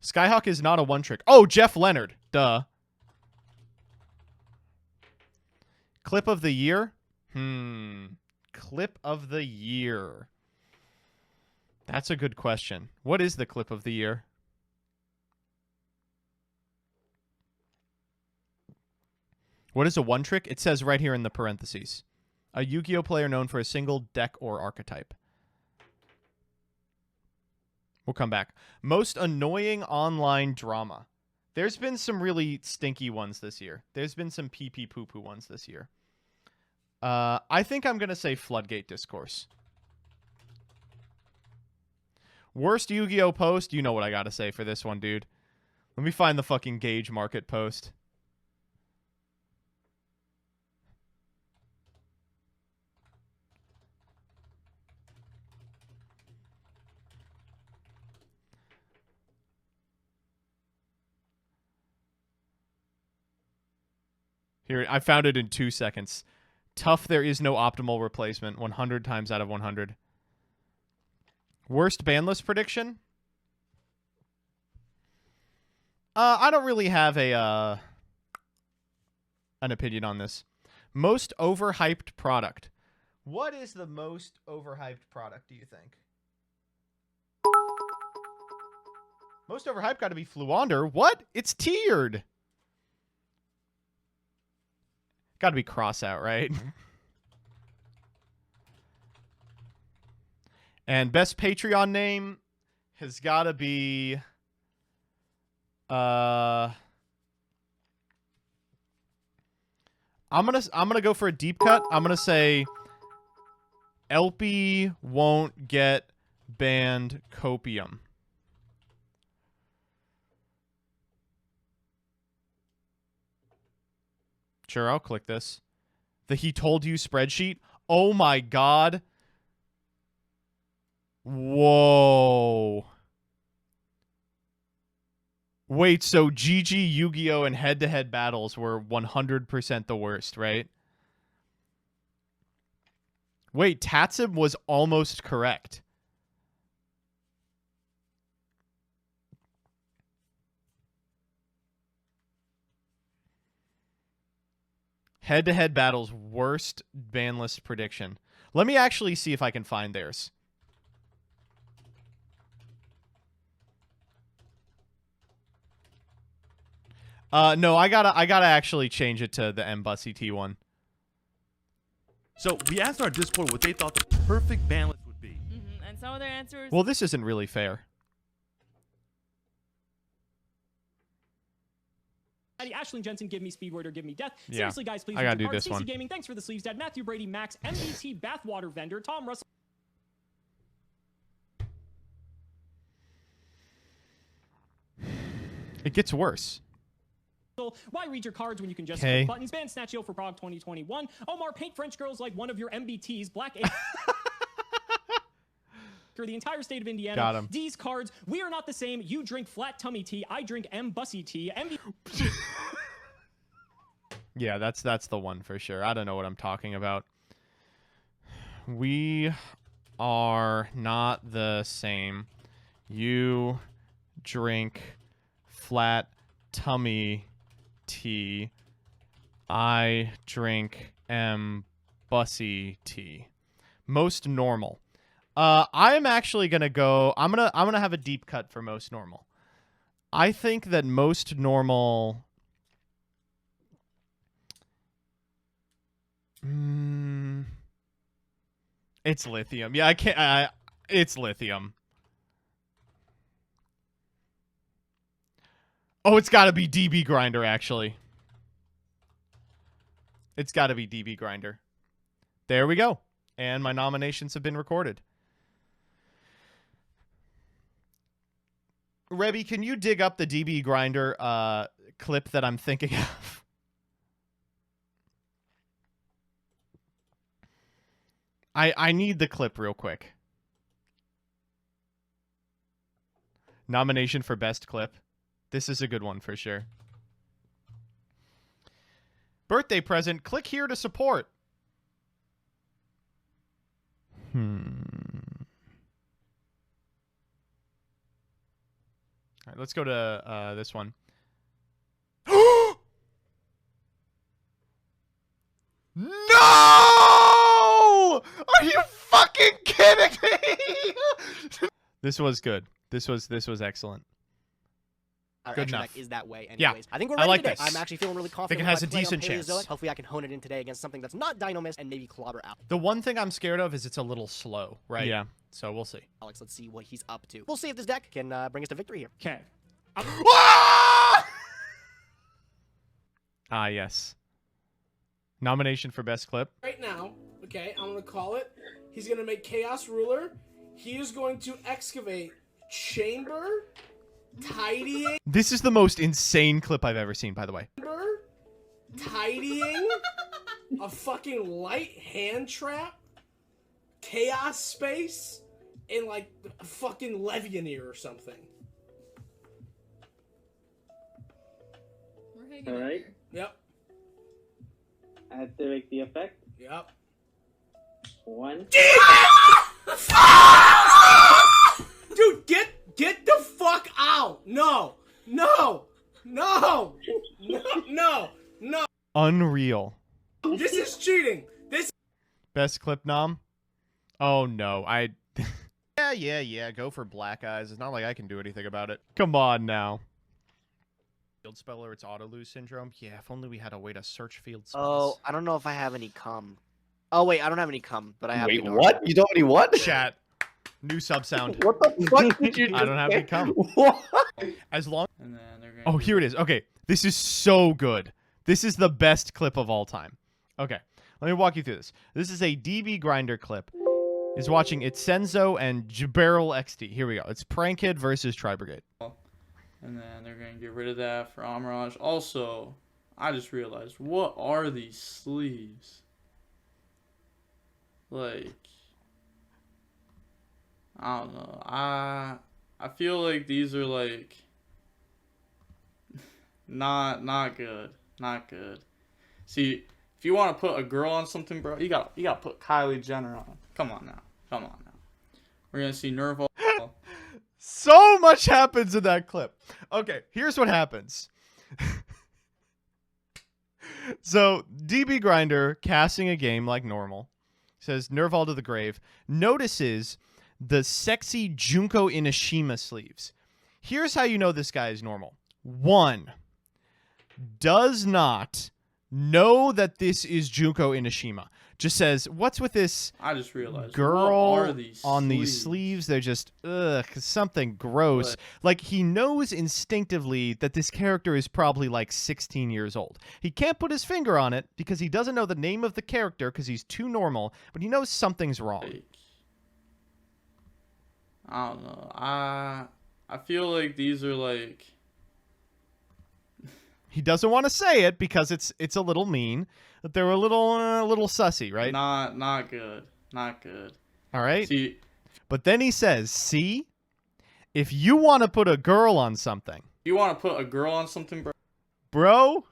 Skyhawk is not a one trick. Oh, Jeff Leonard. Duh. Clip of the year? Clip of the year. That's a good question. What is the clip of the year? What is a one trick? It says right here in the parentheses. A Yu-Gi-Oh player known for a single deck or archetype. We'll come back. Most annoying online drama. There's been some really stinky ones this year. There's been some pee-pee poo-poo ones this year. I think I'm going to say Floodgate Discourse. Worst Yu-Gi-Oh post? You know what I got to say for this one, dude. Let me find the fucking Gauge Market post. Here, I found it in 2 seconds. Tough, there is no optimal replacement. 100 times out of 100. Worst ban list prediction? I don't really have an opinion on this. Most overhyped product. What is the most overhyped product, do you think? Most overhyped got to be Fluander. What? It's tiered. Got to be cross out, right? And best Patreon name has got to be I'm gonna go for a deep cut. I'm gonna say LP won't get banned copium. Sure, I'll click this. The He Told You spreadsheet. Oh my god. Whoa. Wait, so GG, Yu-Gi-Oh, and head-to-head battles were 100% the worst, right? Wait, Tatsum was almost correct. Head-to-head battles, worst ban list prediction. Let me actually see if I can find theirs. No, I gotta actually change it to the MBT T one. So we asked our Discord what they thought the perfect ban list would be. And some of their answers. Well, this isn't really fair. Ashlyn Jensen, give me Speedroider, give me death. Yeah, Seriously, guys, please. I gotta do Art, this Stacey one. Gaming, thanks for the sleeves, Dad. Matthew Brady, Max, MBT Bathwater Vendor, Tom Russell. It gets worse. Why read your cards when you can just Okay. click buttons? Ban Snatchio for Prague 2021. Omar, paint French girls like one of your MBTs. Black the entire state of Indiana. Got him. These cards, we are not the same. You drink flat tummy tea. I drink M-Bussy tea. Yeah, that's the one for sure. I don't know what I'm talking about. We are not the same. You drink flat tummy tea. I drink bussy tea. Most normal. I'm actually gonna go. I'm gonna have a deep cut for most normal. I think that most normal. It's lithium. Yeah, I can't. It's lithium. Oh, it's got to be DB Grinder, actually. It's got to be DB Grinder. There we go. And my nominations have been recorded. Rebby, can you dig up the DB Grinder clip that I'm thinking of? I need the clip real quick. Nomination for best clip. This is a good one for sure. Birthday present. Click here to support. All right, let's go to this one. No! Are you fucking kidding me? This was good. This was excellent. our Good extra enough. deck is that way anyways. Yeah, I think we're I ready like today. this. I'm actually feeling really confident. Think it with has my a play on decent Paleozoic. chance. Hopefully I can hone it in today against something that's not Dynamist and maybe clobber out. The one thing I'm scared of is it's a little slow, right? Yeah. So we'll see. Alex, let's see what he's up to. We'll see if this deck can bring us to victory here. Okay. Ah, yes. Nomination for best clip. Right now, okay, I'm gonna call it. He's gonna make Chaos Ruler. He is going to excavate chamber, tidying, This is the most insane clip I've ever seen, by the way. tidying, a fucking light hand trap, chaos space, and like a fucking Levianeer or something. Alright. Yep. Activate the effect. Yep. 1. Dude, get the fuck out! No! No! No! No! No! Unreal. This is cheating! This Best clip nom? Oh no, yeah, go for black eyes. It's not like I can do anything about it. Come on now. Field speller, it's auto lose syndrome. Yeah, if only we had a way to search field spells. Oh, I don't know if I have any cum. Oh wait, I don't have any cum, but I have. Wait, Gnarl. what? You don't have any what? Chat. New sub sound. What the fuck did you I don't have any cum. What? As long. And then they're going Oh, here it is. Okay, this is so good. This is the best clip of all time. Okay, let me walk you through this. This is a DB Grinder clip. Is watching Itsenzo and Jbarrel XD. Here we go. It's Prank Kid versus Tri Brigade. And then they're going to get rid of that for Amirage. Also, I just realized, what are these sleeves? Like, I don't know. I feel like these are like not good. Not good. See, if you want to put a girl on something, bro, you got to put Kylie Jenner on. Come on now. Come on now. We're going to see Nerval. So much happens in that clip. Okay, here's what happens. So, DB Grinder, casting a game like normal, says Nerval to the grave, notices the sexy Junko Inashima sleeves. Here's how you know this guy is normal. 1, does not know that this is Junko Inashima. Just says, what's with this I just realized, girl what are these on these sleeves? They're just, something gross. What? Like, he knows instinctively that this character is probably like 16 years old. He can't put his finger on it because he doesn't know the name of the character because he's too normal, but he knows something's wrong. I don't know. I feel like these are like... He doesn't want to say it because it's a little mean. But they're a little sussy, right? Not good. Not good. All right. See, but then he says, "See, if you want to put a girl on something, you want to put a girl on something, bro,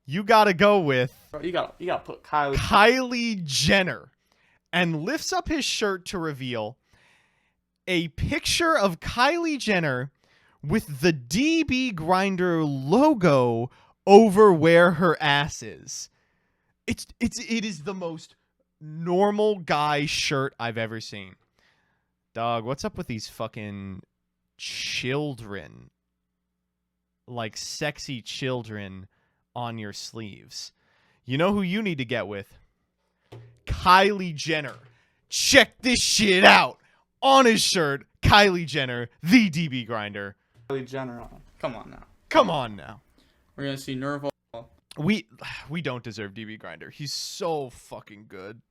you got to go with you got to put Kylie Jenner," and lifts up his shirt to reveal a picture of Kylie Jenner with the DB Grinder logo over where her ass is. It is the most normal guy shirt I've ever seen. Dog, what's up with these fucking children? Like sexy children on your sleeves. You know who you need to get with? Kylie Jenner. Check this shit out. On his shirt, Kylie Jenner, the DB Grinder. Kylie Jenner on. Come on now. Come on now. We're gonna see Nerval. We don't deserve DB Grinder. He's so fucking good.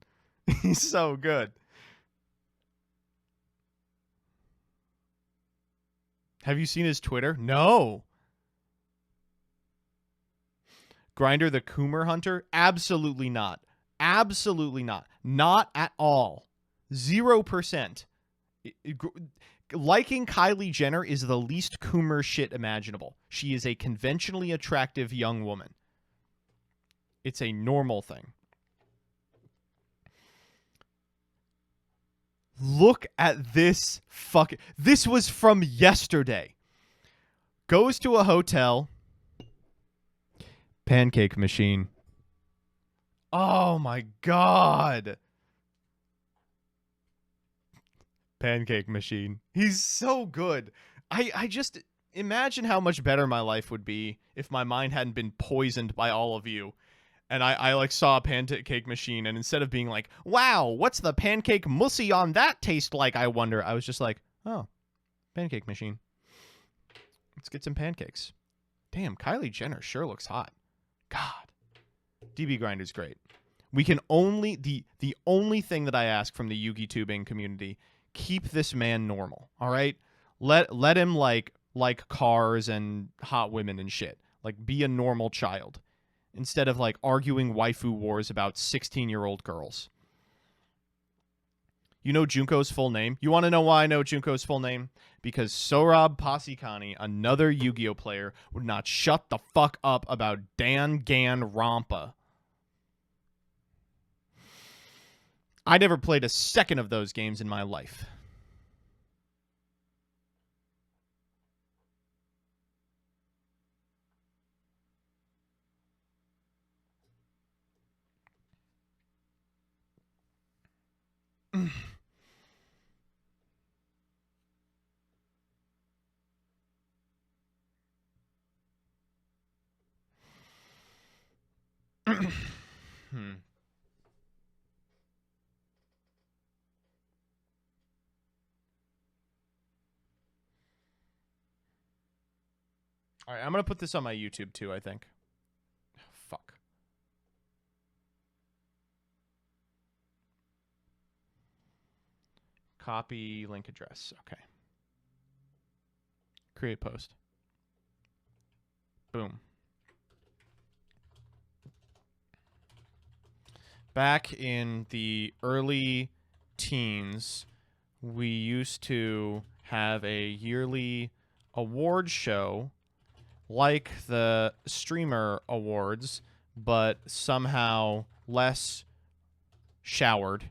He's so good. Have you seen his Twitter? No. Grinder the Coomer Hunter? Absolutely not. Absolutely not. Not at all. 0%. Liking Kylie Jenner is the least Coomer shit imaginable. She is a conventionally attractive young woman. It's a normal thing. Look at this fucking... This was from yesterday. Goes to a hotel. Pancake machine. Oh my god. Pancake machine. He's so good. I just... imagine how much better my life would be if my mind hadn't been poisoned by all of you. And I like saw a pancake machine, and instead of being like, wow, what's the pancake mussy on that taste like, I wonder, I was just like, oh, pancake machine. Let's get some pancakes. Damn, Kylie Jenner sure looks hot. God. DB Grinder's great. We can only, the only thing that I ask from the Yu-Gi tubing community, keep this man normal, all right? Let him like cars and hot women and shit. Like, be a normal child. Instead of like arguing waifu wars about 16-year-old girls. You know Junko's full name? You want to know why I know Junko's full name? Because Sohrab Pasikani, another Yu-Gi-Oh player, would not shut the fuck up about Danganronpa. I never played a second of those games in my life. All right, I'm going to put this on my YouTube too, I think. Fuck. Copy link address. Okay. Create post. Boom. Back in the early teens, we used to have a yearly award show like the streamer awards, but somehow less showered,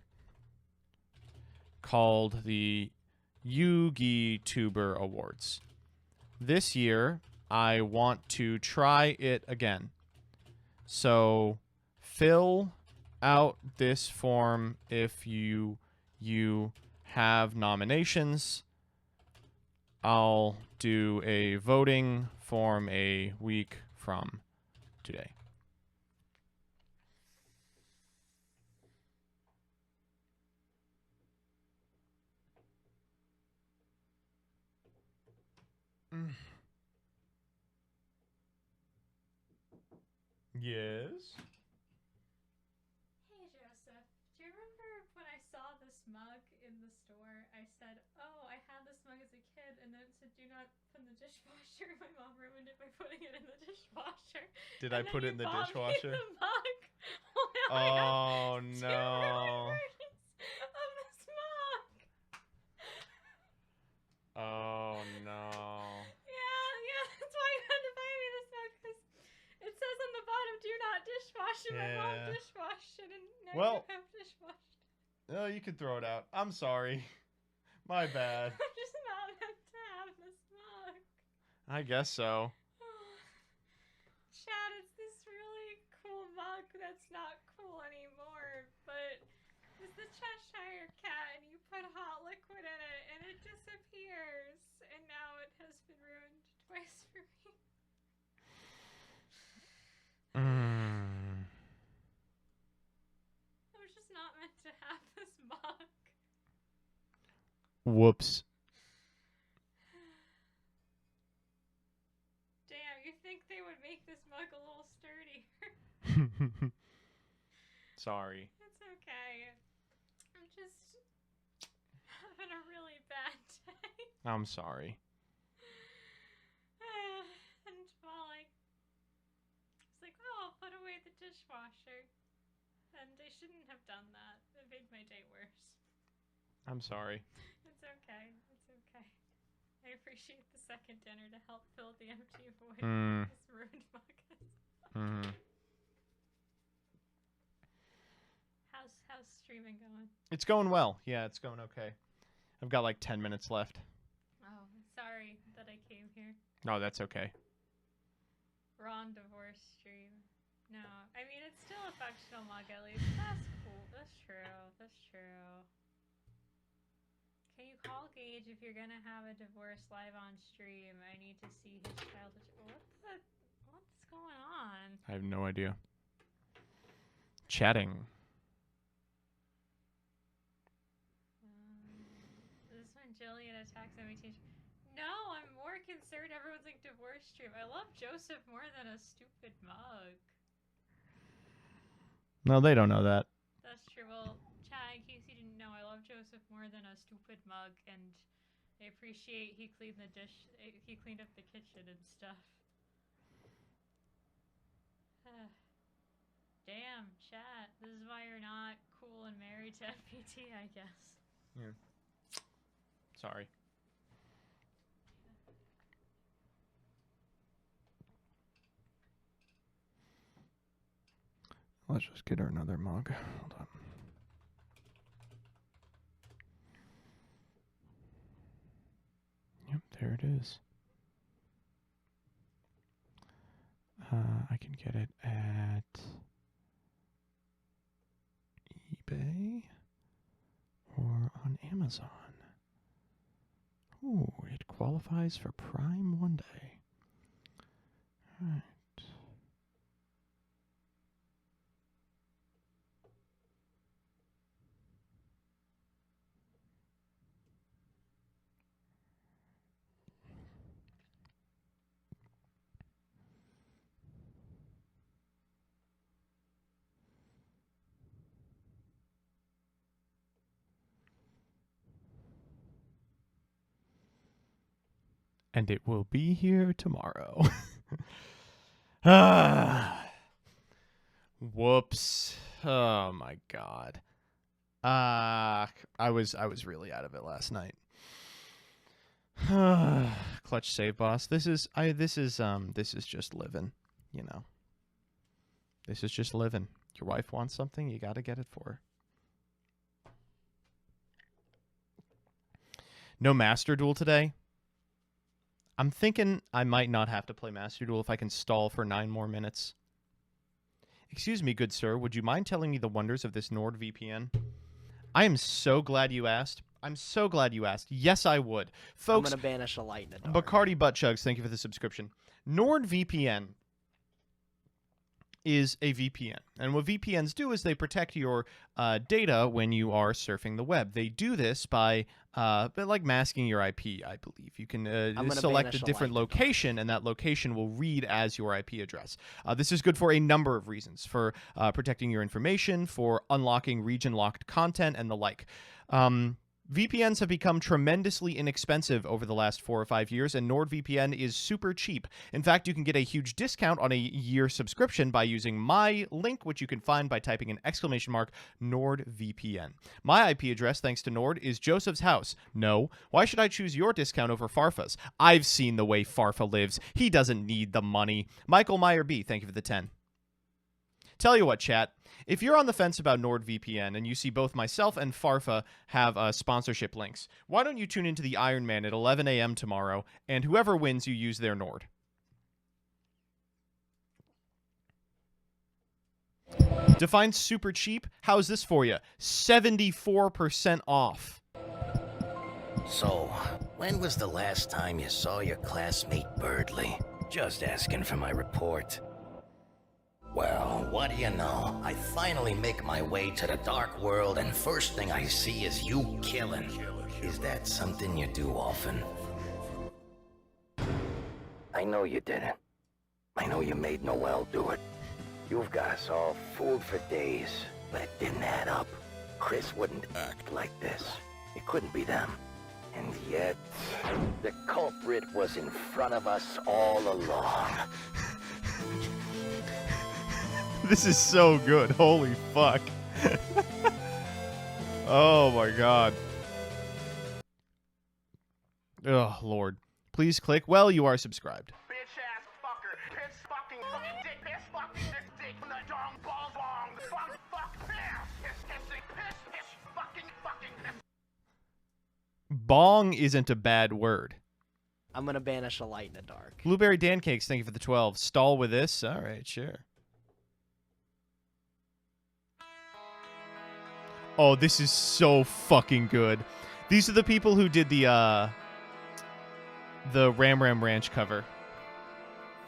called the Yu-Gi Tuber Awards. This year, I want to try it again. So fill out this form if you have nominations. I'll do a voting form a week from today. Yes. Hey Joseph, do you remember when I saw this mug in the store? I said, oh, I had this mug as a kid, and then it said, do not put in the dishwasher. My mom ruined it by putting it in the dishwasher. Did I And then put it you in the bought me dishwasher? the mug. Oh Two no. versions of this mug. Oh no. Yeah, that's why you had to buy me this mug, because it says on the bottom, do not dishwash, and my mom Yeah. dishwashed it, and now Well- you have dishwashed. Oh, you can throw it out. I'm sorry. My bad. I'm just not meant to have this mug. I guess so. Chad, it's this really cool mug that's not cool anymore, but it's the Cheshire Cat, and you put hot liquid in it, and it disappears, and now it has been ruined twice for me. I was just not meant to have this mug. Whoops. Damn, you think they would make this mug a little sturdier? Sorry. It's okay. I'm just having a really bad day. I'm sorry. And well, I was like, oh, I'll put away the dishwasher. And I shouldn't have done that. It made my day worse. I'm sorry. It's okay. It's okay. I appreciate the second dinner to help fill the empty void this ruined mug is. How's streaming going? It's going well. Yeah, it's going okay. I've got like 10 minutes left. Oh, sorry that I came here. No, that's okay. Ron divorce stream. No, I mean, it's still a functional mug at least. That's cool. That's true. That's true. Can you call Gage if you're gonna have a divorce live on stream? I need to see his childhood. What's going on? I have no idea. Chatting. This is when Jillian attacks MBT. No, I'm more concerned everyone's like divorce stream. I love Joseph more than a stupid mug. No, they don't know that. That's true. Well, Chad, in case you didn't know, I love Joseph more than a stupid mug, and I appreciate he cleaned the dish. He cleaned up the kitchen and stuff. Damn, chat. This is why you're not cool and married to MBT, I guess. Yeah. Sorry. Let's just get her another mug. Hold on. Yep, there it is. I can get it at eBay or on Amazon. Ooh, it qualifies for Prime one day. All right. And it will be here tomorrow. Whoops. Oh my god. I was really out of it last night. Clutch save boss. This is just living, you know. This is just living. Your wife wants something, you got to get it for her. No Master Duel today. I'm thinking I might not have to play Master Duel if I can stall for 9 more minutes. Excuse me, good sir. Would you mind telling me the wonders of this NordVPN? I am so glad you asked. I'm so glad you asked. Yes, I would. Folks, I'm going to banish a light in the dark. Bacardi Buttchugs, thank you for the subscription. NordVPN is a VPN. And what VPNs do is they protect your data when you are surfing the web. They do this by like masking your IP, I believe. You can select a different location, and that location will read as your IP address. This is good for a number of reasons, for protecting your information, for unlocking region-locked content, and the like. VPNs have become tremendously inexpensive over the last 4 or 5 years, and NordVPN is super cheap. In fact, you can get a huge discount on a year subscription by using my link, which you can find by typing an !NordVPN. My IP address, thanks to Nord, is Joseph's house. No. Why should I choose your discount over Farfa's? I've seen the way Farfa lives. He doesn't need the money. Michael Meyer B, thank you for the 10. Tell you what, chat. If you're on the fence about NordVPN and you see both myself and Farfa have sponsorship links, why don't you tune into the Iron Man at 11 a.m. tomorrow, and whoever wins, you use their Nord. Define super cheap? How's this for you? 74% off. So, when was the last time you saw your classmate Birdley? Just asking for my report. Well, what do you know? I finally make my way to the dark world, and first thing I see is you killing. Is that something you do often? I know you didn't. I know you made Noelle do it. You've got us all fooled for days, but it didn't add up. Chris wouldn't act like this. It couldn't be them. And yet, the culprit was in front of us all along. This is so good. Holy fuck. Oh my god. Oh, Lord. Please click. Well, you are subscribed. Bong isn't a bad word. I'm going to banish a light in the dark. Blueberry Dan Cakes, thank you for the 12. Stall with this? All right, sure. Oh, this is so fucking good. These are the people who did the Ram Ram Ranch cover.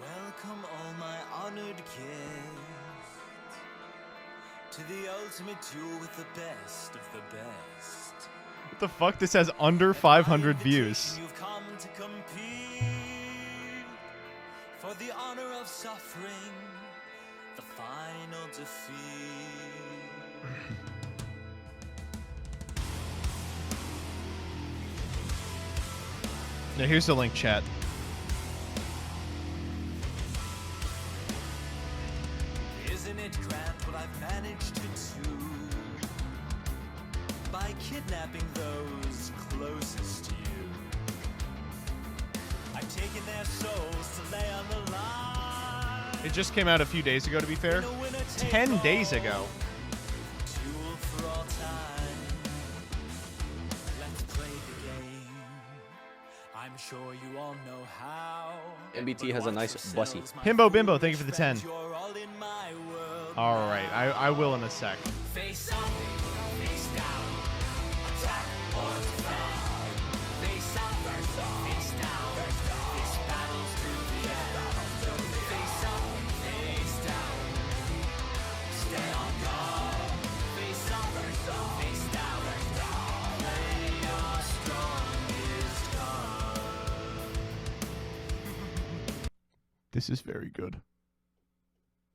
Welcome all my honored guests to the ultimate duel with the best of the best. What the fuck? This has under 500 views. You've come to compete for the honor of suffering the final defeat. Now here's the link, chat. Isn't it grand what I've managed to do by kidnapping those closest to you? I've taken their souls to lay on the line. It just came out a few days ago, to be fair. 10 days ago. Duel for all time. Let's play the game. I'm sure you all know how. MBT has a nice bussy. Himbo Bimbo, thank you for the 10. All right, I will in a sec. Face up, face down, attack or defend. Face up, face down, this battle's to the end. Face up, face down, stay on guard. Face up, face down, play your strongest card. This is very good.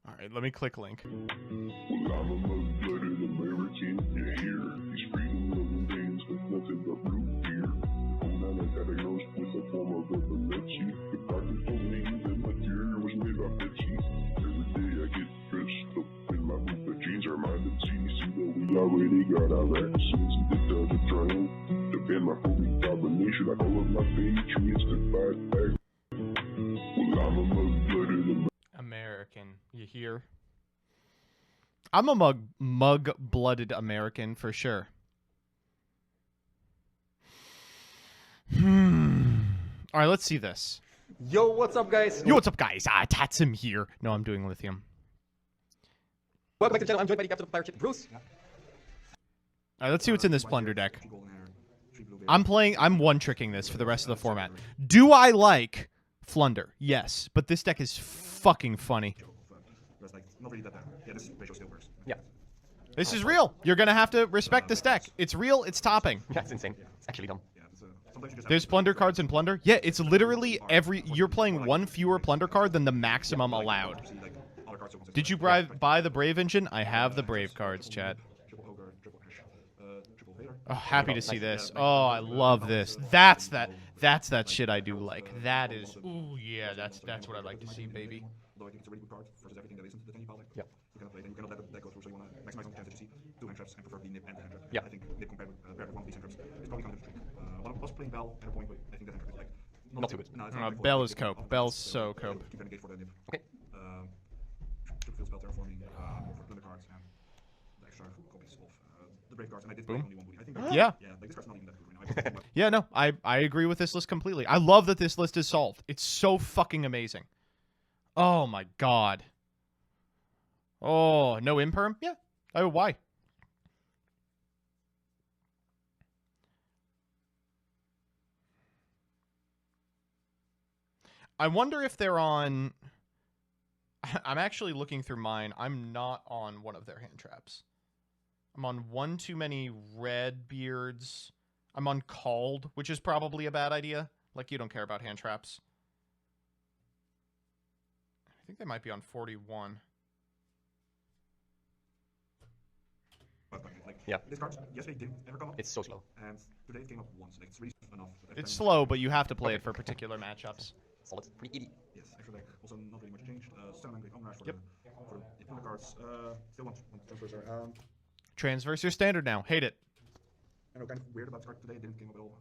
All right, let me click link. Already got our vaccines to the triumph. Defend my holy domination. I call up my patriots to fight back. Well, I'm a mud-blooded American, you hear? I'm a mug-blooded American for sure. All right, let's see this. Yo, what's up, guys? Yo, what's up, guys? Tatsim here. No, I'm doing lithium. Welcome back to the channel. I'm joined by the captain of the pirate ship, Bruce. All right, let's see what's in this plunder deck. I'm one-tricking this for the rest of the format. Do I like Flunder? Yes, but this deck is fucking funny. Yeah. This is real. You're gonna have to respect this deck. It's real. It's topping. Yeah, it's insane. It's actually dumb. There's plunder cards in plunder. Yeah, it's literally you're playing one fewer plunder card than the maximum allowed. Did you buy the Brave engine? I have the Brave cards, chat. Oh, happy to see this. Oh, I love this. That's that shit I do like. That is, ooh yeah, that's what I like to see, baby. Yep. Yeah. I think Nip compared with one of these hand traps is probably kind of interesting. One was playing Bell at a point, but I think that hand trap is like not too good. Bell is cope. Bell's so cope. Okay. Triple spell terraforming for plunder cards and the extra copies of the Brave cards, and I did play only one booty. I think Yeah. Like this card's not even that good right now. Yeah, no, I agree with this list completely. I love that this list is solved. It's so fucking amazing. Oh my god. Oh, no imperm? Yeah. Oh, why? I wonder if they're on... I'm actually looking through mine. I'm not on one of their hand traps. I'm on one too many red beards. I'm on called, which is probably a bad idea. Like, you don't care about hand traps. I think they might be on 41. Yeah. This card yesterday didn't ever come up. It's so slow. And today it came up once. Like, it's really enough. It's slow, but you have to play it for particular matchups. Solid. Pretty easy. Yes, actually, like, also not really much changed. Still an great unrush for the plunder cards. Still want transfers are. Transverse your standard now. Hate it. I know, kind of weird about this card today. It didn't came up at all.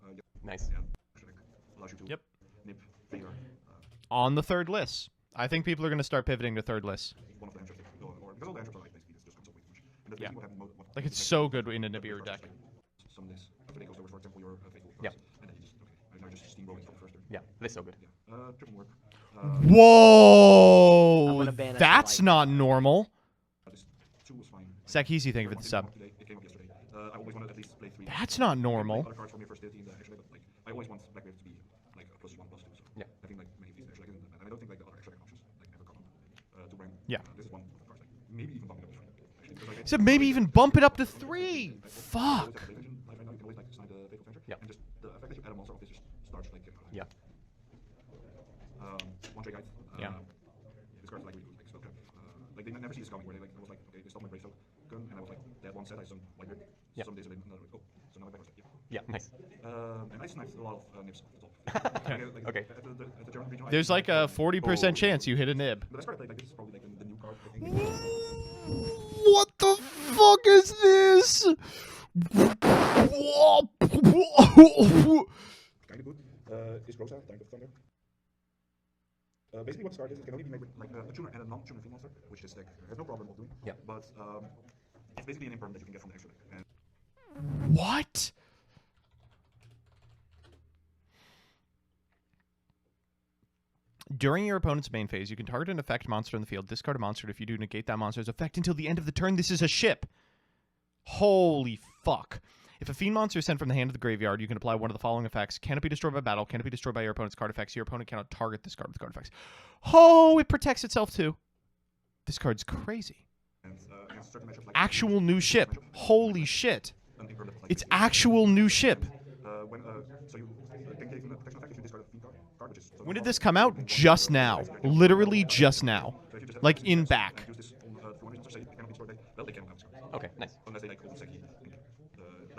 Nice. Yeah, actually, like, allows you to nip favor. On the third list. I think people are going to start pivoting to third list. One of the hand traps, or because all the hand traps are like basically just comes up way too much. And that's Yeah. basically what happened. Like, it's so good in a Nibiru deck. Some of this. After they goes over, for example, your faithful cards. Yeah. And then you just, now you're just steamrolling from the first turn. Yeah, this is so good. Yeah. Triple work. Whoa! ban it for That's life. not normal. This 2 was fine. Sakisi, thank you for the sub. Today, it came up yesterday. I always want to at least play 3. That's not normal. Other cards from your first 13 actually, but like I always want Blackbeard to be like a +1/+2. So yeah. I think like many of these actually, and I don't think like the other extra options like ever come up to rank. Yeah. This is one of the cards like maybe even bumping up to 3. Actually, like, So maybe even bump it up to 3. Fuck. Like, right now you can always like sign the Faithful Venture. Yeah. And just the effect that you add a monster of this just starts like. Yeah. One trade guide. Yeah. This card's like really good, like spell trap. Like they never see this coming. Where they like I was like, okay, they stopped my Brave Soul gun, and I was like, they had one set. I some Whitebeard. Yeah. Some days they another. Oh, so now my back was like, yeah. Nice. And I sniped a lot of nibs off the top. Like, okay. At the German region, There's like a 40% chance you hit a nib. The best card I played, like this is probably like the new card. I think. What the fuck is this? Kind of good. Is Rosa, Tank of Thunder. Basically what this card is, it can only be made with like a tuner and a non-tuner field monster, which this deck has no problem of doing. Yeah. But it's basically an imperm that you can get from the extra deck. And What? During your opponent's main phase, you can target an effect monster in the field, discard a monster. If you do, negate that monster's effect until the end of the turn. This is a ship. Holy fuck. If a fiend monster is sent from the hand to the graveyard, you can apply one of the following effects. Cannot be destroyed by battle. Cannot be destroyed by your opponent's card effects. Your opponent cannot target this card with card effects. Oh, it protects itself too. This card's crazy. Actual new ship. Holy shit. It's actual new ship. When did this come out? Just now. Literally just now. Like in back. Okay, nice.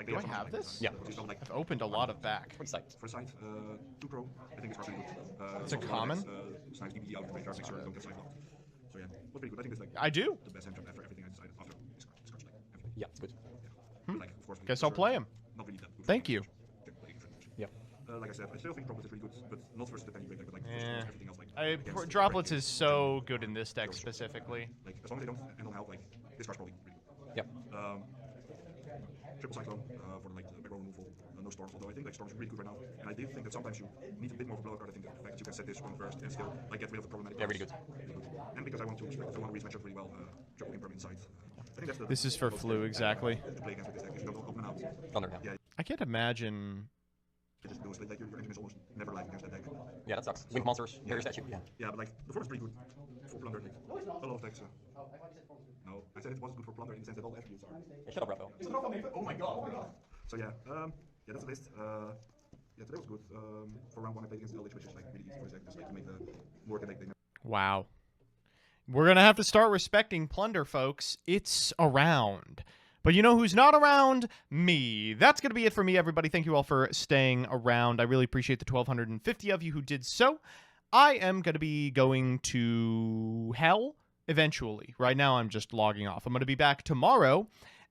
Do I have this? Yeah. I've opened a lot of back. For sight. For sight, 2 pro. I think it's really good. It's a common? Snipes DBE out of the make sure I don't get sight locked. So yeah, was pretty good. I think it's like I do. The best engine after everything I decided after this card's like everything. Yeah, it's good. Yeah. Like, of course, Guess I'll play him. Not really that good. Thank you. Yeah. Like I said, I still think Droplets is really good, but not versus the penny break, but like everything else. Like Droplets is so good in this deck specifically. Like as long as they don't end on health, like this card's probably really good. Yep. Triple Cyclone for like the backrow removal. No Storms, although I think like Storms is really good right now. And I did think that sometimes you need a bit more of a blow card. I think the fact that you can set this one first and still like get rid of the problematic cards. Really good. And because I want to expect, I want to reach matchup really well, triple imperm inside. I think that's the This is for flu, exactly. To play against with this deck, if you don't open out. Thunder, yeah. I can't imagine. Just do it, like your engine is almost never live against that deck. Yeah, that sucks. Winged monsters, barrier statue. Yeah. Yeah, but like the form is pretty good for plunder. Like a lot of decks. No, I said it wasn't good for plunder in the sense that all attributes are. Yeah, shut up, Raphael. Oh my god. So yeah, yeah, that's the list. Yeah, today was good. For round 1 I played against Eldritch, which is like really easy for this deck, just like to make the work and like they never. Wow. We're going to have to start respecting plunder, folks. It's around. But you know who's not around? Me. That's going to be it for me, everybody. Thank you all for staying around. I really appreciate the 1,250 of you who did so. I am going to be going to hell eventually. Right now, I'm just logging off. I'm going to be back tomorrow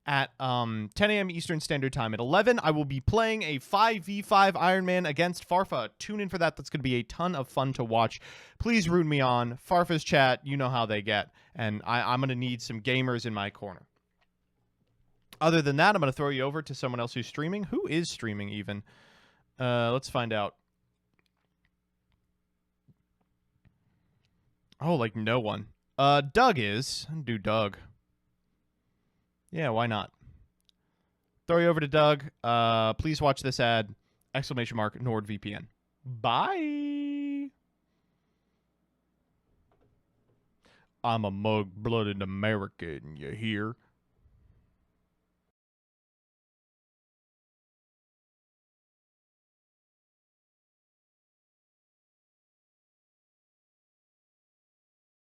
at 10 a.m. Eastern Standard Time. At 11, I will be playing a 5v5 Iron Man against Farfa. Tune in for that. That's going to be a ton of fun to watch. Please root me on. Farfa's chat, you know how they get. And I'm going to need some gamers in my corner. Other than that, I'm going to throw you over to someone else who's streaming. Who is streaming even? Let's find out. Oh, like no one. Doug is. Do Doug. Yeah, why not? Throw you over to Doug. Please watch this ad. ! NordVPN. Bye. I'm a mug-blooded American, you hear?